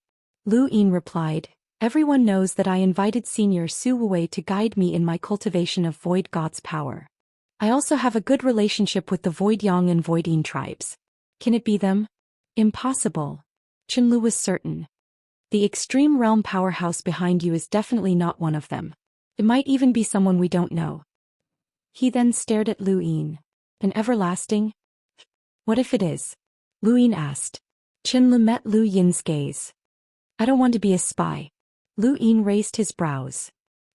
Lu Yin replied, everyone knows that I invited Senior Su Wei to guide me in my cultivation of Void God's power. I also have a good relationship with the Void Yang and Void Yin tribes. Can it be them? Impossible. Qinlu was certain. The extreme realm powerhouse behind you is definitely not one of them. It might even be someone we don't know. He then stared at Lu Yin. An everlasting? What if it is? Lu Yin asked. Qinlu met Lu Yin's gaze. I don't want to be a spy. Lu Yin raised his brows.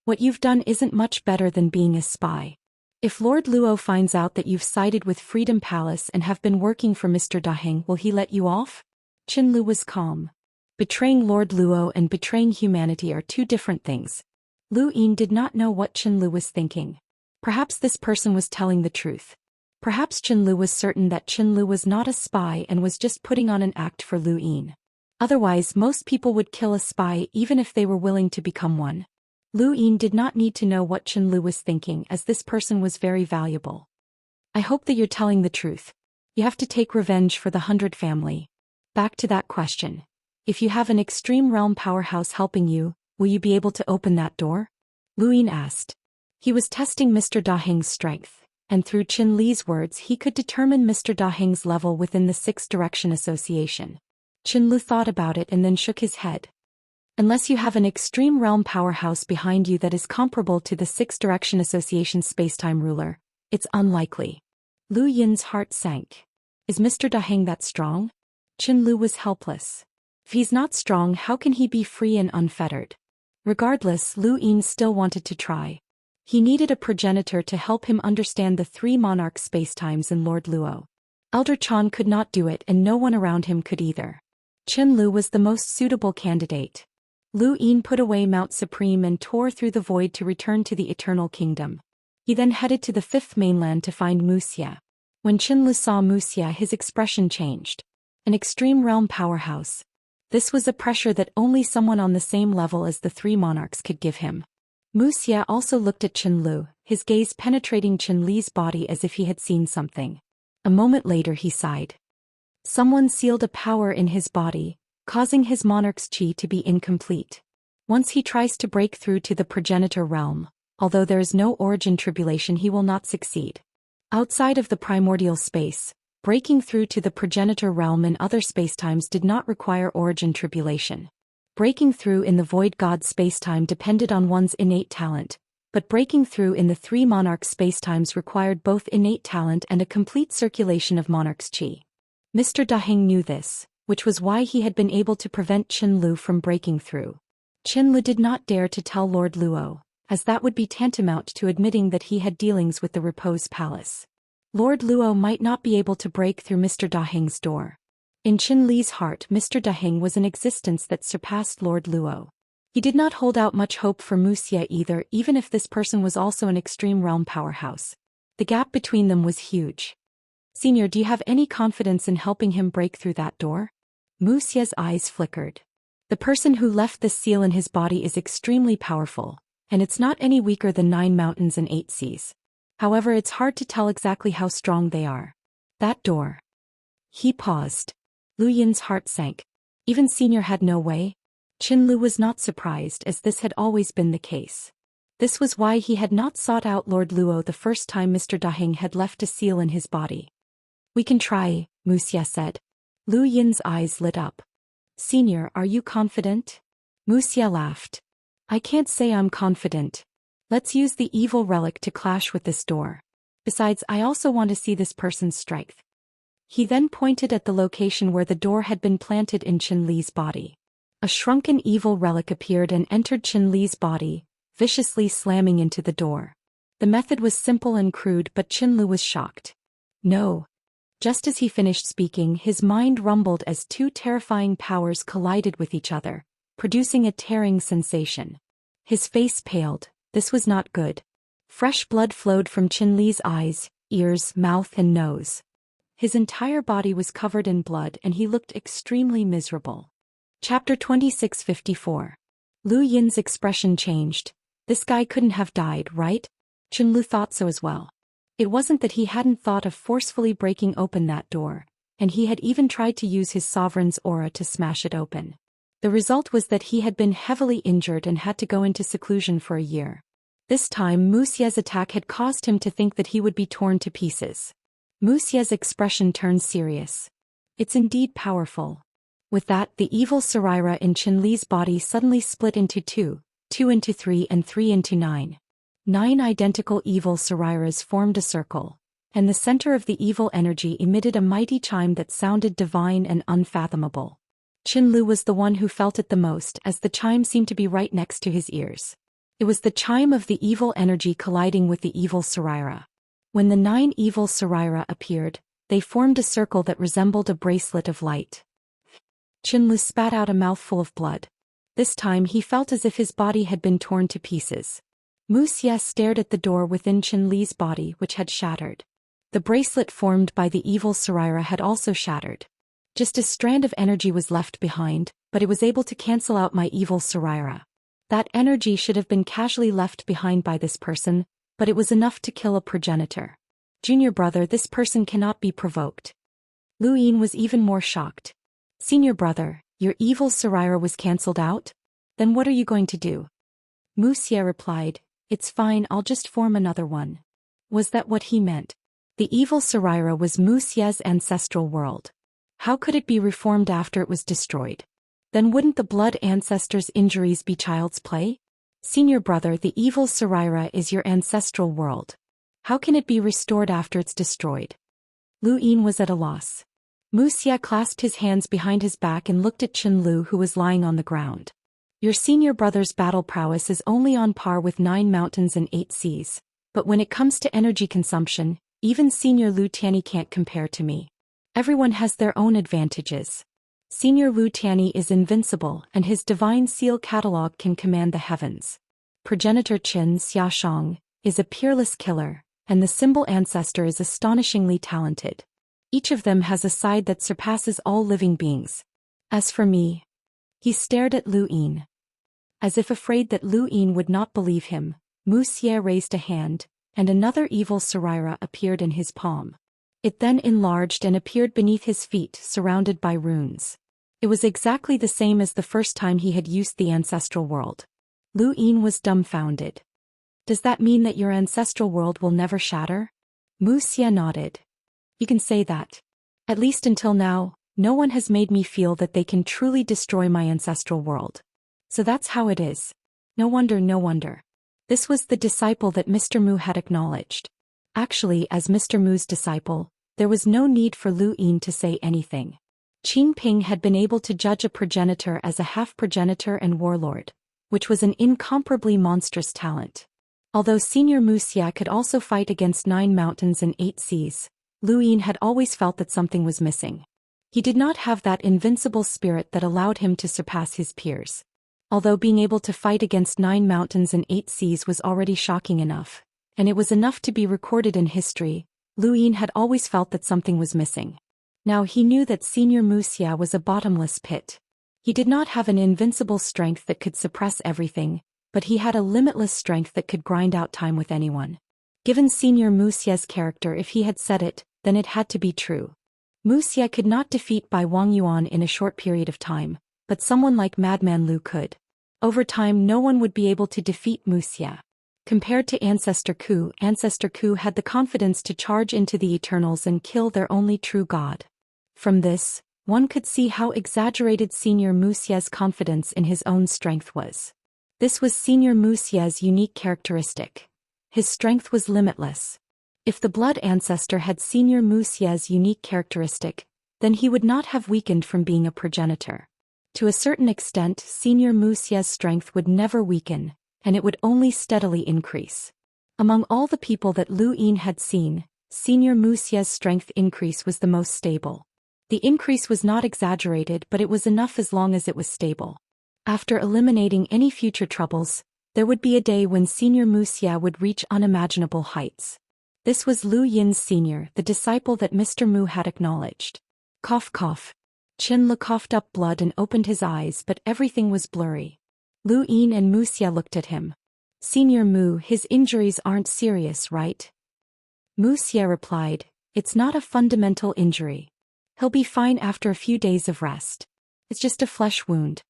What you've done isn't much better than being a spy. If Lord Luo finds out that you've sided with Freedom Palace and have been working for Mr. Daheng, will he let you off? Qinlu was calm. Betraying Lord Luo and betraying humanity are two different things. Lu Yin did not know what Qinlu was thinking. Perhaps this person was telling the truth. Perhaps Qinlu was certain that Qinlu was not a spy and was just putting on an act for Lu Yin. Otherwise, most people would kill a spy even if they were willing to become one. Lu Yin did not need to know what Qinlu was thinking, as this person was very valuable. I hope that you're telling the truth. You have to take revenge for the 100 family. Back to that question. If you have an extreme realm powerhouse helping you, will you be able to open that door? Lu Yin asked. He was testing Mr. Daheng's strength, and through Qin Li's words he could determine Mr. Daheng's level within the Six Direction Association. Qin Lu thought about it and then shook his head. Unless you have an extreme realm powerhouse behind you that is comparable to the Six Direction Association spacetime ruler, it's unlikely. Lu Yin's heart sank. Is Mr. Daheng that strong? Qin Lu was helpless. If he's not strong, how can he be free and unfettered? Regardless, Lu Yin still wanted to try. He needed a progenitor to help him understand the three monarch spacetimes in Lord Luo. Elder Chan could not do it and no one around him could either. Qin Lu was the most suitable candidate. Lu Yin put away Mount Supreme and tore through the void to return to the Eternal Kingdom. He then headed to the Fifth Mainland to find Wuxia. When Qin Lu saw Wuxia, his expression changed. An extreme realm powerhouse. This was a pressure that only someone on the same level as the three monarchs could give him. Wuxia also looked at Qin Lu, his gaze penetrating Qin Li's body as if he had seen something. A moment later he sighed. Someone sealed a power in his body, causing his monarch's qi to be incomplete. Once he tries to break through to the progenitor realm, although there is no origin tribulation, he will not succeed. Outside of the primordial space, breaking through to the progenitor realm in other spacetimes did not require origin tribulation. Breaking through in the void god spacetime depended on one's innate talent, but breaking through in the three monarch spacetimes required both innate talent and a complete circulation of monarch's qi. Mr. Daheng knew this, which was why he had been able to prevent Qin Lu from breaking through. Qin Lu did not dare to tell Lord Luo, as that would be tantamount to admitting that he had dealings with the Repose Palace. Lord Luo might not be able to break through Mr. Daheng's door. In Qin Li's heart, Mr. Daheng was an existence that surpassed Lord Luo. He did not hold out much hope for Wuxia either, even if this person was also an extreme realm powerhouse. The gap between them was huge. Senior, do you have any confidence in helping him break through that door? Wuxia's eyes flickered. The person who left this seal in his body is extremely powerful, and it's not any weaker than 9 mountains and 8 seas. However, it's hard to tell exactly how strong they are. That door. He paused. Lu Yin's heart sank. Even Senior had no way? Qin Lu was not surprised, as this had always been the case. This was why he had not sought out Lord Luo the first time Mr. Daheng had left a seal in his body. We can try, Wuxia said. Lu Yin's eyes lit up. Senior, are you confident? Wuxia laughed. I can't say I'm confident. Let's use the evil relic to clash with this door. Besides, I also want to see this person's strength. He then pointed at the location where the door had been planted in Qin Li's body. A shrunken evil relic appeared and entered Qin Li's body, viciously slamming into the door. The method was simple and crude, but Qin Lu was shocked. No. Just as he finished speaking, his mind rumbled as two terrifying powers collided with each other, producing a tearing sensation. His face paled. This was not good. Fresh blood flowed from Qin Li's eyes, ears, mouth and nose. His entire body was covered in blood and he looked extremely miserable. Chapter 2654. Lu Yin's expression changed. This guy couldn't have died, right? Qin Lu thought so as well. It wasn't that he hadn't thought of forcefully breaking open that door, and he had even tried to use his sovereign's aura to smash it open. The result was that he had been heavily injured and had to go into seclusion for a year. This time Wuxia's attack had caused him to think that he would be torn to pieces. Wuxia's expression turned serious. It's indeed powerful. With that, the evil Saraira in Qinli's body suddenly split into two into 3 and 3 into 9. 9 identical evil Sarairas formed a circle, and the center of the evil energy emitted a mighty chime that sounded divine and unfathomable. Qinlu was the one who felt it the most, as the chime seemed to be right next to his ears. It was the chime of the evil energy colliding with the evil Saraira. When the 9 evil Saraira appeared, they formed a circle that resembled a bracelet of light. Qinlu spat out a mouthful of blood. This time he felt as if his body had been torn to pieces. Wuxia stared at the door within Qinli's body, which had shattered. The bracelet formed by the evil Saraira had also shattered. Just a strand of energy was left behind, but it was able to cancel out my evil Saraira. That energy should have been casually left behind by this person, but it was enough to kill a progenitor. Junior brother, this person cannot be provoked. Lu Yin was even more shocked. Senior brother, your evil Saraira was cancelled out? Then what are you going to do? Wuxia replied, it's fine, I'll just form another one. Was that what he meant? The evil Saraira was Wuxia's ancestral world. How could it be reformed after it was destroyed? Then wouldn't the blood ancestors' injuries be child's play? Senior brother, the evil Saraira is your ancestral world. How can it be restored after it's destroyed? Lu Yin was at a loss. Wuxia clasped his hands behind his back and looked at Qinlu, who was lying on the ground. Your senior brother's battle prowess is only on par with 9 mountains and 8 seas, but when it comes to energy consumption, even senior Lu Tianyi can't compare to me. Everyone has their own advantages. Senior Wu Tianyi is invincible, and his divine seal catalog can command the heavens. Progenitor Qin Xiaoshang is a peerless killer, and the symbol ancestor is astonishingly talented. Each of them has a side that surpasses all living beings. As for me, he stared at Lu Yin. As if afraid that Lu Yin would not believe him, Wuxia raised a hand, and another evil Saraira appeared in his palm. It then enlarged and appeared beneath his feet, surrounded by runes. It was exactly the same as the first time he had used the ancestral world. Lu Yin was dumbfounded. Does that mean that your ancestral world will never shatter? Wuxia nodded. You can say that. At least until now, no one has made me feel that they can truly destroy my ancestral world. So that's how it is. No wonder, no wonder. This was the disciple that Mr. Mu had acknowledged. Actually, as Mr. Mu's disciple, there was no need for Lu Yin to say anything. Qin Ping had been able to judge a progenitor as a half-progenitor and warlord, which was an incomparably monstrous talent. Although Senior Wuxia could also fight against 9 mountains and 8 seas, Lu Yin had always felt that something was missing. He did not have that invincible spirit that allowed him to surpass his peers. Although being able to fight against 9 mountains and 8 seas was already shocking enough, and it was enough to be recorded in history, Lu Yin had always felt that something was missing. Now he knew that Senior Wuxia was a bottomless pit. He did not have an invincible strength that could suppress everything, but he had a limitless strength that could grind out time with anyone. Given Senior Wuxia's character, if he had said it, then it had to be true. Wuxia could not defeat Bai Wang Yuan in a short period of time, but someone like Madman Lu could. Over time, no one would be able to defeat Wuxia. Compared to Ancestor Ku had the confidence to charge into the Eternals and kill their only true god. From this, one could see how exaggerated Senior Wuxia's confidence in his own strength was. This was Senior Wuxia's unique characteristic. His strength was limitless. If the blood ancestor had Senior Wuxia's unique characteristic, then he would not have weakened from being a progenitor. To a certain extent, Senior Wuxia's strength would never weaken, and it would only steadily increase. Among all the people that Lu Yin had seen, Senior Wuxia's strength increase was the most stable. The increase was not exaggerated, but it was enough as long as it was stable. After eliminating any future troubles, there would be a day when Senior Wuxia would reach unimaginable heights. This was Lu Yin's senior, the disciple that Mr. Mu had acknowledged. Cough cough. Qinlu coughed up blood and opened his eyes, but everything was blurry. Lu Yin and Wuxia looked at him. Senior Mu, his injuries aren't serious, right? Wuxia replied, "It's not a fundamental injury. He'll be fine after a few days of rest. It's just a flesh wound."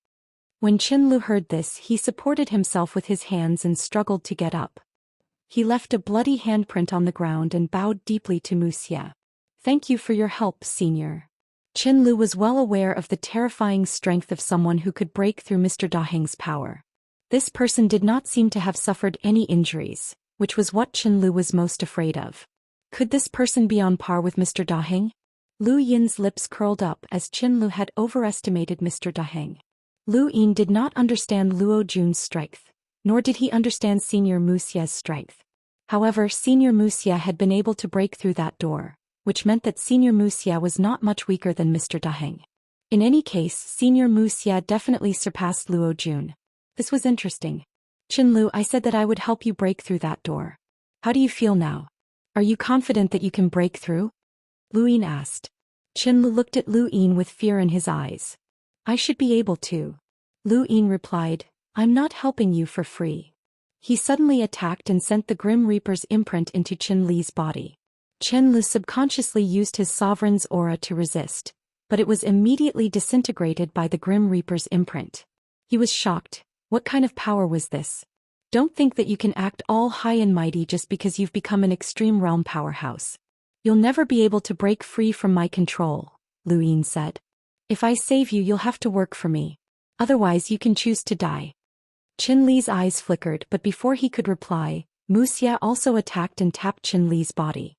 When Qinlu heard this, he supported himself with his hands and struggled to get up. He left a bloody handprint on the ground and bowed deeply to Wuxia. "Thank you for your help, senior." Qinlu was well aware of the terrifying strength of someone who could break through Mr. Daheng's power. This person did not seem to have suffered any injuries, which was what Qinlu was most afraid of. Could this person be on par with Mr. Daheng? Lu Yin's lips curled up as Qinlu had overestimated Mr. Daheng. Lu Yin did not understand Luo Jun's strength, nor did he understand Senior Wuxia's strength. However, Senior Wuxia had been able to break through that door, which meant that Senior Wuxia was not much weaker than Mr. Daheng. In any case, Senior Wuxia definitely surpassed Luo Jun. This was interesting. "Qinlu, I said that I would help you break through that door. How do you feel now? Are you confident that you can break through?" Lu Yin asked. Qinlu looked at Lu Yin with fear in his eyes. "I should be able to." Lu Yin replied, "I'm not helping you for free." He suddenly attacked and sent the Grim Reaper's imprint into Qin Li's body. Qin Li subconsciously used his sovereign's aura to resist, but it was immediately disintegrated by the Grim Reaper's imprint. He was shocked. What kind of power was this? "Don't think that you can act all high and mighty just because you've become an extreme realm powerhouse. You'll never be able to break free from my control," Lu Yin said. "If I save you, you'll have to work for me. Otherwise you can choose to die." Qin Li's eyes flickered, but before he could reply, Wuxia also attacked and tapped Qin Li's body.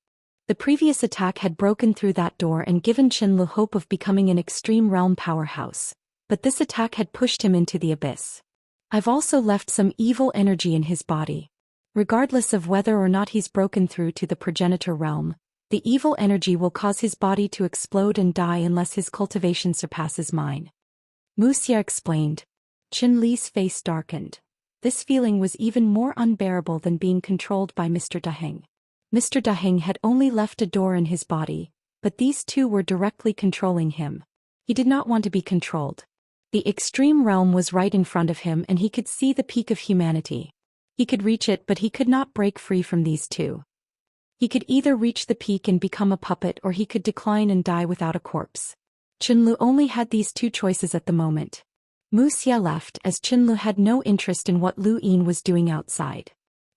The previous attack had broken through that door and given Qin Li hope of becoming an extreme realm powerhouse, but this attack had pushed him into the abyss. "I've also left some evil energy in his body. Regardless of whether or not he's broken through to the progenitor realm, the evil energy will cause his body to explode and die unless his cultivation surpasses mine," Wuxia explained. Qin Li's face darkened. This feeling was even more unbearable than being controlled by Mr. Daheng. Mr. Daheng had only left a door in his body, but these two were directly controlling him. He did not want to be controlled. The extreme realm was right in front of him and he could see the peak of humanity. He could reach it, but he could not break free from these two. He could either reach the peak and become a puppet, or he could decline and die without a corpse. Qinlu only had these two choices at the moment. Wuxia left as Qinlu had no interest in what Lu Yin was doing outside.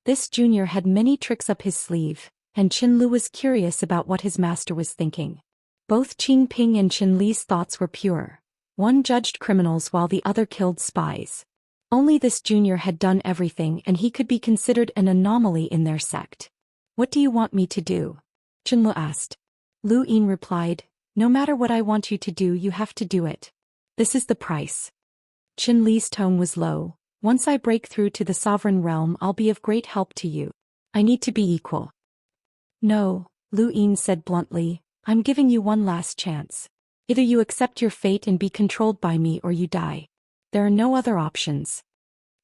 This junior had many tricks up his sleeve, and Qinlu was curious about what his master was thinking. Both Qing Ping and Qin Li's thoughts were pure. One judged criminals while the other killed spies. Only this junior had done everything, and he could be considered an anomaly in their sect. "What do you want me to do?" Qinlu asked. Lu Yin replied, "No matter what I want you to do, you have to do it. This is the price." Qin Li's tone was low. "Once I break through to the sovereign realm, I'll be of great help to you. I need to be equal." "No," Lu Yin said bluntly, "I'm giving you one last chance. Either you accept your fate and be controlled by me, or you die. There are no other options."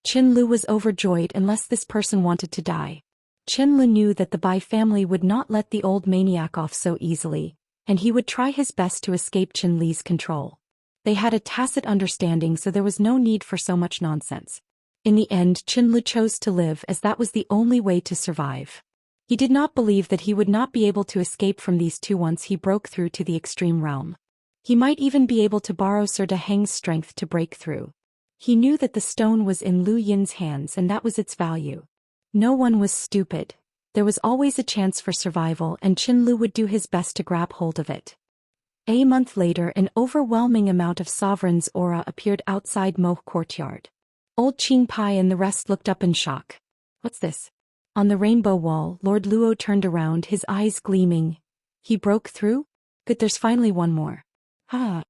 Qin Lu was overjoyed unless this person wanted to die. Qin Lu knew that the Bai family would not let the old maniac off so easily, and he would try his best to escape Qin Li's control. They had a tacit understanding, so there was no need for so much nonsense. In the end, Qin Lu chose to live as that was the only way to survive. He did not believe that he would not be able to escape from these two once he broke through to the extreme realm. He might even be able to borrow Sir Daheng's strength to break through. He knew that the stone was in Lu Yin's hands and that was its value. No one was stupid. There was always a chance for survival, and Qin Lu would do his best to grab hold of it. A month later, an overwhelming amount of Sovereign's aura appeared outside Moh courtyard. Old Qing Pai and the rest looked up in shock. "What's this?" On the rainbow wall, Lord Luo turned around, his eyes gleaming. "He broke through? Good, there's finally one more." "Ah."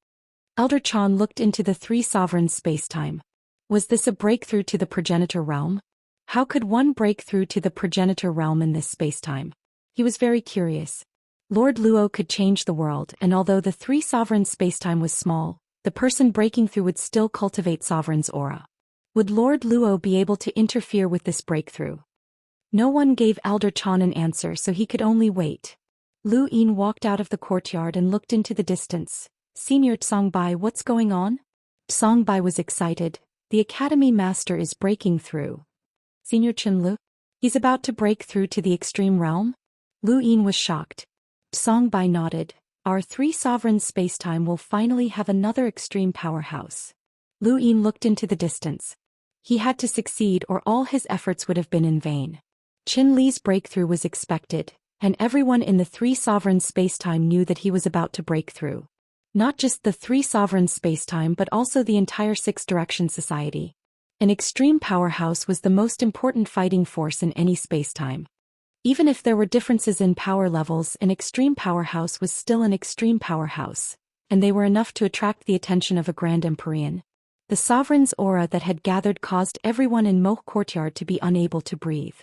Elder Chan looked into the three sovereigns' spacetime. Was this a breakthrough to the progenitor realm? How could one break through to the progenitor realm in this spacetime? He was very curious. Lord Luo could change the world, and although the three sovereigns' spacetime was small, the person breaking through would still cultivate Sovereign's aura. Would Lord Luo be able to interfere with this breakthrough? No one gave Elder Chan an answer, so he could only wait. Lu Yin walked out of the courtyard and looked into the distance. "Senior Tsongbai, what's going on?" Tsongbai was excited. "The Academy Master is breaking through." "Senior Qinlu? He's about to break through to the extreme realm?" Lu Yin was shocked. Songbai nodded. Our three sovereigns spacetime will finally have another extreme powerhouse. Lu Yin looked into the distance. He had to succeed or all his efforts would have been in vain. Qin Li's breakthrough was expected, and everyone in the three sovereigns spacetime knew that he was about to break through. Not just the three sovereigns spacetime but also the entire Six Direction Society. An extreme powerhouse was the most important fighting force in any spacetime. Even if there were differences in power levels, an extreme powerhouse was still an extreme powerhouse, and they were enough to attract the attention of a Grand Empyrean. The sovereign's aura that had gathered caused everyone in Moh Courtyard to be unable to breathe.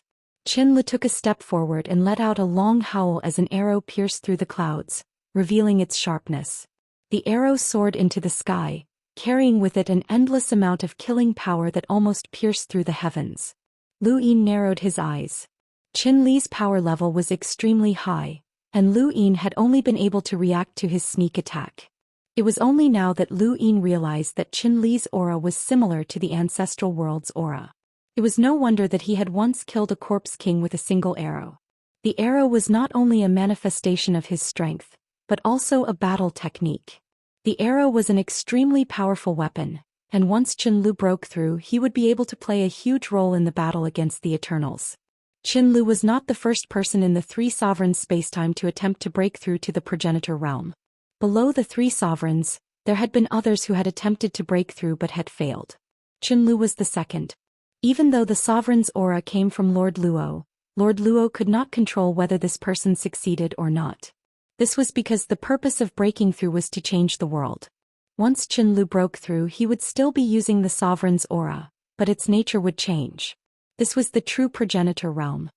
Qin Li took a step forward and let out a long howl as an arrow pierced through the clouds, revealing its sharpness. The arrow soared into the sky, carrying with it an endless amount of killing power that almost pierced through the heavens. Lu Yin narrowed his eyes. Qin Li's power level was extremely high, and Lu Yin had only been able to react to his sneak attack. It was only now that Lu Yin realized that Qin Li's aura was similar to the ancestral world's aura. It was no wonder that he had once killed a corpse king with a single arrow. The arrow was not only a manifestation of his strength, but also a battle technique. The arrow was an extremely powerful weapon, and once Qin Li broke through, he would be able to play a huge role in the battle against the Eternals. Qin Li was not the first person in the three sovereigns spacetime to attempt to break through to the progenitor realm. Below the three sovereigns, there had been others who had attempted to break through but had failed. Qin Li was the second. Even though the sovereign's aura came from Lord Luo could not control whether this person succeeded or not. This was because the purpose of breaking through was to change the world. Once Qin Li broke through, he would still be using the sovereign's aura, but its nature would change. This was the true progenitor realm.